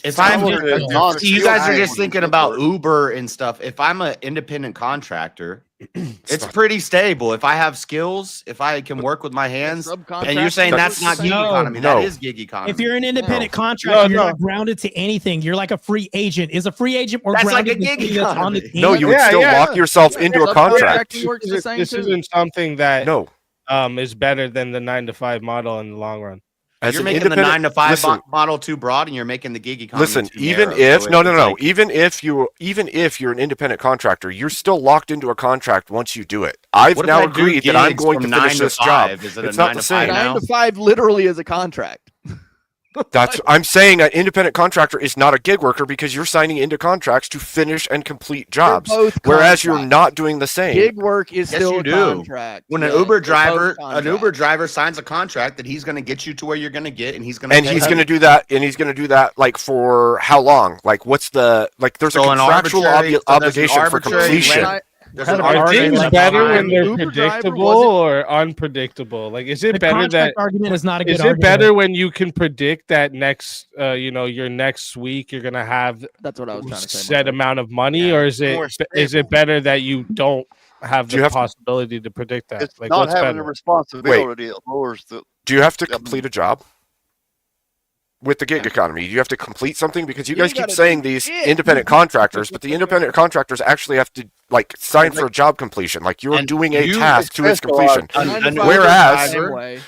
If I'm Similar to non-skilled you guys are just work. thinking about Uber and stuff. If I'm an independent contractor, it's pretty stable. If I have skills, if I can work with my hands, and you're saying that's not gig economy, No. that is gig economy. If you're an independent No. contractor, No, you're no. not grounded to anything. You're like a free agent. Is a free agent more That's like grounded a than gig somebody that's on the economy. team? No, you would Yeah, still yeah. lock yourself into a contract. Subcontracting works the same This too. isn't something that No, is better than the 9-to-5 model in the long run. You're making the 9-to-5 model too broad, and you're making the gig economy. Listen, too even narrow. if So even if you're an independent contractor, you're still locked into a contract once you do it. I've What if now I do agreed that I'm gigs going to from finish 9 to this job. 5? Is it It's a not 9 the to same. 5 now? 9 to 5 literally is a contract. I'm saying an independent contractor is not a gig worker because you're signing into contracts to finish and complete jobs, both whereas you're contracts. not doing the same. Gig work is Yes, still you a do. contract. When Yes, an Uber they're both driver signs a contract that he's going to get you to where you're going to get, and he's going And he's going to do that, like for how long? Like what's the there's a So an contractual arbitrary- so there's an obligation for arbitrary completion. length- there's Are an arbitrary things length better of when time. they're Uber driver predictable wasn't- or unpredictable? Like, is it The better contract that argument is not a good is it argument. better when you can predict that next, your next week you're gonna have That's what I was trying to say. set amount of money, Yeah. or is More it better that you don't have Do you the have to- possibility to predict that? It's Like, not what's having better? the responsibility. It lowers the. Do you have to complete a job? With the gig economy, you have to complete something because you You guys keep gotta saying do these it. independent contractors, but the independent contractors actually have to sign for a job completion. Like you're And doing a you task to its completion. An Whereas, Uber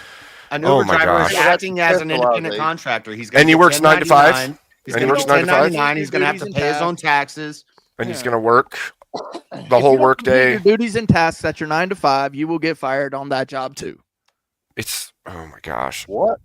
oh my driver is gosh. acting as an independent contractor. He's And he works 9 to 5? He's And he going to works get 9 to 5? 1099. He's going to have to pay his own taxes. And he's gonna work the whole work day. Your duties and tasks at your 9 to 5, you will get fired on that job too. It's oh my gosh. What?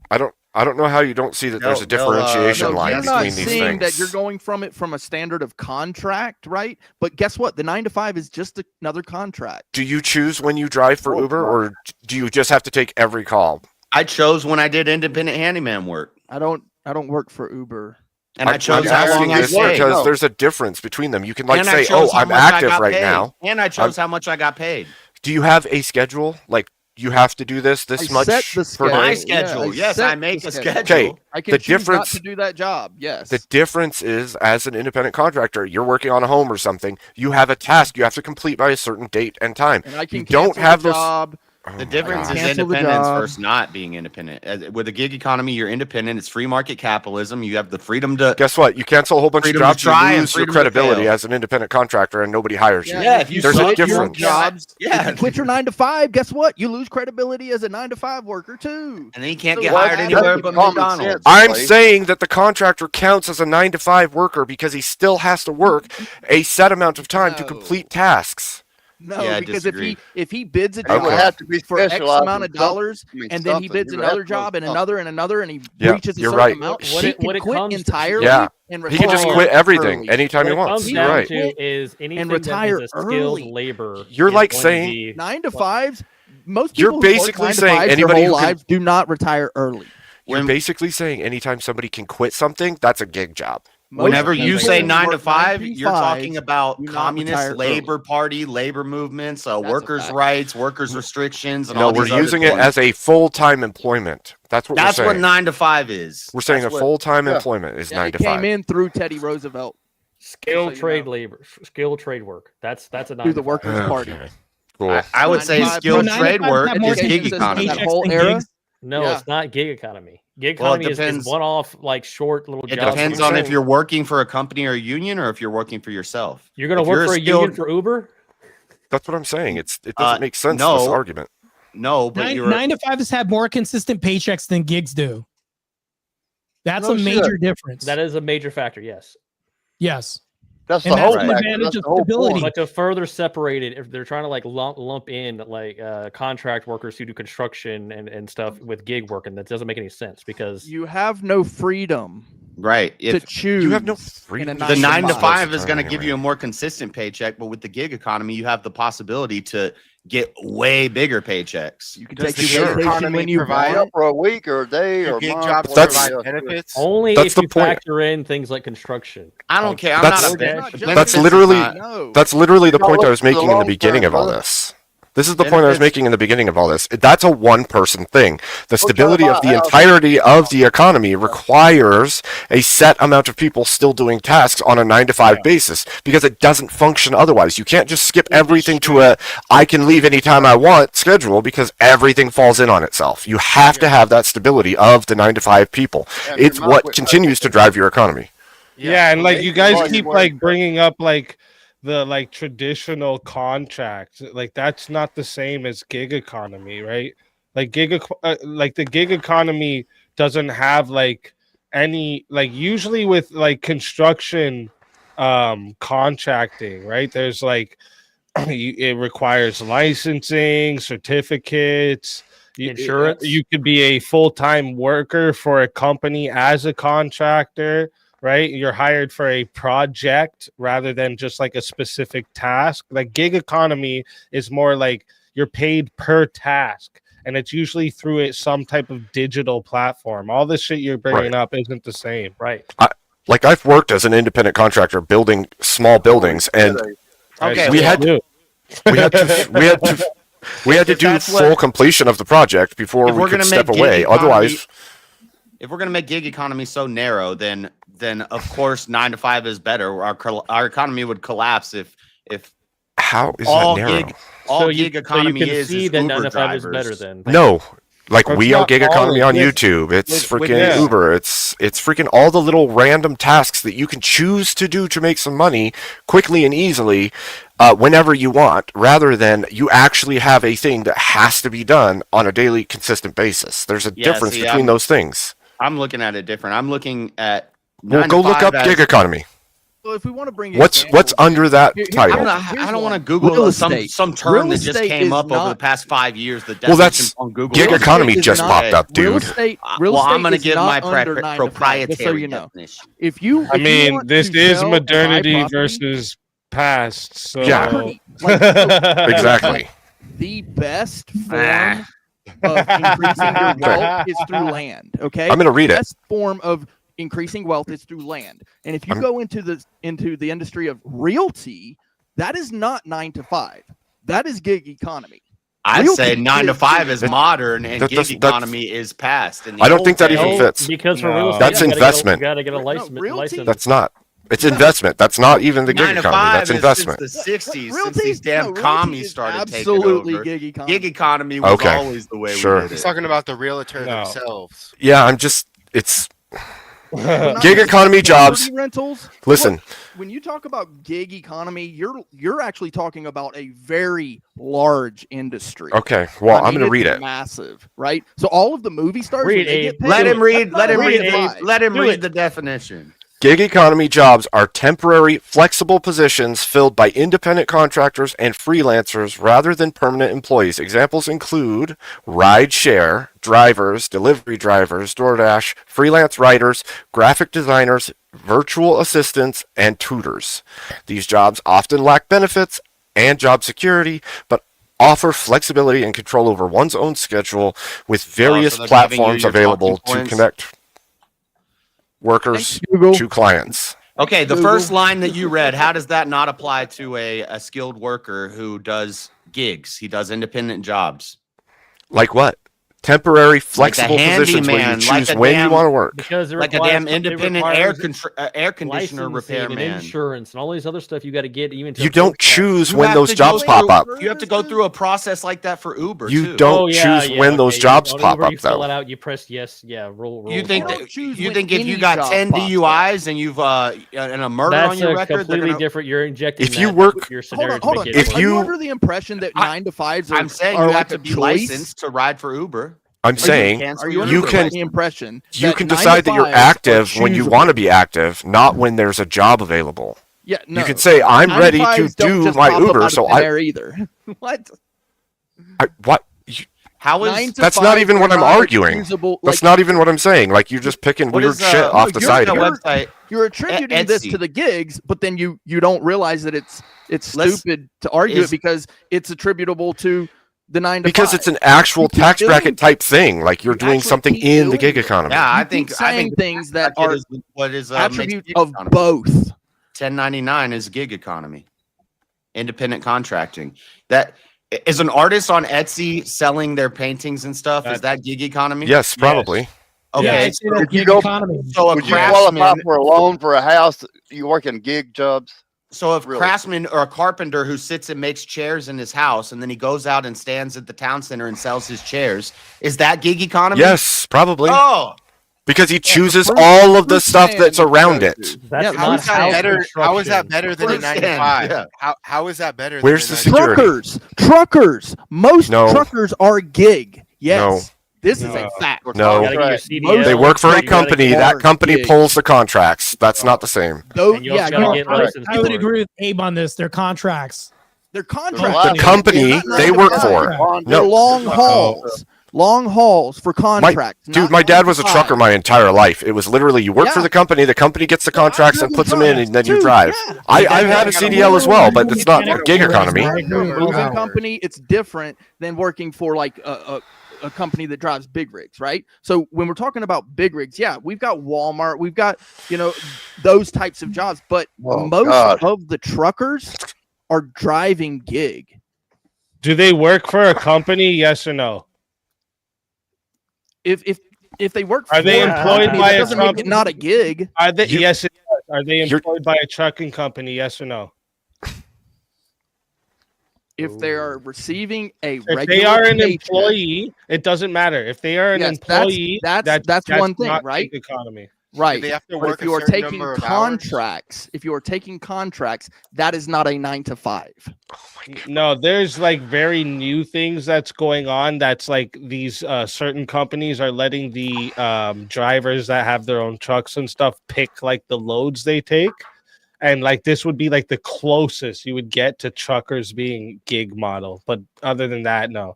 I don't know how you don't see that there's a differentiation line You're between not these seeing things. that you're going from it from a standard of contract, right? But guess what? The 9 to 5 is just another contract. Do you choose when you drive for Uber, or do you just have to take every call? I chose when I did independent handyman work. I don't work for Uber. And I chose how asking long I this stayed. because there's a difference between them. You can And I say, chose "Oh, how I'm much I active got right paid. now," And I chose how much I got paid. Do you have a schedule? Like you have to do this I much set the per My day? schedule. Yes, set I make the a schedule. schedule. Okay, I can the choose difference. not to do that job. Yes. The difference is, as an independent contractor, you're working on a home or something. You have a task you have to complete by a certain date and time. And I can You don't cancel have the those. job. Oh The my difference gosh. is Cancel the independence job. versus not being independent. With a gig economy, you're independent. It's free market capitalism. You have the freedom to. Guess what? You cancel a whole bunch of Freedom to jobs, try you and lose your freedom to credibility fail. as an independent contractor, and nobody hires you. Yeah, if you There's a quit your difference. jobs, Yeah. if you quit your 9 to 5, guess what? You lose credibility as a 9 to 5 worker too. And then you can't So get what hired happens- anywhere That's but common McDonald's. sense. I'm Like- saying that the contractor counts as a 9 to 5 worker because he still has to work a set amount of time to No. complete tasks. No, Yeah, I because disagree. if he bids a It would job have to be for X specialized amount in of dollars, something. I mean, and then he something. bids You would have another to know job and something. another and another, and he Yeah, reaches a you're certain right. amount, What he it- can what it quit comes to- entirely. Yeah. And He can just retire quit everything early. anytime he What it wants. comes You're down right. to is anything retire that is a skilled early. labor. You're is like going to saying- be- 9 to 5s, most You're people who work basically 9 to saying 5s their anybody whole who can- lives do not retire early. You're basically saying anytime somebody can quit something, that's a gig job. Most Whenever people you who say work 9 to 9 5, to you're 5s talking about do not communist retire labor early. party, labor movements, a workers' fact. rights, workers' restrictions, and No, all we're these other using it things. as a full-time employment. That's what That's we're what saying. 9 to 5 is. We're saying That's a what- full-time Yeah. employment is Yeah, 9 it to came 5. in through Teddy Roosevelt skilled so you trade know. labor, skilled trade work. That's a through the 9 to 5. Workers' Party. Okay. Cool. I would 9 say to 5 skilled Do 9 to trade 5s work have more is gig consistent economy. That paychecks whole than era? gigs? No, Yeah. it's not gig economy. Gig Well, it economy is depends- one-off, like short little It jobs. depends what I'm on if saying. you're working for a company or a union or if you're working for yourself. You're going to If work you're for a a union skilled- for Uber? That's what I'm saying. It doesn't make sense, this no. argument. No, but 9 to 5s have more consistent paychecks than gigs do. That's No a shit. major difference. That is a major factor, yes. Yes. That's And the whole that's an factor. advantage That's of the whole stability. point. But to further separate it, if they're trying to like lump in like contract workers who do construction and stuff with gig work, and that doesn't make any sense because You have no freedom right. to If choose. You have no in a freedom. the 9 to 5 is Time going to give anyway. you a more consistent paycheck, but with the gig economy, you have the possibility to get way bigger paychecks. You can Does take the your gig vacation economy when you provide- want. For a week or a day Do or a gig month, jobs whatever That's- provide else. benefits? only That's if the you point. factor in things like construction. I don't Like, care. I'm That's- not a That's- bench. that's That's benefits is literally- not- No. That's literally the You're not point I was looking for the making in the long beginning term, of all brother. this. This is the point I was Benefits- making in the beginning of all this. That's a one-person thing. The stability of the about how- entirety of the economy requires a set amount of people still doing tasks on a 9 to 5 basis because it doesn't function otherwise. You can't just skip everything to a I can leave anytime I want schedule because everything falls in on itself. You have to have that stability of the 9 to 5 people. And It's you're not what with- continues to drive your economy. Yeah, and like you guys Well, you keep were- like bringing up like the like traditional contract. Like that's not the same as gig economy, right? Like like the gig economy doesn't have like any, like usually with like construction contracting, right? There's like it requires licensing, certificates, Insurance. You could be a full-time worker for a company as a contractor, right? You're hired for a project rather than just like a specific task. Like gig economy is more like you're paid per task, and it's usually through some type of digital platform. All this shit you're bringing up isn't the same, right? Like I've worked as an independent contractor building small buildings, and we had to do full completion of the project before we could step away. Otherwise, if we're going to make gig economy so narrow, then of course 9 to 5 is better. Our economy would collapse if how is all that narrow? gig all gig economy is that 9 Uber to 5 is drivers. better than No. Like But we it's are not gig all economy on with- YouTube. It's with freaking this. Uber. It's freaking all the little random tasks that you can choose to do to make some money quickly and easily whenever you want, rather than you actually have a thing that has to be done on a daily, consistent basis. There's a difference between those things. I'm looking at it different. I'm looking at Well, 9 go to look 5 up gig economy. Well, if we want to bring What's under that title? I don't want to Google some term that just came up over the past 5 years. The Well, that's definition on Google. gig economy just popped up, Real dude. estate, Well, I'm going gonna to give my under 9 to 5, proprietary just so you know. definition. If you, I if you mean, want this to is sell and buy modernity property, versus past. So Yeah. Exactly. The best form of increasing your wealth is through land. Okay, I'm gonna read the it. best form of increasing wealth is through land. And if you go into the industry of realty, that is not 9 to 5. That is gig economy. I'd Realty say 9 to 5 is That- modern and that gig doesn't- economy is past. In the I don't old think that even days- fits. Because for No. real estate, That's you gotta investment. You got to get a license. That's not. It's investment. That's not even the 9 gig to economy. 5 That's is investment. since the 60s, since Realty- these damn no, realty commies is started taking absolutely over. gig economy. Gig economy was Okay. always the way Sure. we did He's it. talking about the realtor No. themselves. Yeah, it's Not gig just economy jobs. property rentals. Listen, Look, when you talk about gig economy, you're actually talking about a very large industry. okay. Well, I I'm mean, going to read it's it. massive, right? So all of the movie stars, when Read, they Abe. get paid, Let him read. that's Let not him a read. nine to five. Let him Do read it. the definition. Gig economy jobs are temporary, flexible positions filled by independent contractors and freelancers rather than permanent employees. Examples include ride share, drivers, delivery drivers, DoorDash, freelance writers, graphic designers, virtual assistants, and tutors. These jobs often lack benefits and job security, but offer flexibility and control over one's own schedule with various so they're giving you platforms your available talking to points? connect workers Thanks, Google. to clients. Okay, the Google. first line that you read, how does that not apply to a skilled worker who does gigs? He does independent jobs. Like what? Temporary, flexible positions where you handyman, choose like a when you damn- want to work. Because it Like a requires damn something- it independent requires air conditioner licensing and repairman. insurance and all these other stuff you got to get even to You don't afford that. choose You when have those to jobs go pop through- up. You have to go through a process like that for Uber. You too. don't Oh, yeah, choose yeah, when those okay. jobs On pop Uber, up, you fill though. it out, you press yes, yeah, roll. You think don't that choose you when think if you any got job 10 pops up. DUIs and you've and a murder That's on your a record, they're completely gonna, different. You're injecting. If you that work- into your Hold scenario on, to hold make on. it If work. Are you you- under the impression that 9 to 5s are? I'm saying are you like have to a be choice? licensed to ride for Uber. I'm saying cancel Are your you you under can the impression you that can 9 to decide that you're 5s are active when you choosable? want to be active, not when there's a job available. Yeah, no. You can say I'm 9 to ready to 5s don't do just my pop up Uber, out of so thin I air either. What? what? How 9 is to That's not 5s even what are I'm not arguing. excusable, That's like, not even what I'm saying. Like you're just picking what weird is, shit off the you're- side of you're- it. website? You're attributing this Etsy. to the gigs, but then you don't realize that it's Let's- stupid to argue is- it because it's attributable to the 9 to 5. Because it's an actual You keep tax doing- bracket type thing. Like you're you doing actually something keep in the doing gig it. economy. Yeah, I You keep think saying things that are what is attributes gig of economy. both. 1099 is gig economy, independent contracting. That is an artist on Etsy selling their paintings and stuff. Is that gig economy? Yes, probably. Okay. Yeah, it's in a If you gig go- economy. So a Would you qualify craftsman, for a loan for a house? You work in gig jobs? so if Really? craftsman or a carpenter who sits and makes chairs in his house and then he goes out and stands at the town center and sells his chairs, is that gig economy? Yes, probably. Oh, because he chooses first- all of the first stuff man that's would around go it. to. That's Yeah, not How is that house better? How is that construction. better than a First hand, 9 to 5? yeah. How is that better? Where's the than a 9 to 5? security? Truckers. Most No. truckers are gig. Yes. No. This is No. a fact. No. You gotta get your Most CDL. They work for a you gotta company. get- That company gig. pulls the contracts. That's not the same. Though, And you also yeah, gotta no, get I would, licensed I would for it. agree with Abe on this. They're contracts. they're The contracts. The company They're not they nine to work five. for. They're No. long hauls. Long hauls for contracts. Dude, not my dad 9 was to a trucker 5. my entire life. It was literally you work for Yeah. the company gets the contracts and puts them in, and then you Dude, drive. yeah. I've had a CDL as well, but it's not a gig economy. I agree with Moving Will. company, it's different than working for like a company that drives big rigs, right? So when we're talking about big rigs, yeah, we've got Walmart, we've got, those types of jobs, but Oh, most God. of the truckers are driving gig. Do they work for a company? Yes or no? If they work Are for they a employed company, by that a doesn't make it company? not a gig. Are they? You- Yes, it does. Are they You're- employed by a trucking company? Yes or no? If they are receiving a If regular they are an paycheck, employee, it doesn't matter. If they are an Yes, that's- employee, that's one thing, not right? gig economy. right? They have to But work if you a are certain taking number of hours. contracts, that is not a 9 to 5. No, there's like very new things that's going on. That's like these certain companies are letting the drivers that have their own trucks and stuff pick like the loads they take. And like this would be like the closest you would get to truckers being gig model. But other than that, no.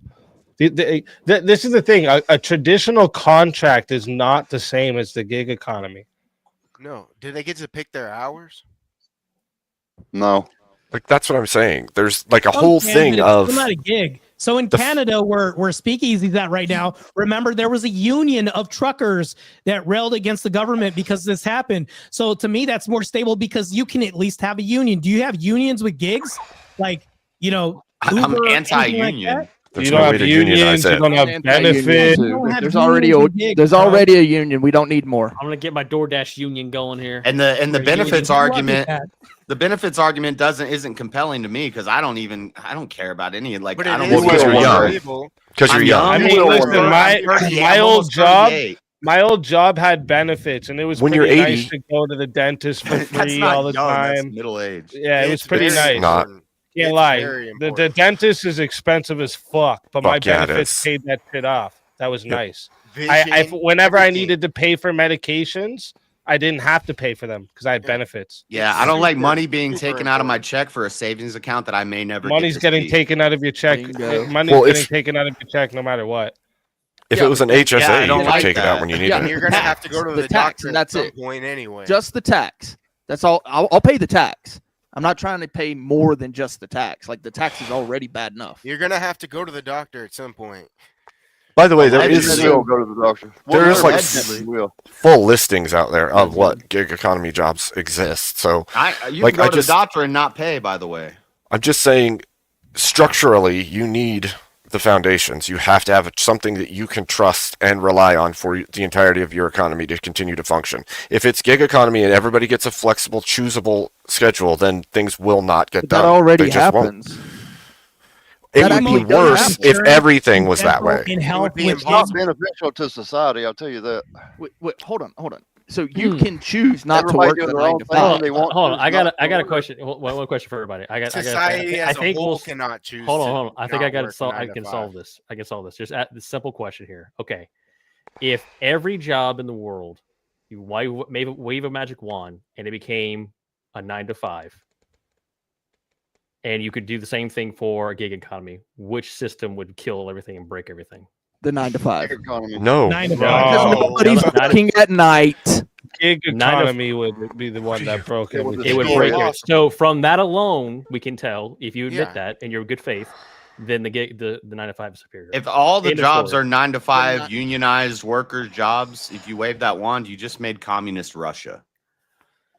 This is the thing. A traditional contract is not the same as the gig economy. No. Do they get to pick their hours? No. Like that's what I'm saying. There's like a Some whole can, thing but it's of still not a gig. So in The f- Canada, where Speakeasy's at right now, remember there was a union of truckers that railed against the government because this happened. So to me, that's more stable because you can at least have a union. Do you have unions with gigs? Like, I'm Uber or anything anti-union. like that? there's You no don't way have to unionize unions. You it. don't have Anti-union benefits. too. don't have There's already unions with gigs, there's bro. already a union. We don't need more. I'm gonna get my DoorDash union going here. And the We're a benefits Good luck with argument, that. the benefits argument isn't compelling to me because I don't care about any like But I it don't is Well, 'cause for you're some young. people. Because you're I'm young. I young. mean, will listen, work. my old job, my old job had benefits, and it was When you're pretty 80. nice to go to the dentist for That's free not all the young, that's time. middle age. Yeah, it was It's pretty very nice. Not. important. Can't It's lie. very The important. dentist is expensive as fuck, but my Fuck yeah, it benefits is. paid that shit off. That was nice. Vision, Whenever I everything. needed to pay for medications, I didn't have to pay for them because I had Yeah. benefits. Yeah, It's I don't like super, money being super taken out of my important. check for a savings account that I may never. Money's get to getting see. taken out of your check. Bingo. Money's Well, getting if- taken out of your check no matter what. If Yeah, it was an Yeah, I HSA, you don't could like take it that. out when you need Yeah, And it. you're gonna have to go to The the tax, doctor and at that's some it. point anyway. Just the tax. That's all. I'll pay the tax. I'm not trying to pay more than just the tax. Like the tax is already bad enough. You're gonna have to go to the doctor at some point. By the way, there Allegedly. is Will go to the doctor. There is, like, allegedly will. full listings out there of what gig economy jobs exist. So You Like, can go I to just- the doctor and not pay. By the way, I'm just saying, structurally, you need the foundations. You have to have something that you can trust and rely on for the entirety of your economy to continue to function. If it's gig economy and everybody gets a flexible, choosable schedule, then things will not get But done. that already They just won't. happens. It That would be actually does worse happen. if everything was that way. In health, be with It's not gigs, beneficial to society. I'll tell you that. Wait, hold on. So you can choose not Everybody to work doing the their 9 own to thing. 5. They want Hold on, to, I got not a to question. One question for everybody. Society I as think a whole we'll cannot choose. hold to on. I think not I got to work solve. 9 I to can 5. solve this. I can solve this. Just at the simple question here. Okay, if every job in the world, you wave a magic wand and it became a 9 to 5, and you could do the same thing for a gig economy, which system would kill everything and break everything? The 9 to 5. economy. No. 9 to No. 5. Because Oh, nobody's no, not- working at night. Gig 9 to economy would be the one that broke It would everything. It would It's break it. impossible. So from that alone, we can tell if you admit Yeah. that and you're in good faith, then the 9 to 5 is superior. if all the End of jobs story. are 9 to 5 not- unionized workers' jobs, if you wave that wand, you just made communist Russia.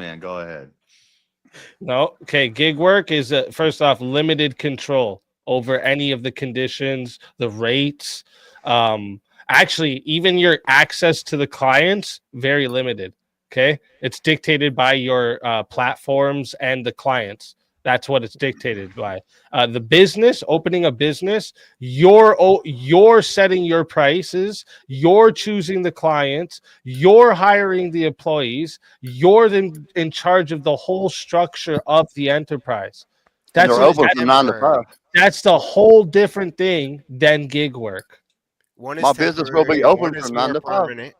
man. Go ahead. No. Okay. Gig work is first off limited control over any of the conditions, the rates. Actually, even your access to the clients very limited. Okay, it's dictated by your platforms and the clients. That's what it's dictated by. The business, opening a business, you're setting your prices, you're choosing the clients, you're hiring the employees, you're in charge of the whole structure of the enterprise. They're open from 9 to 5. That's the whole different thing than gig work. One is My business will be temporary, open one is from 9 more to 5. permanent.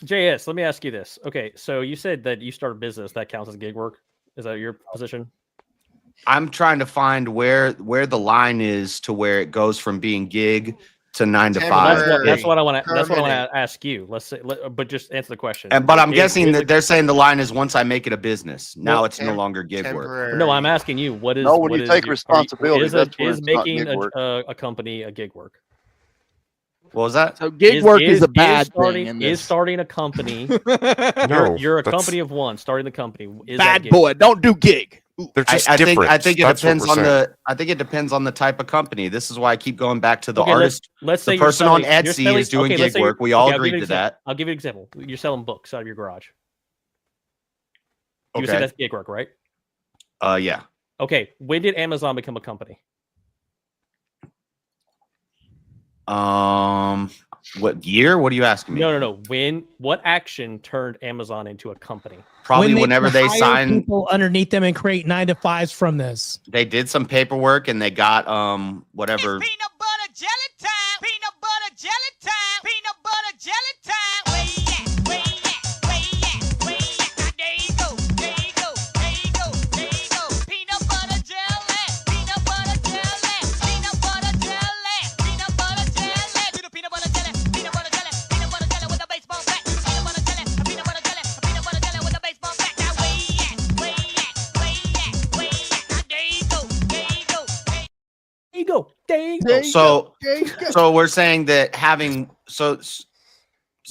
JS, let me ask you this. Okay, so you said that you start a business that counts as gig work. Is that your position? I'm trying to find where the line is to where it goes from being gig to 9 to 5. That's what I want to. That's what I want to ask you. Let's say, but just answer the question. But I'm guessing that they're saying the line is once I make it a business. Now Well, it's no longer gig work. No, I'm asking you. What is? No, when what you is take your- responsibility, is that's when it's not making gig work. a company a gig work? What was that? So gig work is a bad starting, thing in Is this. starting a company. No, you're a that's- company of one. Starting the company. Is Bad that gig boy, work? don't do gig. They're just I different. think it That's what depends we're on saying. I think it depends on the type of company. This is why I keep going back to the Okay, artist. let's say the you're person on selling- you're Etsy selling- is doing okay, let's gig say you're- work. We all okay, I'll give you agreed an to example. that. I'll give you an example. You're selling books out of your garage. You would say Okay. that's gig work, right? Yeah. Okay. When did Amazon become a company? What year? What are you asking me? No. What action turned Amazon into a company? Probably When whenever can they hire signed, people underneath them and create 9 to 5s from this. they did some paperwork and they got whatever. Peanut butter jelly time. Peanut butter jelly time. Peanut butter jelly time. Where you at? Where you at? Where you at? Where you at? There you go. There you go. There you go. There you go. Peanut butter jelly. Peanut butter jelly. Peanut butter jelly. Peanut butter jelly. Do the peanut butter jelly. Peanut butter jelly. Peanut butter jelly with a baseball bat. Peanut butter jelly. Peanut butter jelly. Peanut butter jelly with a baseball bat. Now where you at? Where you at? Where you at? Where you at? Now there you go. There you go. There you go. There you go. So we're saying that having so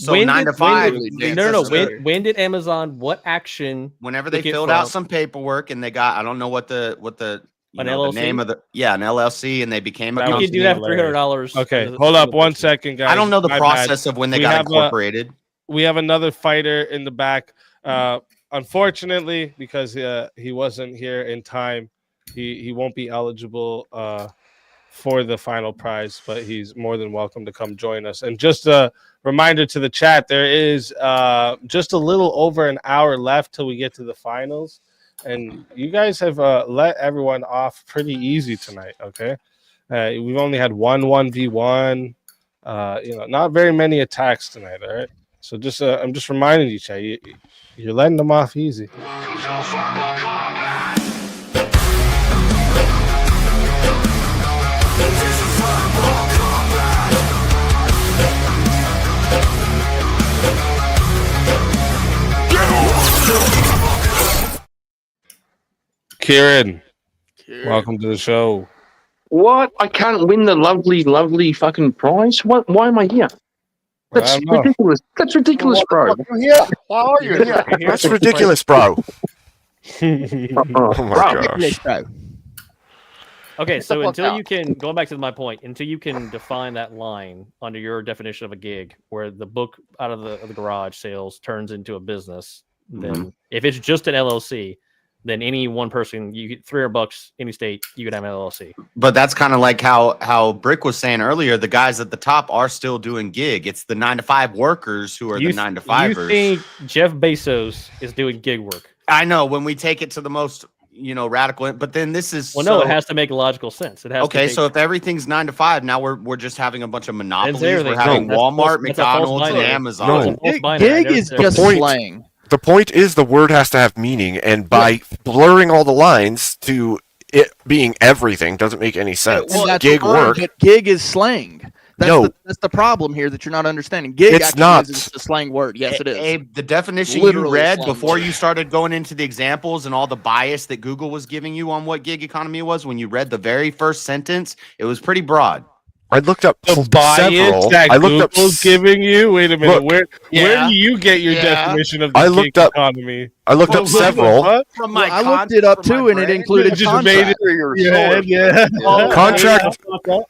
When 9 did- to 5. when did- makes no. us good. When did Amazon? What action? Whenever they took it filled out from- some paperwork and they got, I don't know what the An the LLC? name of the an LLC, and they became a You company. can do that for $300. Okay, hold up 1 second, guys. I don't know the My process bad. of when they We got have incorporated. We have another fighter in the back. Unfortunately, because he wasn't here in time, he won't be eligible for the final prize, but he's more than welcome to come join us. And just a reminder to the chat, there is just a little over an hour left till we get to the finals. And you guys have let everyone off pretty easy tonight, okay? We've only had 1v1, not very many attacks tonight, all right? So just I'm just reminding you, Chay, you're letting them off easy. Kieran, welcome to the show. What? I can't win the lovely, lovely fucking prize? What? Why am I here? That's don't know. ridiculous. That's ridiculous, bro. Yeah. Why are you here? That's ridiculous, bro. Oh my Bro. gosh. Okay, Get so the fuck until out. you can, going back to my point, until you can define that line under your definition of a gig, where the book out of the garage sales turns into a business, then if it's just an LLC, then any one person, you get $300, any state, you could have an LLC. But that's kind of like how Brick was saying earlier. The guys at the top are still doing gig. It's the 9 to 5 workers who are the 9 to 5ers. You think Jeff Bezos is doing gig work? I know when we take it to the most radical, but then this is Well, no, it has to make logical sense. It has okay. to So if everything's 9 to 5, now we're just having a bunch of monopolies. everything. We're having No. Walmart, That's a false McDonald's, and binary. Amazon. No. It's a false binary. Gig There's- is there's- just slang. The point is the word has to have meaning, and by blurring all the lines to it being everything doesn't make any sense. And that's Gig fine, work. but gig is slang. That's, No. that's the problem here that you're not understanding. Gig It's actually not. is a slang word. Yes, it is. Abe, the definition Literally you a read slang before word. you started going into the examples and all the bias that Google was giving you on what gig economy was, when you read the very first sentence, it was pretty broad. I looked up The bias several. that I looked up Google's giving you. Wait a minute. Look, where Yeah. do you get your Yeah. definition of the I gig looked up- economy? I looked up What the several. fuck? From Well, my I looked it up from my too, and it brain? included Just made it contract. in your head, yeah. Contract-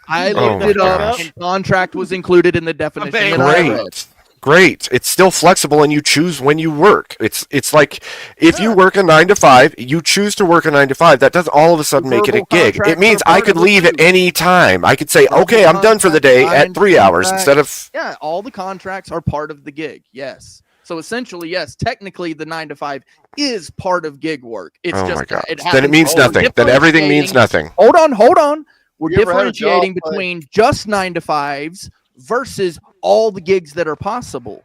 I Oh looked my it up, gosh. and contract was included in the definition bet. that I read. Great. It's still flexible, and you choose when you work. It's like if you work a 9 to 5, you choose to work a 9 to 5. That doesn't all of a sudden make it a Verbal gig. It contracts means are I part could of it leave at too. any time. I could say, Verbal okay, I'm done for the day contract, at 3 signed hours instead of. Yeah, all the contracts are part of the gig. Yes. So essentially, yes, technically the 9 to 5 is part of gig work. It's Oh just my God. It Then it happens- means nothing. Then everything means differentiating- nothing. Hold on. We're You ever had a job differentiating between just 9 to 5s versus all the gigs that are possible.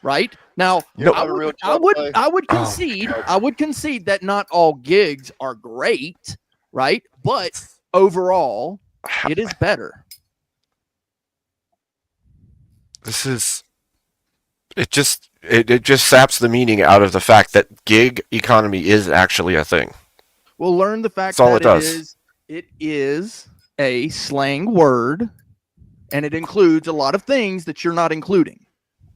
Right now, You I have a real would, I job would, play? I would Oh, concede, I would concede that not all gigs are great, right? But overall, it is better. This is. It just saps the meaning out of the fact that gig economy is actually a thing. We'll learn the fact That's all that it does. it is a slang word, and it includes a lot of things that you're not including.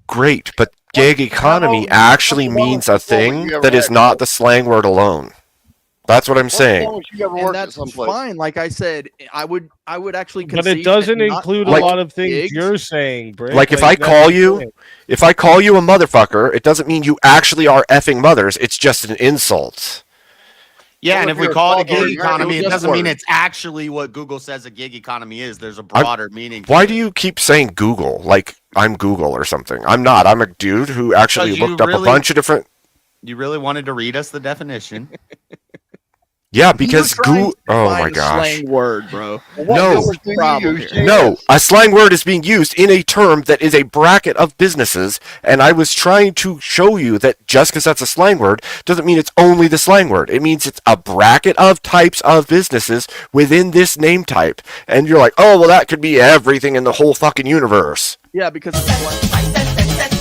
Great, but gig economy actually means a thing that is not the slang word alone. That's what I'm saying. And that's fine. Like I said, I would actually But concede it doesn't that not include a Like- lot of things gigs- you're saying, Brick. Like if I that's call the you, thing. if I call you a motherfucker, it doesn't mean you actually are effing mothers. It's just an insult. Yeah, Well, and if if we you're a call it a father, gig you're economy, it just doesn't mean word. it's actually what Google says a gig economy is. There's a I'm- broader meaning. to Why it. do you keep saying Google? Like I'm Google or something. I'm not. I'm a dude who actually Because you looked up a really- bunch of different. You really wanted to read us the definition? Yeah, because Google. Oh Find my a gosh. slang word, bro. No. Problem here. No, a slang word is being used in a term that is a bracket of businesses, and I was trying to show you that just because that's a slang word doesn't mean it's only the slang word. It means it's a bracket of types of businesses within this name type. And you're like, oh, well, that could be everything in the whole fucking universe. Yeah, because it's like,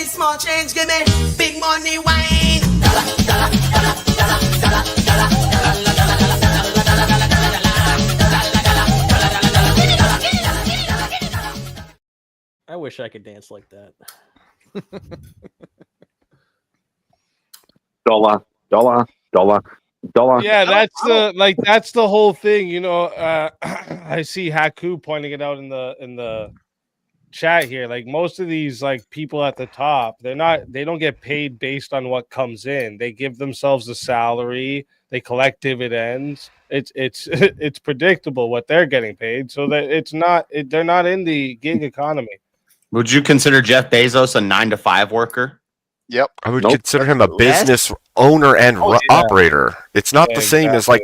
Small change, give me big money wine. Dollar, dollar, dollar, dollar, dollar, dollar, I wish I could dance like that. Dollar. Yeah, that's the whole thing. You know, I see Haku pointing it out in the chat here. Like most of these like people at the top, they don't get paid based on what comes in. They give themselves a salary, they collect dividends. It's it's predictable what they're getting paid, so that they're not in the gig economy. Would you consider Jeff Bezos a 9-to-5 worker? Yep. I would Nope. consider him a Less? business owner and Oh, yeah. operator. It's not the same as like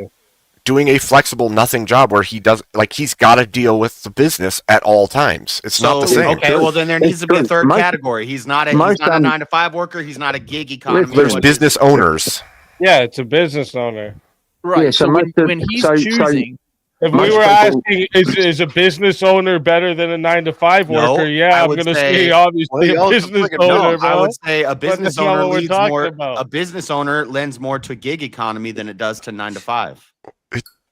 doing a flexible nothing job where he's got to deal with the business at all times. It's not the same. Okay, well then there needs to be a It's third most- category. He's not a most, 9-to-5 worker. He's not a gig economy. There's What business is- owners. Yeah, it's a business owner. right. Yeah, so so most of- when he's so- choosing, If we Most were people- asking, is a business owner better than a 9-to-5 No, worker? Yeah, I I'm would gonna say- say obviously Well, a he owns a business freaking- owner, No, bro. I would say a But business that's not owner what we're leads talking more. about. A business owner lends more to gig economy than it does to 9-to-5.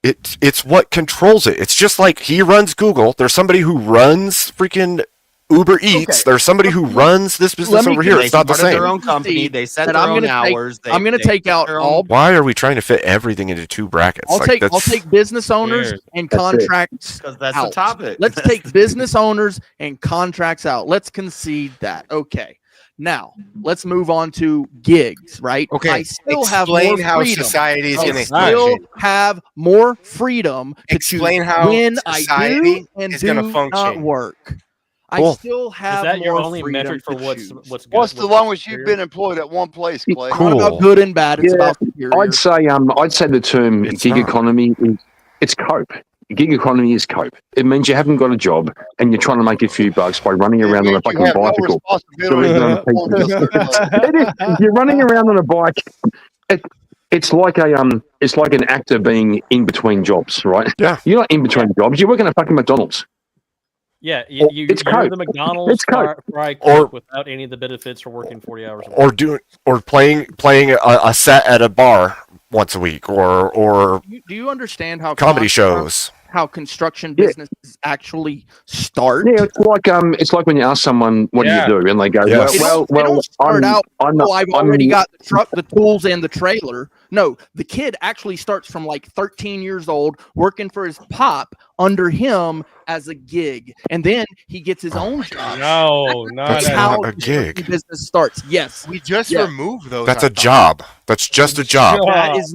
It's what controls it. It's just like he runs Google. There's somebody who runs freaking Uber Eats. Okay. There's somebody who runs this business Let me over here. They It's not the started their same. own company. They set that their I'm own gonna take- hours. I'm gonna they take pick out their all. own- Why are we trying to fit everything into two brackets? I'll Like, take business owners weird. and That's it. contracts because that's out. the topic. Let's take business owners and contracts out. Let's concede that. Okay. Now let's move on to gigs. Right? Okay, I still have explain more how freedom. society is I going to still function. have more freedom to Explain choose how when I society do and is do gonna not function. work. Cool. I still have Is that your more only freedom metric for to what's choose. good? What's the what's longest you've superior? been employed at one place, Clay? It's not about good and bad. It's Yeah, about superior. I'd say the term It's gig not. economy it's cope. Gig economy is cope. It means you haven't got a job and you're trying to make a few bucks by running around on a You fucking have no bicycle. responsibility. It is. You're running around on a bike. It's like an actor being in between jobs, right? Yeah. You're not in between jobs. You're working at fucking McDonald's. Yeah, you're cope. the McDonald's It's cope. fry Or- cook without any of the benefits for working 40 hours a week. or playing a set at a bar once a week, or Do you understand how comedy shows. how construction businesses actually start? Yeah, it's like when you ask someone what Yeah. do you do, and they go, Yes. They well, don't start out. I'm Oh, I've already I'm- got the truck, the tools, and the trailer. No, the kid actually starts from like 13 years old, working for his pop under him as a gig, and then he gets his own job. No, That's not how not a construction gig. business starts. Yes, We just Yeah. removed those. That's I a thought. job. That's just a job. that is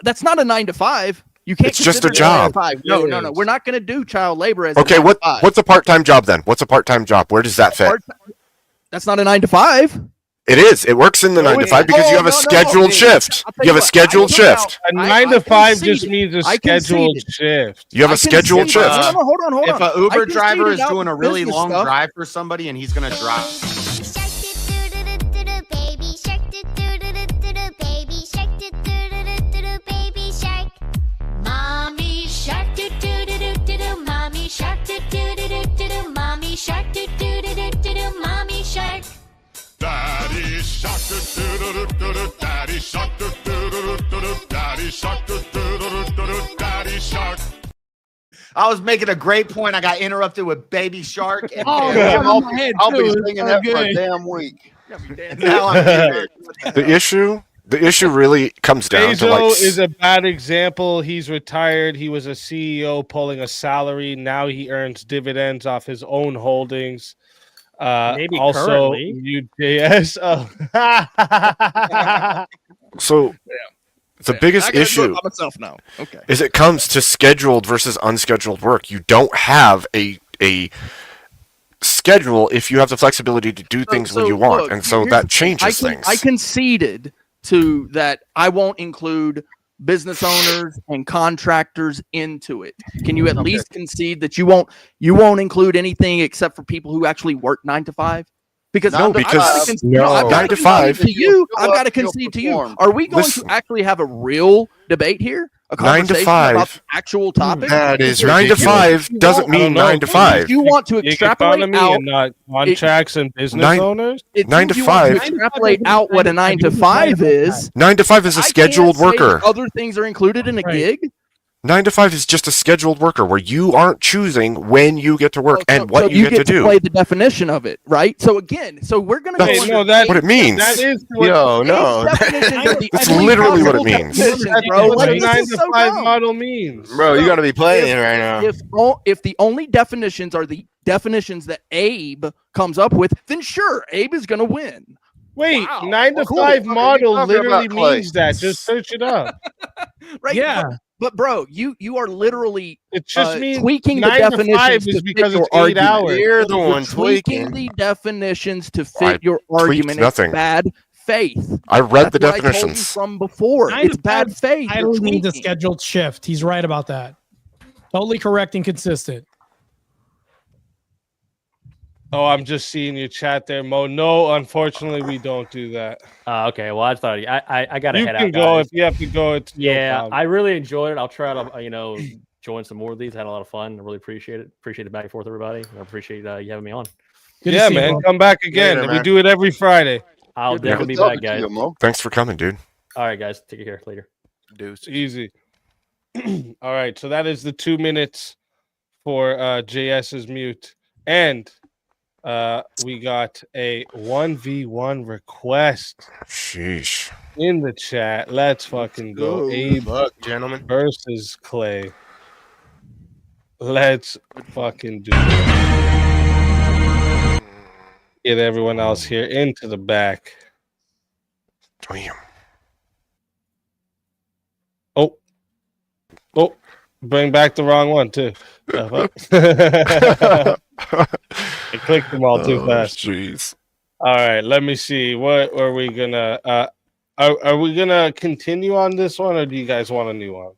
that's not a 9 to 5. You can't. It's just a consider it 9 to job. 5. No. We're not going to do child labor as Okay, a 9 to 5. what's a part-time job then? What's a part-time job? Where does that fit? That's not a 9 to 5. It is. It works in the 9 to 5 because you have a scheduled shift. You have a scheduled shift. A 9 to 5 just conceded. means a I scheduled conceded. shift. You have a scheduled conceded. shift. No, hold on. If I an Uber conceded driver is out doing the a really business long stuff. drive for somebody and he's gonna drive. Mommy shark do do do do do do. Mommy shark do do do do do do. Mommy shark do do do do do do. Mommy shark. Daddy shark do do do do do. Daddy shark do do do do do. Daddy shark do do do do do. Daddy shark. I was making a great point. I got interrupted with Baby Shark. And I'll be singing that for a damn week. now I'm here. The issue really comes down to Bezos like is a bad example. He's retired. He was a CEO pulling a salary. Now he earns dividends off his own holdings. Maybe Also, currently. UJS. Oh. so. The biggest I gotta do it issue by myself now. Okay. is it comes to scheduled versus unscheduled work. You don't have a schedule if you have the flexibility to do things when you want, look, and so here's that the thing. changes things. I conceded to that. I won't include business owners and contractors into it. Can you at least concede that you won't include anything except for people who actually work 9 to 5? Because No, because I've 9 to 5. to you. I've got to concede to you. Are we going to actually have a real debate here? A 9 to conversation 5. about the actual topic? That is 9 to 5 doesn't mean 9 to 5. You want to Gig extrapolate economy out and not contracts and business 9 owners. 9 to you want 5. extrapolate out what a 9 to 5 is. 9 to 5 is a I can't scheduled say worker. Other things are included in a gig. 9 to 5 is just a scheduled worker where you aren't choosing when you get to work and what So you get to do. play the definition of it, right? So again, we're gonna go That's under what it means. That is That's literally what it means. That's bro. what Like, a this 9 is to so 5 dumb. model means. Bro, you got to be playing right now. If the only definitions are the definitions that Abe comes up with, then sure, Abe is gonna win. Wait, Wow. 9 to Well, cool. 5 Okay, model you're talking literally about Clay. means that. Just search it up. Right? Yeah. But bro, you are literally It just means tweaking the 9 to 5 definitions is to because fit your it's 8 argument. hours. You're the You're one tweaking tweaking. the definitions to fit I your tweaked argument. nothing. It's bad faith. I read the That's what I told you definitions. from before. 9 It's to bad 5 faith. You're Title means a tweaking. scheduled shift. He's right about that. Totally correct and consistent. Oh, I'm just seeing your chat there, Mo. No, unfortunately, we don't do that. Okay, well, I thought I got to You head can out. go guys. if you have to go. It's no Yeah, problem. I really enjoyed it. I'll try to join some more of these. I had a lot of fun. I really appreciate it. Appreciate it back and forth, everybody. I appreciate you having me on. Yeah, man. Come back again. Later, we man. do it every Friday. I'll definitely be back, guys. Thanks for coming, dude. All right, guys. Take care later. Deuce. Easy. All right. So that is the 2 minutes for JS's mute. And we got a 1v1 request. Sheesh. In the chat. Let's fucking go. Go. Abe Luck, gentlemen. versus Clay. Let's fucking do it. Get everyone else here into the back. Damn. Oh, bring back the wrong one too. I clicked them all too fast. Jeez. All right, let me see. What are we gonna? Are we gonna continue on this one, or do you guys want a new one?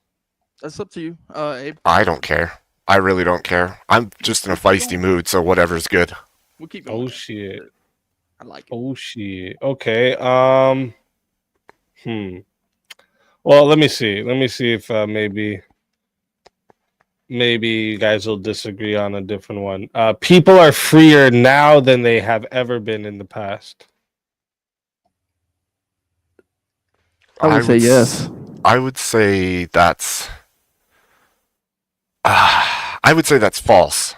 That's up to you, Abe. I don't care. I really don't care. I'm just in a feisty mood, so whatever's good. We'll keep going. Oh shit! I like it. Oh shit! Okay. Well, let me see. Let me see if maybe. maybe you guys will disagree on a different one. People are freer now than they have ever been in the past. I would say yes. I would say that's. I would say that's false.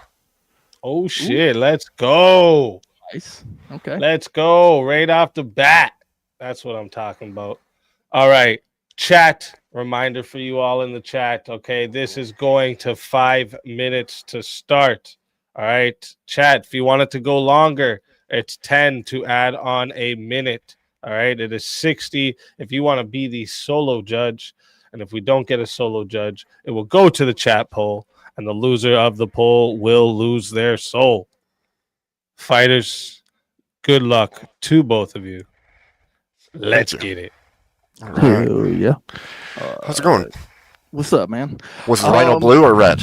Oh shit! Let's go. Nice. Okay. Let's go right off the bat. That's what I'm talking about. All right, chat. Reminder for you all in the chat. Okay, this is going to 5 minutes to start. All right, chat. If you want it to go longer, it's 10 to add on a minute. All right, it is 60 if you want to be the solo judge. And if we don't get a solo judge, it will go to the chat poll, and the loser of the poll will lose their soul. Fighters, good luck to both of you. Let's get it. All right. Hell yeah. How's it going? What's up, man? Was the rhino blue or red?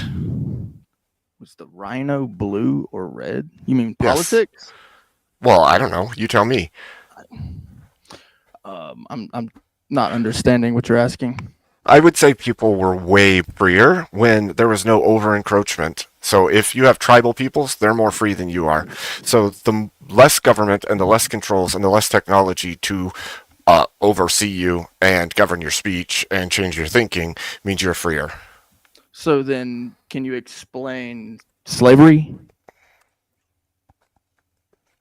Was the rhino blue or red? You mean Yes. politics? Well, I don't know. You tell me. I'm not understanding what you're asking. I would say people were way freer when there was no over encroachment. So if you have tribal peoples, they're more free than you are. So the less government and the less controls and the less technology to oversee you and govern your speech and change your thinking means you're freer. So then, can you explain slavery?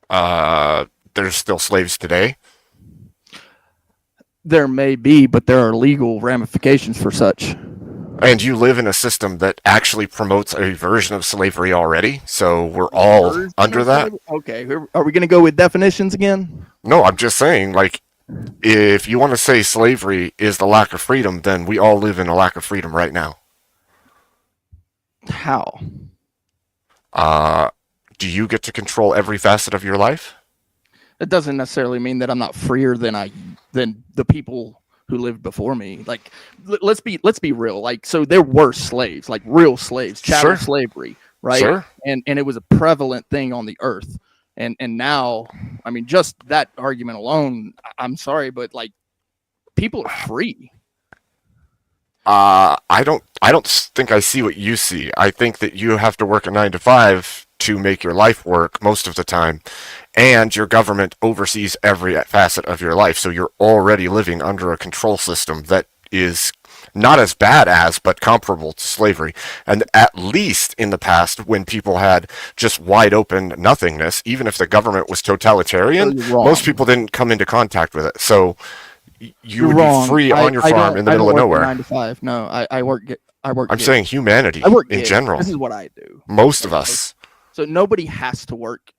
There's still slaves today. There may be, but there are legal ramifications for such. And you live in a system that actually promotes a version of slavery already, so we're all Version under of that. slavery? Okay, are we going to go with definitions again? No, I'm just saying, like, if you want to say slavery is the lack of freedom, then we all live in a lack of freedom right now. How? Do you get to control every facet of your life? It doesn't necessarily mean that I'm not freer than the people who lived before me. Like, let's be real. Like, so there were slaves, like real slaves, chattel Sure. slavery, right? Sure. And it was a prevalent thing on the earth. And now, I mean, just that argument alone, I'm sorry, but like, people are free. I don't think I see what you see. I think that you have to work a 9 to 5 to make your life work most of the time, and your government oversees every facet of your life. So you're already living under a control system that is not as bad as, but comparable to slavery. And at least in the past, when people had just wide open nothingness, even if the government was totalitarian, You're wrong. most people didn't come into contact with it. So you You're would wrong. be free on your I farm don't- in the I middle don't of work a nowhere. 9 to 5. No, I work. I work. I'm gigs. saying humanity I work in gigs. general. This is what I do. Most of us. So nobody has to work,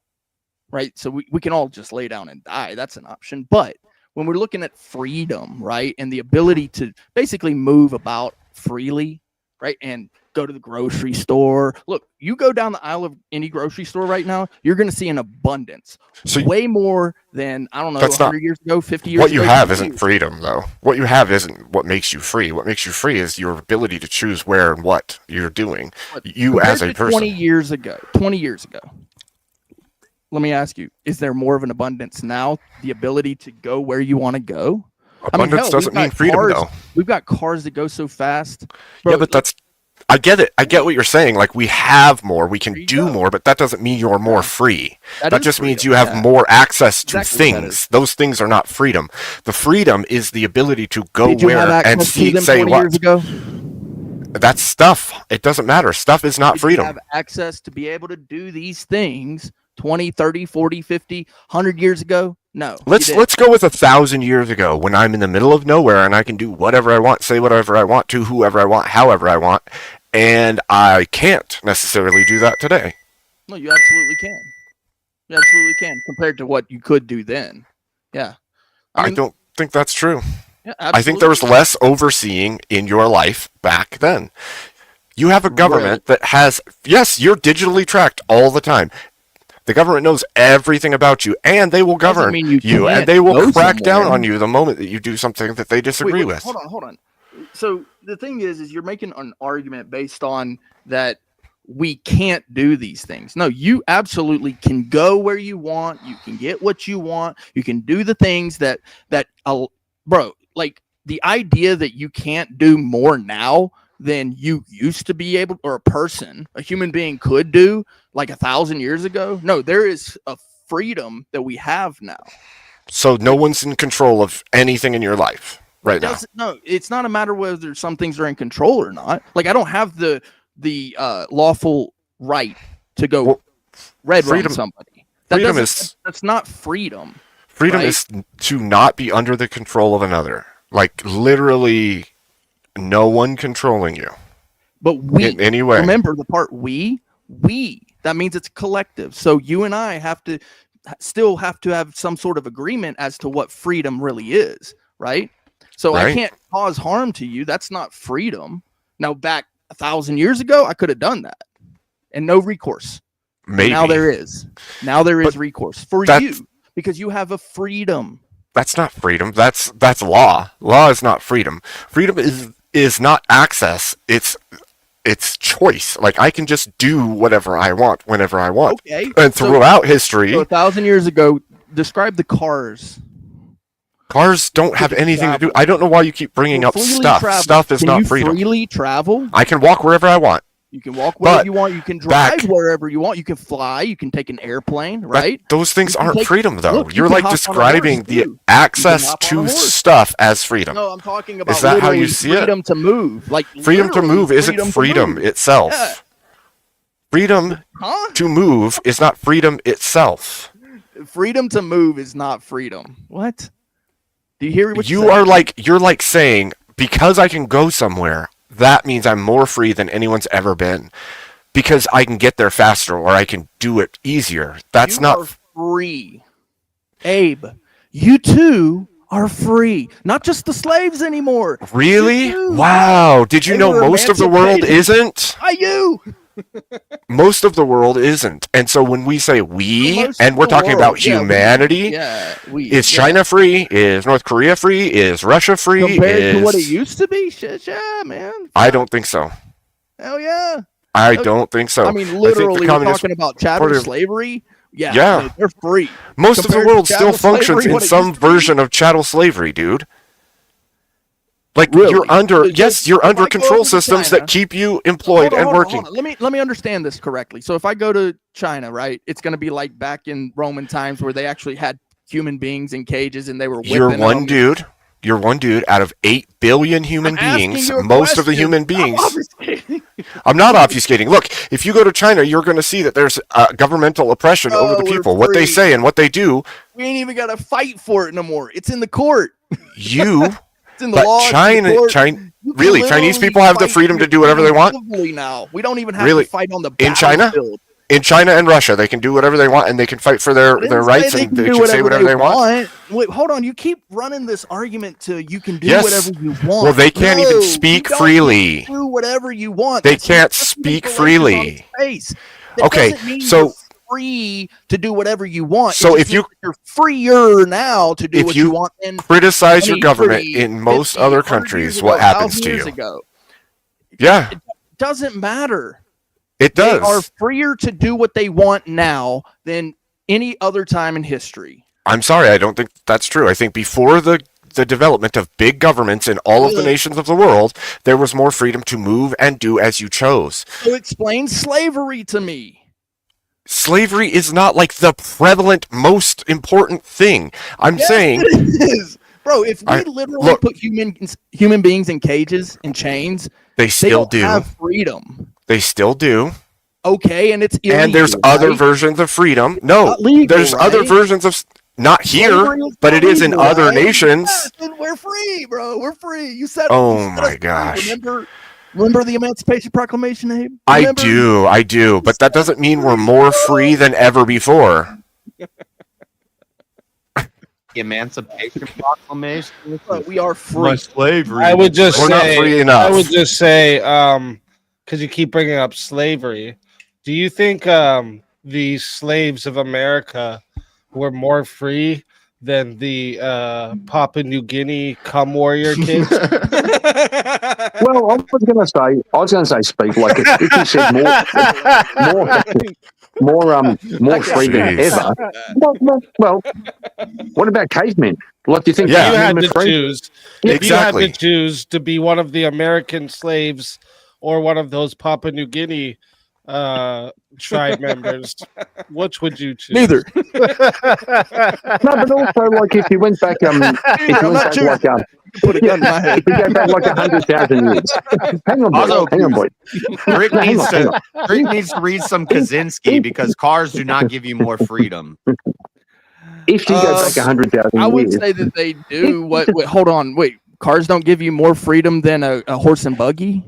right? So we can all just lay down and die. That's an option. But when we're looking at freedom, right, and the ability to basically move about freely, right, and go to the grocery store. Look, you go down the aisle of any grocery store right now, you're going to see an abundance. So way more than, I don't know, That's 100 not- years ago, 50 years What you ago. have isn't freedom, though. What you have isn't what makes you free. What makes you free is your ability to choose where and what you're doing. You Compared as a to person. 20 years ago, let me ask you, is there more of an abundance now? The ability to go where you want to go? Abundance hell, doesn't we've got mean freedom, cars- though. We've got cars that go so fast. Yeah, but that's. I get it. I get what you're saying. Like, we have more, we can do more, but that doesn't mean you're more free. That That is just means freedom, you have yeah. more access to Exactly what that things. Those things are not freedom. The freedom is the ability to go Did you have where and access to see, them say 20 what. years ago? That's stuff. It doesn't matter. Stuff is not Did freedom. you have access to be able to do these things 20, 30, 40, 50, 100 years ago? No. you Let's didn't. go with 1,000 years ago when I'm in the middle of nowhere and I can do whatever I want, say whatever I want to whoever I want, however I want, and I can't necessarily do that today. No, you absolutely can. You absolutely can compared to what you could do then. Yeah. I don't think that's true. Yeah, I think there was absolutely. less overseeing in your life back then. You have a government that has, yes, you're digitally tracked all the time. The government knows everything about you, and they will govern mean you you, and can't they will go crack down somewhere. on you the moment that you do something that they disagree with. Hold on. So the thing is you're making an argument based on that we can't do these things. No, you absolutely can go where you want. You can get what you want. You can do the things bro, like the idea that you can't do more now than you used to be able, or a human being could do like 1,000 years ago. No, there is a freedom that we have now. So no one's in control of anything in your life right now. No, it's not a matter whether some things are in control or not. Like I don't have the lawful right to go red run somebody. That's not freedom. Freedom right? is to not be under the control of another. Like literally no one controlling you. But we in any way. Remember the part we, that means it's collective. So you and I still have to have some sort of agreement as to what freedom really is, right? So I can't cause harm to you. That's not freedom. Now back 1,000 years ago, I could have done that and no recourse. Maybe. Now there is. Now there is recourse for you because you have a freedom. That's not freedom. That's law. Law is not freedom. Freedom is not access. It's choice. Like I can just do whatever I want whenever I want. Okay. And throughout history, so 1,000 years ago, describe the cars. Cars don't have anything to do. I don't know why you keep bringing up stuff. Travel. Stuff is not freedom. Can you freely travel? I can walk wherever I want. You can walk wherever you want. You can drive wherever you want. You can fly. You can take an airplane, right? Those things aren't freedom, though. Look, You're like describing the access to stuff as freedom. No, I'm talking about is that how you see freedom to move. Like freedom to move isn't freedom itself. Yeah. Freedom to move is not freedom itself. Freedom to move is not freedom. What? Do you hear what you're like saying because I can go somewhere, that means I'm more free than anyone's ever been because I can get there faster or I can do it easier. That's not free. Abe, you too are free. Not just the slaves anymore. Really? Wow. Did you know most of the world isn't? Most of the world isn't. And so when we say we, and we're talking about humanity, is China free? Is North Korea free? Is Russia free? Compared to what it used to be? Yeah, man. I don't think so. Hell yeah. I don't think so. I mean, literally, we're talking about chattel slavery. Yeah, they're free. Most of the world still functions in some version of chattel slavery, dude. Like you're under control systems that keep you employed and working. Hold on. Let me understand this correctly. So if I go to China, right, it's going to be like back in Roman times where they actually had human beings in cages and they were whipping You're one dude out of 8 billion human beings. Most of the human beings. I'm not obfuscating. Look, if you go to China, you're going to see that there's governmental oppression over the people, what they say and what they do. We ain't even got to fight for it no more. It's in the court. In the but law, Chinese people have the freedom to do whatever they want. Now we don't even have to fight on the battlefield. In China and Russia, they can do whatever they want, and they can fight for their rights, and they can say whatever they want. Wait, hold on. You keep running this argument to you can do whatever you want. Well, they can't even speak freely. Do whatever you want. They can't speak freely. Okay, so free to do whatever you want. So if you're freer now to do what you want, and criticize your government in most other countries, what happens to you? Yeah, it doesn't matter. It does. They are freer to do what they want now than any other time in history. I'm sorry, I don't think that's true. I think before the development of big governments in all of the nations of the world, there was more freedom to move and do as you chose. So explain slavery to me. Slavery is not like the prevalent, most important thing. I'm saying, it is. Bro, if we literally put human beings in cages and chains, they still do have freedom. They still do. Okay, and it's illegal, and there's other versions of freedom. No, there's other versions of not here, but it is in other nations. Yes, and we're free, bro. We're free. You said. Oh my gosh. Remember the Emancipation Proclamation, Abe? I do, but that doesn't mean we're more free than ever before. Emancipation Proclamation. We are free. Slavery. I would just we're not free enough. I would just say, because you keep bringing up slavery, do you think the slaves of America were more free than the Papua New Guinea cum warrior kids? Well, I was going to say, speak like if you said more. more free than Jeez. ever. Well, what about cavemen? Like, do you think If you cavemen had were to free? choose, if you had to choose to be one of the American slaves or one of those Papua New Guinea tribe members, which would you choose? Neither. No, but also, like, if you went back, if you went back, like, put a gun in my head. if you go back like 100,000 years. Hang on, boy. Also, Hang on, boy. Rick No, hang needs on, hang to on. Rick needs to read some Kaczynski because cars do not give you more freedom. If you go back 100,000 I would years, say that they do. What? Wait, hold on. Wait, cars don't give you more freedom than a horse and buggy.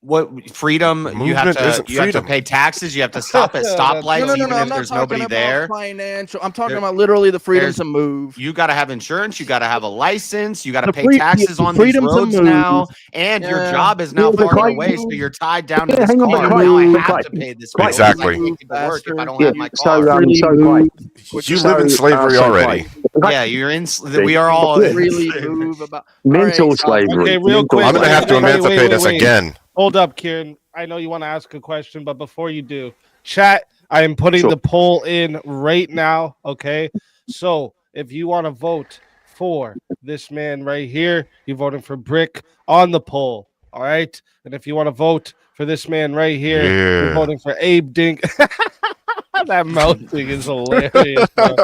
What freedom? You have Movement to isn't you have to freedom. pay taxes. You have to stop at stoplights No, even I'm if not there's talking nobody about there. financial. I'm talking about literally the freedom There's- to move. You got to have insurance. You got to have a license. You got to The pay free- taxes the on these freedom to roads move. now, and your Yeah. job is now Yeah, but farther Clay- away, so you're tied down to Yeah, this hang on, but car. Clay- Now I but have Clay- to pay this bill Exactly. because I can't get to work if I don't yeah, have my so, car. so Clay, You live in slavery already. Yeah, you're in. We are all. Really move about mental All right, slavery. Okay, real mental quick. I'm gonna have to Wait, emancipate us again. Hold up, Kieran. I know you want to ask a question, but before you do, chat, I am putting Sure. the poll in right now. Okay. So if you want to vote for this man right here, you're voting for Brick on the poll. All right. And if you want to vote for this man right here, you're Yeah. voting for Abe Dink. That mouth thing is hilarious. Bro.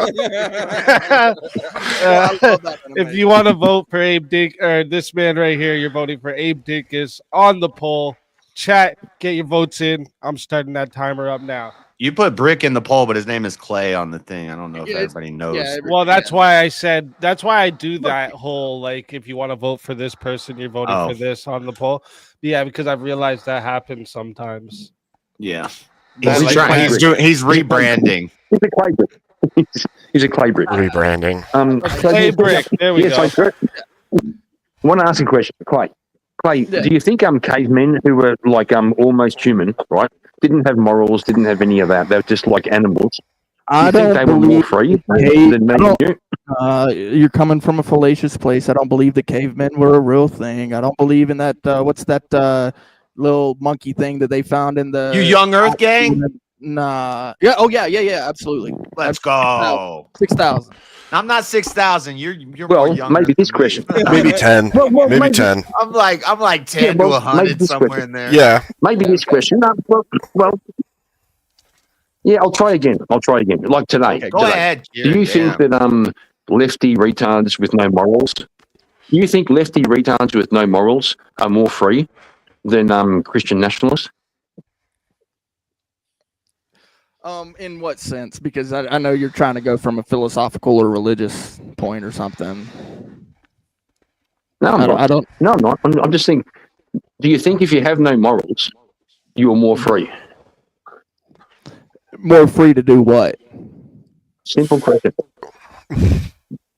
If you want to vote for Abe Dink or this man right here, you're voting for Abe Dinkus on the poll. Chat, get your votes in. I'm starting that timer up now. You put Brick in the poll, but his name is Clay on the thing. I don't know if everybody knows. Well, that's why I said that's why I do that whole like if you want to vote for this person, you're voting Oh. for this on the poll. Yeah, because I've realized that happens sometimes. Yeah. That, He's, like, he's rebranding. He's a clay brick. He's a clay brick. Rebranding. Clay brick. There we go. I want to ask a question, Clay. Clay, do you think cavemen who were like almost human, right? Didn't have morals, didn't have any of that. They were just like animals. I Do you think don't they were more believe free cave- than me I and don't- you? You're coming from a fallacious place. I don't believe the cavemen were a real thing. I don't believe in that. What's that little monkey thing that they found in the You young Earth gang? Nah. Yeah. Oh yeah. Yeah. Absolutely. Let's go. 6,000. I'm not 6,000. You're Well, more young. maybe this question. Maybe 10. Well, Maybe 10. I'm like 10 Yeah, to well, 100 maybe this somewhere question. in there. Yeah. Maybe this question. No, well, yeah, I'll try again. Like today. Okay, go today. ahead, Do you think that lefty retards with no morals? Do you think lefty retards with no morals are more free than Christian nationalists? In what sense? Because I know you're trying to go from a philosophical or religious point or something. No, I don't. No, I'm not. I'm just saying. Do you think if you have no morals, you are more free? More free to do what? Simple question.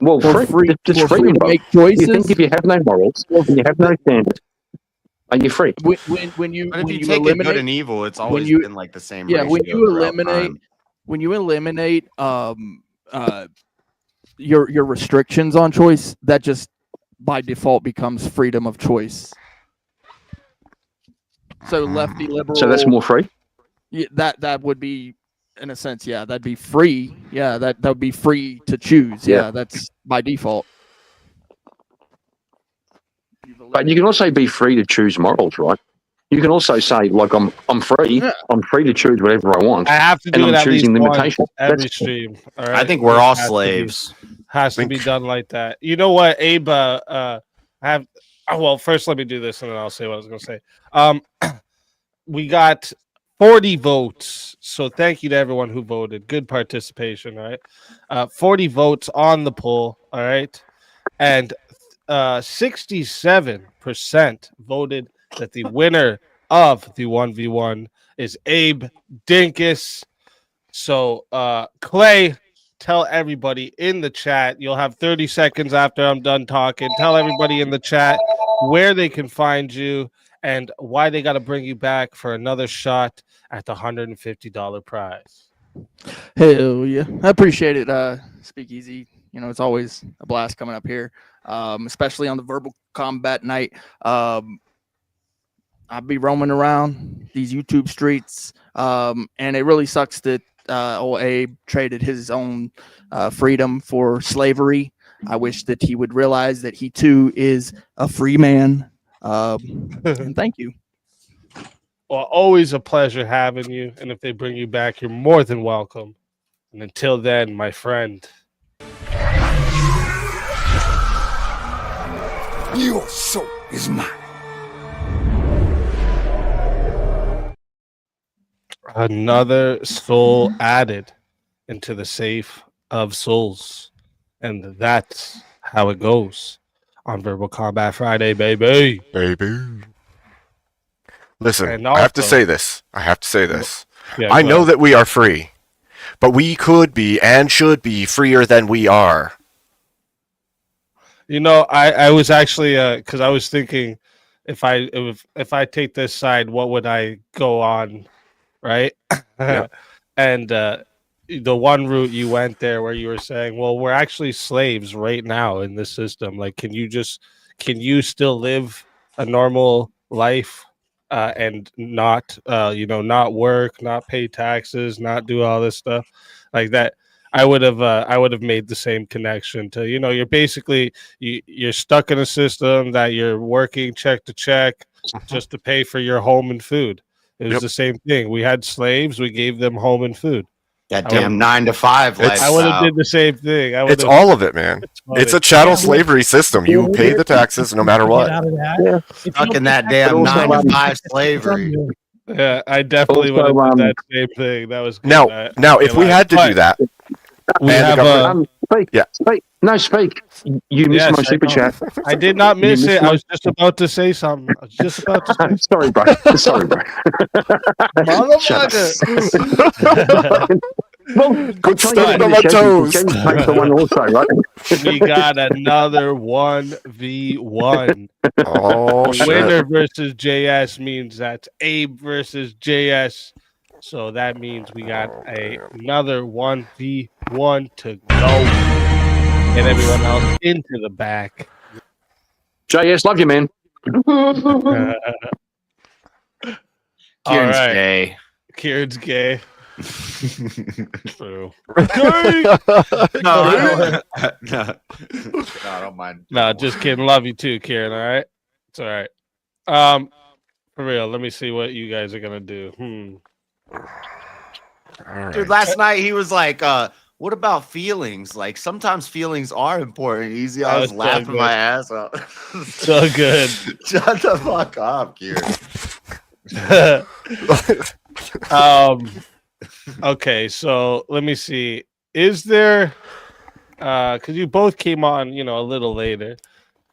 Well, More free just more free free to bro. make You choices. think if you have no morals and you have no standards, are you free? When you But if when you you take a eliminate good and evil, it's always you- been like the same. yeah when ratio you throughout eliminate time. when you eliminate your restrictions on choice, that just by default becomes freedom of choice. So lefty liberal. So that's more free. Yeah, that would be in a sense. Yeah, that'd be free. Yeah, that would be free to choose. Yeah. Yeah, that's by default. But you can also be free to choose morals, right? You can also say, like, I'm free. Yeah. I'm free to choose whatever I want. I have to and do I'm it at least choosing once limitation. every stream. All right? I think we're It all has to be- slaves. Has to be done like that. You know what, Abe? Well, first let me do this, and then I'll say what I was going to say. We got 40 votes, so thank you to everyone who voted. Good participation, all right? 40 votes on the poll, all right, and 67% voted that the winner of the 1v1 is Abe Dinkus. So, Clay, tell everybody in the chat. You'll have 30 seconds after I'm done talking. Tell everybody in the chat where they can find you and why they got to bring you back for another shot at the $150 prize. Hell yeah, I appreciate it. Speakeasy, you know, it's always a blast coming up here, especially on the verbal combat night. I'd be roaming around these YouTube streets, and it really sucks that old Abe traded his own freedom for slavery. I wish that he would realize that he too is a free man. And thank you. Well, always a pleasure having you. And if they bring you back, you're more than welcome. And until then, my friend. Your soul is mine. Another soul added into the safe of souls. And that's how it goes on Verbal Combat Friday, baby. Listen, And I have to also- say this. Yeah, I go know ahead. that we are free, but we could be and should be freer than we are. You know, I was actually because I was thinking if I take this side, what would I go on, right? Yep. And the one route you went there where you were saying, well, we're actually slaves right now in this system. Like, can you still live a normal life and not not work, not pay taxes, not do all this stuff like that? I would have made the same connection to, you're basically you're stuck in a system that you're working check to check just to pay for your home and food. It was Yep. the same thing. We had slaves, we gave them home and food. That I damn would- 9 to 5 It's- I would have lifestyle. did the same thing. It's all of it, man. It's a chattel slavery system. You pay the taxes no matter Get what. out of that. If Stuck you in don't that get damn also, 9 to um, 5 slavery. Yeah, I definitely would have Also, done that same thing. That was good. Now, if we had to do that, we and the have government- Speak. Yeah. Speak. No, speak. You missed Yes, my super I know. chat. I did not You miss missed it. my- I was just about to say something. I was just about to say Sorry, bro. Sorry, bro. Shut up. Well, Good stepping on my toes. Make the one also, right? we got another 1v1. Oh, The winner shit. versus JS means that's Abe versus JS. So that means we got another 1v1 to go. Get everyone else into the back. JS, love you, man. All Kieran's right. gay. Kieran's gay. True. No, I don't. No, I don't mind. No, just kidding. Love you too, Kieran. All right. It's all right. For real, let me see what you guys are gonna do. Dude, last night he was like, what about feelings? Like, sometimes feelings are important. Easy, I Oh, was so laughing good. my ass off. So good. Shut the fuck up, Kieran. Okay, so let me see. Is there because you both came on, a little later.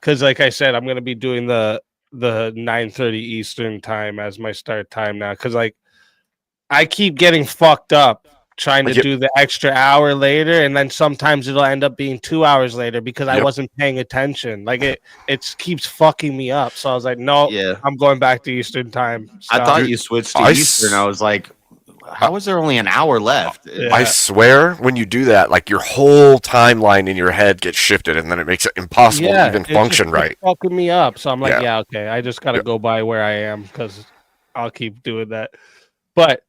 Because like I said, I'm gonna be doing the 9:30 Eastern time as my start time now. Because like I keep getting fucked up trying to Yep. do the extra hour later, and then sometimes it'll end up being 2 hours later because I Yep. wasn't paying attention. Like it keeps fucking me up. So I was like, no, Yeah. I'm going back to Eastern time. I Stop. thought you switched to I Eastern. I was like, how is there only an hour left? Yeah. I swear, when you do that, like your whole timeline in your head gets shifted, and then it makes it impossible to even it's function just right. fucking me up. So I'm like, Yeah. yeah, okay. I just gotta go by where I am because I'll keep doing that. But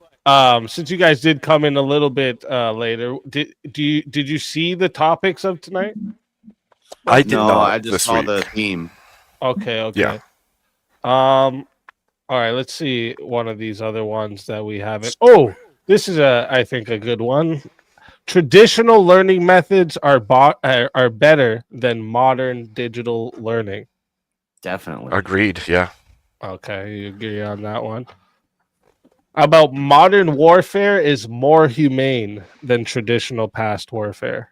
since you guys did come in a little bit later, did you see the topics of tonight? I did No, not I just this saw week. the theme. Okay. Yeah. All right. Let's see one of these other ones that we haven't. Oh, this is I think a good one. Traditional learning methods are better than modern digital learning. Definitely. Agreed. Yeah. Okay, you agree on that one. How about modern warfare is more humane than traditional past warfare?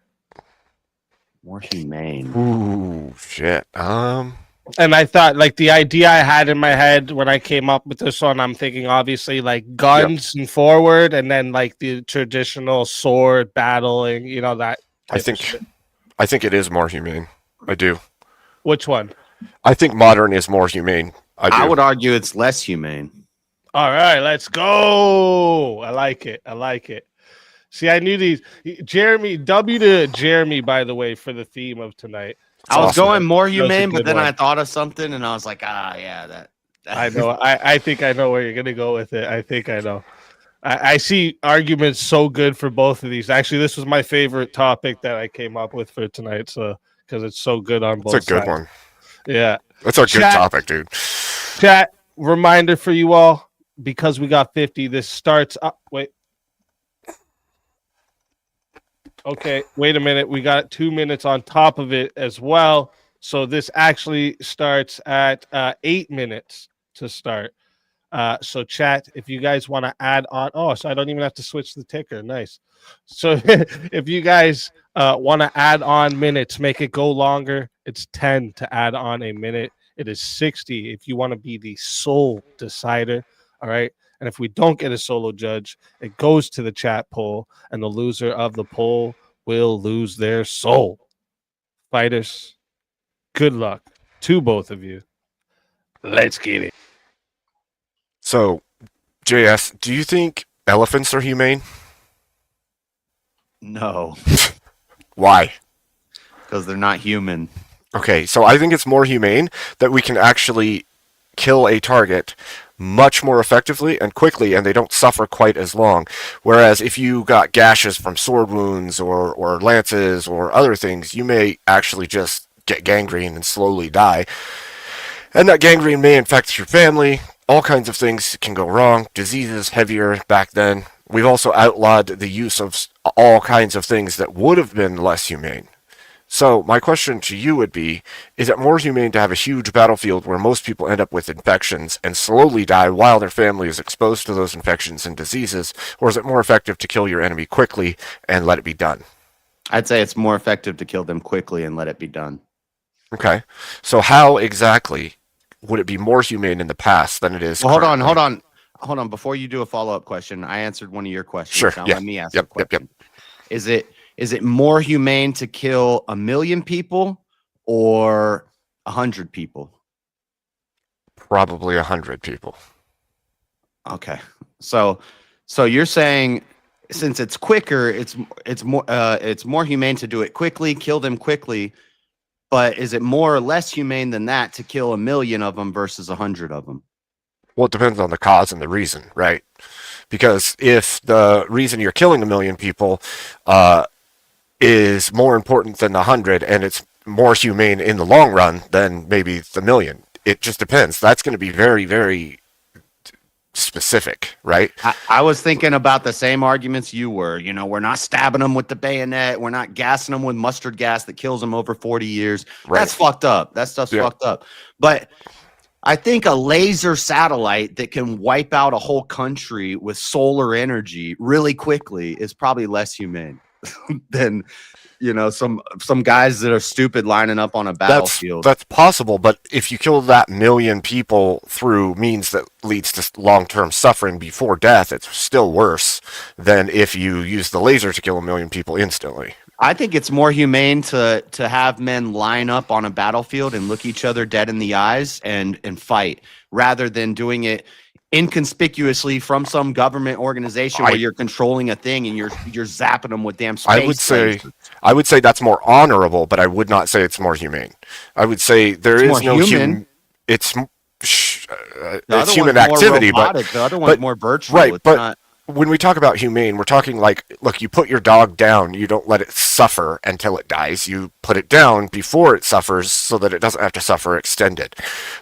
More humane. Ooh, shit. And I thought, like, the idea I had in my head when I came up with this one, I'm thinking obviously like guns and forward, and then like the traditional sword battling, that. I type of think, shit. I think it is more humane. I do. Which one? I think modern is more humane. I would argue it's less humane. All right, let's go. I like it. I like it. See, I knew these. Jeremy, W to Jeremy, by the way, for the theme of tonight. I was awesome. going more That was a humane, but good then one. I thought of something and I was like, yeah, that. I know. I think I know where you're gonna go with it. I think I know. I see arguments so good for both of these. Actually, this was my favorite topic that I came up with for tonight. So because it's so good on both It's a good sides. one. Yeah, That's a good topic, dude. Chat reminder for you all, because we got 50. This starts up. Wait. Okay, wait a minute. We got 2 minutes on top of it as well. So this actually starts at 8 minutes to start. So chat, if you guys want to add on, so I don't even have to switch the ticker. Nice. So if you guys want to add on minutes, make it go longer. It's 10 to add on a minute. It is 60 if you want to be the sole decider. All right. And if we don't get a solo judge, it goes to the chat poll, and the loser of the poll will lose their soul. Fighters, good luck to both of you. Let's get it. So, JS, do you think elephants are humane? No. Why? Because they're not human. Okay, so I think it's more humane that we can actually kill a target much more effectively and quickly, and they don't suffer quite as long. Whereas if you got gashes from sword wounds or lances or other things, you may actually just get gangrene and slowly die. And that gangrene may infect your family. All kinds of things can go wrong. Diseases heavier back then. We've also outlawed the use of all kinds of things that would have been less humane. So my question to you would be, is it more humane to have a huge battlefield where most people end up with infections and slowly die while their family is exposed to those infections and diseases, or is it more effective to kill your enemy quickly and let it be done? I'd say it's more effective to kill them quickly and let it be done. Okay. So how exactly would it be more humane in the past than it is Well, hold currently? on. Before you do a follow-up question, I answered one of your questions. Sure. Now Yeah. let me ask Yep. a question. Is it more humane to kill 1 million people or 100 people? Probably 100 people. Okay. So you're saying since it's quicker, it's more humane to do it quickly, kill them quickly. But is it more or less humane than that to kill 1 million of them versus 100 of them? Well, it depends on the cause and the reason, right? Because if the reason you're killing 1 million people is more important than the 100, and it's more humane in the long run than maybe the 1 million, it just depends. That's going to be very, very specific, right? I was thinking about the same arguments you were. You know, we're not stabbing them with the bayonet. We're not gassing them with mustard gas that kills them over 40 years. Right. That's fucked up. That stuff's fucked up. But I think a laser satellite that can wipe out a whole country with solar energy really quickly is probably less humane than, you know, some guys that are stupid lining up on a battlefield. That's possible, but if you kill that 1 million people through means that leads to long-term suffering before death, it's still worse than if you use the laser to kill 1 million people instantly. I think it's more humane to have men line up on a battlefield and look each other dead in the eyes and fight, rather than doing it inconspicuously from some government organization where you're controlling a thing and you're zapping them with damn space. I would say that's more honorable, but I would not say it's more humane. I would say there is no human. It's human activity, but the other one's more virtual. Right, It's but not. When we talk about humane, we're talking like, look, you put your dog down, you don't let it suffer until it dies. You put it down before it suffers so that it doesn't have to suffer extended.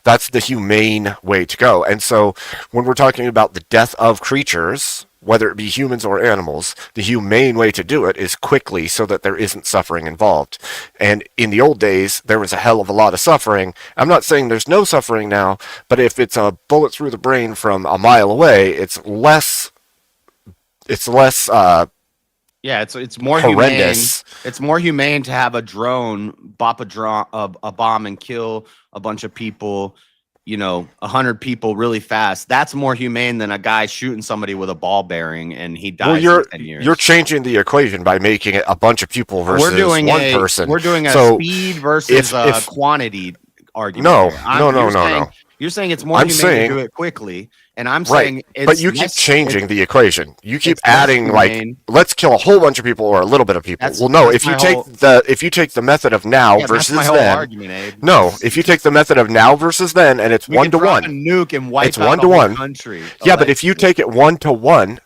That's the humane way to go. And so when we're talking about the death of creatures, whether it be humans or animals, the humane way to do it is quickly so that there isn't suffering involved. And in the old days, there was a hell of a lot of suffering. I'm not saying there's no suffering now, but if it's a bullet through the brain from a mile away, it's less it's more horrendous. humane. It's more humane to have a drone bop a bomb and kill a bunch of people, 100 people really fast. That's more humane than a guy shooting somebody with a ball bearing and he dies in 10 years. You're changing the equation by making it a bunch of people versus one person. We're doing a So speed versus quantity argument. No. You're saying it's more I'm humane saying- to do it quickly, and I'm Right, saying it's but you keep less- changing the equation. You keep it's less adding like, humane. let's kill a whole bunch of people or a little bit of people. That's- Well, no, that's if you my take whole- if you take the method of now Yeah, versus that's my whole then, argument, Abe. no, if you take the method of now versus then, and it's We one could to drop one, a nuke and wipe it's out one a to whole one. country. Yeah, but if you take it 1 to 1,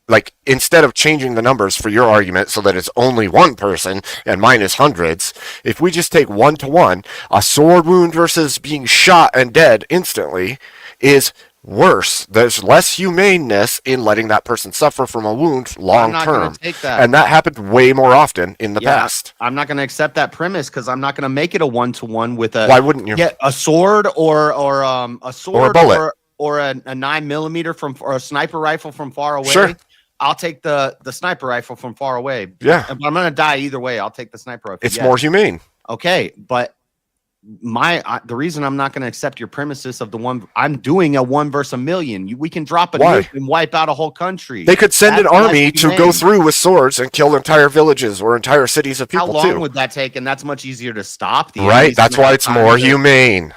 like instead of changing the numbers for your argument so that it's only one person and mine is hundreds, if we just take 1 to 1, a sword wound versus being shot and dead instantly is worse. There's less humaneness in letting that person suffer from a wound long not gonna term. take that. And that happened way more often in the past. I'm not going to accept that premise because I'm not going to make it a 1-to-1 with a. Why wouldn't you? Yeah, a sword or a sword bullet. or a 9mm from or a sniper rifle from far away. Sure. I'll take the sniper rifle from far away. Yeah. But I'm going to die either way. I'll take the sniper rifle. It's Yeah. more humane. Okay, but the reason I'm not going to accept your premises of the one I'm doing a 1 versus a million. We can drop a Why? nuke and wipe out a whole country. They could send an That's less army to go humane. through with swords and kill entire villages or entire cities of How people long too. would that take? And that's much easier to stop. The Right, enemy's that's gonna why have it's time more to- humane.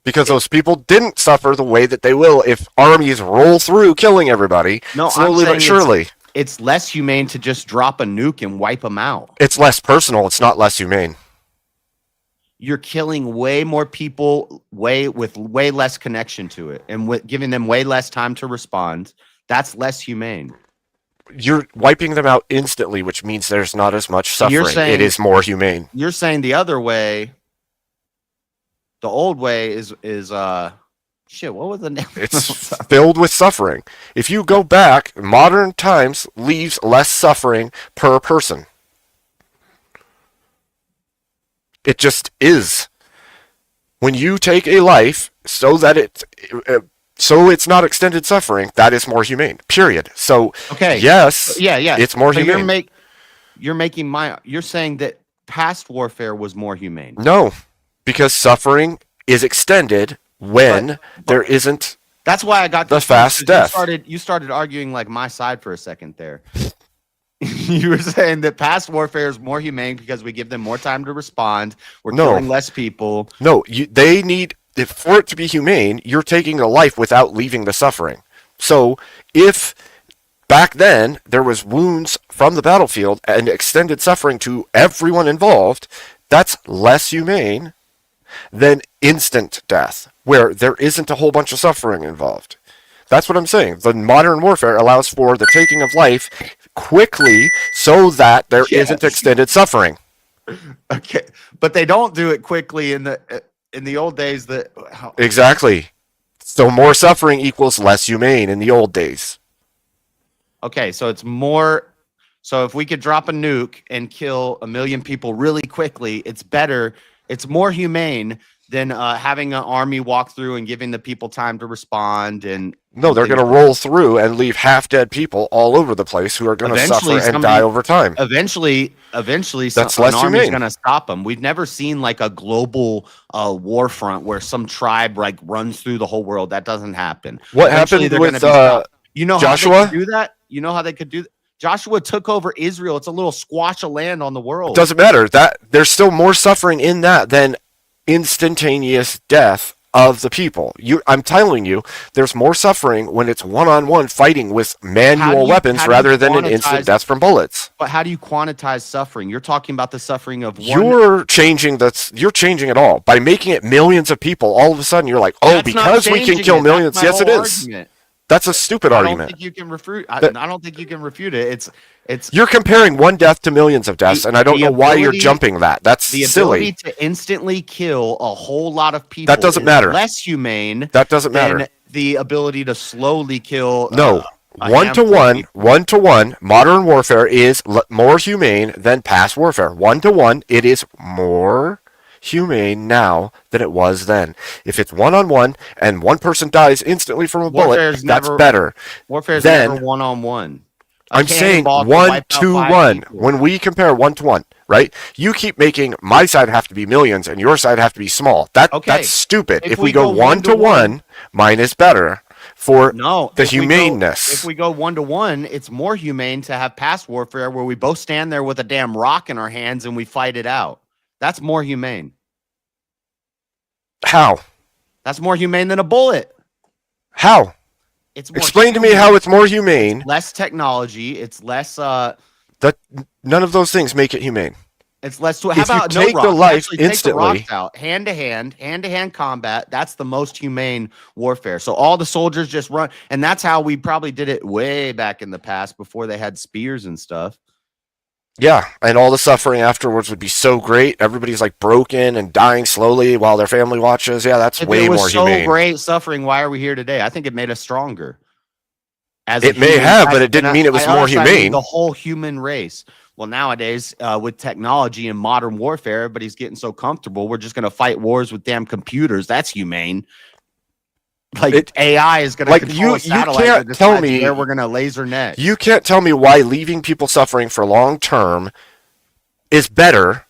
Because those people didn't suffer the way that they will if armies roll through killing everybody No, slowly I'm but saying surely. It's less humane to just drop a nuke and wipe them out. It's less personal. It's not less humane. You're killing way more people with way less connection to it and giving them way less time to respond. That's less humane. You're wiping them out instantly, which means there's not as much suffering. You're saying- It is more humane. You're saying the other way, the old way is shit, what was the name? It's filled with suffering. If you go back, modern times leaves less suffering per person. It just is. When you take a life so that it's not extended suffering, that is more humane. Period. So Okay. yes, Yeah. it's more So humane. You're saying that past warfare was more humane. No, because suffering is extended when there isn't. That's why I got the confused, fast 'cause death. You started arguing like my side for a second there. You were saying that past warfare is more humane because we give them more time to respond. We're No. killing less people. No, they need for it to be humane. You're taking a life without leaving the suffering. So if back then there was wounds from the battlefield and extended suffering to everyone involved, that's less humane than instant death, where there isn't a whole bunch of suffering involved. That's what I'm saying. The modern warfare allows for the taking of life quickly so that there Yes. not extended suffering. Okay, but they don't do it quickly in the old days. Exactly. So more suffering equals less humane in the old days. Okay, so it's more. So if we could drop a nuke and kill 1 million people really quickly, it's better. It's more humane than having an army walk through and giving the people time to respond. And No, they're going to roll through and leave half-dead people all over the place who are going to suffer and die over time. Eventually, That's an less army's humane. going to stop them. We've never seen like a global war front where some tribe like runs through the whole world. That doesn't happen. What Eventually, happened they're with gonna be stopped. You know how they Joshua? could do that? You know how they could do that? Joshua took over Israel. It's a little squash of land on the world. Doesn't matter. That there's still more suffering in that than instantaneous death of the people. I'm telling you, there's more suffering when it's one-on-one fighting with manual weapons rather than an instant death from bullets. But how do you quantize suffering? You're talking about the suffering of one. You're changing it all by making it millions of people. All of a sudden, you're like, oh, That's not because we can changing kill it. millions. That's my Yes, it whole is. argument. That's a stupid I don't argument. think you can refute. I That- don't think you can refute it. It's You're comparing one death to millions of deaths, and I don't the know why you're ability- jumping that. That's the silly. ability to instantly kill a whole lot of people. That doesn't is matter. Less humane. That doesn't than matter. The ability to slowly kill. No, a one to handful of one, people. 1-to-1. Modern warfare is more humane than past warfare. 1-to-1, it is more humane now than it was then. If it's one-on-one and one person dies instantly from a bullet, Warfare's that's never- better. Warfare's Then never one-on-one. I'm saying 1-to-1. When we compare 1-to-1, right? You keep making my side have to be millions and your side have to be small. Okay. That's stupid. If If we we go go 1-to-1, mine is better for No, the if we go- humaneness. If we go 1-to-1, it's more humane to have past warfare where we both stand there with a damn rock in our hands and we fight it out. That's more humane. How? That's more humane than a bullet. How? It's more Explain to me human. how it's more humane. Less technology. It's less. That none of those things make it humane. It's less. How If you about take no the rocks? life Actually, take the instantly- rocks out, hand to hand combat. That's the most humane warfare. So all the soldiers just run, and that's how we probably did it way back in the past before they had spears and stuff. Yeah, and all the suffering afterwards would be so great. Everybody's like broken and dying slowly while their family watches. Yeah, that's If way it was more so humane. great suffering, why are we here today? I think it made us stronger. As It a may human- have, as- but it didn't and mean it was by more us, I mean humane. the whole human race. Well, nowadays, with technology and modern warfare, everybody's getting so comfortable. We're just going to fight wars with damn computers. That's humane. Like AI is going to like, control you a satellite can't that tell decides me- where we're going to laser net. You can't tell me why leaving people suffering for long term is better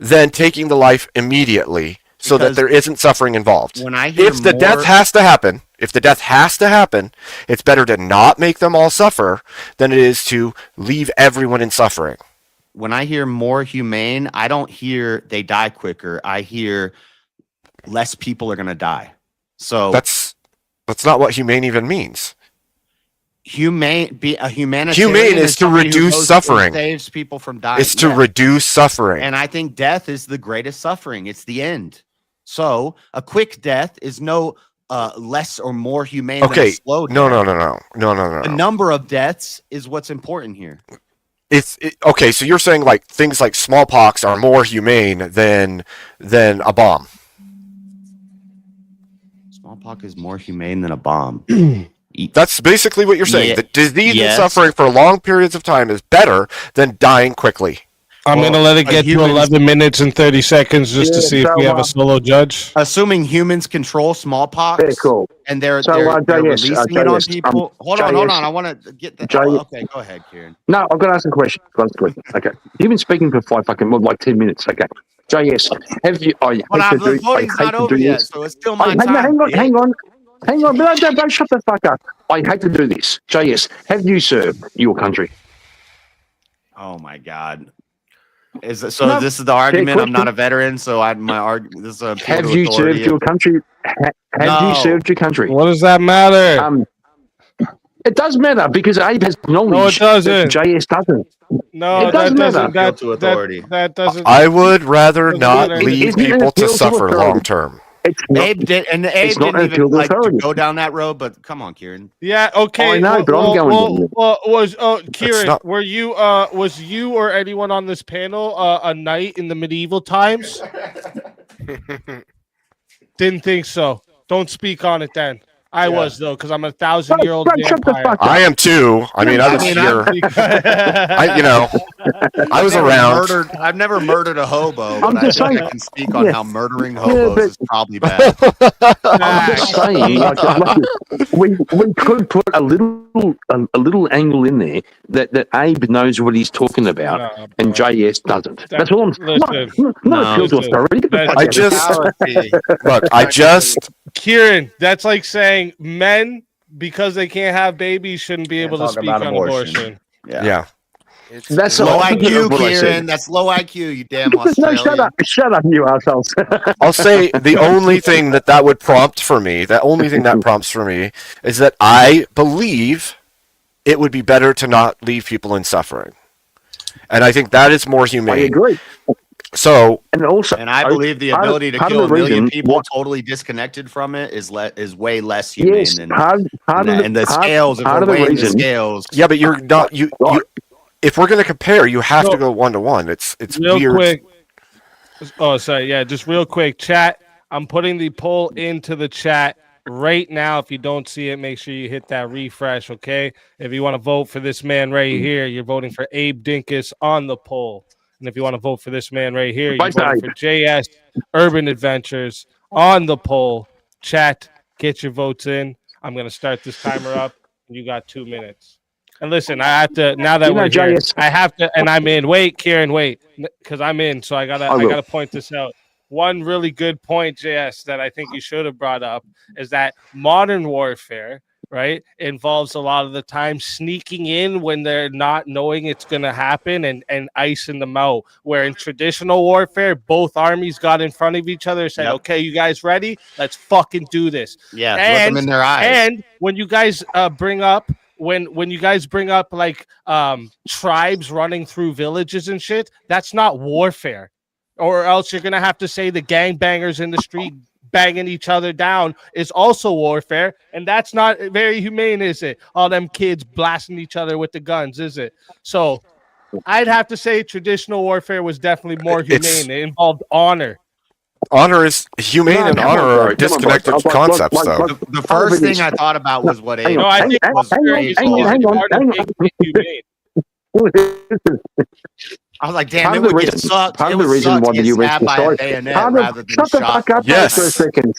than taking the life immediately so that Because there isn't suffering involved. when I hear If the death more- has to happen, it's better to not make them all suffer than it is to leave everyone in suffering. When I hear more humane, I don't hear they die quicker. I hear less people are going to die. So That's not what humane even means. Humane humanitarian Humane is to somebody who reduce goes and suffering. saves people from dying. It's to Yeah. reduce suffering. And I think death is the greatest suffering. It's the end. So a quick death is no less or more humane than a Okay. slow death. No. The number of deaths is what's important here. Okay, so you're saying like things like smallpox are more humane than a bomb. Smallpox is more humane than a bomb. That's basically what you're saying. Yeah. The disease Yes. and suffering for long periods of time is better than dying quickly. I'm Well, gonna let it but get to humans- 11 minutes and 30 seconds just to see if we have a solo judge. Assuming humans control smallpox, Yeah, cool. and they're So, they're JS, releasing it on JS, people. Hold on. JS, I want to get the. JS. Okay, go ahead, Kieran. No, I've got to ask a question. Okay. You've been speaking for like 10 minutes. Okay. JS, have you? I But hate to the do, I voting's hate not to over do yet, this. so it's still my Hang time. on. But don't shut the fuck up. I hate to do this. JS, have you served your country? Oh my God. Is it, so? No, This is the argument. I'm not question. a veteran, so this is a appeal Have to you authority. served your country? Have you No. served your country? What does that matter? It does matter because Abe has knowledge. No, it doesn't. that JS doesn't. No, it does that doesn't. matter. That, to authority. that doesn't. I would rather Doesn't not matter. leave Isn't it an people to appeal to suffer authority? long term. It's not, Abe did, and Abe it's not didn't an even appeal to like to authority. go down that road. But come on, Kieran. Yeah. Okay. I know, but I'm going down Kieran, not- were you was you or anyone on this panel a knight in the medieval times? Didn't think so. Don't speak on it then. I was though, because I'm a 1,000-year-old Right, shut the vampire. fuck up. I am too. I mean, I was here. I was around. I've never murdered a hobo, but I'm just I think saying- I can speak on yeah. how murdering Yeah, hobos but- is probably bad. I'm just saying, we could put a little angle in there that Abe knows what he's talking about, No, and bro. JS doesn't. That's all I'm saying. Listen. Not appeal to listen. authority. Get the That's- fuck I out of here. just look. I just Kieran, that's like saying men, because they can't have babies, shouldn't be able to talk speak about on abortion. abortion. yeah. That's Low the opposite IQ, of what I said. Kieran. That's low IQ, you damn No, Australian. shut up, you assholes. I'll say the only thing that would prompt for me, the only thing that prompts for me is that I believe it would be better to not leave people in suffering. And I think that is more I humane. agree. So, And also, And I believe the part of- ability to part of kill a the million reason people what- totally disconnected from it is way less humane yes, than part of and the scales. If part we're of the weighing the reason. scales, yeah, but you're not you. If we're going to compare, you have to go 1-to-1. It's Real weird. quick. Oh, sorry. Yeah, just real quick. Chat. I'm putting the poll into the chat right now. If you don't see it, make sure you hit that refresh, okay? If you want to vote for this man right here, you're voting for Abe Dinkus on the poll. And if you want to vote for this man right here, you're Bye, voting for JS Urban Adventures on the poll. Chat, get your votes in. I'm going to start this timer up. You got 2 minutes. And listen, I have to, now that You know, we're here, JS I have to, and I'm in. Wait, Kieran, wait, because I'm in. So I will. gotta point this out. One really good point, JS, that I think you should have brought up is that modern warfare right, involves a lot of the time sneaking in when they're not knowing it's going to happen and icing them out. Where in traditional warfare, both armies got in front of each other and said, okay, you guys ready? Let's fucking do this. Yeah, look them in their eyes. And when you guys bring up when you guys bring up like tribes running through villages and shit, that's not warfare. Or else you're gonna have to say the gangbangers in the street banging each other down is also warfare, and that's not very humane, is it? All them kids blasting each other with the guns, is it? So I'd have to say traditional warfare was definitely more humane. It involved honor. Honor is humane and honor are disconnected concepts, though. The first thing I thought about was what Abe. No, I think was I was like, damn, it would get sucked. Part It of the would reason suck why to the get US stabbed by a decided. bayonet Shut rather than the shot. fuck up for a second.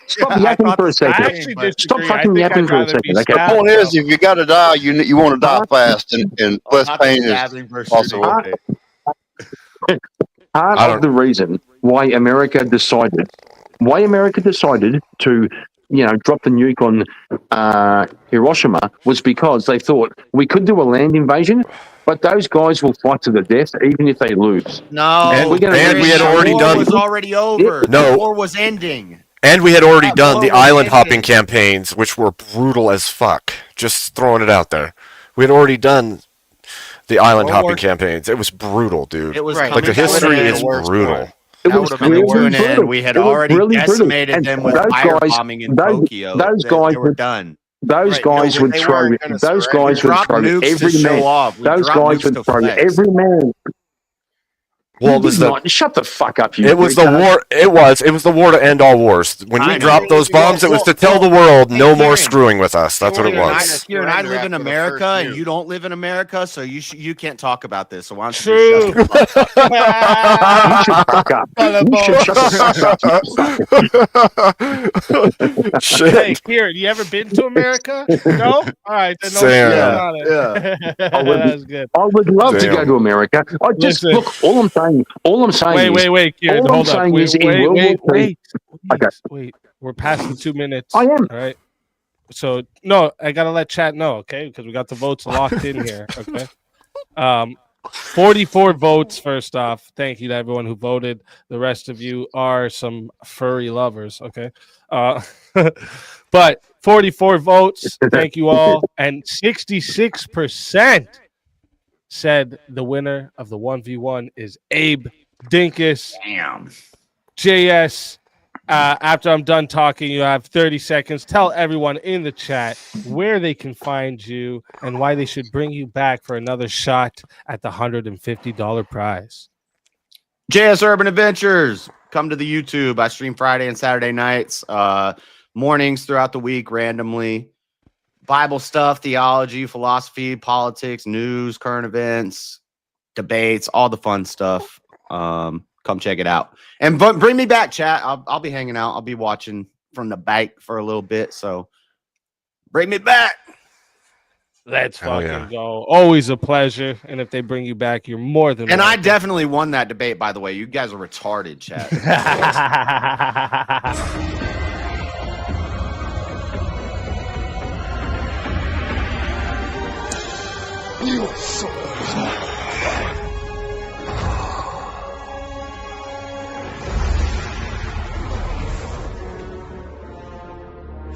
Stop yapping for a second. Stop fucking yapping for a second. Okay. The point is, if you got to die, you want to die fast and less pain is possible. Part of the reason why America decided to, drop the nuke on Hiroshima was because they thought we could do a land invasion, but those guys will fight to the death even if they lose. No, and we had already done. The war was already over. No. The war was ending. And we had already done the island hopping campaigns, which were brutal as fuck. Just throwing it out there. We had already done the island hopping campaigns. It was brutal, dude. It was like the history is brutal. That would have been really brutal. We had already decimated them with firebombing in Tokyo. They were done. Those guys would throw. Those guys would throw every man. Those guys would throw every man. Well, it was shut the fuck up, you. It was the war. It was the war to end all wars. When we dropped those bombs, it was to tell the world no more screwing with us. That's what it was. Here, and I live in America, and you don't live in America, so you can't talk about this. So why don't you just shut the fuck up? You should fuck up. You should shut the fuck up. Shit. Hey, Kieran, you ever been to America? No? All right. Then no Sam. shit about it. That's good. I would love to go to America. I just Listen. look. All I'm saying. Wait, Kieran, all hold I'm up. saying is in World War II. Wait. We're past the 2 minutes. I am. All right. So no, I gotta let chat know, okay? Because we got the votes locked in here. Okay. 44 votes. First off, thank you to everyone who voted. The rest of you are some furry lovers. Okay. But 44 votes. Thank you all, and 66% said the winner of the 1v1 is Abe Dinkus. Damn. JS, after I'm done talking, you have 30 seconds. Tell everyone in the chat where they can find you and why they should bring you back for another shot at the $150 prize. JS Urban Adventures. Come to the YouTube. I stream Friday and Saturday nights, mornings throughout the week randomly. Bible stuff, theology, philosophy, politics, news, current events, debates, all the fun stuff. Come check it out. And bring me back, chat. I'll be hanging out. I'll be watching from the back for a little bit. So bring me back. Let's fucking go. Always a pleasure. And if they bring you back, you're more than And welcome. I definitely won that debate, by the way. You guys are retarded, chat. Your soul is mine.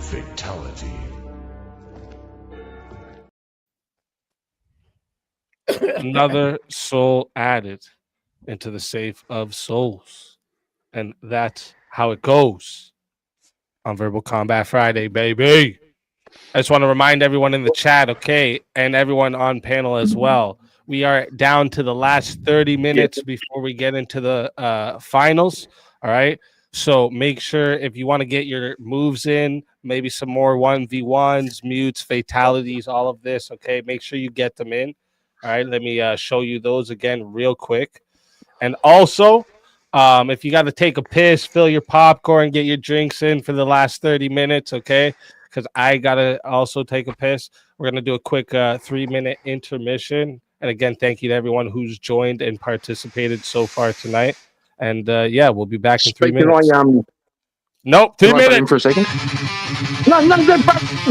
Fatality. Another soul added into the safe of souls. And that's how it goes on Verbal Combat Friday, baby. I just want to remind everyone in the chat, okay, and everyone on panel as well. We are down to the last 30 minutes before we get into the finals. All right. So make sure if you want to get your moves in, maybe some more 1v1s, mutes, fatalities, all of this. Okay. Make sure you get them in. All right. Let me show you those again real quick. And also, if you got to take a piss, fill your popcorn, get your drinks in for the last 30 minutes. Okay. Because I got to also take a piss. We're going to do a quick 3-minute intermission. And again, thank you to everyone who's joined and participated so far tonight. And yeah, we'll be back in 3 minutes. Nope, 3 Can I butt in minutes. for a second? No,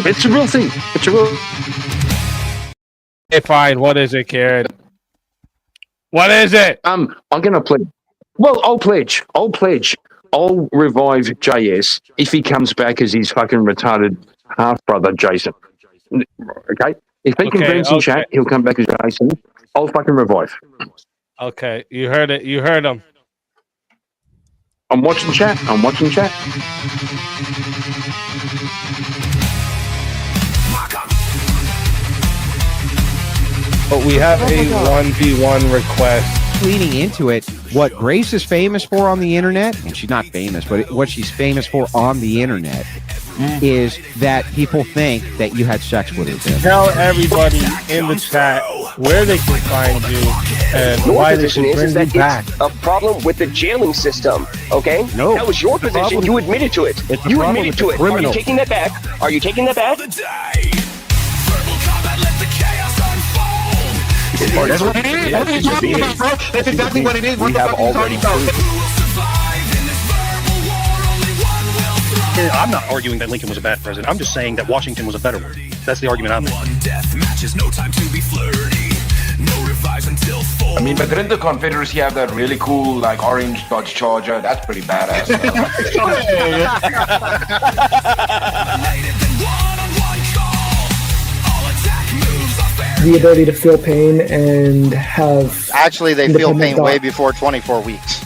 it's a real thing. It's a real. Okay, fine. What is it, Karen? What is it? I'm gonna pledge. Well, I'll pledge. I'll revive JS if he comes back as his fucking retarded half brother Jason. Okay? If he confirms in chat, he'll come back as Jason. I'll fucking revive. Okay, you heard it. You heard him. I'm watching chat. But we have a 1v1 request. Leaning into it, what Grace is famous for on the internet, and she's not famous, but what she's famous for on the internet is that people think that you had sex with her. Tim. Tell everybody in the chat where they can find you and Your why they position should is bring that you back. it's a problem with the jailing system, okay? No. That was your position. You admitted to it. It's a You problem admitted with to the it. Are you criminal. taking that back? Are you taking that back? That's what it is. What are you talking about, bro? That's exactly what it is. What the fuck are you talking about? I'm not arguing that Lincoln was a bad president. I'm just saying that Washington was a better one. That's the argument I'm making. I mean, but didn't the Confederacy have that really cool, like, orange Dodge Charger? That's pretty badass. The ability to feel pain and have Actually, they feel independent pain way thought. before 24 weeks.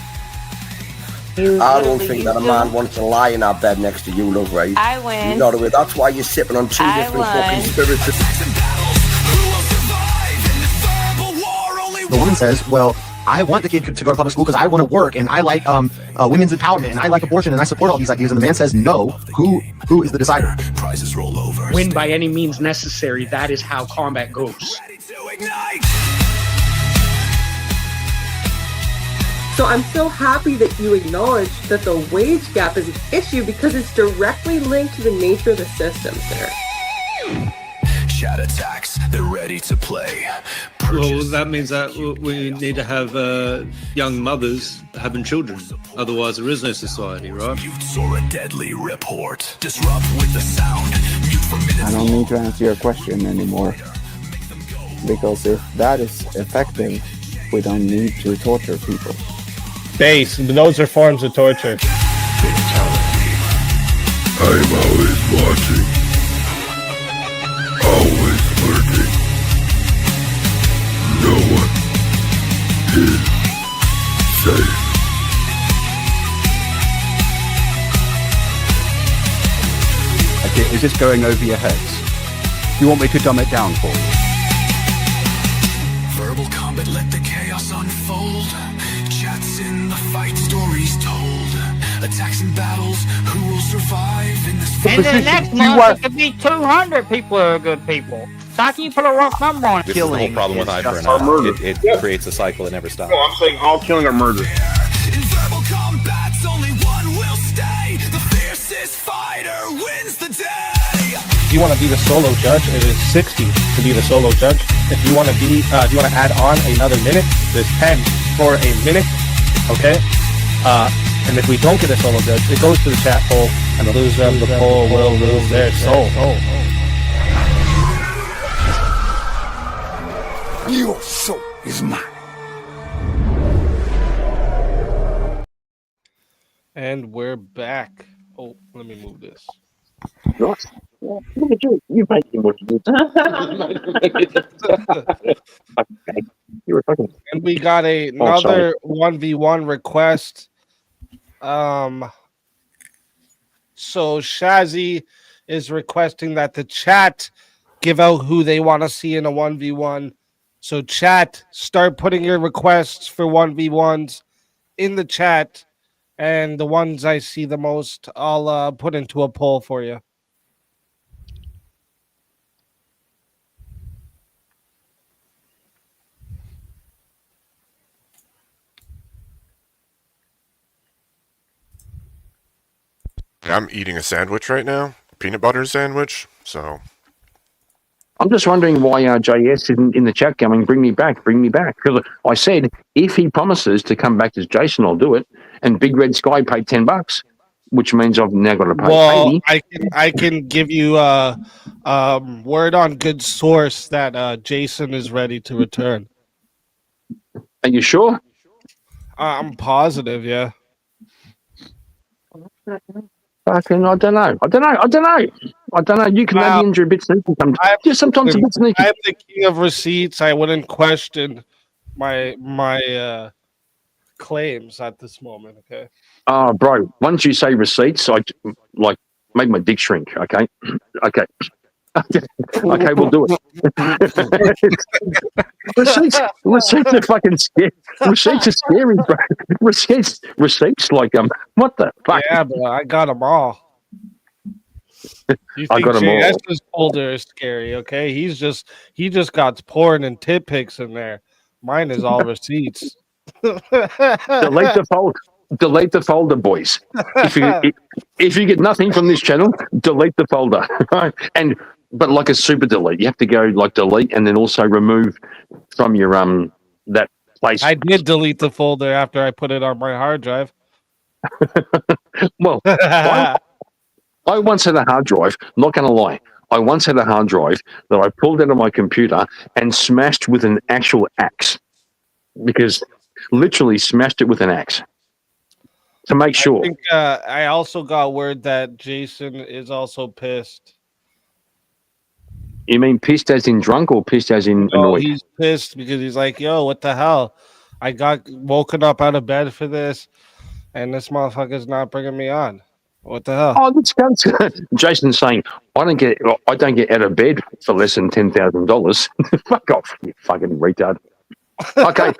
I don't think that a man wants to lie in our bed next to you, love, right? I win. You know the way. That's why you're sipping on two I different won. fucking spirits. The woman says, well, I want the kid to go to public school because I want to work and I like women's empowerment and I like abortion and I support all these ideas. And the man says, no. Who is the decider? Prizes roll over. Win by any means necessary. That is how combat goes. So I'm so happy that you acknowledge that the wage gap is an issue because it's directly linked to the nature of the system, sir. Chat attacks. They're ready to play. Well, that means that we need to have young mothers having children. Otherwise, there is no society, right? Or a deadly report. Disrupt with the sound. Mute for minutes. I don't need to answer your question anymore. Because if that is effective, we don't need to torture people. Base. Those are forms of torture. I'm always watching. Always lurking. No one is safe. Okay, is this going over your heads? Do you want me to dumb it down for you? Verbal combat, let the chaos unfold. Chats in the fight, stories told. Attacks and battles, who will survive in this And the next month, it could be 200 people who are good people. So how can you put a rough number on it? This is the whole problem with eye for an eye. It creates a cycle that never stops. No, I'm saying all killing are murder. In verbal combats, only one will stay. The fiercest fighter wins the day. If you want to be the solo judge, it is 60 to be the solo judge. If you want to be, if you want to add on another minute, there's 10 for a minute. Okay. And if we don't get a solo judge, it goes to the chat poll, and the loser of the poll will lose their soul. Your soul is mine. And we're back. Oh, let me move this. Nice. Look at you. You making what you do. Okay. You were fucking. And we got another 1v1 request. So Shazzy is requesting that the chat give out who they want to see in a 1v1. So chat, start putting your requests for 1v1s in the chat, and the ones I see the most, I'll put into a poll for you. I'm eating a sandwich right now, peanut butter sandwich. So I'm just wondering why JS isn't in the chat going, bring me back. Because I said, if he promises to come back as Jason, I'll do it. And Big Red Sky paid $10. which means I've now got to pay Well, 80. I can give you word on good source that Jason is ready to return. Are you sure? I'm positive, yeah. Fucking, I don't know. You Canadians are a bit sneaky sometimes. You're sometimes a bit sneaky. I'm the king of receipts. I wouldn't question my claims at this moment. Okay. Oh, bro, once you say receipts, I like make my dick shrink. Okay. Okay. Okay, we'll do it. Receipts are fucking scary. Receipts are scary, bro. Receipts like what the fuck? Yeah, but I got them all. You I think got 'em all. JS's folder is scary? Okay, he just got porn and tit pics in there. Mine is all receipts. Delete the folder, boys. If you get nothing from this channel, delete the folder. But like a super delete, you have to go like delete and then also remove from your that place. I did delete the folder after I put it on my hard drive. Well, I once had a hard drive. Not going to lie, I once had a hard drive that I pulled out of my computer and smashed with an actual axe, because literally smashed it with an axe to make sure. I think I also got word that Jason is also pissed. You mean pissed as in drunk or pissed as in No, annoyed? he's pissed because he's like, yo, what the hell? I got woken up out of bed for this, and this motherfucker's not bringing me on. What the hell? Oh, that's Jason's saying I don't get out of bed for less than $10,000. Fuck off, you fucking retard. Okay,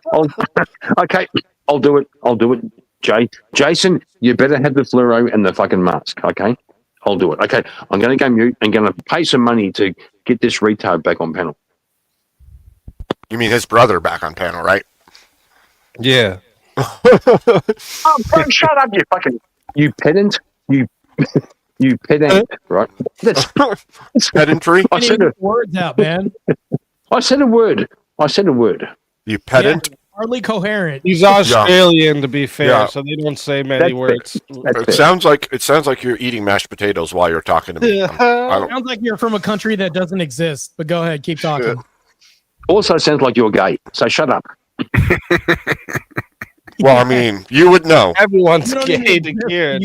I'll do it. Jason, you better have the fluoro and the fucking mask. Okay, I'll do it. Okay, I'm going to go mute and going to pay some money to get this retard back on panel. You mean his brother back on panel, right? Yeah. Oh, bro, shut up, you pedant. You pedant, right? That's pedantry. I said a words out, man. I said a word. You pedant. Yeah, hardly coherent. He's Australian, to be fair, Yeah. so they don't say many words. It sounds like you're eating mashed potatoes while you're talking to me. Sounds like you're from a country that doesn't exist. But go ahead, keep talking. Also sounds like you're gay. So shut up. Well, I mean, you would know. Everyone's gay to Kieran.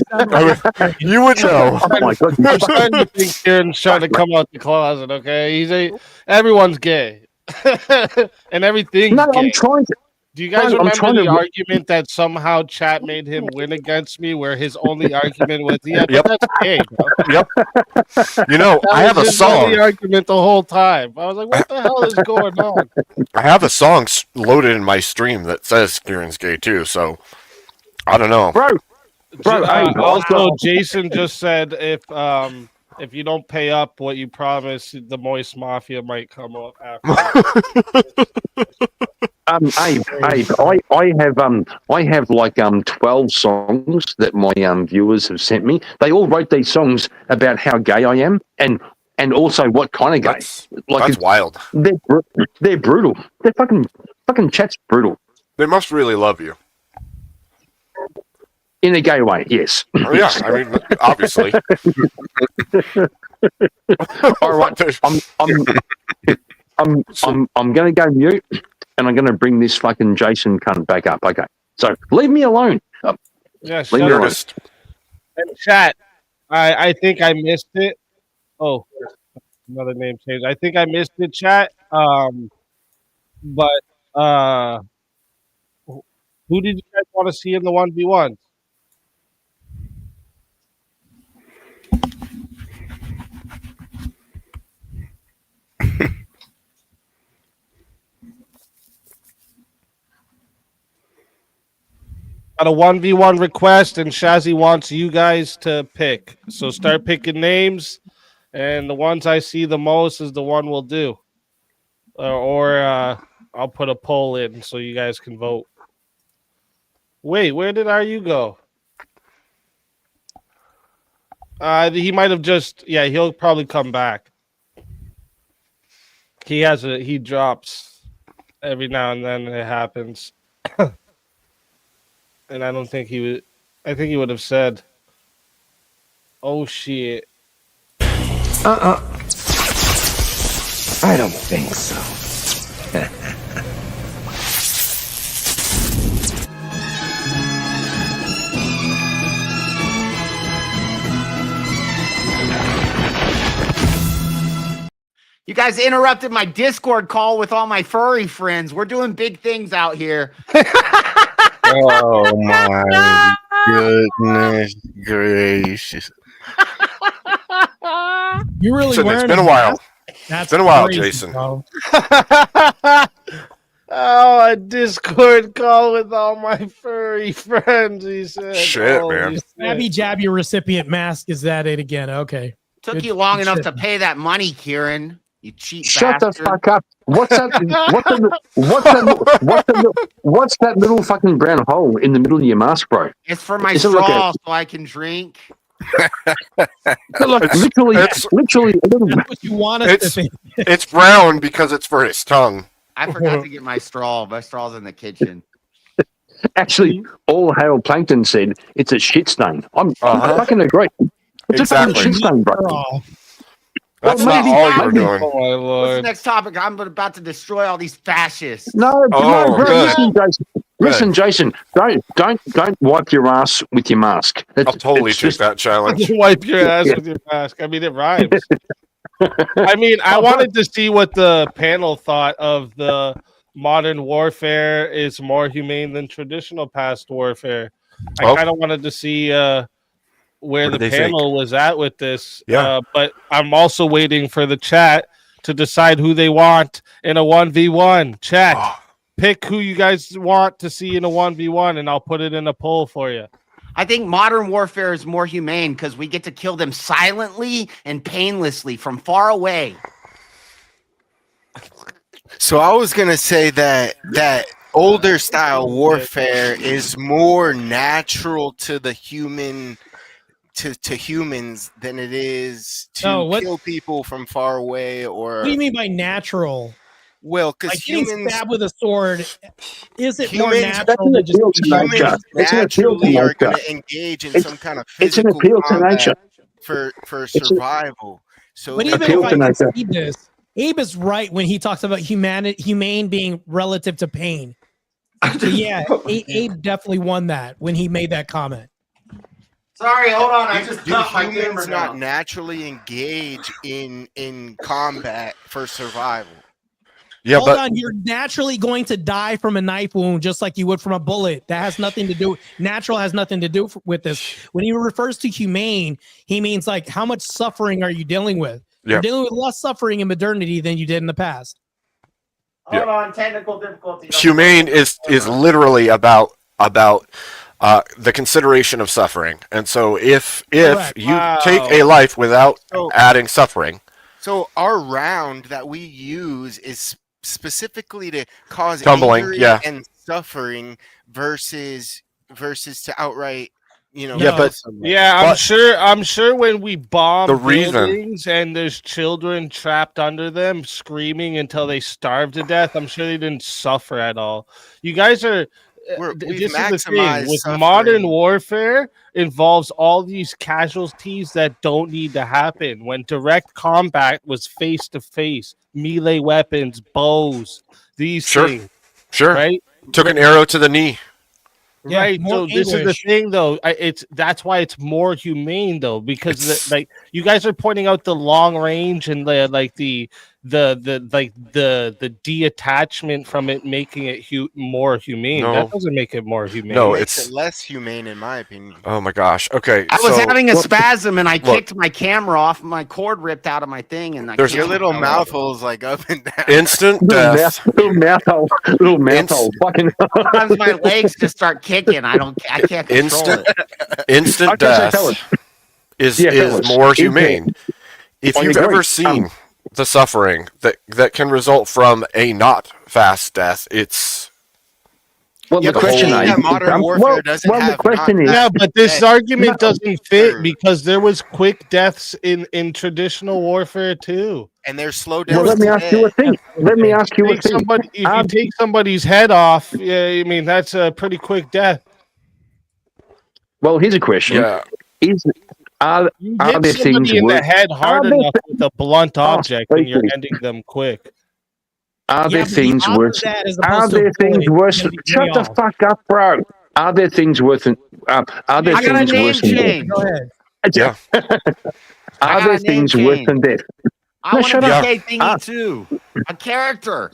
You would know. Oh my God. I'm starting to think Kieran's trying to come out the closet, okay? Everyone's gay. And everything's No, gay. I'm trying to. Do you guys I'm remember trying the to- argument that somehow chat made him win against me, where his only argument was, yeah, but Yep. that's gay, bro. Yep. You know, That I have a was his song. only argument the whole time. I was like, what the hell is going on? I have a song loaded in my stream that says Kieran's gay too. So I don't know, bro. Hey, Also, Jason just said if you don't pay up what you promised, the Moist Mafia might come up after. Abe, I have like 12 songs that my viewers have sent me. They all wrote these songs about how gay I am and also what kind of gay. That's wild. They're brutal. They're fucking chat's brutal. They must really love you. In a gay way, yes. Oh, yeah, I mean, obviously. All right, I'm going to go mute, and I'm going to bring this fucking Jason cunt back up. Okay, so leave me alone. Yeah, leave me alone. And chat, I think I missed it. Oh, another name change. I think I missed it, chat. But who did you guys want to see in the 1v1? Got a 1v1 request, and Shazzy wants you guys to pick. So start picking names, and the ones I see the most is the one we'll do. Or I'll put a poll in so you guys can vote. Wait, where did RU go? He might have just, yeah, he'll probably come back. He drops every now and then. It happens. And I don't think he would. I think he would have said Oh shit. I don't think so. You guys interrupted my Discord call with all my furry friends. We're doing big things out here. Oh my goodness gracious! You really Listen, weren't. it's been a while. That's It's been a while, crazy, Jason. bro. Oh, a Discord call with all my furry friends. He said, Shit, Holy man. shit. Stabby Jabby recipient mask is that it again? Okay. Took Good- you long good enough shit. to pay that money, Kieran. You cheap Shut bastard. the fuck up. What's that little fucking brown hole in the middle of your mask, bro? It's for my Is it like straw so I can drink. Look, literally a little. That's what you want us to It's think. it's brown because it's for his tongue. I forgot to get my straw. My straw's in the kitchen. Actually, all hail plankton said it's a shit stain. I fucking agree. It's a Exactly. fucking shit stain, bro. Oh, That's Well, not maybe- all you're maybe- doing. Oh my What's the lord. next topic? I'm about to destroy all these fascists. No, Oh, no, bro, good. listen, Jason. Listen, Jason. Don't wipe your ass with your mask. I'll totally it's take just- that challenge. Wipe your ass Yeah. with your mask. I mean, it rhymes. I mean, I wanted to see what the panel thought of the modern warfare is more humane than traditional past warfare. I Oh. kind of wanted to see where What the do they think? panel was at with this. Yeah. But I'm also waiting for the chat to decide who they want in a 1v1. Chat, Oh. pick who you guys want to see in a 1v1, and I'll put it in a poll for you. I think modern warfare is more humane because we get to kill them silently and painlessly from far away. So I was gonna say that older style warfare is more natural to the human to humans than it is to No, what- kill people from far away or what do you mean by natural? well, Like because getting humans stabbed with a sword, is it more Humans- natural than just That's an appeal to nature. humans It's an appeal to naturally are nature. going to engage in It's- some kind of It's an physical appeal to combat nature. for It's a- survival. So But they're even appeal if I to can nature. see this, Abe is right when he talks about humane being relative to pain. So yeah, Abe definitely won that when he made that comment. Sorry, hold on. I just do knocked my humans camera not down. naturally engage in combat for survival? Yeah, Hold but on, you're naturally going to die from a knife wound just like you would from a bullet. That has nothing to do. Natural has nothing to do with this. When he refers to humane, he means like how much suffering are you dealing with? You're Yep. dealing with less suffering in modernity than you did in the past. Hold on, technical difficulty. humane is literally about the consideration of suffering. And so if Correct. you Wow. take a life without So- adding suffering, So our round that we use is specifically to cause Tumbling, injury yeah. and suffering versus to outright, Yeah, but- Yeah, I'm sure when we bomb The reason- buildings and there's children trapped under them screaming until they starve to death, I'm sure they didn't suffer at all. You guys are we've this is the thing maximized with suffering. modern warfare involves all these casualties that don't need to happen. When direct combat was face to face, melee weapons, bows, these Sure. things, sure, right? took an arrow to the knee. Yeah, Right. more So this is the anguish. thing, though. That's why it's more humane, though, because like you guys are pointing out the long range and the detachment from it, making it more humane. No. That doesn't make it more humane. No, Makes it's- it less humane in my opinion. Oh my gosh. Okay. I was so- having a spasm and I look. kicked my camera off. My cord ripped out of my thing, and There's Your little mouth. mouth hole's like up and down. instant death. Little mouth hole. Little mouth Inst- hole. Fucking. Sometimes my legs just start kicking. I can't control Instant it. instant Okay, so death fellas. is Yeah, fellas. more Is humane. If I you've agree. ever seen the suffering that can result from a not fast death, it's Well, Yeah, the but question saying is, that modern warfare doesn't the have question not is, Yeah, but this No. argument doesn't fit Sure. because there was quick deaths in traditional warfare too. and they're slow down. well, let me ask you a thing. Let me ask you a Take thing. somebody, if you take somebody's head off, yeah, I mean that's a pretty quick death. Well, here's a question: yeah. Are You there hit things somebody in the worth? head hard Are there, enough with a blunt object, and you're speaking. ending them quick. Are Yeah, there but the things odds worth? of that as Are opposed to a there things bullet worth? is going to be Shut way the off. fuck up, bro. Are there things worth? Are there I got a things name worse than change. Go ahead. Yeah. I Are got there a name things worse change. than death? I No, want to shut be up. Gay Thingy Ah. too. A character.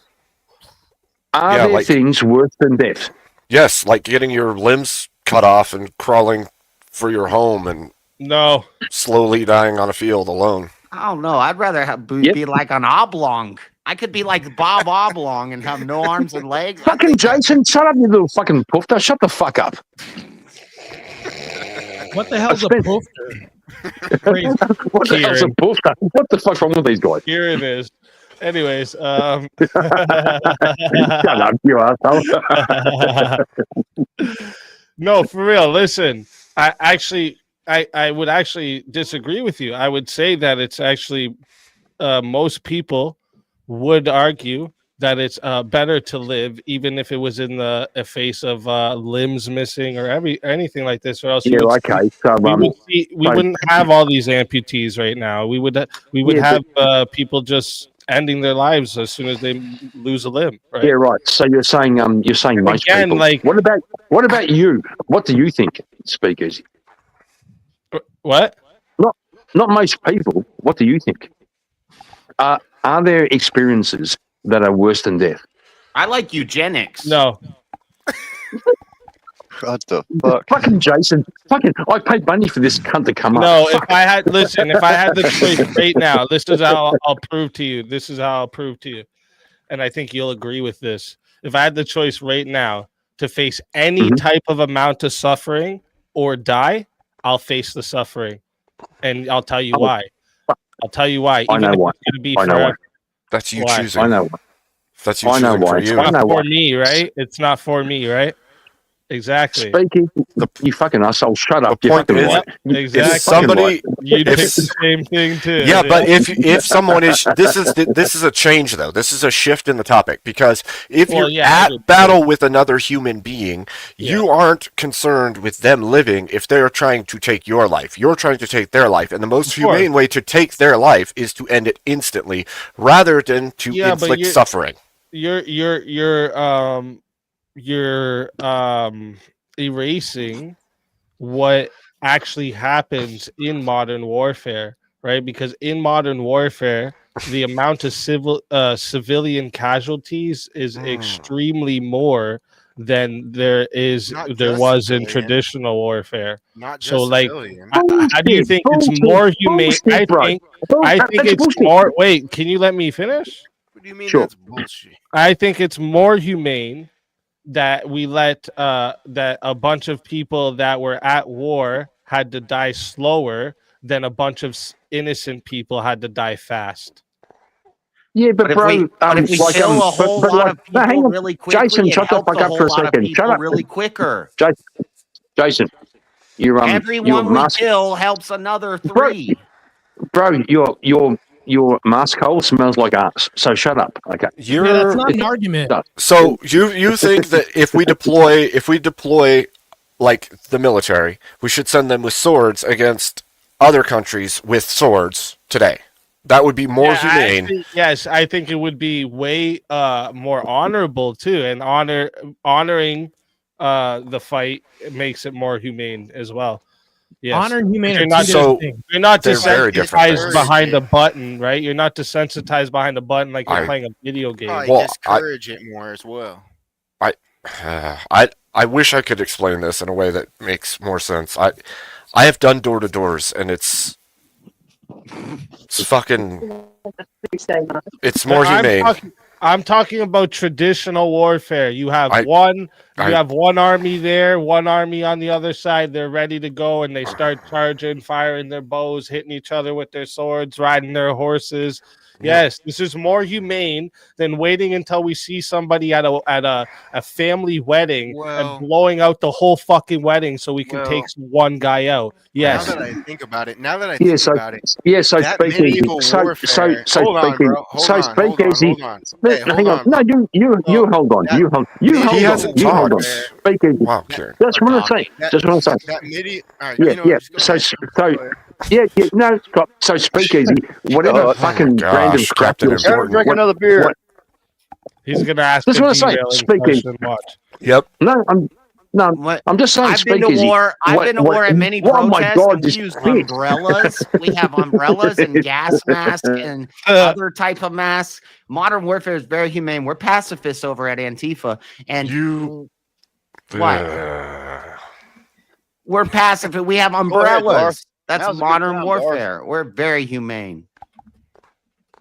Are Yeah, there like- things worse than death? Yes, like getting your limbs cut off and crawling for your home and No. slowly dying on a field alone. I don't know. I'd rather be like an oblong. I could be like Bob Oblong and have no arms and legs. Fucking Jason, shut up, you little fucking poofter. Shut the fuck up. What the hell's a spent- poofter? Crazy. What the hell's a Kieran. poofter? What the fuck's wrong with these guys? Here it is. Anyways, Shut up, you asshole. no, for real. Listen, I would actually disagree with you. I would say that it's actually most people would argue that it's better to live, even if it was in the face of limbs missing or anything like this, or else Yeah, okay. So, we wouldn't have all these amputees right now. We would Yeah, have people just ending their lives as soon as they lose a limb. Right? Yeah, right. So you're saying most again, people. like- what about you? What do you think? Speak easy. What? Not most people. What do you think? Are there experiences that are worse than death? I like eugenics. No. What the fuck? Fucking Jason. Fucking, I paid money for this cunt to come No, up. if I had the choice right now, this is how I'll prove to you. This is how I'll prove to you. And I think you'll agree with this. If I had the choice right now to face any type of amount of suffering or die, I'll face the suffering. And I'll tell you why. I'll tell you why. I know if why. it's gonna be I know why. forever. That's you Why? choosing. I know why. That's you I know choosing why. for It's you. I know For why. me, right? It's not for me, right? Exactly. Speaking, you fucking asshole. Shut up. The You point fucking is, right. Exactly. if somebody, You'd if- pick the same thing too. yeah, but if someone is this is a change though. This is a shift in the topic because if Well, you're yeah, I at would- battle with another human being, you aren't concerned with them living if they're trying to take your life. You're trying to take their life, and the most Of course. humane way to take their life is to end it instantly, rather than to Yeah, but inflict you're- suffering. you're erasing what actually happens in modern warfare, right? Because in modern warfare, the amount of civilian casualties is extremely more than there Not was just in civilian. traditional warfare. Not just So, like, civilian. how do you think it's more humane? I think it's bullshit. more. Wait, can you let me finish? What do you mean Sure. that's bullshit? I think it's more humane that we let that a bunch of people that were at war had to die slower than a bunch of innocent people had to die fast. Yeah, but But if bro, we like, kill a whole but lot like, of no, hang people on. really quickly, Jason, it shut the helps fuck a up whole for a lot of second. Shut people up. really quicker. Jason, your Everyone we mask, kill helps another Bro. 3. bro, your mask hole smells like ass. So shut up. Okay. Yeah, that's not an argument. So you think that if we deploy like the military, we should send them with swords against other countries with swords today? That would be more humane. Yes, I think it would be way more honorable too, and honoring the fight makes it more humane as well. Yes. Honor and humane You're are not two different things. You're not They're very different desensitized things. behind a button, right? You're not desensitized behind a button like you're I- playing a video game. Probably Well, discourage it more as well. I wish I could explain this in a way that makes more sense. I have done door to doors, and it's fucking. It's more humane. I'm talking about traditional warfare. You have I- one army there, one army on the other side. They're ready to go, and they start charging, firing their bows, hitting each other with their swords, riding their horses. Yes, this is more humane than waiting until we see somebody at a family wedding and blowing out the whole fucking wedding so we can take one guy out. Yes. Now that I think about it, So that speaking, medieval so warfare. so Hold on, speaking, bro. so Hold on, speak easy. hold on. Hey, Hang on. No, you hold on. You hold. He hold hasn't on. You hold on. talked. Speak easy. Wow, Kieran. Just want to say. Just want to say. That midi. All right, Yeah, you know, yeah. just go ahead. Yeah, no, so speakeasy, whatever fucking random crap Captain you're Important. Drink another beer. He's gonna ask That's a what I'm saying. derailing Speakeasy. question. Watch. Yep. No, I'm just saying I've been to speakeasy. war. I've been to war at many Oh my protests, God, and we this use shit. umbrellas. We have umbrellas and gas masks and other type of masks. Modern warfare is very humane. We're pacifists over at Antifa, and what? We're pacifist. We have ahead, umbrellas. Darth. That's Now's a good modern time, Darth. warfare. We're very humane.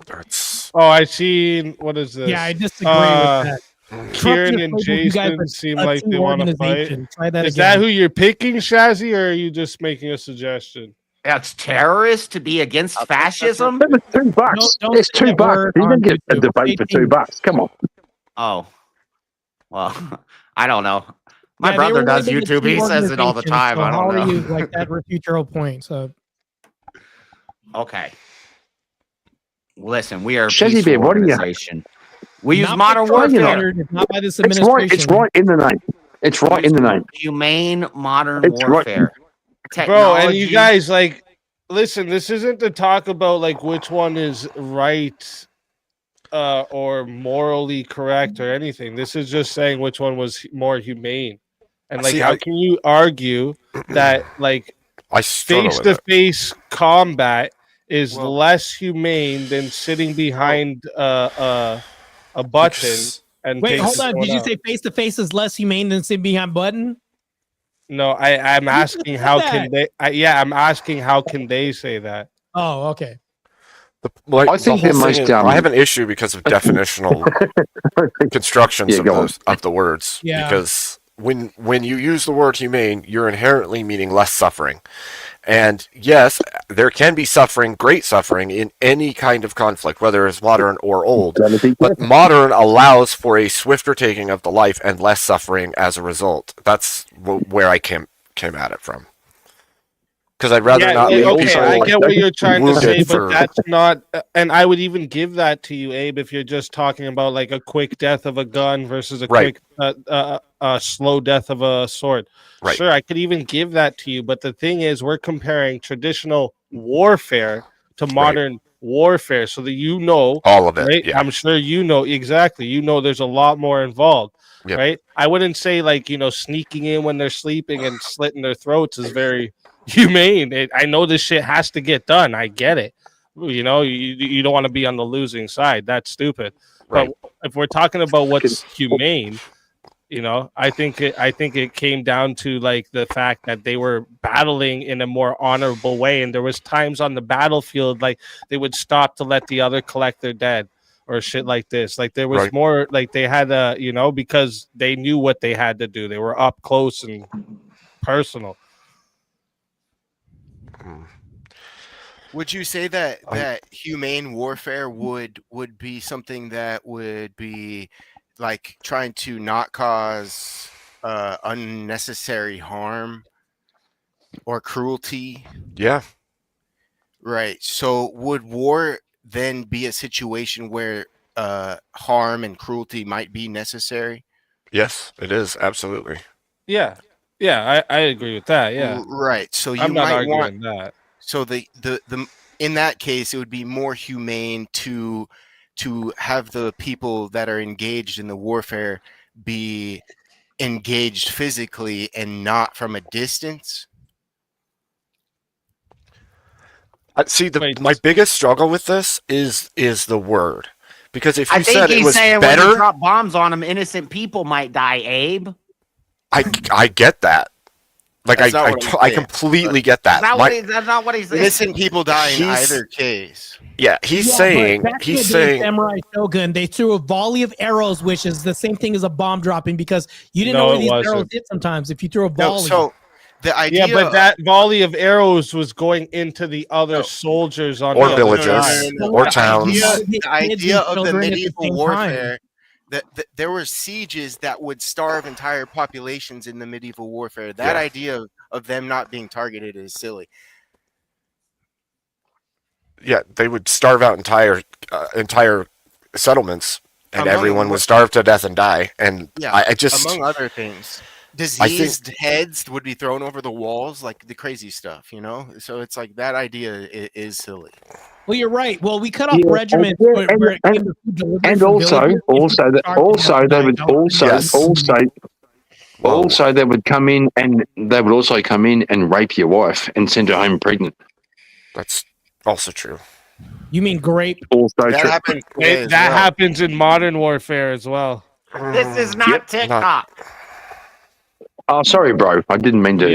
That's Oh, I seen. What is this? Yeah, I disagree with that. Kieran just and labeled you guys Jason seem a like they team want to fight. organization. Try that Is again. that who you're picking, Shazzy, or are you just making a suggestion? That's terrorists to be against fascism. That was $2. Don't It's say that $2. word You on didn't get a YouTube. debate for $2. Come on. Oh, well, I don't know. My Yeah, they brother were does labeled a YouTube. He team says it all the organization, time. so I how don't know. are you like that refute your whole point? So Okay. Listen, we are a Shazzy peaceful Bear, what are you- organization. We use not modern by Trump, warfare. not by this It's administration. right in the name. It's right in the name. Humane modern It's right. warfare. Bro, and you Technology. guys, like, listen, this isn't to talk about like which one is right or morally correct or anything. This is just saying which one was more humane. And like, See, how can you argue that like I struggle with it. face-to-face combat is less humane than sitting behind a button and wait, taking hold on. someone Did you out? say face to face is less humane than sitting behind button? No, I'm asking said how that. can they? I'm asking how can they say that? Oh, okay. Like, I think the whole they're thing most, is, I have an issue because of definitional constructions Yeah, go of the words. Yeah. Because when you use the word humane, you're inherently meaning less suffering. And yes, there can be suffering, great suffering, in any kind of conflict, whether it's modern or old. But modern allows for a swifter taking of the life and less suffering as a result. That's where I came at it from. Because I'd rather not be okay, I get what you're trying to say, wounded but for- that's not. And I would even give that to you, Abe, if you're just talking about like a quick death of a gun versus a Right. quick, slow death of a sword. Right. Sure, I could even give that to you, but the thing is, we're comparing traditional warfare to modern warfare, so that you know all of it. Right? Yeah. I'm sure you know exactly. You know, there's a lot more involved. Yep. Right? I wouldn't say like sneaking in when they're sleeping and slitting their throats is very humane. I know this shit has to get done. I get it. You don't want to be on the losing side. That's stupid. Right. But if we're talking about what's humane, I think it came down to like the fact that they were battling in a more honorable way, and there was times on the battlefield like they would stop to let the other collect their dead or shit like this. Like there was Right. more like they had because they knew what they had to do. They were up close and personal. Would you say that humane warfare would be something that would be like trying to not cause unnecessary harm or cruelty? Yeah. Right. So would war then be a situation where harm and cruelty might be necessary? Yes, it is. Absolutely. Yeah. Yeah, I agree with that. Yeah. Right. So you I'm not might arguing want that. So the in that case, it would be more humane to have the people that are engaged in the warfare be engaged physically and not from a distance. See, my biggest struggle with this is the word, because if you I think said it he's was saying when you better, drop bombs on them, innocent people might die, Abe. I get that. Like That's not what I'm I saying. completely get that. That's not what he's saying. Innocent people die in He's- either case. Yeah, he's Yeah, saying but back in he's the day, saying Samurai Shogun, they threw a volley of arrows, which is the same thing as a bomb dropping, because you didn't know No, where it these wasn't. arrows hit sometimes if you threw a No, volley. so the idea Yeah, but that volley of arrows was going into the other soldiers on Or the villagers. other side. Or towns. The idea of the children at the medieval same warfare, that there were sieges that would starve entire populations in the medieval warfare. That Yeah. idea of them not being targeted is silly. yeah, they would starve out entire settlements, and Among everyone them- would starve to death and die. And Yeah, I just among other things. Diseased heads would be thrown over the walls, like the crazy stuff, you know. So it's like that idea is silly. Well, you're right. Well, we cut off Yeah, regiments and, yeah, where it came to food delivery and from also, villages. they would also they would come in and they would also come in and rape your wife and send her home pregnant. That's also true. You mean grape? Also That true. happens. That happens in modern warfare as well. This is not TikTok. Oh, sorry, bro. I didn't mean to.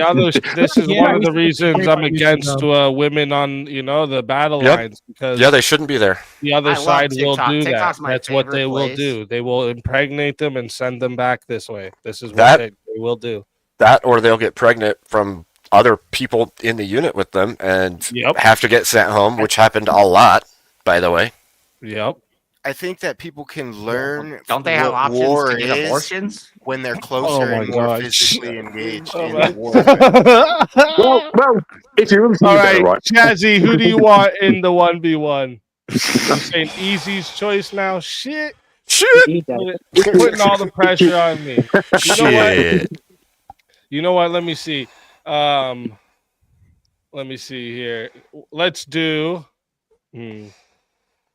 This is one of the reasons I'm against women on the battle lines, because they shouldn't be there. The other side will do TikTok's that. my That's what they favorite will place. do. They will impregnate them and send them back this way. This is what That- they will do. That, or they'll get pregnant from other people in the unit with them and have to get sent home, which happened a lot, by the way. Yep. I think that people can learn. Don't they have what options war to get is abortions? when they're closer my and more God. physically engaged Oh in my- the warfare? well, if you really think All about right, it, right? Jazzy, who do you want in the 1v1? I'm saying Easy's choice now. Shit. Putting all the pressure on me. You know what? You know what? Let me see. Let me see here. Let's do.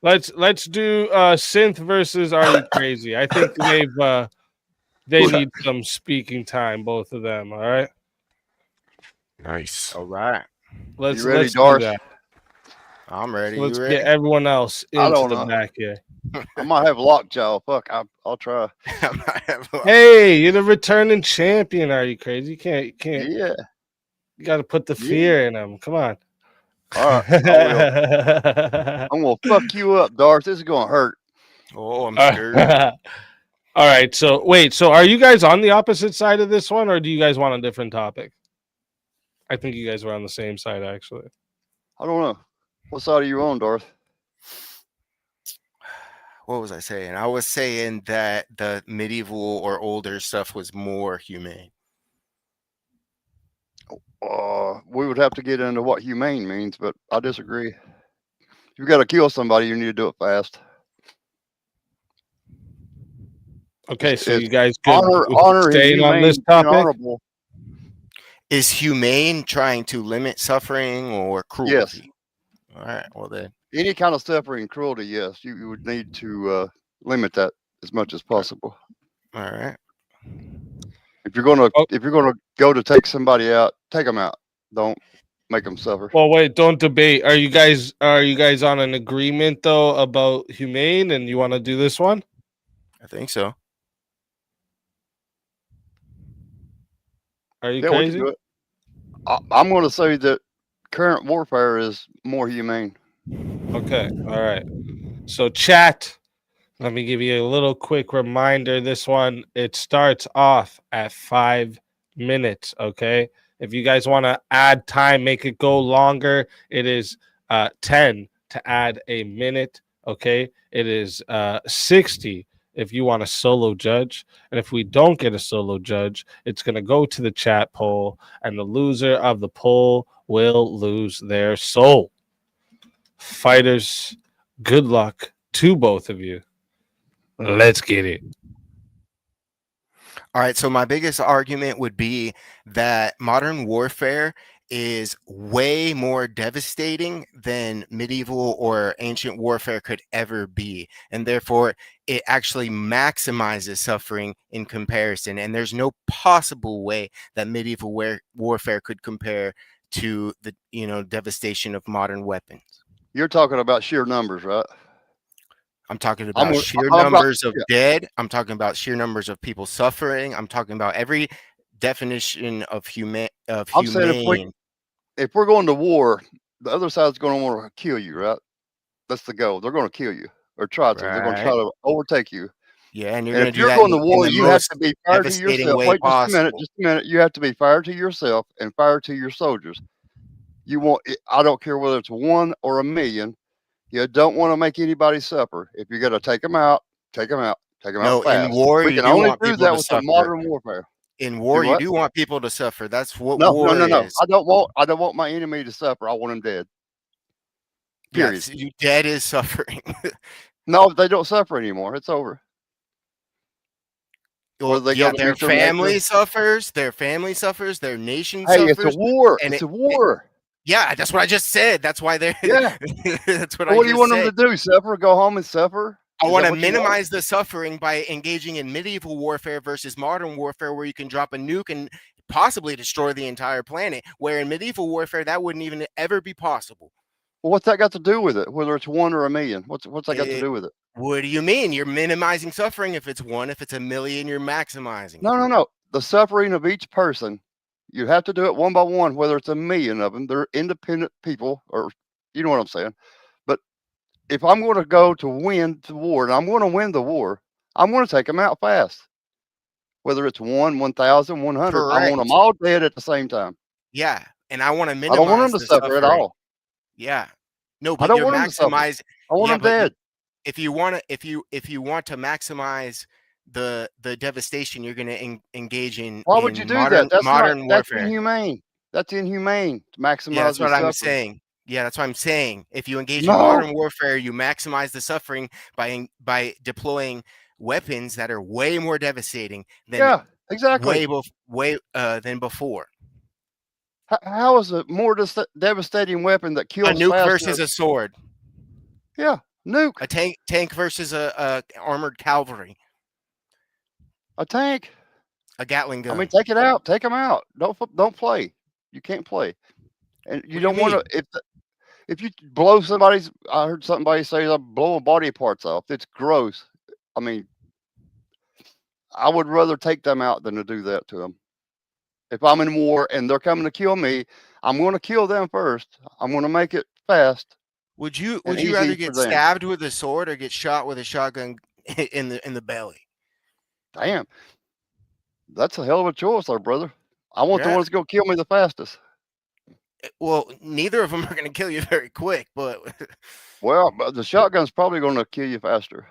Let's do Synth versus Are You Crazy? I think they need some speaking time, both of them. All right. Nice. All right. Let's ready, let's Darth? do that. I'm ready. So let's You ready? get everyone else I into don't the know. back here. I might have lockjaw. Fuck, I'll try. Hey, you're the returning champion. Are you crazy? You can't. Yeah. You got to put the fear in them. Come on. All right, I will. I'm gonna fuck you up, Darth. This is gonna hurt. Oh, I'm scared. All right. So wait. So are you guys on the opposite side of this one, or do you guys want a different topic? I think you guys were on the same side, actually. I don't know. What side are you on, Darth? What was I saying? I was saying that the medieval or older stuff was more humane. We would have to get into what humane means, but I disagree. If you got to kill somebody, you need to do it fast. Okay, so It's you guys good honor staying and on this humane and topic? honorable. Is humane trying to limit suffering or cruelty? Yes. All right. Well then. Any kind of suffering and cruelty, yes, you would need to limit that as much as possible. All right. If you're gonna go to take somebody out, take them out. Don't make them suffer. Well, wait, don't debate. Are you guys on an agreement though about humane, and you want to do this one? I think so. Are you Yeah, we can crazy? do it. I'm going to say that current warfare is more humane. Okay. All right. So chat, let me give you a little quick reminder. This one, it starts off at 5 minutes. Okay. If you guys want to add time, make it go longer. It is 10 to add a minute. Okay. It is 60 if you want a solo judge. And if we don't get a solo judge, it's going to go to the chat poll, and the loser of the poll will lose their soul. Fighters, good luck to both of you. Let's get it. All right. So my biggest argument would be that modern warfare is way more devastating than medieval or ancient warfare could ever be. And therefore, it actually maximizes suffering in comparison. And there's no possible way that medieval warfare could compare to the devastation of modern weapons. You're talking about sheer numbers, right? I'm talking about sheer numbers of dead. I'm talking about sheer numbers of people suffering. I'm talking about every definition of humane. I'm saying if we're going to war, the other side's going to want to kill you, right? That's the goal. They're going to kill you or try to. They're going to try to overtake you. Yeah, and if you're going to war, you have to be fair to yourself. Wait, just a minute. You have to be fair to yourself and fair to your soldiers. I don't care whether it's 1 or 1 million. You don't want to make anybody suffer. If you're going to take them out, take them out. Take them out fast. In war, we can only do that with the modern warfare. In war, you do want people to suffer. That's what war is. No. I don't want my enemy to suffer. I want him dead. Period. Yes, dead is suffering. No, they don't suffer anymore. It's over. Well, they yeah, go to their meet their maker. family suffers. Their family suffers. Their nation Hey, suffers. it's a war. And It's a war. yeah, that's what I just said. That's why they're. Yeah. That's what So I what do you just want said. them to do? Suffer? Go home and suffer? I Is want that to what you want? minimize the suffering by engaging in medieval warfare versus modern warfare, where you can drop a nuke and possibly destroy the entire planet. Where in medieval warfare, that wouldn't even ever be possible. Well, what's that got to do with it? Whether it's 1 or a million? What's that got to do with it? What do you mean? You're minimizing suffering if it's 1. If it's a million, you're maximizing. No. The suffering of each person, you have to do it one by one, whether it's a million of them. They're independent people, or you know what I'm saying. But if I'm going to go to win the war, and I'm going to win the war, I'm going to take them out fast. Whether it's 1, 1,000, 100, I want them all dead at the same time. Yeah, and I want to I minimize. don't want them to suffer at all. Yeah, no, but I don't you're want them to suffer. maximize. I want them dead. If you want to maximize the devastation, you're going to engage in. Why would you do modern, that? Modern warfare. That's inhumane. That's inhumane to maximize. Yeah, that's what I'm saying. Yeah, that's what I'm saying. If you engage in modern warfare, you maximize the suffering by deploying weapons that are way more devastating than than before. How is a more devastating weapon that kills a nuke faster? versus a sword? Yeah, nuke. A tank versus a armored cavalry. A tank. A Gatling gun. I mean, take it out. Take them out. Don't play. You can't play. And you don't want to. If you blow somebody's, I heard somebody say they're blowing body parts off. It's gross. I mean, I would rather take them out than to do that to them. If I'm in war and they're coming to kill me, I'm going to kill them first. I'm going to make it fast. Would you rather get stabbed with a sword or get shot with a shotgun in the belly? Damn, that's a hell of a choice, there, brother. I want the ones to go kill me the fastest. Well, neither of them are going to kill you very quick, but well, the shotgun's probably going to kill you faster.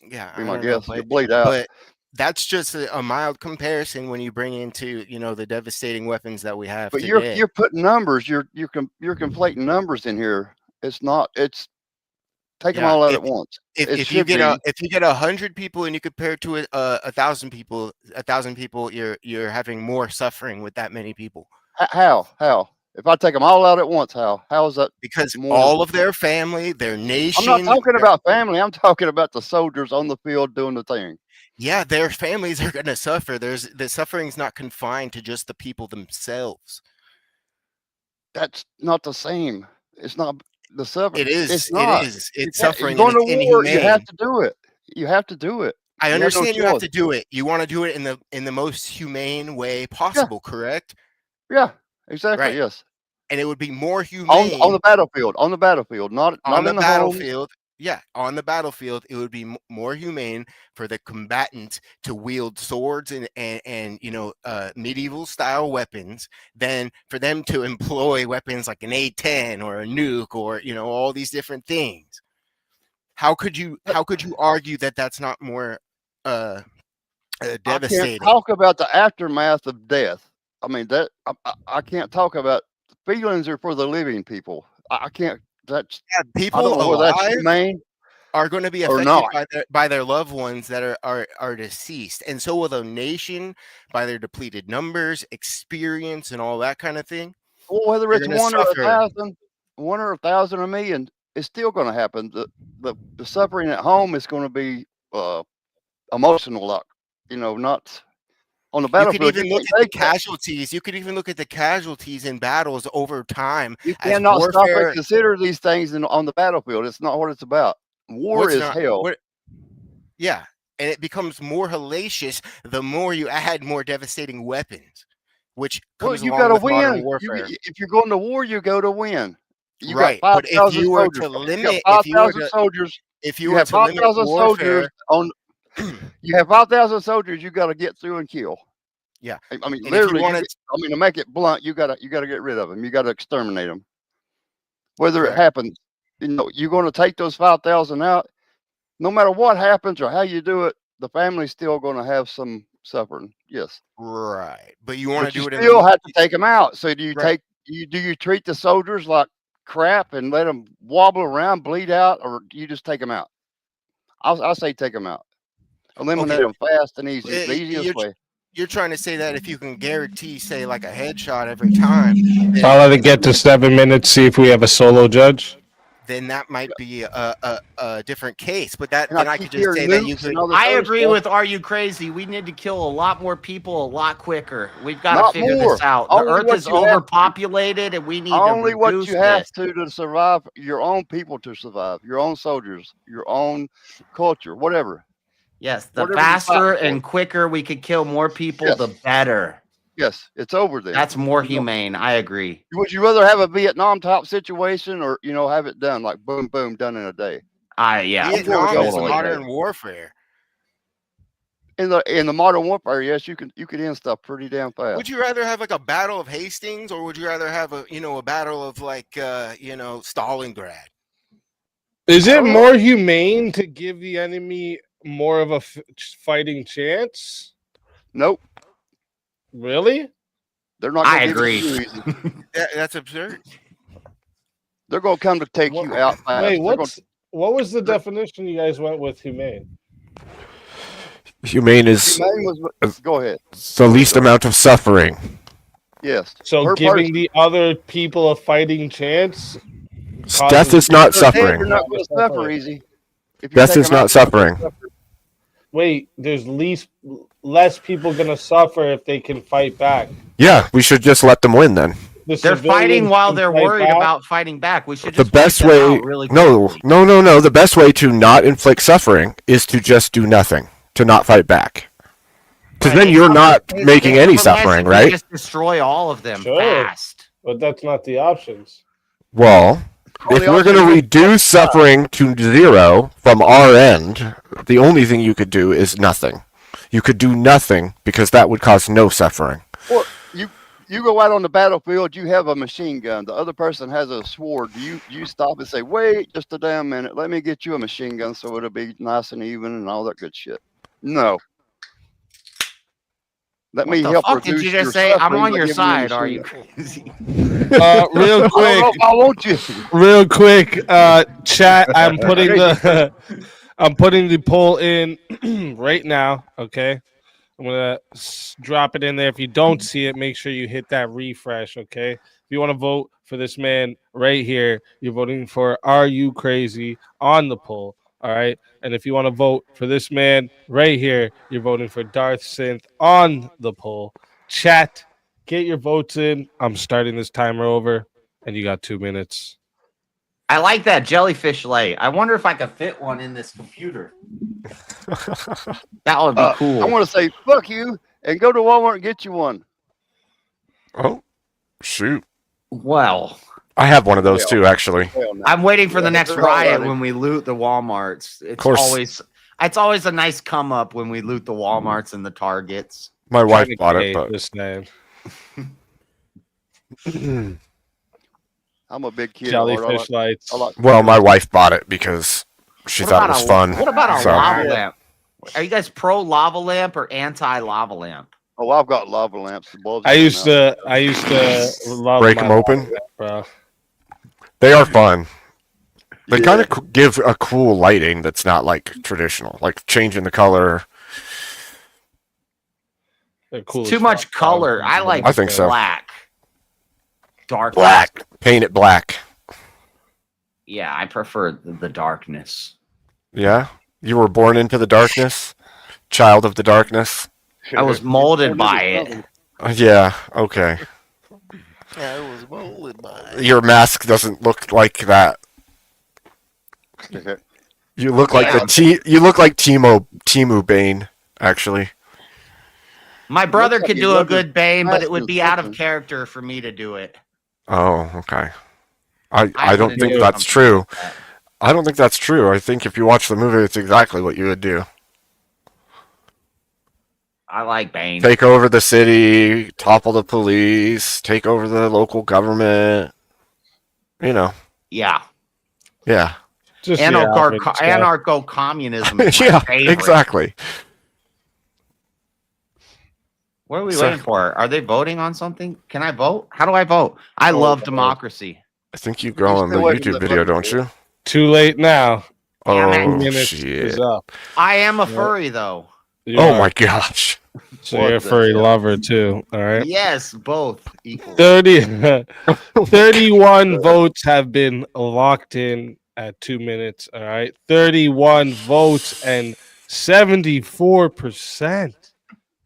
Yeah, be my guess. You'll bleed out. But that's just a mild comparison when you bring into the devastating weapons that we have. But today. you're putting numbers. You're conflating numbers in here. It's not. It's take them all out at once. If you get 100 people and you compare it to 1,000 people, 1,000 people, you're having more suffering with that many people. How? If I take them all out at once, how is that? Because all of their family, their nation. I'm not talking about family. I'm talking about the soldiers on the field doing the thing. Yeah, their families are going to suffer. The suffering is not confined to just the people themselves. That's not the same. It's not the suffering. It is. It's not. It is. It's suffering. You're going to war. You have to do it. You have to do it. I understand you have to do it. You want to do it in the most humane way possible, correct? Yeah, exactly. Right. Yes. And it would be more humane on the battlefield. On the battlefield, not on the in the battlefield. Yeah, on the battlefield, it would be more humane for the combatant to wield swords and medieval style weapons than for them to employ weapons like an A-10 or a nuke or all these different things. How could you argue that that's not more devastating? I can't talk about the aftermath of death. I mean that I can't talk about feelings are for the living people. I can't. That's people alive are going to be affected by their loved ones that are deceased, and so will the nation by their depleted numbers, experience, and all that kind of thing. Well, whether it's 1 or 1,000, 1 or 1,000 or a million, it's still going to happen. The suffering at home is going to be emotional, not. On the battlefield, you could even look at the casualties. You could even look at the casualties in battles over time. You cannot stop and consider these things on the battlefield. It's not what it's about. War is hell. Yeah, and it becomes more hellacious the more you add more devastating weapons, which comes you along got to with modern warfare. If you're going to war, you go to win. You right, got but if you were to limit, if you have 5,000 soldiers on. You have 5,000 soldiers you got to get through and kill. Yeah, I mean, literally. To make it blunt, you got to get rid of them. You got to exterminate them. Whether it happens, you're going to take those 5,000 out. No matter what happens or how you do it, the family's still going to have some suffering. Yes. Right, but you want to do it. You still have to take them out. So do you treat the soldiers like crap and let them wobble around, bleed out, or do you just take them out? I'll say take them out. Eliminate them fast and easy. The easiest way. You're trying to say that if you can guarantee, say, like a headshot every time, I'll let it get to 7 minutes. See if we have a solo judge. then that might be a different case. But then I could just say that you could. I agree with Are You Crazy? We need to kill a lot more people a lot quicker. We've got to figure this out. The Earth is overpopulated, and we need only to what reduce you have this. to survive. Your own people to survive. Your own soldiers. Your own culture. Whatever. Yes, the faster and quicker we could kill more people, the better. Yes, it's over then. That's more humane. I agree. Would you rather have a Vietnam type situation, or have it done like boom, boom, done in a day? Yeah. Vietnam is modern warfare. In the modern warfare, yes, you could end stuff pretty damn fast. Would you rather have like a battle of Hastings, or would you rather have a battle of like Stalingrad? Is it more humane to give the enemy more of a fighting chance? Nope. Really? They're not. I agree. That's absurd. They're going to come to take you out fast. Wait, what was the definition you guys went with humane? Humane is go ahead. The least amount of suffering. Yes. So giving the other people a fighting chance. Death is not suffering. You're not going to suffer easy. Death is not suffering. Wait, there's less people gonna suffer if they can fight back. Yeah, we should just let them win then. They're fighting while they're worried about fighting back. We should just the best way. No. The best way to not inflict suffering is to just do nothing, to not fight back. Because then you're not making any suffering, right? Just destroy all of them fast. But that's not the options. Well, if we're going to reduce suffering to 0 from our end, the only thing you could do is nothing. You could do nothing because that would cause no suffering. Or you go out on the battlefield, you have a machine gun. The other person has a sword. You stop and say, wait just a damn minute. Let me get you a machine gun so it'll be nice and even and all that good shit. No. Let me help reduce did you just your say? I'm suffering on by your giving side. you a Are you machine crazy? Real quick. I want you. Real quick, chat. I'm putting the poll in right now. Okay, I'm gonna drop it in there. If you don't see it, make sure you hit that refresh. Okay, if you want to vote for this man right here, you're voting for Are You Crazy on the poll. All right, and if you want to vote for this man right here, you're voting for Darth Synth on the poll. Chat, get your votes in. I'm starting this timer over, and you got 2 minutes. I like that jellyfish lay. I wonder if I could fit one in this computer. That would be cool. I want to say fuck you and go to Walmart and get you one. Oh, shoot. Well, I have one of those too, actually. I'm waiting for the next riot when we loot the Walmarts. It's always a nice come up when we loot the Walmarts and the Targets. My wife bought it, but this name. I'm a big kid. Jellyfish lights. Well, my wife bought it because she thought it was fun. What about a lava lamp? Are you guys pro lava lamp or anti lava lamp? Oh, I've got lava lamps. I used to love break them open. Lamp, bro. They are fun. They kind of give a cool lighting that's not like traditional, like changing the color. Cool too much color. I think so. Black. Dark. Black. Paint it black. Yeah, I prefer the darkness. Yeah? You were born into the darkness? Child of the darkness? I was molded by it. Yeah, okay. I was molded by it. Your mask doesn't look like that. You look like you look like Timu Bane, actually. My brother could do a good Bane, but it would be out of character for me to do it. Oh, okay. I don't think that's true. I don't think that's true. I think if you watch the movie, it's exactly what you would do. I like Bane. Take over the city, topple the police, take over the local government. You know. Yeah. Yeah. Just anarcho-communism is my favorite. Exactly. What are we waiting for? Are they voting on something? Can I vote? How do I vote? I love democracy. I think you go on the YouTube video, don't you? Too late now. Damn it. shit. is up. I am a furry though. You Oh are. my gosh. So you're a furry lover too. All right. Yes, both equal. 31 votes have been locked in at 2 minutes. All right. 31 votes and 74%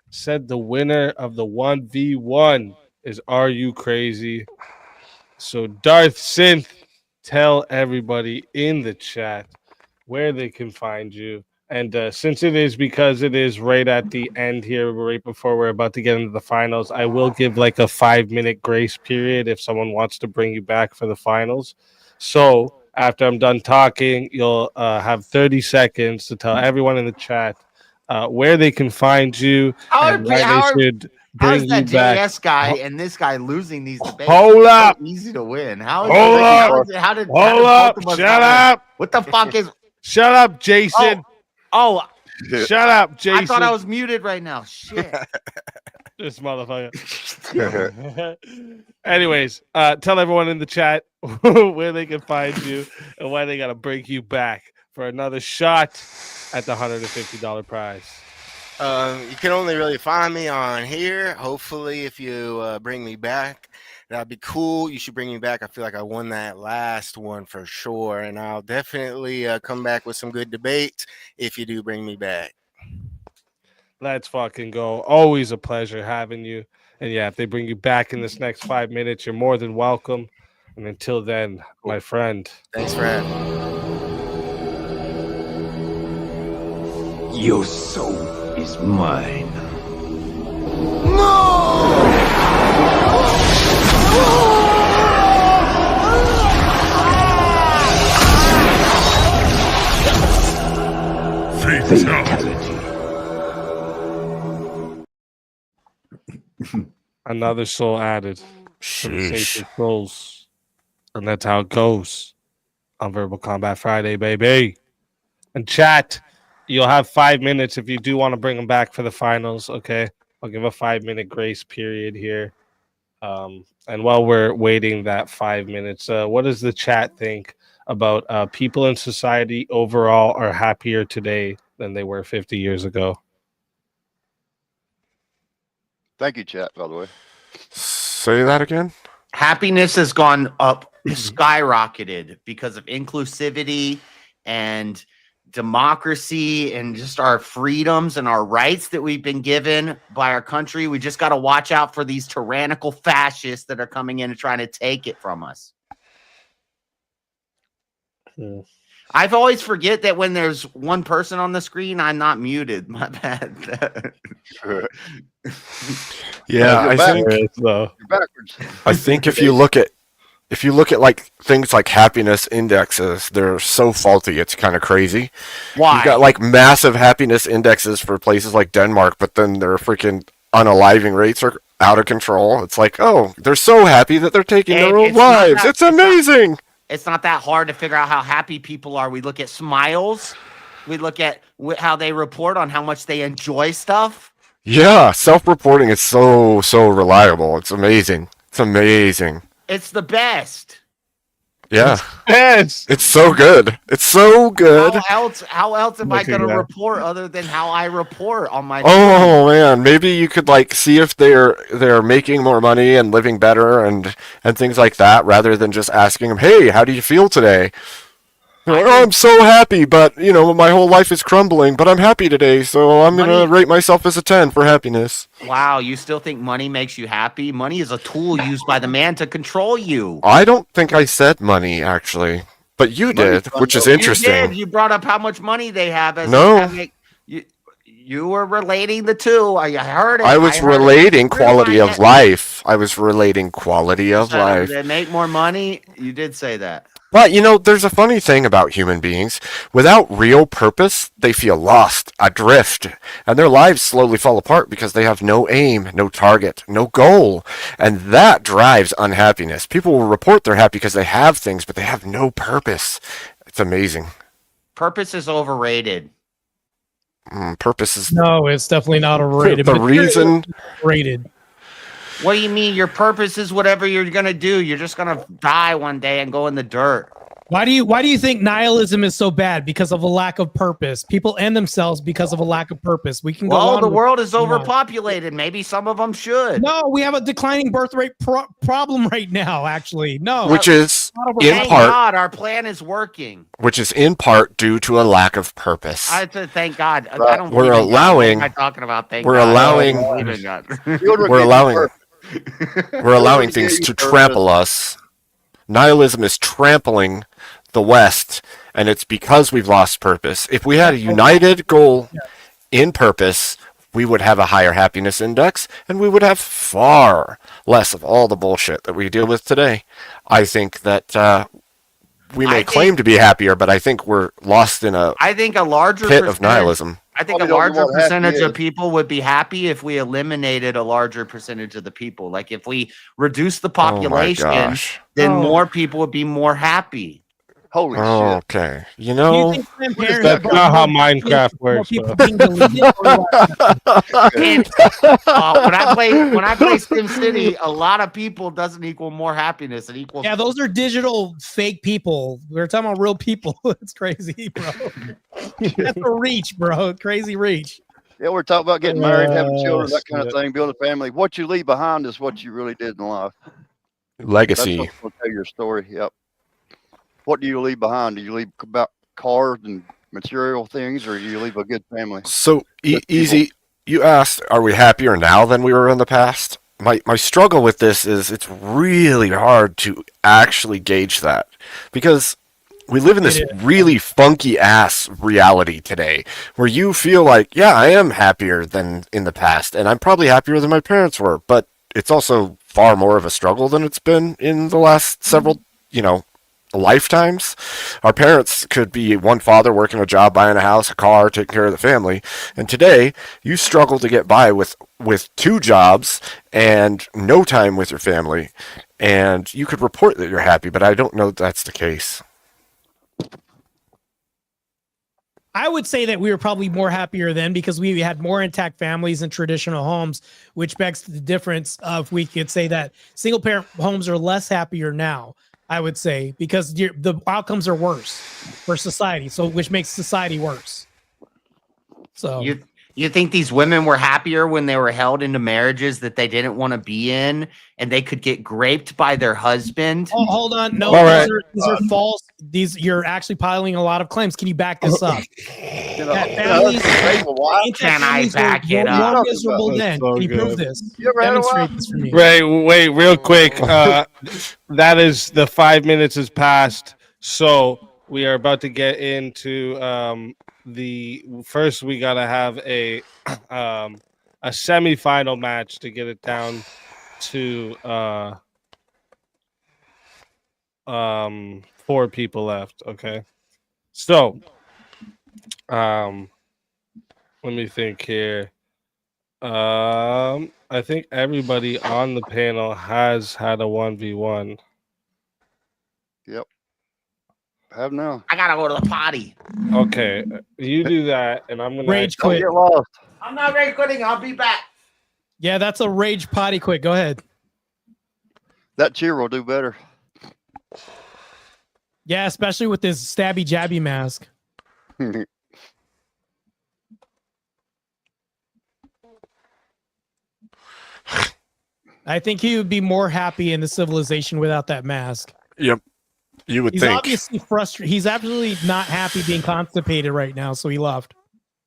said the winner of the 1v1 is Are You Crazy? So Darth Synth, tell everybody in the chat where they can find you. And since it is right at the end here, right before we're about to get into the finals, I will give like a 5-minute grace period if someone wants to bring you back for the finals. So after I'm done talking, you'll have 30 seconds to tell everyone in the chat where they can find you and why they should bring that you back. JS guy and this guy losing these debates? Hold up. So easy to win. How is Hold up. how did Hold up. both of us Shut not win? up. What the fuck is? Shut up, Jason. Oh, shut up, Jason. I thought I was muted right now. Shit. This motherfucker. Anyways, tell everyone in the chat where they can find you and why they gotta bring you back for another shot at the $150 prize. You can only really find me on here. Hopefully, if you bring me back, that'd be cool. You should bring me back. I feel like I won that last one for sure, and I'll definitely come back with some good debates if you do bring me back. Let's fucking go. Always a pleasure having you. And yeah, if they bring you back in this next 5 minutes, you're more than welcome. And until then, my friend. Thanks for having me. Your soul is mine. Fatality. Another soul added to the Sacred Souls. And that's how it goes on Verbal Combat Friday, baby. And chat, you'll have 5 minutes if you do want to bring them back for the finals, okay? I'll give a 5-minute grace period here. And while we're waiting that 5 minutes, what does the chat think about people in society overall are happier today than they were 50 years ago? Thank you, chat, by the way. Say that again. Happiness has gone up, skyrocketed because of inclusivity and democracy and just our freedoms and our rights that we've been given by our country. We just got to watch out for these tyrannical fascists that are coming in and trying to take it from us. I've always forget that when there's one person on the screen, I'm not muted. My bad. Yeah, I think You're backwards. I think if you look at like things like happiness indexes, they're so faulty. It's kind of crazy. Why? You've got like massive happiness indexes for places like Denmark, but then their freaking unaliving rates are out of control. It's like, oh, they're so happy that they're taking their own lives. It's amazing. It's not that hard to figure out how happy people are. We look at smiles. We look at how they report on how much they enjoy stuff. Yeah, self-reporting is so reliable. It's amazing. It's amazing. It's the best. Yeah. Yes. It's so good. It's so good. How else am I going to report other than how I report on my Oh man, maybe you could like see if they're making more money and living better and things like that rather than just asking them, "Hey, how do you feel today?" Like, oh, I'm so happy, but you know, my whole life is crumbling, but I'm happy today, so I'm going to rate myself as a 10 for happiness. Wow, you still think money makes you happy? Money is a tool used by the man to control you. I don't think I said money, actually. But you did, which is interesting. You did. You brought up how much money they have. You were relating the two. I heard it. I was relating quality of life. I was relating quality of life. They make more money. You did say that. But, you know, there's a funny thing about human beings. Without real purpose, they feel lost, adrift, and their lives slowly fall apart because they have no aim, no target, no goal. And that drives unhappiness. People will report they're happy because they have things, but they have no purpose. It's amazing. Purpose is overrated. Purpose is... No, it's definitely not overrated. The reason... Rated. What do you mean? Your purpose is whatever you're going to do. You're just going to die one day and go in the dirt. Why do you think nihilism is so bad? Because of a lack of purpose. People end themselves because of a lack of purpose. We can go on. The world is overpopulated. Maybe some of them should. No, we have a declining birth rate problem right now. Actually, no. Which is in Thank part, God our plan is working. which is in part due to a lack of purpose. I have to thank God. I don't We're believe in God. allowing. What am I talking about? Thank We're God. allowing. I don't believe in God. We're allowing. We're allowing things to trample us. Nihilism is trampling the West, and it's because we've lost purpose. If we had a united goal in purpose, we would have a higher happiness index, and we would have far less of all the bullshit that we deal with today. I think that we may claim to be happier, but I think we're lost in a larger pit of nihilism. I think a larger percentage of people would be happy if we eliminated a larger percentage of the people. Like if we reduce the population, then more people would be more happy. Holy shit. Okay. You know, that's not how Minecraft works. When I play SimCity, a lot of people doesn't equal more happiness. It equals those are digital fake people. We're talking about real people. It's crazy, bro. That's a reach, bro. Crazy reach. Yeah, we're talking about getting married, having children, that kind of thing, build a family. What you leave behind is what you really did in life. Legacy. That's what's going to tell your story. Yep. What do you leave behind? Do you leave about cars and material things, or do you leave a good family? So easy. You asked, are we happier now than we were in the past? My struggle with this is it's really hard to actually gauge that, because we live in this really funky ass reality today where you feel like, yeah, I am happier than in the past, and I'm probably happier than my parents were, but it's also far more of a struggle than it's been in the last several, lifetimes. Our parents could be one father working a job, buying a house, a car, taking care of the family, and today you struggle to get by with two jobs and no time with your family, and you could report that you're happy, but I don't know that that's the case. I would say that we were probably more happier then because we had more intact families and traditional homes, which begs the difference of we could say that single parent homes are less happier now. I would say, because the outcomes are worse for society, so which makes society worse. So you think these women were happier when they were held into marriages that they didn't want to be in, and they could get raped by their husband? Oh, hold on, no, these are false. You're actually piling a lot of claims. Can you back this up? Can I back it up? More miserable then. Can you prove this? Demonstrate this for me. Wait, real quick. That is the 5 minutes has passed, so we are about to get into the first. We gotta have a semifinal match to get it down to 4 people left. Okay, so let me think here. I think everybody on the panel has had a 1v1. Yep. Have now. I gotta go to the potty. Okay, you do that, and I'm gonna rage quit. Get lost. I'm not rage quitting. I'll be back. Yeah, that's a rage potty quit. Go ahead. That cheer will do better. Yeah, especially with this stabby jabby mask. I think he would be more happy in the civilization without that mask. Yep. You would He's think. obviously frustrated. He's absolutely not happy being constipated right now, so he left.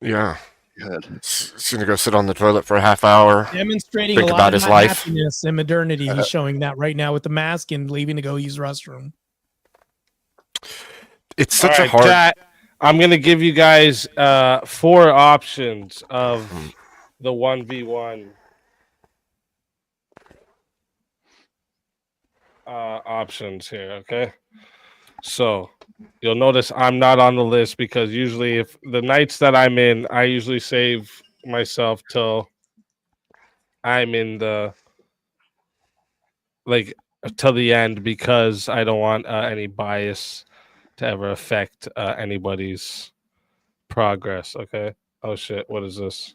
Yeah. Good. He's gonna go sit on the toilet for a half hour. Demonstrating think a lot about of his life. happiness and modernity. He's showing that right now with the mask and leaving to go use the restroom. It's such All a hard. chat, I'm gonna give you guys 4 options of the 1v1 options here. Okay, so you'll notice I'm not on the list because usually if the nights that I'm in, I usually save myself till I'm in the till the end because I don't want any bias to ever affect anybody's progress. Okay. Oh shit! What is this?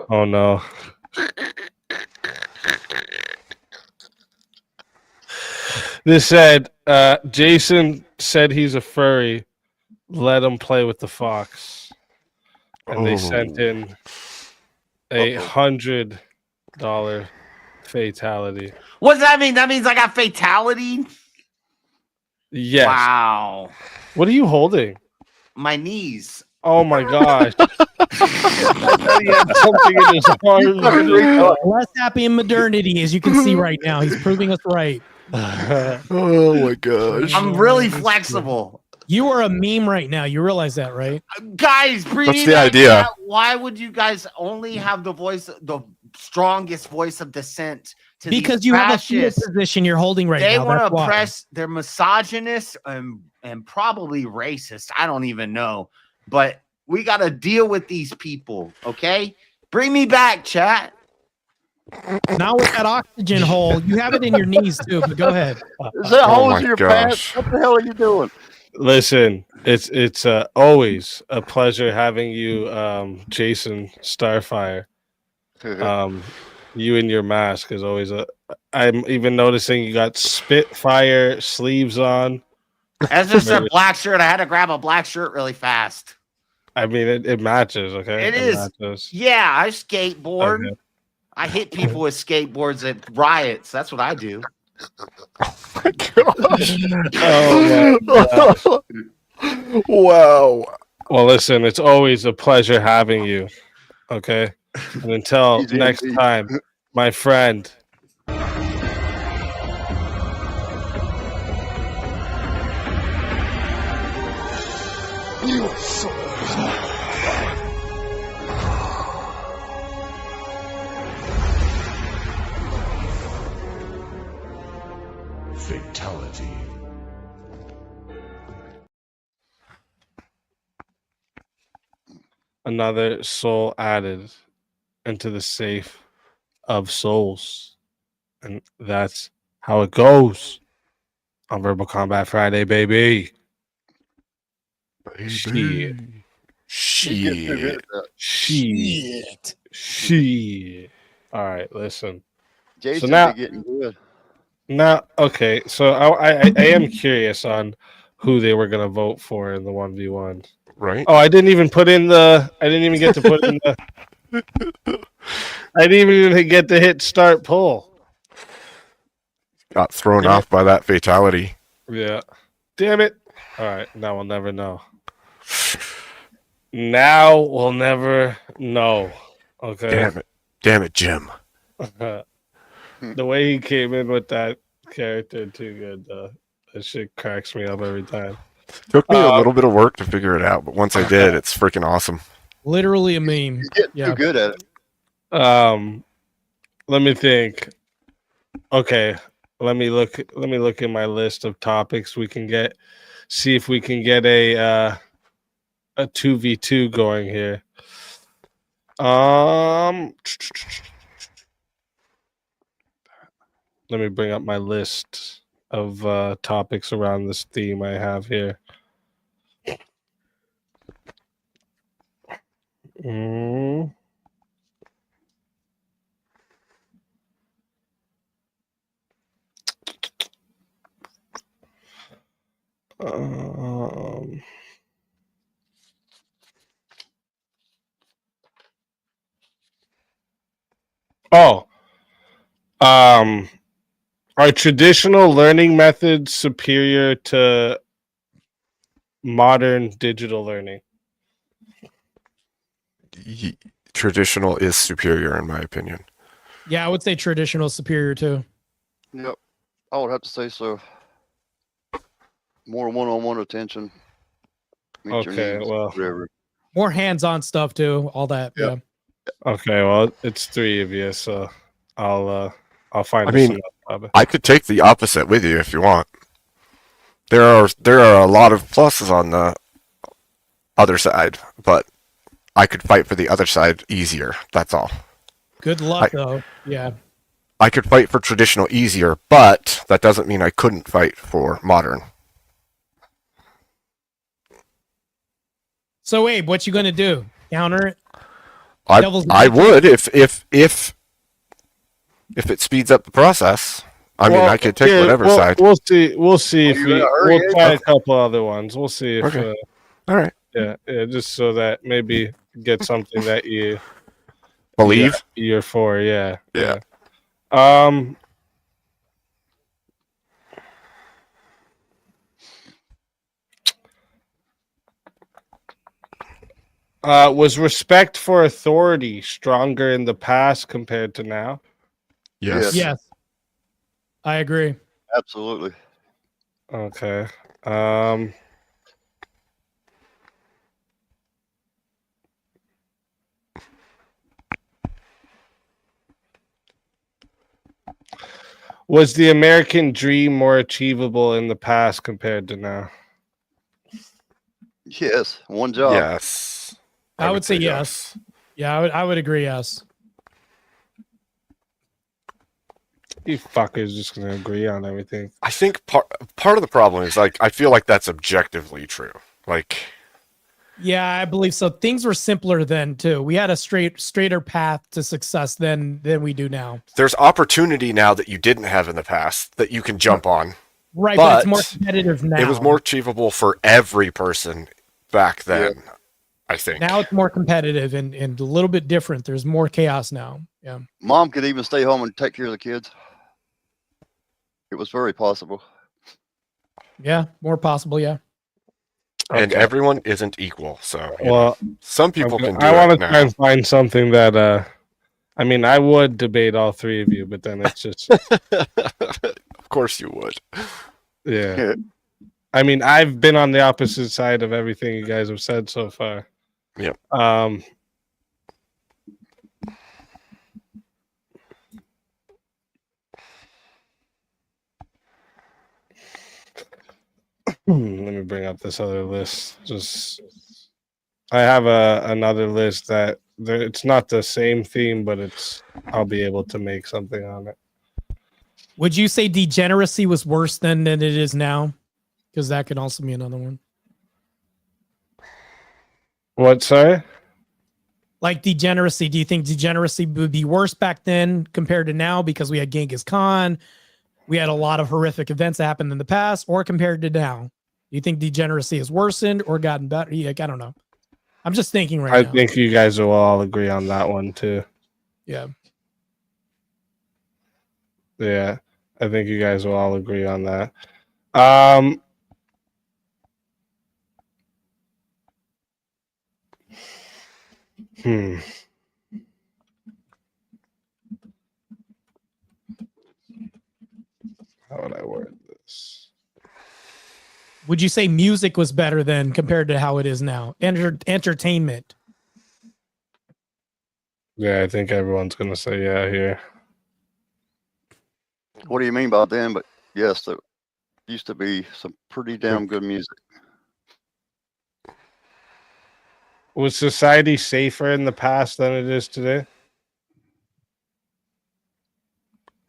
Oh no. This said, Jason said he's a furry. Let him play with the fox. And they sent in $100 fatality. What does that mean? That means I got fatality? Yes. Wow. What are you holding? My knees. Oh my gosh. I thought he had something in his arm. Less happy in modernity, as you can see right now. He's proving us right. Oh my gosh. I'm really flexible. You are a meme right now. You realize that, right? Guys, bring What's me the back idea? that. Why would you guys only have the strongest voice of dissent? Because you have a fetal position you're holding right now. They want that's to why. oppress. They're misogynist and probably racist. I don't even know. But we got to deal with these people, okay? Bring me back, chat. Not with that oxygen hole. You have it in your knees, too, but go ahead. Is that Oh holes my in your gosh. pants? What the hell are you doing? Listen, it's always a pleasure having you, Jason Starfire. You and your mask is always I'm even noticing you got Spitfire sleeves on. That's just a black shirt. I had to grab a black shirt really fast. I mean, it matches, okay? It is. Matches. Yeah, I skateboard. Okay. I hit people with skateboards at riots. That's what I do. Oh my gosh. Wow. Well, listen, it's always a pleasure having you. Okay. And until next time, my friend. You are so fatality. Another soul added into the safe of souls. And that's how it goes on Verbal Combat Friday, baby. Shit. Shit. All right, listen. Jason's So now, getting good. okay. So I am curious on who they were gonna vote for in the 1v1. Right. Oh, I didn't even get to put in the. I didn't even get to hit start pull. Got thrown off by that fatality. Yeah. Damn it. All right. Now we'll never know. Now we'll never know. Okay. Damn it, Jim. The way he came in with that character, too good. That shit cracks me up every time. Took me a little bit of work to figure it out, but once I did, it's freaking awesome. Literally a meme. He's getting too good at it. Let me think. Okay. Let me look at my list of topics we can get. See if we can get a 2v2 going here. Let me bring up my list of topics around this theme I have here. Are traditional learning methods superior to modern digital learning? Traditional is superior, in my opinion. Yeah, I would say traditional is superior too. Yep. I would have to say so. More one-on-one attention. Meet your Okay, needs, well. whatever. More hands-on stuff too. All that. Yep. Yeah. Okay, well, it's three of you, so I'll find. I mean, I could take the opposite with you if you want. There are a lot of pluses on the other side, but I could fight for the other side easier. That's all. Good luck, though. Yeah. I could fight for traditional easier, but that doesn't mean I couldn't fight for modern. So, Abe, what you gonna do? Counter it? I would if If it speeds up the process, I mean, I could take whatever side. We'll see. We'll see if we'll try a couple other ones. We'll see if. Okay. All right. Yeah, just so that maybe get something that you believe you're for. Yeah. Yeah. Was respect for authority stronger in the past compared to now? Yes. I agree. Absolutely. Okay. Was the American dream more achievable in the past compared to now? Yes. One job. Yes. I would say yes. Yeah, I would agree. Yes. You fuckers just gonna agree on everything. I think part of the problem is like I feel like that's objectively true. Like, yeah, I believe so. Things were simpler then too. We had a straighter path to success than we do now. There's opportunity now that you didn't have in the past that you can jump on. Right, but it's more competitive now. It was more achievable for every person back then. Yeah. I think now it's more competitive and a little bit different. There's more chaos now. Yeah. Mom could even stay home and take care of the kids. It was very possible. Yeah, more possible. Yeah. And everyone isn't equal, so well, some people can. I want to try and find something that. I mean, I would debate all three of you, but then it's just. Of course, you would. Yeah. I mean, I've been on the opposite side of everything you guys have said so far. Yep. Let me bring up this other list. I have another list that it's not the same theme, but I'll be able to make something on it. Would you say degeneracy was worse than it is now? Because that could also be another one. What, sorry? Like degeneracy. Do you think degeneracy would be worse back then compared to now because we had Genghis Khan? We had a lot of horrific events that happened in the past, or compared to now? Do you think degeneracy has worsened or gotten better? Like, I don't know. I'm just thinking now. I think you guys will all agree on that one too. Yeah. Yeah. I think you guys will all agree on that. How would I word this? Would you say music was better then compared to how it is now? Entertainment. Yeah, I think everyone's going to say yeah here. What do you mean by then? But yes, there used to be some pretty damn good music. Was society safer in the past than it is today?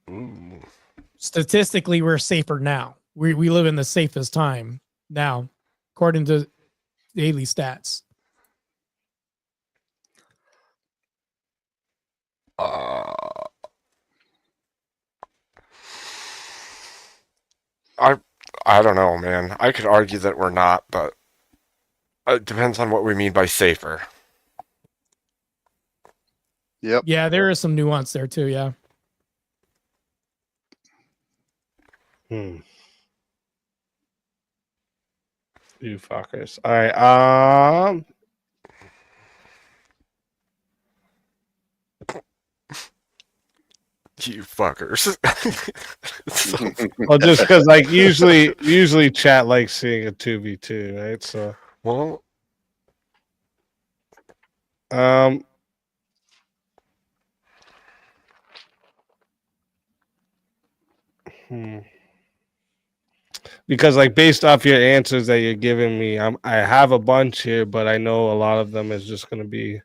Ooh. Statistically, we're safer now. We live in the safest time now, according to daily stats. I don't know, man. I could argue that we're not, but it depends on what we mean by safer. Yep. Yeah, there is some nuance there too. Yeah. You fuckers. All right. You fuckers. Well, just because like usually chat likes seeing a 2v2, right? So well, because like based off your answers that you're giving me, I have a bunch here, but I know a lot of them is just gonna be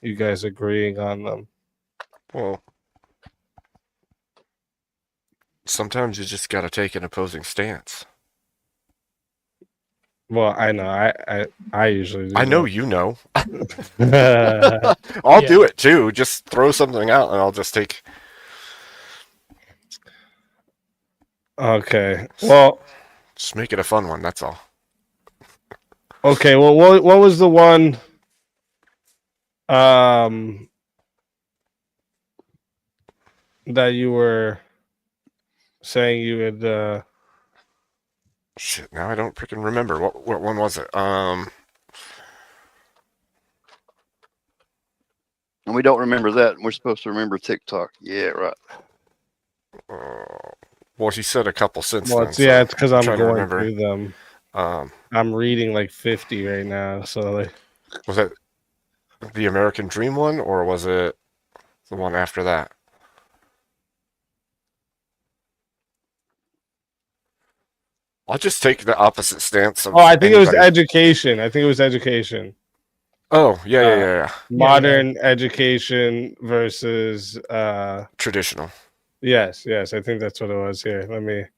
you guys agreeing on them. Well, sometimes you just got to take an opposing stance. Well, I know. I usually do. I know you know. I'll do it too. Just throw something out and I'll just take Okay. Well, just make it a fun one. That's all. Okay. Well, what was the one? That you were saying you would. Shit. Now I don't freaking remember. What one was it? And we don't remember that. We're supposed to remember TikTok. Yeah, right. Well, she said a couple since Well, then. it's because I'm trying to going remember. through them. I'm reading like 50 right now. So like, was it the American Dream one, or was it the one after that? I'll just take the opposite stance of I think it was anybody. education. Oh, yeah. Modern education versus traditional. Yes. I think that's what it was here.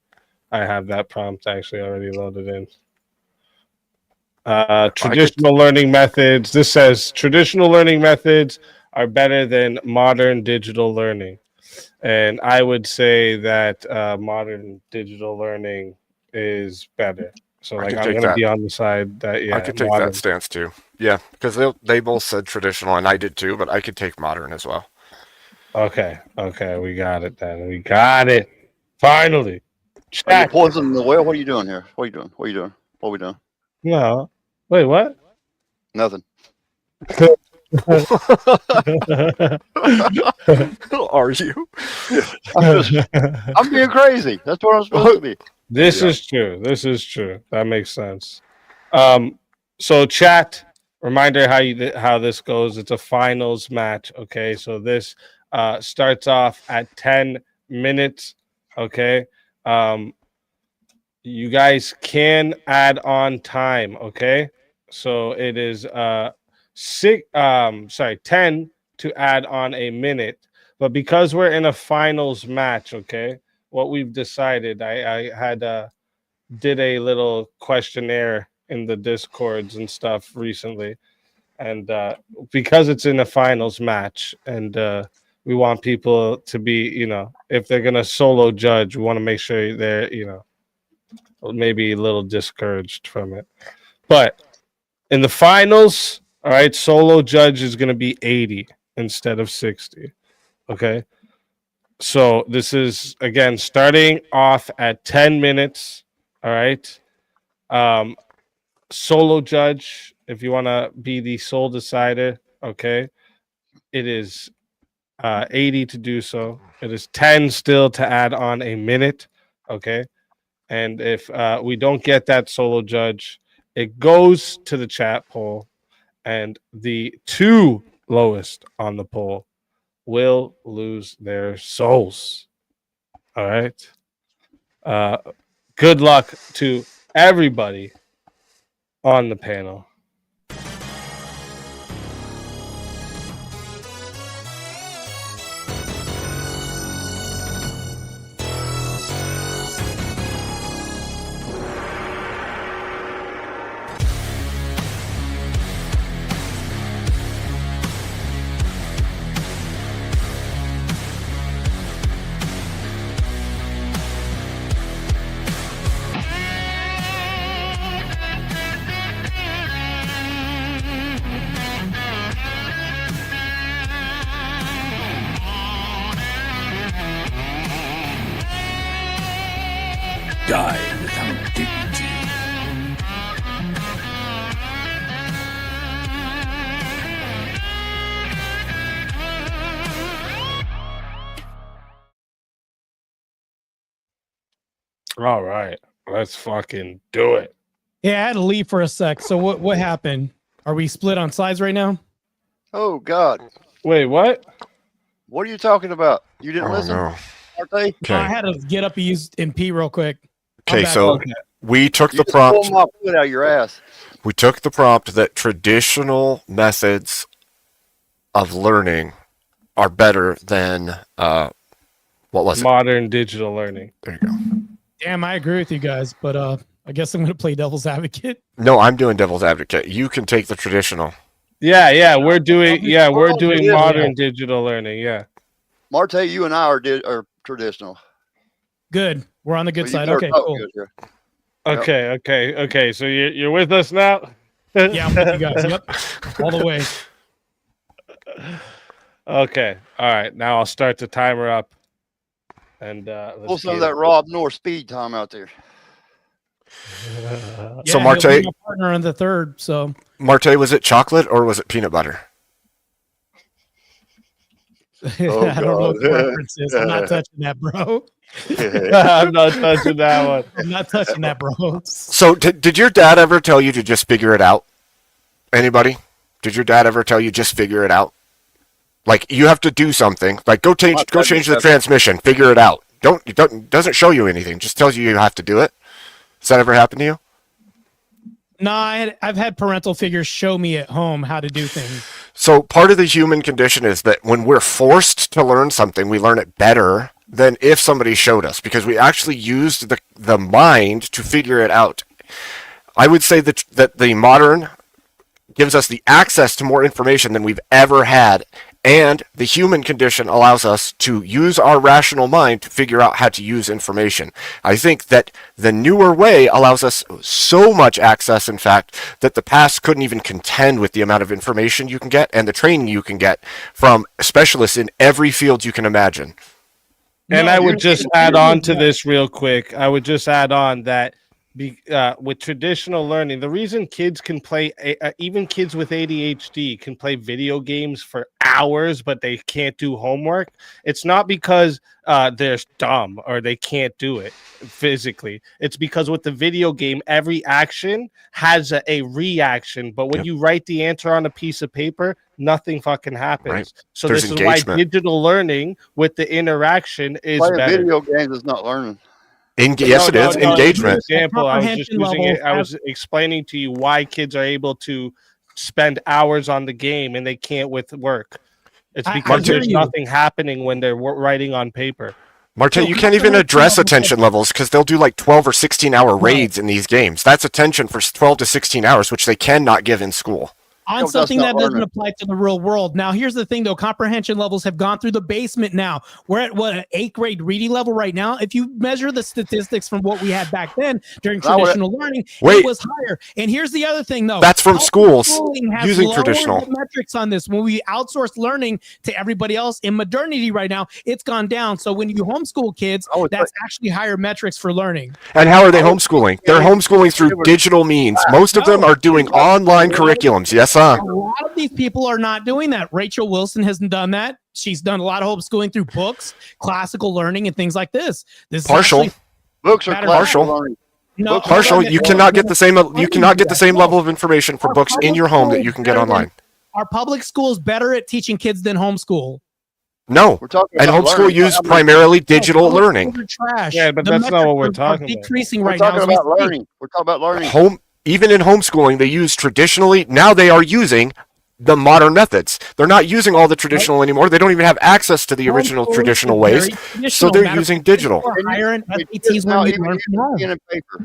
I have that prompt actually already loaded in. Traditional learning methods. This says traditional learning methods are better than modern digital learning. And I would say that modern digital learning is better. So like I'm gonna be on the side that I could take that stance too. Yeah, because they both said traditional and I did too, but I could take modern as well. Okay, we got it then. We got it. Finally. Are you poisoning the well? What are you doing here? What are you doing? What are we doing? No. Wait, what? Nothing. Are you? I'm being crazy. That's what I'm supposed to be. This is true. That makes sense. So chat, reminder how this goes. It's a finals match. Okay, so this starts off at 10 minutes. Okay. You guys can add on time. Okay, so it is 10 to add on a minute. But because we're in a finals match, okay, what we've decided, I had did a little questionnaire in the Discords and stuff recently, and because it's in a finals match, and we want people to be, if they're gonna solo judge, we want to make sure they're, maybe a little discouraged from it. But in the finals, all right, solo judge is gonna be 80 instead of 60. Okay. So this is again starting off at 10 minutes. All right. Solo judge, if you want to be the sole decider, okay, it is 80 to do so. It is 10 still to add on a minute. Okay. And if we don't get that solo judge, it goes to the chat poll, and the two lowest on the poll will lose their souls. All right. Good luck to everybody on the panel. Die without dignity. All right, let's fucking do it. Yeah, I had to leave for a sec. So what happened? Are we split on sides right now? Oh God! Wait, what? What are you talking about? You didn't listen? No. Okay. I had to get up and pee real quick. Okay, so we took the Pull prompt. my foot out your ass. We took the prompt that traditional methods of learning are better than what was it? Modern digital learning. There you go. Damn, I agree with you guys, but I guess I'm gonna play devil's advocate. No, I'm doing devil's advocate. You can take the traditional. Yeah, we're doing modern digital learning. Yeah. Marte, you and I are traditional. Good. We're on the good So you side. better Okay, talk cool. good here. Okay. So you're with us now? Yeah, I'm with you guys. Yep. All the way. Okay. All right. Now I'll start the timer up. And Pull some of that Rob North speed time out there. So Yeah, Marte, he'll be my partner on the third. So Marte, was it chocolate or was it peanut butter? Oh, I don't know what the God. reference is. I'm not touching that, bro. I'm not touching that one. I'm not touching that, bro. So did your dad ever tell you to just figure it out? Anybody? Did your dad ever tell you just figure it out? Like you have to do something. Like go change the transmission. Figure it out. Doesn't show you anything. Just tells you have to do it. Does that ever happen to you? No, I've had parental figures show me at home how to do things. So part of the human condition is that when we're forced to learn something, we learn it better than if somebody showed us, because we actually used the mind to figure it out. I would say that the modern gives us the access to more information than we've ever had, and the human condition allows us to use our rational mind to figure out how to use information. I think that the newer way allows us so much access, in fact, that the past couldn't even contend with the amount of information you can get and the training you can get from specialists in every field you can imagine. And I would just add on to this real quick. I would just add on that with traditional learning, the reason kids can play, even kids with ADHD can play video games for hours, but they can't do homework. It's not because they're dumb or they can't do it physically. It's because with the video game, every action has a reaction. But when you write the answer on a piece of paper, nothing fucking happens. Right. So There's this engagement. is why digital learning with the interaction is Playing better. video games is not learning. Yes, it is. Engagement. Example, I was just using it. I was explaining to you why kids are able to spend hours on the game and they can't with work. It's because there's nothing happening when they're writing on paper. Marte, you can't even address attention levels because they'll do like 12 or 16-hour raids in these games. That's attention for 12 to 16 hours, which they cannot give in school. On something that doesn't apply to the real world. Now, here's the thing, though. Comprehension levels have gone through the basement now. We're at, what, an 8th grade reading level right now? If you measure the statistics from what we had back then during traditional learning, it was higher. And here's the other thing, though. That's from schools using lower traditional. metrics on this. When we outsource learning to everybody else in modernity right now, it's gone down. So when you homeschool kids, that's actually higher metrics for learning. And how are they homeschooling? They're homeschooling through digital means. Most of them are doing online curriculums. Yes, A lot of these people are not doing that. Rachel Wilson hasn't done that. She's done a lot of homeschooling through books, classical learning, and things like this. This partial books are partial. No, Partial. You cannot get the same. You cannot get the same level of information for books in your home that you can get online. Are public schools better at teaching kids than homeschool? No, and homeschool use primarily digital learning. Trash. Yeah, but that's not what we're talking about. Decreasing We're right now. talking about learning. We're talking about learning. Even in homeschooling, they use traditionally. Now they are using the modern methods. They're not using all the traditional anymore. They don't even have access to the original traditional ways. So they're using digital.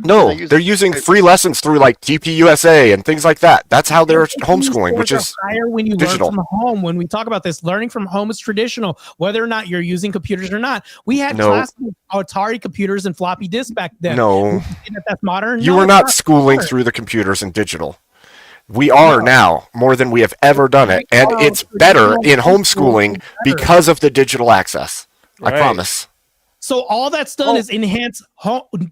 No, they're using free lessons through like TPUSA and things like that. That's how they're homeschooling, which is higher when you digital. learn from home. When we talk about this, learning from home is traditional, whether or not you're using computers or not. We had classical Atari computers and floppy disks back then. No, that's modern. You were not schooling through the computers and digital. We are now more than we have ever done it, and it's better in homeschooling because of the digital access. I promise. So all that's done is enhance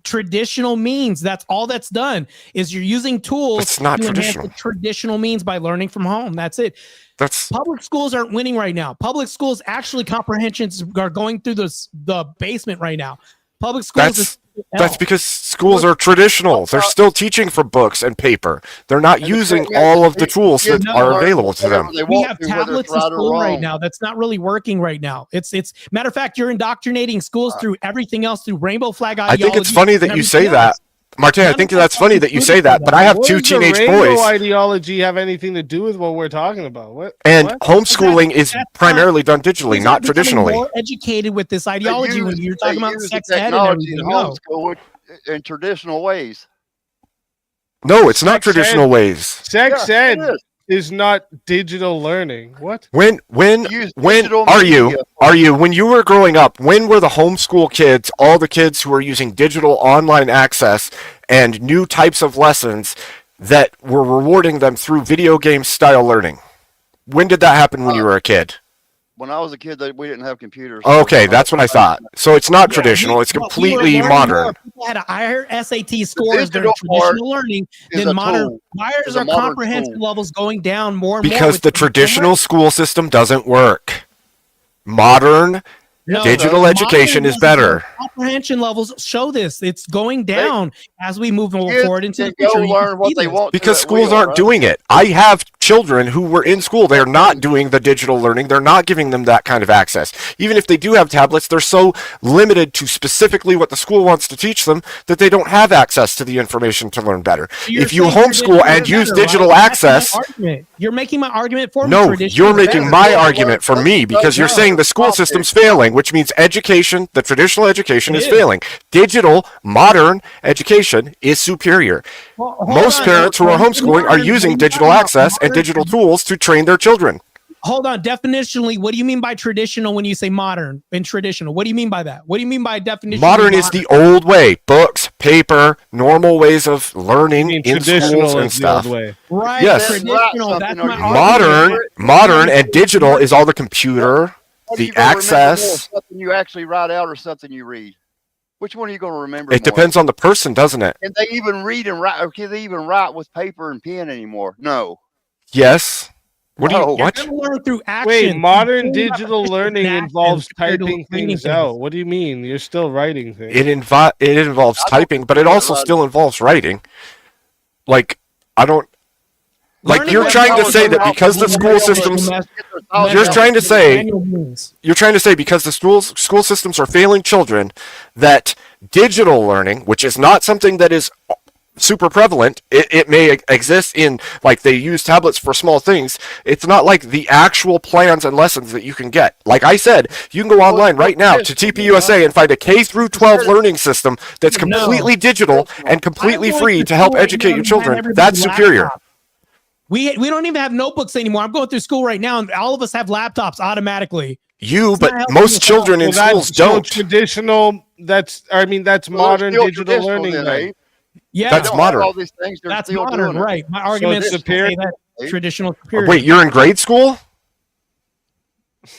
traditional means. That's all that's done is you're using tools. It's not to enhance traditional. the traditional means by learning from home. That's it. Public schools aren't winning right now. Public schools actually comprehensions are going through the basement right now. Public schools. That's because schools are traditional. They're still teaching from books and paper. They're not using all of the tools that are available to them. We have tablets in school right now. That's not really working right now. It's matter of fact, you're indoctrinating schools through everything else, through rainbow flag ideology. I think it's funny that you say that. Marte, I think that's funny that you say that, but I have two teenage boys. Ideology have anything to do with what we're talking about? Homeschooling is primarily done digitally, not traditionally. More educated with this ideology when you're talking about sex ed and technology everything. in homeschool in traditional ways. No, it's not traditional ways. Sex ed. is not digital learning. What? When are you when you were growing up, when were the homeschool kids, all the kids who were using digital online access and new types of lessons that were rewarding them through video game style learning? When did that happen when you were a kid? When I was a kid, we didn't have computers. Okay, that's what I thought. So it's not traditional; it's completely modern. People had higher SAT scores during traditional learning than modern. Why are comprehension levels going down more and more? Because the traditional school system doesn't work. Modern digital education is better. Comprehension levels show this. It's going down as we move forward into the future. Learn what they want because schools aren't doing it. I have children who were in school. They're not doing the digital learning. They're not giving them that kind of access. Even if they do have tablets, they're so limited to specifically what the school wants to teach them that they don't have access to the information to learn better. If you homeschool and use digital access... You're making my argument for me. No, you're making my argument for me because you're saying the school system's failing, which means education, the traditional education is failing. Digital, modern education is superior. Most parents who are homeschooling are using digital access and digital tools to train their children. Hold on. Definitionally, what do you mean by traditional when you say modern and traditional? What do you mean by that? What do you mean by definition? Modern is the old way. Books, paper, normal ways of learning in schools and stuff. Right. Yes. Traditional. That's my modern and digital is all the computer, the access. Something you actually write out or something you read. Which one are you going to remember? It depends on the person, doesn't it? Can they even read and write? Or can they even write with paper and pen anymore? No. Yes. What do you what? Learn through action. Wait, modern digital learning involves typing things out. What do you mean? You're still writing things. It involves typing, but it also still involves writing. Like you're trying to say that because the school systems you're trying to say because the school systems are failing children that digital learning, which is not something that is super prevalent, it may exist in, like, they use tablets for small things. It's not like the actual plans and lessons that you can get. Like I said, you can go online right now to TPUSA and find a K through 12 learning system that's completely digital and completely free to help educate your children. That's superior. We don't even have notebooks anymore. I'm going through school right now, and all of us have laptops automatically. But most children in schools don't. Traditional. That's modern digital learning. Then. Yeah, that's modern. All these things, that's modern, right? My argument is superior. Traditional superior. Wait, you're in grade school?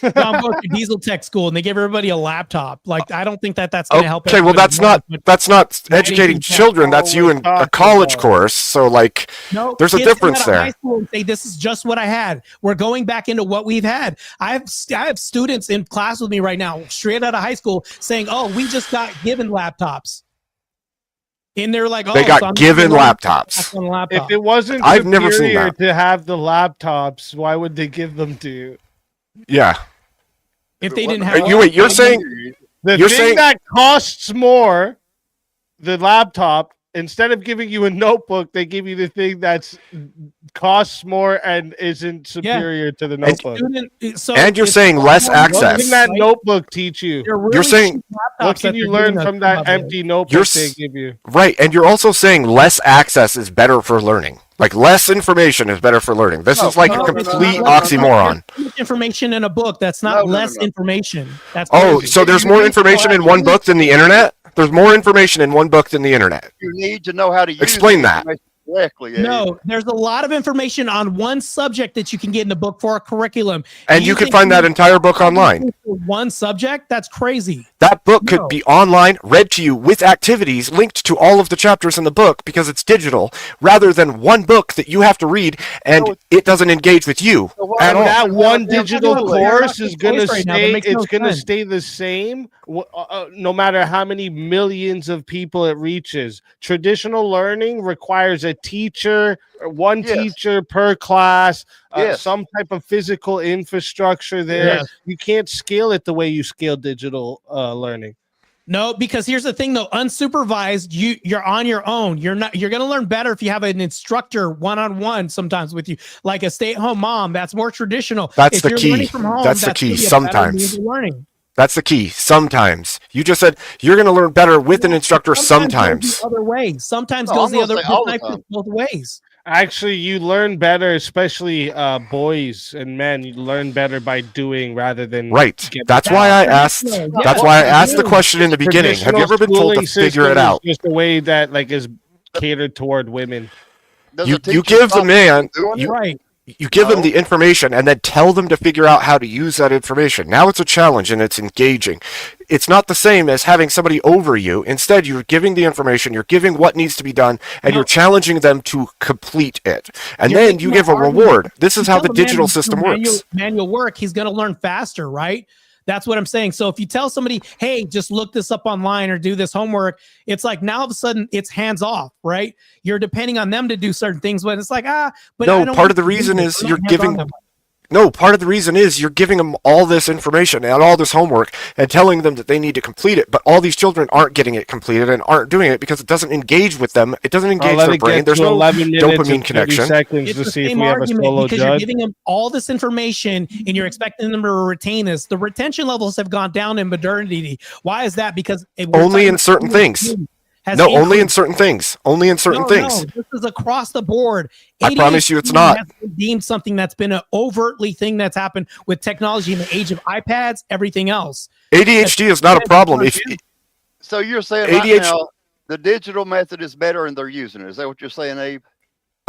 No, I'm going to Diesel Tech school, and they give everybody a laptop. Like, I don't think that's going to help. Okay, well, that's not educating children. That's you in a college course. So, like, there's a difference there. High school and say, this is just what I had. We're going back into what we've had. I have students in class with me right now, straight out of high school, saying, "Oh, we just got given laptops." And they're like, they got given laptops. If it wasn't I've never seen that. To have the laptops, why would they give them to you? Yeah. If they didn't have, you're saying that costs more, the laptop, instead of giving you a notebook, they give you the thing that's costs more and isn't superior to the notebook. And you're saying less access. What can that notebook teach you? You're saying what can you learn from that empty notebook they give you? Right, and you're also saying less access is better for learning. Like, less information is better for learning. This is like a complete oxymoron. Information in a book, that's not less information. That's so there's more information in one book than the internet? There's more information in one book than the internet. You need to know how to use Explain that. Correctly. No, there's a lot of information on one subject that you can get in the book for a curriculum. And you can find that entire book online. One subject? That's crazy. That book could be online, read to you with activities linked to all of the chapters in the book because it's digital, rather than one book that you have to read and it doesn't engage with you at all. That one digital course is going to stay. It's going to stay the same, no matter how many millions of people it reaches. Traditional learning requires a teacher, one teacher per class, some type of physical infrastructure there. You can't scale it the way you scale digital learning. No, because here's the thing though, unsupervised, you're on your own. You're going to learn better if you have an instructor one-on-one sometimes with you, like a stay-at-home mom. That's more traditional. That's the key. That's the key. Sometimes. That's the key. Sometimes. You just said you're going to learn better with an instructor sometimes. Other ways. Sometimes goes the other both ways. Actually, you learn better, especially boys and men. You learn better by doing rather than Right. That's why I asked. That's why I asked the question in the beginning. Have you ever been told to figure it out? Just a way that like is catered toward women. You give the man you give them the information and then tell them to figure out how to use that information. Now it's a challenge and it's engaging. It's not the same as having somebody over you. Instead, you're giving the information, you're giving what needs to be done, and you're challenging them to complete it. And then you give a reward. This is how the digital system works. Manual work, he's going to learn faster, right? That's what I'm saying. So if you tell somebody, hey, just look this up online or do this homework, it's like now all of a sudden it's hands off, right? You're depending on them to do certain things, but it's like, but no, part of the reason is you're giving. No, part of the reason is you're giving them all this information and all this homework and telling them that they need to complete it. But all these children aren't getting it completed and aren't doing it because it doesn't engage with them. It doesn't engage their brain. There's no dopamine connection. It's the same argument because you're giving them all this information and you're expecting them to retain this. The retention levels have gone down in modernity. Why is that? Because only in certain things. No, only in certain things. Only in certain things. No, this is across the board. I promise you it's not. Deemed something that's been an overtly thing that's happened with technology in the age of iPads, everything else. ADHD is not a problem. So you're saying right now the digital method is better and they're using it. Is that what you're saying, Abe?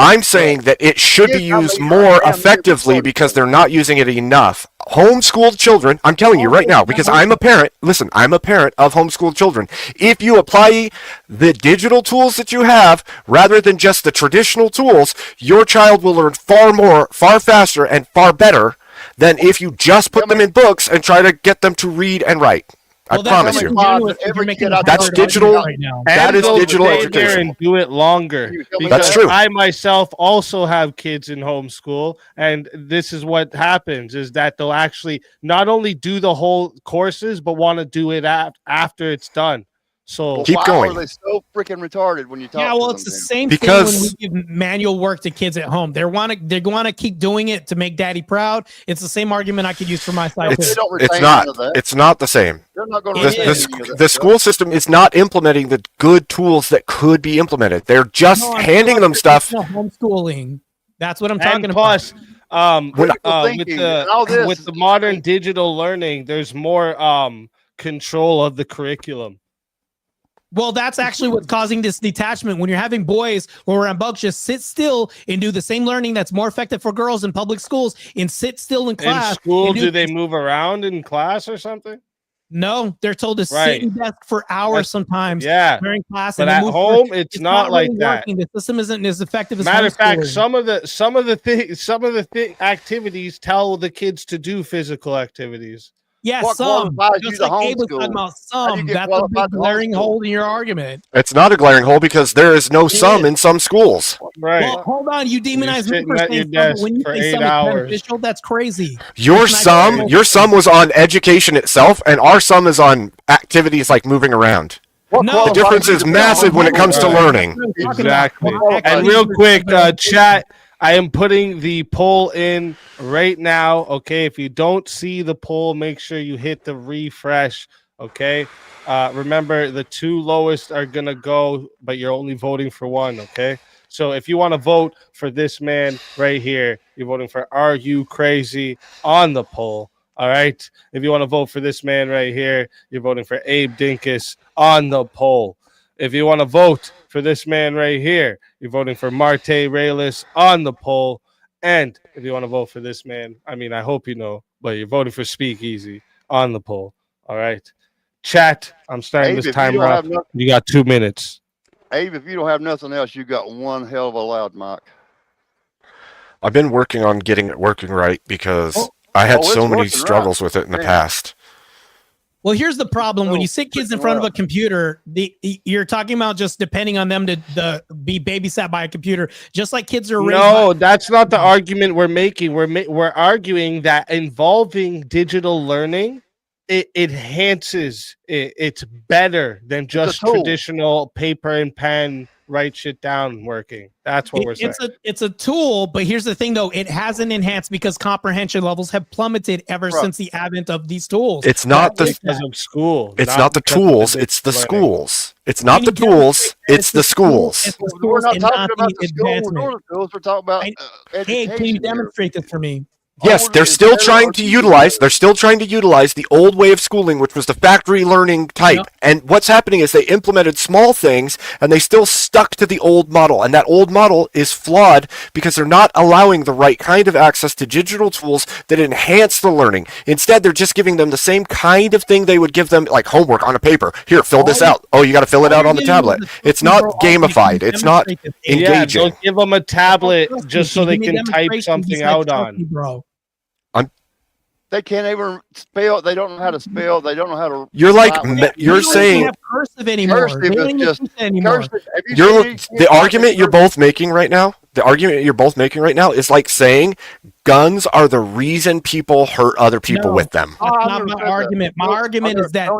I'm saying that it should be used more effectively because they're not using it enough. Homeschooled children, I'm telling you right now, because I'm a parent, listen, I'm a parent of homeschooled children. If you apply the digital tools that you have rather than just the traditional tools, your child will learn far more, far faster, and far better than if you just put them in books and try to get them to read and write. I promise you. That's digital. That is digital education. And do it longer. That's true. I myself also have kids in homeschool, and this is what happens: is that they'll actually not only do the whole courses, but want to do it after it's done. So keep going. Why are they so freaking retarded when you talk? Yeah, well, to it's them, the same thing when we give manual work to kids at home. They want to keep doing it to make daddy proud. It's the same argument I could use for my side. It's not. It's not the same. They're not going to. The school system is not implementing the good tools that could be implemented. They're just handing them stuff. Homeschooling. That's what I'm talking about. With the with the modern digital learning, there's more control of the curriculum. Well, that's actually what's causing this detachment. When you're having boys or rambunctious sit still and do the same learning that's more effective for girls in public schools and sit still in class. In school, do they move around in class or something? No, they're told to sit in desk for hours sometimes. During class, but at home, it's not like that. The system isn't as effective as matter of fact. Some of the activities tell the kids to do physical activities. Yeah, some. Just like Abe was talking about some. That's a big glaring hole in your argument. It's not a glaring hole because there is no sum in some schools. Right. Well, hold on. You demonize me for saying some. When you say some is beneficial, that's crazy. Your sum was on education itself, and our sum is on activities like moving around. The difference is massive when it comes to learning. Exactly. And real quick, chat. I am putting the poll in right now. Okay, if you don't see the poll, make sure you hit the refresh. Okay, remember the two lowest are gonna go, but you're only voting for one. Okay, so if you want to vote for this man right here, you're voting for "Are You Crazy" on the poll. All right. If you want to vote for this man right here, you're voting for Abe Dinkus on the poll. If you want to vote for this man right here, you're voting for Marte Reyes on the poll. And if you want to vote for this man, I mean, I hope you know, but you're voting for Speakeasy on the poll. All right. Chat, I'm starting this timer up. You got 2 minutes. Abe, if you don't have nothing else, you got one hell of a loud mic. I've been working on getting it working right because I had so many struggles with it in the past. Well, here's the problem. When you sit kids in front of a computer, you're talking about just depending on them to be babysat by a computer, just like kids are raised. No, that's not the argument we're making. We're arguing that involving digital learning, it enhances it. It's better than just traditional paper and pen write shit down working. That's what we're saying. It's a tool, but here's the thing though, it hasn't enhanced because comprehension levels have plummeted ever since the advent of these tools. It's not because of school. It's not the tools, it's the schools. It's not the tools, it's the schools. We're not talking about the school. We're talking about Hey, can you demonstrate this for me? Yes, they're still trying to utilize the old way of schooling, which was the factory learning type. And what's happening is they implemented small things and they still stuck to the old model. And that old model is flawed because they're not allowing the right kind of access to digital tools that enhance the learning. Instead, they're just giving them the same kind of thing they would give them, like homework on a paper. Here, fill this out. Oh, you got to fill it out on the tablet. It's not gamified. It's not engaging. Yeah, don't give them a tablet just so they can type something out on. Bro. They can't even spell. They don't know how to spell. They don't know how to. You're like you're saying have cursive anymore. Cursive is just cursive. The argument you're both making right now. The argument you're both making right now is like saying guns are the reason people hurt other people with them. That's not my argument. My argument is that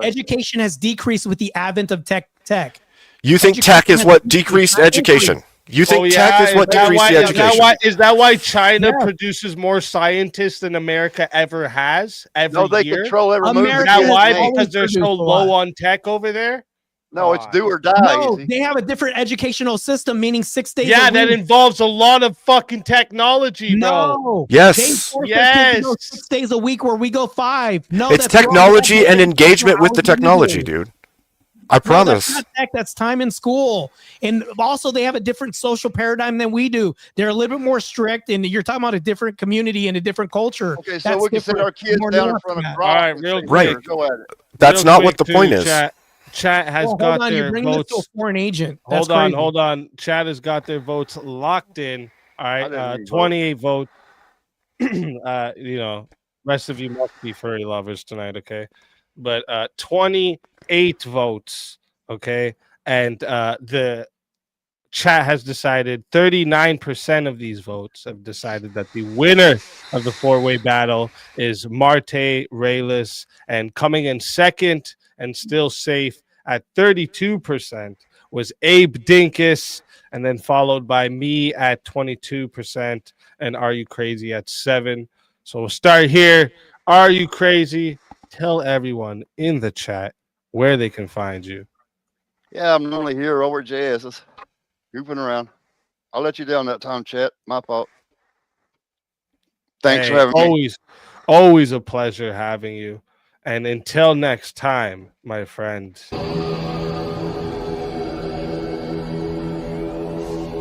education has decreased with the advent of tech. You think tech is what decreased education? You think tech is what decreased the education? Is that why China produces more scientists than America ever has every they year? control every move. Is that why? Because they're so low on tech over there? No, it's do or die. No, they have a different educational system, meaning 6 days. Yeah, a that week. involves a lot of fucking technology, bro. No. Yes. Yes. 6 days a week where we go 5. No, it's technology and engagement with the technology, dude. I promise. That's not tech, that's time in school. And also they have a different social paradigm than we do. They're a little bit more strict, and you're talking about a different community and a different culture. Okay, so we can send our kids down in front of All right, real quick. Right. Go at it. That's not what the point is. Chat has got their votes. To a foreign agent. Hold on. Chat has got their votes locked in. All right, 28 votes. Rest of you must be furry lovers tonight, okay? But 28 votes, okay? And the chat has decided 39% of these votes have decided that the winner of the four-way battle is Marte Reyes, and coming in second and still safe at 32% was Abe Dinkus, and then followed by me at 22%, and Are You Crazy at 7%. So we'll start here. Are you crazy? Tell everyone in the chat where they can find you. Yeah, I'm only here over at JS's, goofing around. I'll let you down that time, chat. My fault. Thanks for having me. Always a pleasure having you. And until next time, my friend.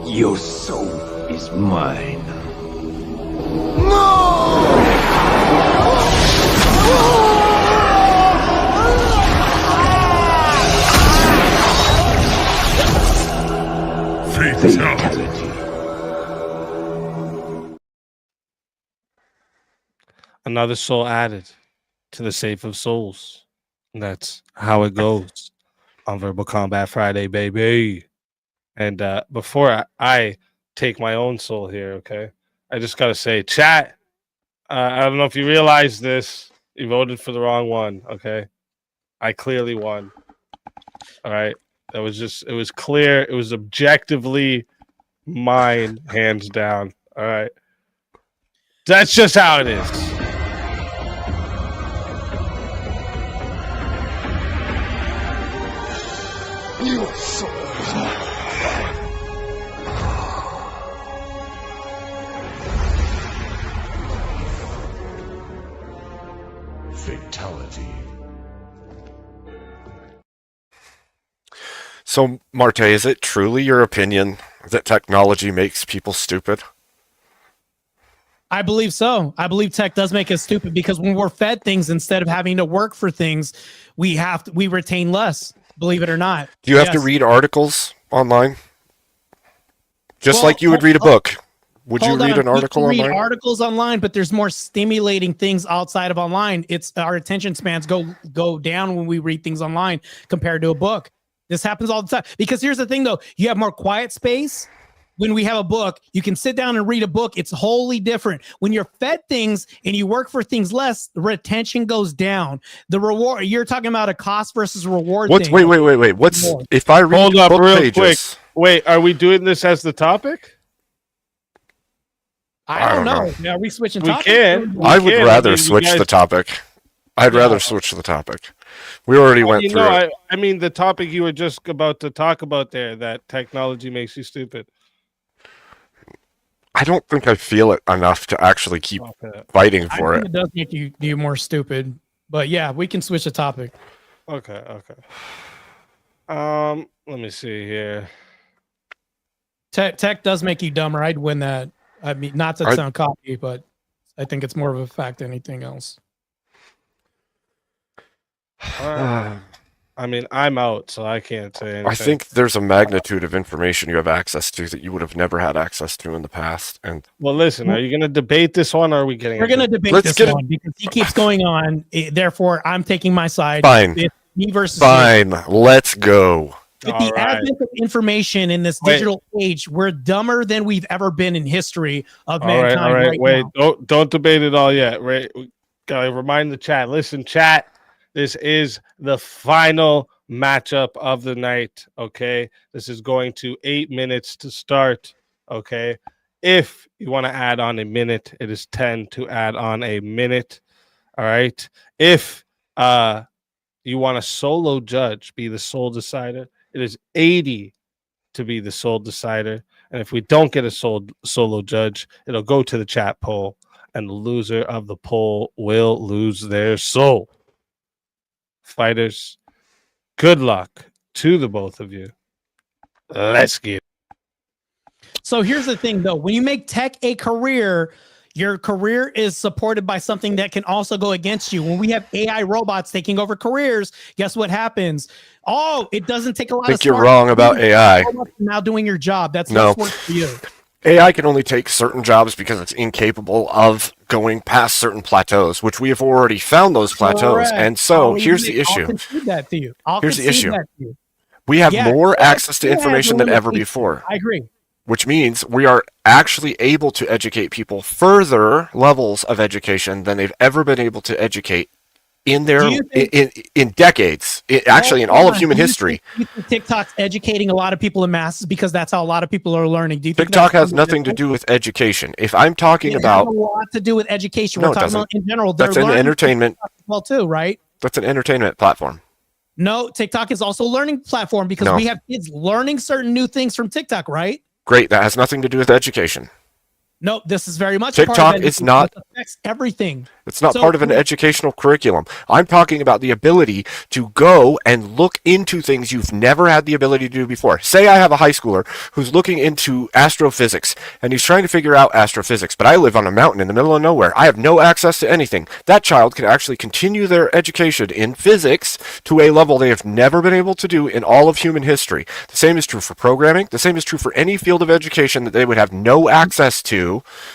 Your soul is mine. Fatality. Another soul added to the Safe of Souls. And that's how it goes on Verbal Combat Friday, baby. And before I take my own soul here, okay, I just got to say, chat, I don't know if you realize this. You voted for the wrong one, okay? I clearly won. All right. It was clear. It was objectively mine, hands down. All right. That's just how it is. Your soul is mine. Fatality. So, Marte, is it truly your opinion that technology makes people stupid? I believe so. I believe tech does make us stupid because when we're fed things instead of having to work for things, we retain less, believe it or not. Do you have to read articles online? Just like you would read a book. Would you read an article online? Read articles online, but there's more stimulating things outside of online. It's our attention spans go down when we read things online compared to a book. This happens all the time. Because here's the thing, though. You have more quiet space. when we have a book. You can sit down and read a book. It's wholly different. When you're fed things and you work for things less, the retention goes down. The reward, you're talking about a cost versus reward thing. Wait. What's if I read Hold up book real pages, quick. Wait, are we doing this as the topic? I don't know. Are we switching topics? I would rather switch the topic. I'd rather switch the topic. We already went through it. I mean, the topic you were just about to talk about there, that technology makes you stupid. I don't think I feel it enough to actually keep fighting for it. It does make you more stupid. But yeah, we can switch the topic. Okay. Let me see here. Tech does make you dumber. I'd win that. I mean, not to sound cocky, but I think it's more of a fact than anything else. I mean, I'm out, so I can't say anything. I think there's a magnitude of information you have access to that you would have never had access to in the past. And well, listen, are you going to debate this one, or are we getting? We're going to debate this one because he keeps going on. Therefore, I'm taking my side. Fine. It's me versus Fine. Let's go. With the advent of information in this digital age, we're dumber than we've ever been in history of mankind. All right. Wait, don't debate it all yet. Right? We gotta remind the chat. Listen, chat. This is the final matchup of the night. Okay, this is going to 8 minutes to start. Okay, if you want to add on a minute, it is 10 to add on a minute. All right. If you want a solo judge, be the sole decider, it is 80 to be the sole decider. And if we don't get a solo judge, it'll go to the chat poll, and the loser of the poll will lose their soul. Fighters, good luck to the both of you. Let's get it. So here's the thing, though. When you make tech a career, your career is supported by something that can also go against you. When we have AI robots taking over careers, guess what happens? Oh, it doesn't take a lot I think you're wrong about AI. Now doing your job. That's no less work for you. AI can only take certain jobs because it's incapable of going past certain plateaus, which we have already found those plateaus. Correct. And so here's the issue. I'll concede that to you. Here's the issue. We have more access to information than ever before. I agree. Which means we are actually able to educate people further levels of education than they've ever been able to educate in their in decades, actually in all of human history. You think TikTok's educating a lot of people in masses because that's how a lot of people are learning? Do you think TikTok has nothing to do with education? If I'm talking about, has a lot to do with education. No, We're talking about in general. That's an entertainment. Well, too, right? That's an entertainment platform. No, TikTok is also a learning platform because we have kids learning certain new things from TikTok, right? Great. That has nothing to do with education. No, this is very much TikTok part of is not. It affects everything. It's not part of an educational curriculum. I'm talking about the ability to go and look into things you've never had the ability to do before. Say I have a high schooler who's looking into astrophysics and he's trying to figure out astrophysics, but I live on a mountain in the middle of nowhere. I have no access to anything. That child can actually continue their education in physics to a level they have never been able to do in all of human history. The same is true for programming. The same is true for any field of education that they would have no access to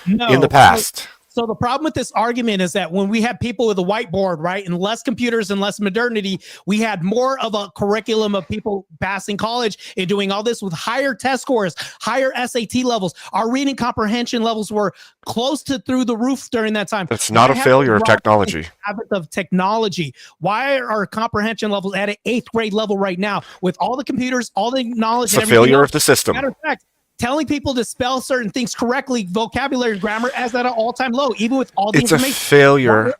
in the past. So the problem with this argument is that when we had people with a whiteboard, right, and less computers and less modernity, we had more of a curriculum of people passing college and doing all this with higher test scores, higher SAT levels. Our reading comprehension levels were close to through the roof during that time. That's not a failure of technology. Of technology. Why are our comprehension levels at an 8th grade level right now with all the computers, all the knowledge? It's a failure of the system. Matter of fact, telling people to spell certain things correctly, vocabulary, grammar, as at an all-time low, even with all the information. It's a failure.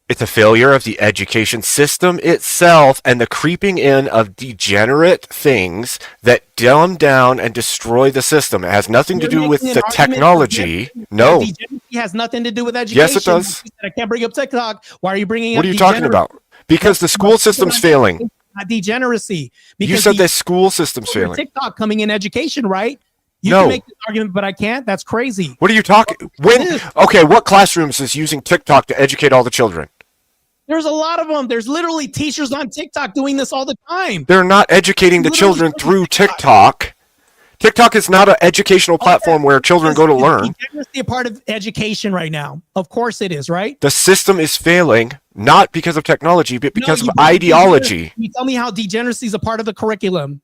It's a failure of the education system itself and the creeping in of degenerate things that dumb down and destroy the system. It has nothing to do with the technology. No. Degeneracy has nothing to do with education. Yes, it does. I can't bring up TikTok. Why are you bringing up What are you talking about? Because the school system's failing. Degeneracy. You said the school system's failing. TikTok coming in education, right? You can make this argument, but I can't. That's crazy. What are you talking? Okay, what classrooms is using TikTok to educate all the children? There's a lot of them. There's literally teachers on TikTok doing this all the time. They're not educating the children through TikTok. TikTok is not an educational platform where children go to learn. It's a part of education right now. Of course it is, right? The system is failing, not because of technology, but because of ideology. You tell me how degeneracy is a part of the curriculum.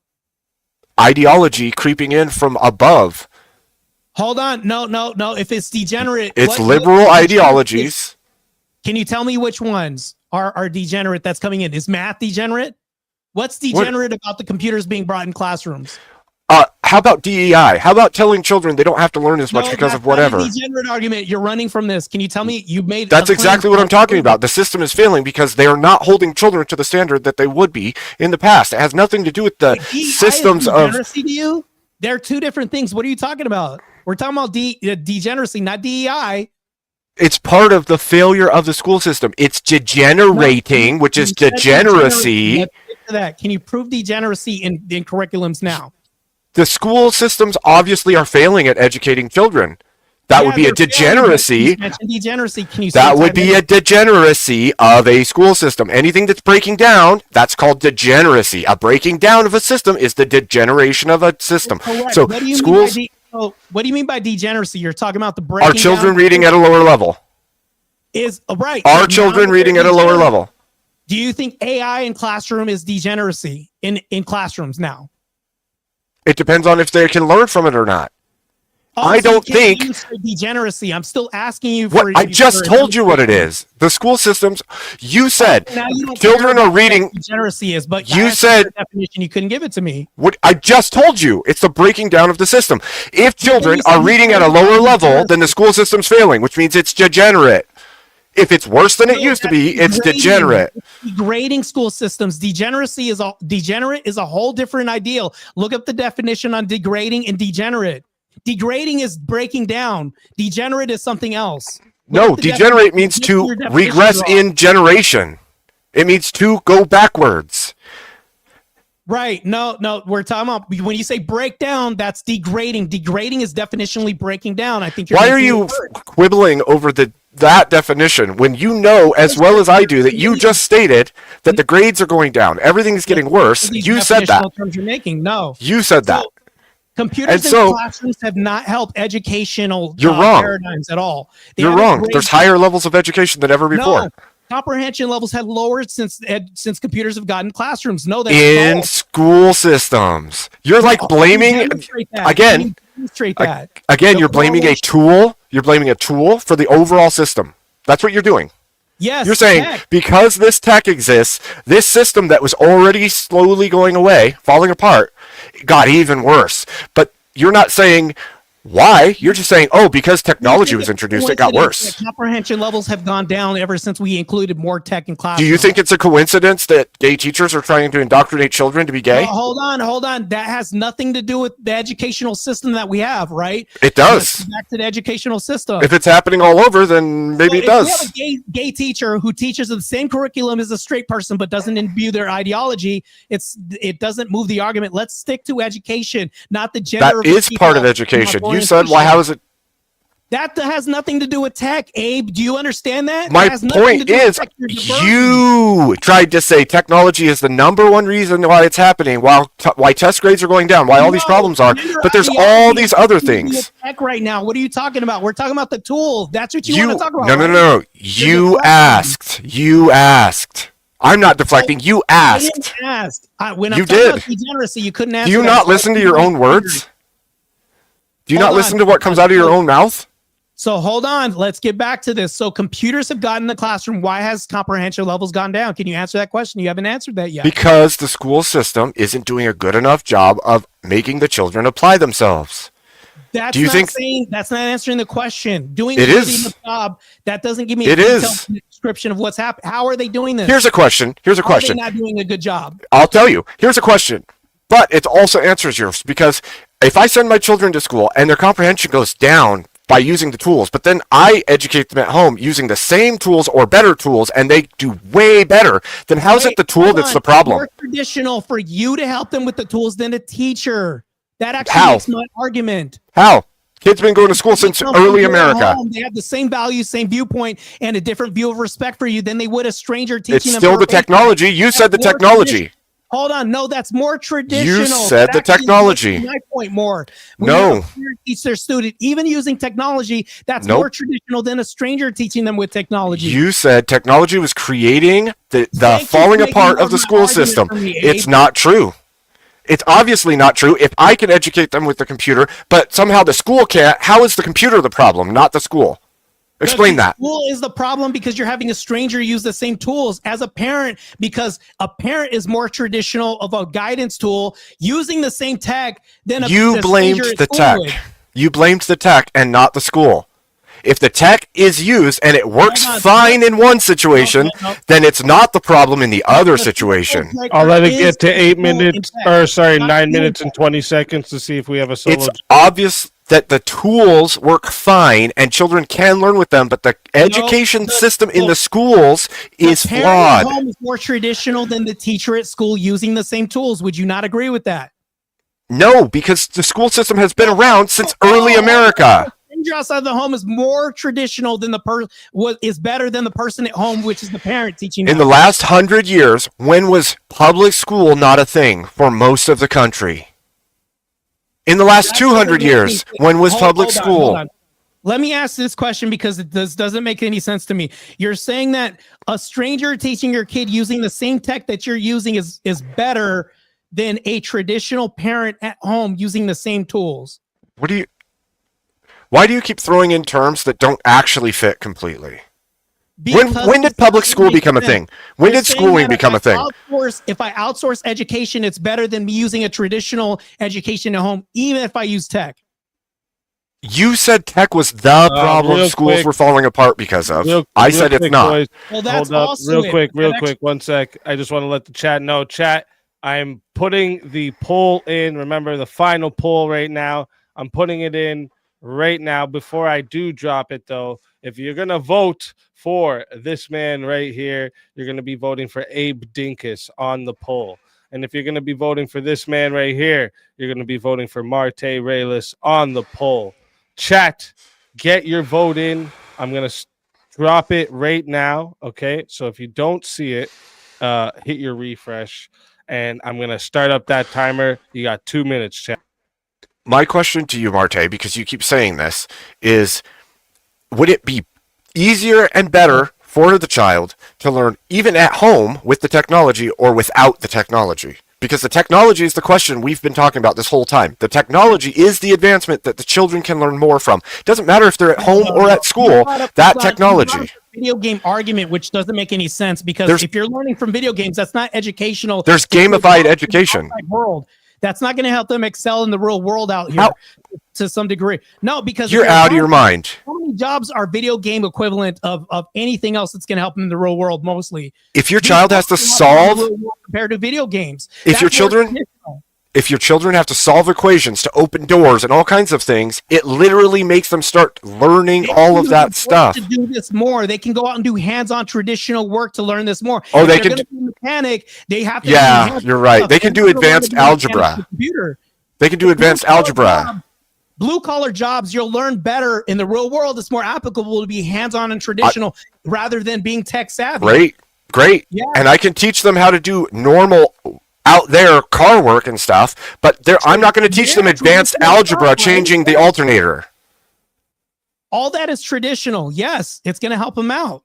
Ideology creeping in from above Hold on. No. If it's degenerate, It's liberal ideologies. Can you tell me which ones are degenerate that's coming in? Is math degenerate? What's degenerate about the computers being brought in classrooms? How about DEI? How about telling children they don't have to learn as much because of whatever? Not a degenerate argument. You're running from this. Can you tell me you made? That's exactly what I'm talking about. The system is failing because they are not holding children to the standard that they would be in the past. It has nothing to do with the systems of. Degeneracy to you? They're two different things. What are you talking about? We're talking about degeneracy, not DEI. It's part of the failure of the school system. It's degenerating, which is degeneracy. Let's get to that. Can you prove degeneracy in curriculums now? The school systems obviously are failing at educating children. That would be a degeneracy. Degeneracy. Can you that would be a degeneracy of a school system. Anything that's breaking down, that's called degeneracy. A breaking down of a system is the degeneration of a system. Correct. So what do you schools. What do you mean by degeneracy? You're talking about the breaking. Are children reading at a lower level? Is right. Are children reading at a lower level? Do you think AI in classroom is degeneracy in classrooms now? It depends on if they can learn from it or not. I don't think degeneracy. I'm still asking you for. I just told you what it is. The school systems. You said children are reading. Degeneracy is, but you said definition. You couldn't give it to me. What I just told you. It's the breaking down of the system. If children are reading at a lower level, then the school system's failing, which means it's degenerate. If it's worse than it used to be, it's degenerate. Degrading school systems. Degeneracy is degenerate is a whole different ideal. Look up the definition on degrading and degenerate. Degrading is breaking down. Degenerate is something else. No, degenerate means to regress in generation. It means to go backwards. Right. No, we're talking about when you say break down, that's degrading. Degrading is definitionally breaking down. I think you're. Why are you quibbling over that definition when you know as well as I do that you just stated that the grades are going down, everything's getting worse? You said that. Terms you're making. No. You said that. Computers in classrooms have not helped educational paradigms at all. You're wrong. There's higher levels of education than ever before. No. Comprehension levels have lowered since computers have gotten classrooms. No, that's in school systems. You're like blaming again. Again, you're blaming a tool. You're blaming a tool for the overall system. That's what you're doing. Yes. You're saying because this tech exists, this system that was already slowly going away, falling apart, got even worse. But you're not saying why. You're just saying, because technology was introduced, it got worse. Comprehension levels have gone down ever since we included more tech in class. Do you think it's a coincidence that gay teachers are trying to indoctrinate children to be gay? Hold on. That has nothing to do with the educational system that we have, right? It does. Back to the educational system. If it's happening all over, then maybe it does. If you have a gay teacher who teaches the same curriculum as a straight person but doesn't imbue their ideology, it doesn't move the argument. Let's stick to education, not the gender. That is part of education. You said, how is it? That has nothing to do with tech, Abe. Do you understand that? My point is, you tried to say technology is the number one reason why it's happening, why test grades are going down, why all these problems are. But there's all these other things. Tech right now. What are you talking about? We're talking about the tool. That's what you want to talk about. No. You asked. I'm not deflecting. You asked. I didn't ask. When you did. Degeneracy, you couldn't answer. Do you not listen to your own words? Do you not listen to what comes out of your own mouth? So hold on. Let's get back to this. So computers have gotten in the classroom. Why has comprehension levels gone down? Can you answer that question? You haven't answered that yet. Because the school system isn't doing a good enough job of making the children apply themselves. That's not answering the question. Doing it a good is. enough job, that doesn't give me a detailed description of what's happening. How are they doing this? Here's a question. How are they not doing a good job? I'll tell you. Here's a question. But it also answers yours, because if I send my children to school and their comprehension goes down by using the tools, but then I educate them at home using the same tools or better tools and they do way better, then how's it the tool that's the problem? It's more traditional for you to help them with the tools than a teacher. That actually makes my argument. How? Kids been going to school since early America. They have the same values, same viewpoint, and a different view of respect for you than they would a stranger teaching them. It's still the technology. You said the technology. Hold on. No, that's more traditional. You said the technology. My point more. No. Teach their student, even using technology, that's more traditional than a stranger teaching them with technology. You said technology was creating the falling apart of the school system. It's not true. It's obviously not true. If I can educate them with the computer, but somehow the school can't, how is the computer the problem, not the school? Explain that. School is the problem because you're having a stranger use the same tools as a parent, because a parent is more traditional of a guidance tool using the same tech than You blamed the tech. You blamed the tech and not the school. If the tech is used and it works fine in one situation, then it's not the problem in the other situation. I'll let it get to 9 minutes and 20 seconds to see if we have a solo. It's obvious that the tools work fine and children can learn with them, but the education system in the schools is Parent flawed. at home is more traditional than the teacher at school using the same tools. Would you not agree with that? No, because the school system has been around since early America. Stranger outside the home is more traditional than the person is better than the person at home, which is the parent teaching. In the last 100 years, when was public school not a thing for most of the country? In the last 200 years, when was public school? Let me ask this question because this doesn't make any sense to me. You're saying that a stranger teaching your kid using the same tech that you're using is better than a traditional parent at home using the same tools. Why do you keep throwing in terms that don't actually fit completely? When did public school become a thing? When did schooling become a thing? If I outsource education, it's better than me using a traditional education at home, even if I use tech. You said tech was the problem schools were falling apart because of. I said it's not. Boys, well, that's hold up, real quick, 1 sec. I just want to let the chat know. Chat, I'm putting the poll in. Remember the final poll right now. I'm putting it in right now. Before I do drop it, though, if you're gonna vote for this man right here, you're gonna be voting for Abe Dinkus on the poll. And if you're gonna be voting for this man right here, you're gonna be voting for Marte Reyes on the poll. Chat, get your vote in. I'm gonna drop it right now. Okay, so if you don't see it, hit your refresh, and I'm gonna start up that timer. You got 2 minutes, chat. My question to you, Marte, because you keep saying this, is would it be easier and better for the child to learn even at home with the technology or without the technology? Because the technology is the question we've been talking about this whole time. The technology is the advancement that the children can learn more from. It doesn't matter if they're at home or at school, that technology. Video game argument, which doesn't make any sense, because if you're learning from video games, that's not educational. There's gamified education. World. That's not going to help them excel in the real world out here to some degree. No, because you're out of your mind. How many jobs are video game equivalent of anything else that's going to help them in the real world? Mostly, if your child has to solve compared to video games, if your children have to solve equations to open doors and all kinds of things, it literally makes them start learning all of that stuff. To do this more, they can go out and do hands-on traditional work to learn this more. Oh, if they can be a mechanic. They have to. Yeah, you're right. They can do advanced algebra. They can do advanced algebra. Blue-collar jobs, you'll learn better in the real world. It's more applicable to be hands-on and traditional rather than being tech savvy. Great. Yeah. And I can teach them how to do normal out there car work and stuff, but I'm not going to teach them advanced algebra changing the alternator. All that is traditional. Yes, it's going to help them out.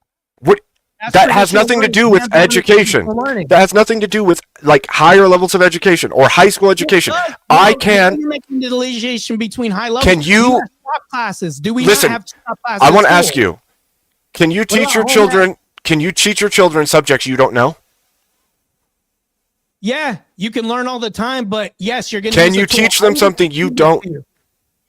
That has nothing to do with education. That has nothing to do with like higher levels of education or high school education. I can make the relation between high levels. Can you classes? Do we listen? Not have classes I want to ask you. Can you teach your children? Can you teach your children subjects you don't know? Yeah, you can learn all the time, but yes, you're going to. Can you teach them something you don't?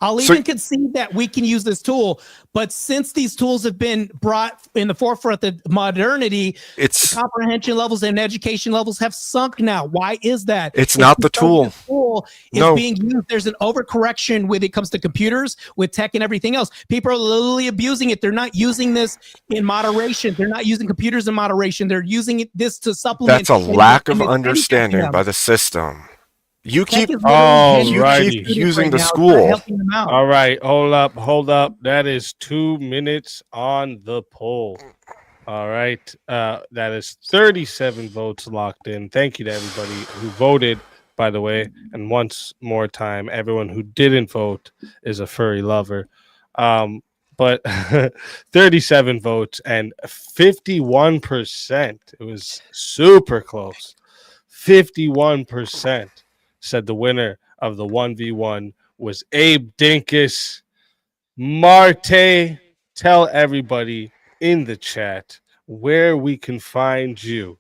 I'll even concede that we can use this tool, but since these tools have been brought in the forefront of modernity, the comprehension levels and education levels have sunk now. Why is that? It's not the tool. The tool is being used. There's an overcorrection when it comes to computers, with tech and everything else. People are literally abusing it. They're not using this in moderation. They're not using computers in moderation. They're using this to supplement. That's a lack of understanding by the system. You keep using the school. All right, hold up. That is 2 minutes on the poll. All right, that is 37 votes locked in. Thank you to everybody who voted, by the way. And once more time, everyone who didn't vote is a furry lover. But 37 votes and 51%. It was super close. 51%. said the winner of the 1v1 was Abe Dinkus. Marte, tell everybody in the chat where we can find you.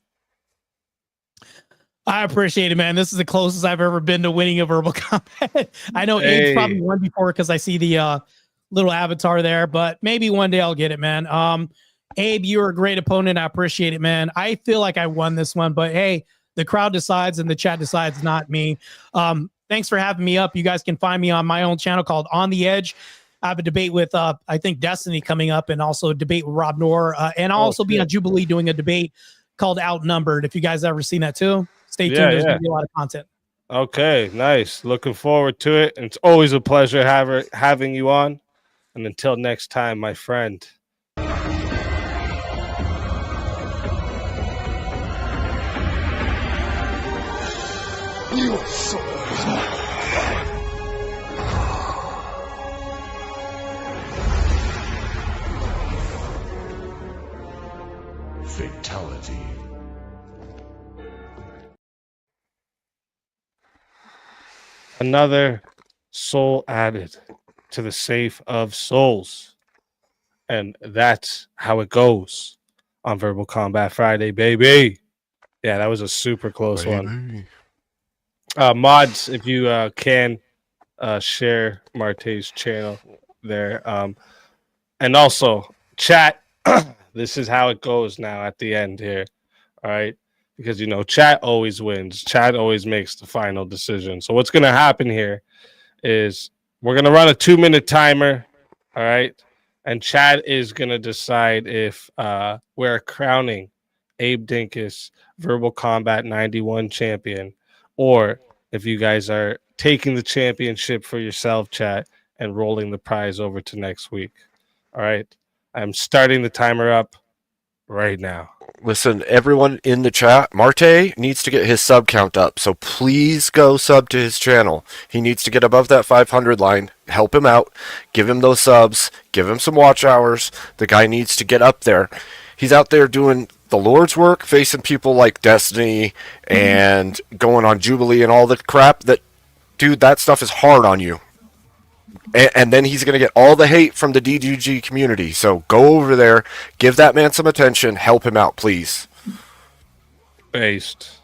I appreciate it, man. This is the closest I've ever been to winning a verbal combat. I know Abe's probably won before because I see the little avatar there, but maybe one day I'll get it, man. Abe, you're a great opponent. I appreciate it, man. I feel like I won this one, but hey, the crowd decides and the chat decides, not me. Thanks for having me up. You guys can find me on my own channel called On the Edge. I have a debate with, I think, Destiny coming up, and also a debate with Rob Noor. And I'll also be on Jubilee doing a debate called Outnumbered. If you guys ever seen that too, stay tuned. There's going to be a lot of content. Okay, nice. Looking forward to it. And it's always a pleasure having you on. And until next time, my friend. Your soul is mine. Fatality. Another soul added to the safe of souls. And that's how it goes on Verbal Combat Friday, baby. Yeah, that was a super close one. Mods, if you can share Marte's channel there. And also, chat, this is how it goes now at the end here. All right. Because, you know, chat always wins. Chat always makes the final decision. So what's going to happen here is we're going to run a 2-minute timer. All right. And chat is going to decide if we're crowning Abe Dinkus Verbal Combat 91 champion, or if you guys are taking the championship for yourself, chat, and rolling the prize over to next week. All right. I'm starting the timer up right now. Listen, everyone in the chat, Marte needs to get his sub count up, so please go sub to his channel. He needs to get above that 500 line. Help him out. Give him those subs. Give him some watch hours. The guy needs to get up there. He's out there doing the Lord's work, facing people like Destiny and going on Jubilee and all the crap. Dude, that stuff is hard on you. And then he's going to get all the hate from the DGG community. So go over there, give that man some attention, help him out, please. Based.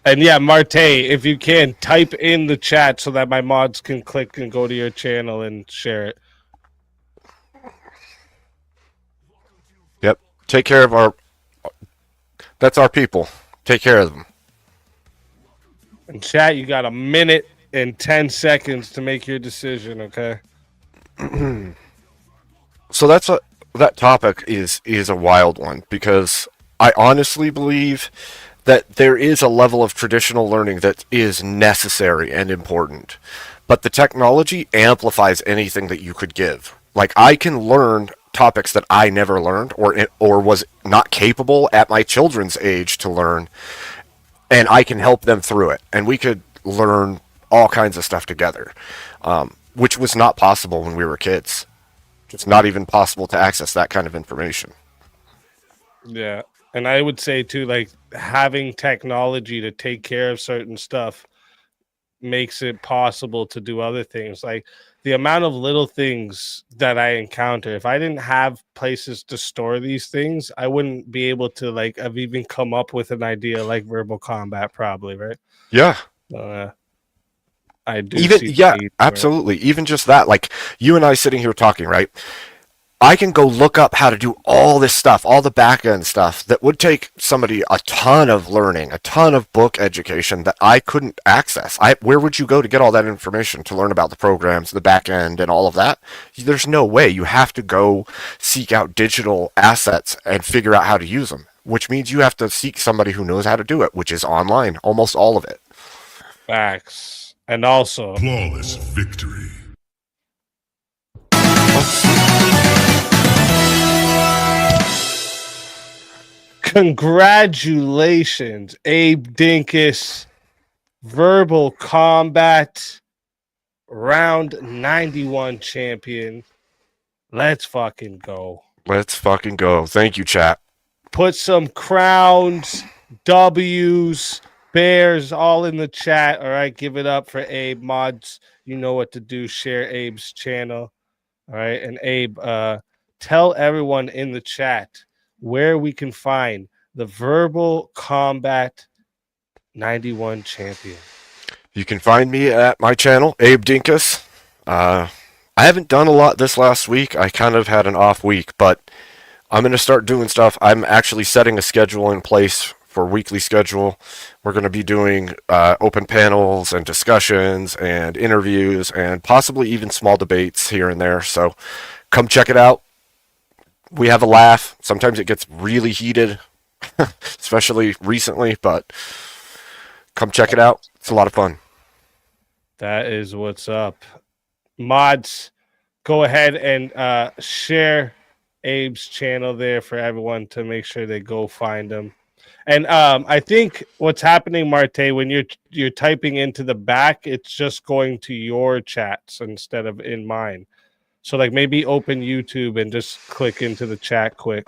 And yeah, Marte, if you can, type in the chat so that my mods can click and go to your channel and share it. Yep. Take care of that's our people. Take care of them. And chat, you got 1 minute and 10 seconds to make your decision, okay? So that topic is a wild one, because I honestly believe that there is a level of traditional learning that is necessary and important, but the technology amplifies anything that you could give. Like, I can learn topics that I never learned or was not capable at my children's age to learn, and I can help them through it, and we could learn all kinds of stuff together, which was not possible when we were kids. It's not even possible to access that kind of information. Yeah. And I would say too, like, having technology to take care of certain stuff makes it possible to do other things. Like, the amount of little things that I encounter, if I didn't have places to store these things, I wouldn't be able to, like, have even come up with an idea like Verbal Combat, probably, right? Yeah. I do. Absolutely. Even just that, like, you and I sitting here talking, right? I can go look up how to do all this stuff, all the back end stuff that would take somebody a ton of learning, a ton of book education that I couldn't access. Where would you go to get all that information to learn about the programs, the back end, and all of that? There's no way. You have to go seek out digital assets and figure out how to use them, which means you have to seek somebody who knows how to do it, which is online, almost all of it. Facts. And also, flawless victory. Congratulations, Abe Dinkus, Verbal Combat Round 91 champion. Let's fucking go. Let's fucking go. Thank you, chat. Put some crowns, W's, bears all in the chat. All right, give it up for Abe. Mods, you know what to do. Share Abe's channel. All right, and Abe, tell everyone in the chat where we can find the Verbal Combat 91 champion. You can find me at my channel, Abe Dinkus. I haven't done a lot this last week. I kind of had an off week, but I'm going to start doing stuff. I'm actually setting a schedule in place for weekly schedule. We're going to be doing open panels and discussions and interviews and possibly even small debates here and there. So come check it out. We have a laugh. Sometimes it gets really heated, especially recently, but come check it out. It's a lot of fun. That is what's up. Mods, go ahead and share Abe's channel there for everyone to make sure they go find him. And I think what's happening, Marte, when you're typing into the back, it's just going to your chats instead of in mine. So like maybe open YouTube and just click into the chat quick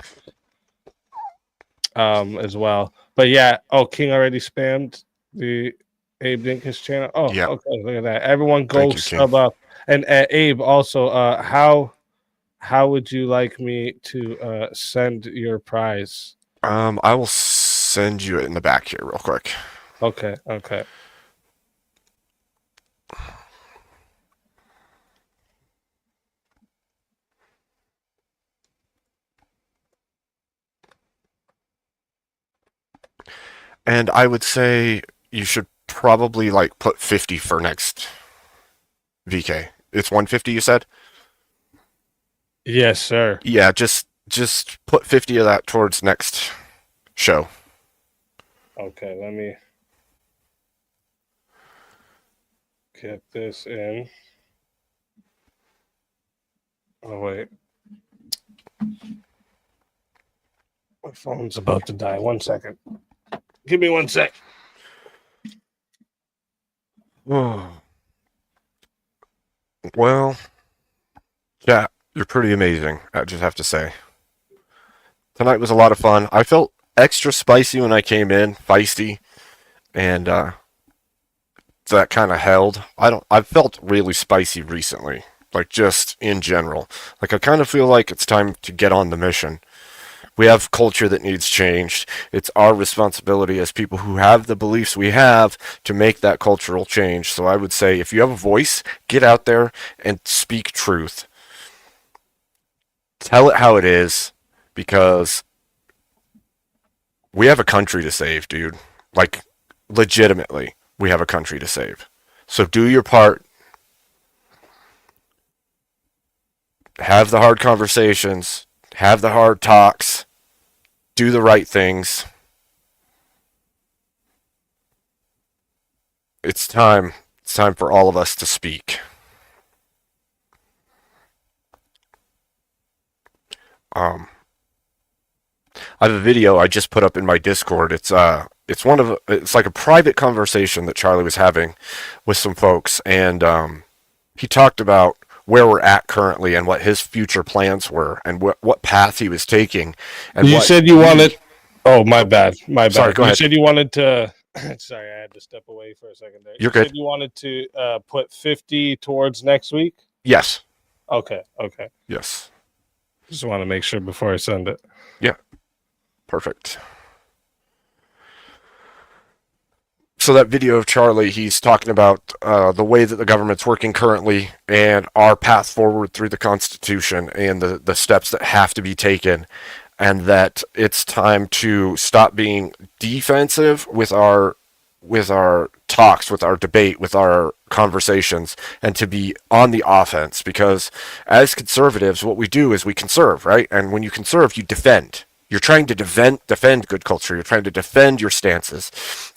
as well. But yeah, King already spammed the Abe Dinkus channel. Oh, yeah. Okay, look at that. Everyone go sub up. And Abe, also, how would you like me to send your prize? I will send you it in the back here real quick. Okay. And I would say you should probably like put 50 for next VK. It's 150, you said? Yes, sir. Yeah, just put 50 of that towards next show. Okay, let me get this in. Oh, wait. My phone's about to die. 1 second. Give me 1 sec. Well, yeah, you're pretty amazing, I just have to say. Tonight was a lot of fun. I felt extra spicy when I came in, feisty, and that kind of held. I've felt really spicy recently, like just in general. Like I kind of feel like it's time to get on the mission. We have culture that needs changed. It's our responsibility as people who have the beliefs we have to make that cultural change. So I would say if you have a voice, get out there and speak truth. Tell it how it is, because we have a country to save, dude. Like, legitimately, we have a country to save. So do your part. Have the hard conversations. Have the hard talks. Do the right things. It's time. It's time for all of us to speak. I have a video I just put up in my Discord. It's like a private conversation that Charlie was having with some folks, and he talked about where we're at currently and what his future plans were and what path he was taking. And you said you wanted. Oh, my bad. Sorry, go ahead. You said you wanted to. Sorry, I had to step away for a second there. You're good. You said you wanted to put 50 towards next week? Yes. Okay. Yes. Just want to make sure before I send it. Yeah. Perfect. So that video of Charlie, he's talking about the way that the government's working currently and our path forward through the Constitution and the steps that have to be taken, and that it's time to stop being defensive with our talks, with our debate, with our conversations, and to be on the offense. Because as conservatives, what we do is we conserve, right? And when you conserve, you defend. You're trying to defend good culture. You're trying to defend your stances.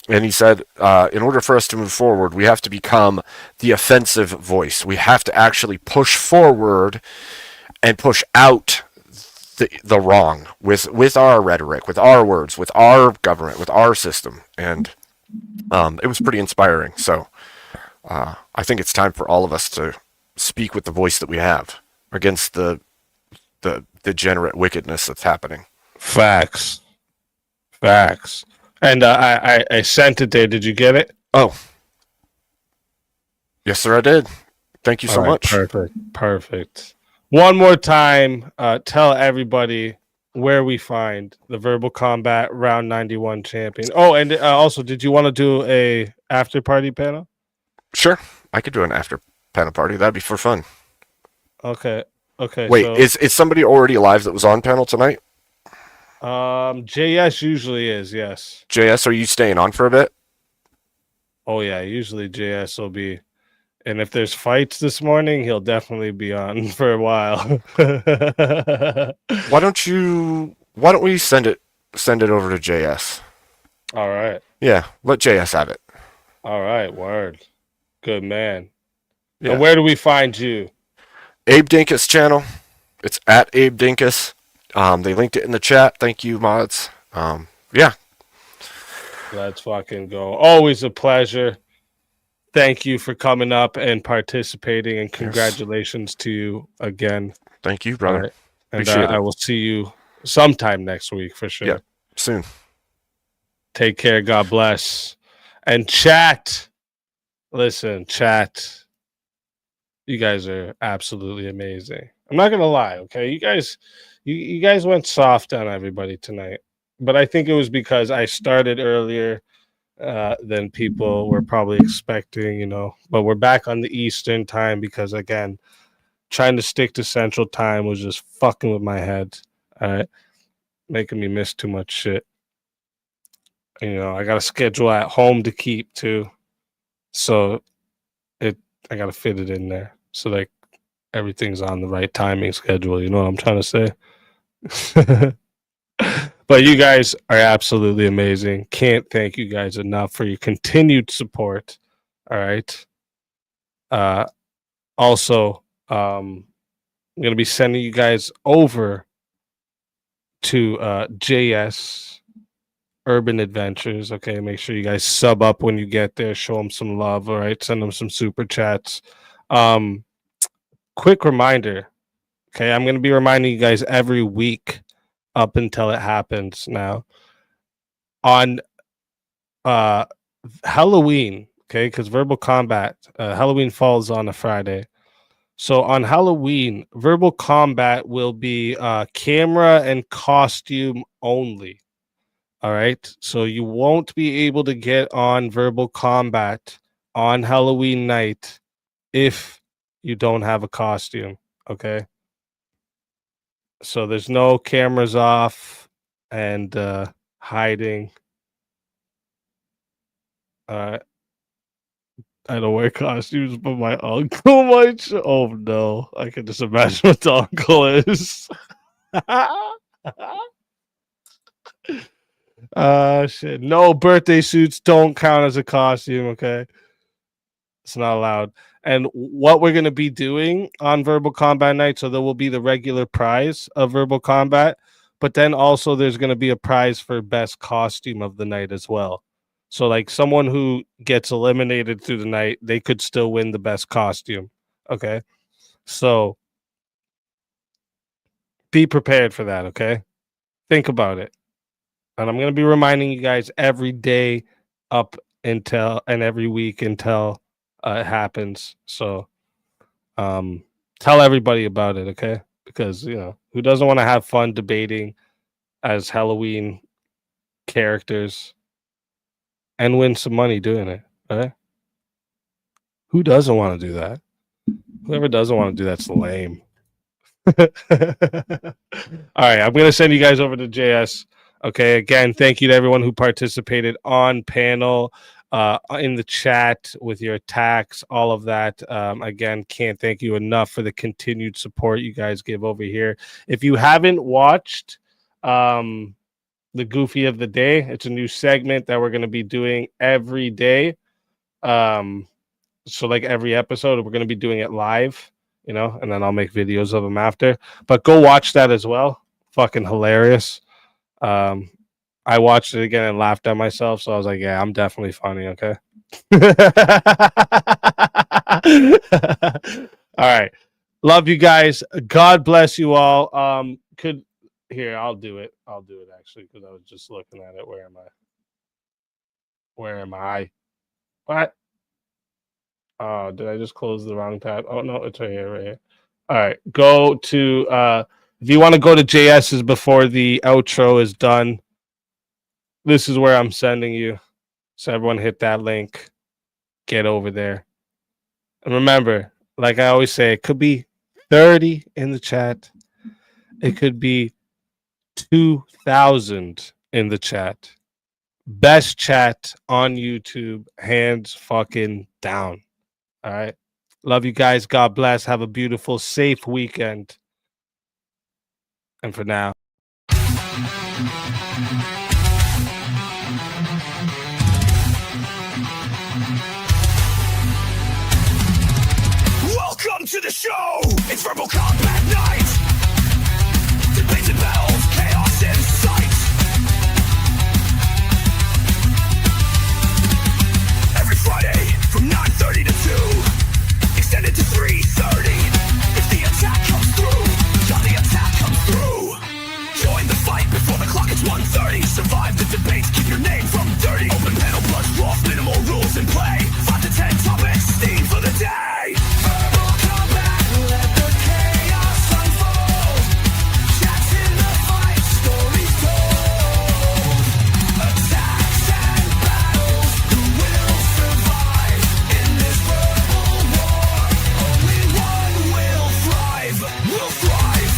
And he said, in order for us to move forward, we have to become the offensive voice. We have to actually push forward and push out the wrong with our rhetoric, with our words, with our government, with our system. And it was pretty inspiring. So I think it's time for all of us to speak with the voice that we have against the degenerate wickedness that's happening. Facts. And I sent it there. Did you get it? Oh, yes, sir. I did. Thank you so much. Perfect. One more time, tell everybody where we find the Verbal Combat Round 91 champion. Oh, and also, did you want to do a after party panel? Sure, I could do an after panel party. That'd be for fun. Okay. Wait, so, is somebody already alive that was on panel tonight? JS usually is, yes. JS, are you staying on for a bit? Oh yeah, usually JS will be, and if there's fights this morning, he'll definitely be on for a while. Why don't we send it over to JS? All right. Yeah, let JS have it. All right, word. Good man. Yeah. And where do we find you? Abe Dinkus channel. It's at Abe Dinkus. They linked it in the chat. Thank you, mods. Yeah. Let's fucking go. Always a pleasure. Thank you for coming up and participating, and congratulations to you again. Thank you, brother. Right. And Appreciate it. I will see you sometime next week for sure. Yeah, soon. Take care. God bless. And chat. Listen, chat. You guys are absolutely amazing. I'm not gonna lie, okay? You guys went soft on everybody tonight, but I think it was because I started earlier than people were probably expecting, But we're back on the Eastern time because, again, trying to stick to Central time was just fucking with my head. All right, making me miss too much shit. I got a schedule at home to keep too, so I got to fit it in there so like everything's on the right timing schedule. You know what I'm trying to say? But you guys are absolutely amazing. Can't thank you guys enough for your continued support. All right. Also, I'm going to be sending you guys over to JS Urban Adventures. Okay. Make sure you guys sub up when you get there. Show them some love. All right. Send them some super chats. Quick reminder. Okay. I'm going to be reminding you guys every week up until it happens now on Halloween, okay, because Verbal Combat Halloween falls on a Friday. So on Halloween, Verbal Combat will be camera and costume only. All right, so you won't be able to get on Verbal Combat on Halloween night if you don't have a costume. Okay. So there's no cameras off and hiding. I don't wear costumes, but my uncle might. Oh no! I can just imagine what the uncle is. Shit. No, birthday suits don't count as a costume. Okay, it's not allowed. And what we're going to be doing on Verbal Combat Night, so there will be the regular prize of Verbal Combat, but then also there's going to be a prize for best costume of the night as well. So like someone who gets eliminated through the night, they could still win the best costume. Okay. So be prepared for that. Okay. Think about it. And I'm going to be reminding you guys every day up until and every week until it happens. So tell everybody about it, okay? Because who doesn't want to have fun debating as Halloween characters and win some money doing it, right? Who doesn't want to do that? Whoever doesn't want to do that's lame. All right, I'm gonna send you guys over to JS. Okay, again, thank you to everyone who participated on panel, in the chat with your attacks, all of that. Again, can't thank you enough for the continued support you guys give over here. If you haven't watched the Goofy of the Day, it's a new segment that we're going to be doing every day. So like every episode, we're going to be doing it live, and then I'll make videos of them after. But go watch that as well. Fucking hilarious. I watched it again and laughed at myself, so I was like, yeah, I'm definitely funny, okay? All right. Love you guys. God bless you all. I'll do it actually, because I was just looking at it. Where am I? Where am I? What? Oh, did I just close the wrong tab? Oh no, it's right here, right here. All right, go to if you want to go to JS's before the outro is done, this is where I'm sending you. So everyone hit that link. Get over there. And remember, like I always say, it could be 30 in the chat. It could be 2,000 in the chat. Best chat on YouTube, hands fucking down. All right. Love you guys. God bless. Have a beautiful, safe weekend. And for now. Welcome to the show! It's Verbal Combat Night! Debates and battles, chaos in sight! Every Friday from 9:30 to 2, extended to 3:30. If the attack comes through, yeah, the attack comes through. Join the fight before the clock is 1:30. Survive the debates, keep your name from dirty. Open panel, blood froth, minimal rules in play. 5 to 10 topics, steam for the day. Verbal combat, let the chaos unfold. Chats in the fight, stories told. Attacks and battles, who will survive in this verbal war? Only one will thrive, will thrive.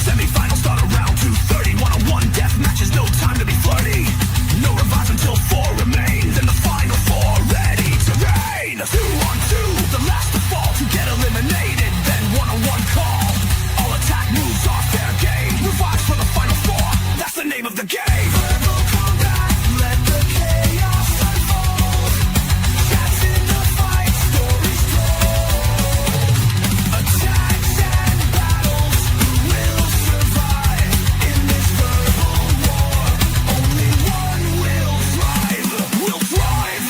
Semi-final start around 2:30. One-on-one death matches, no time to be flirty. No revives until 4 remain. Then the final 4 ready to reign. 2-on-2, the last to fall to get eliminated. Then one-on-one call. All attack moves are fair game. Revives for the final 4. That's the name of the game. Verbal combat, let the chaos unfold. Chats in the fight, stories told. Attacks and battles, who will survive in this verbal war? Only one will thrive, will thrive.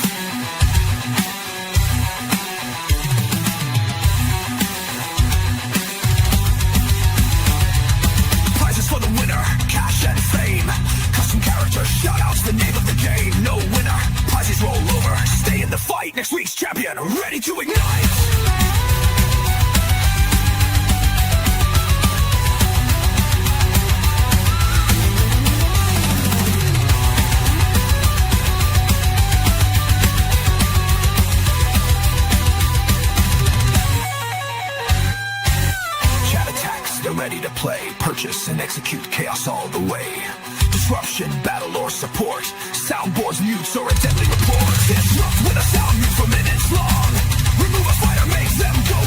Prizes for the winner, cash and fame. Custom characters, shoutouts, the name of the game. No winner, prizes roll over. Stay in the fight, next week's champion, ready to ignite. Chat attacks, they're ready to play. Purchase and execute chaos all the way. Disruption, battle or support. Soundboards, mutes, or a deadly report. Disrupt with a sound mute for minutes long. Remove a fighter, make them go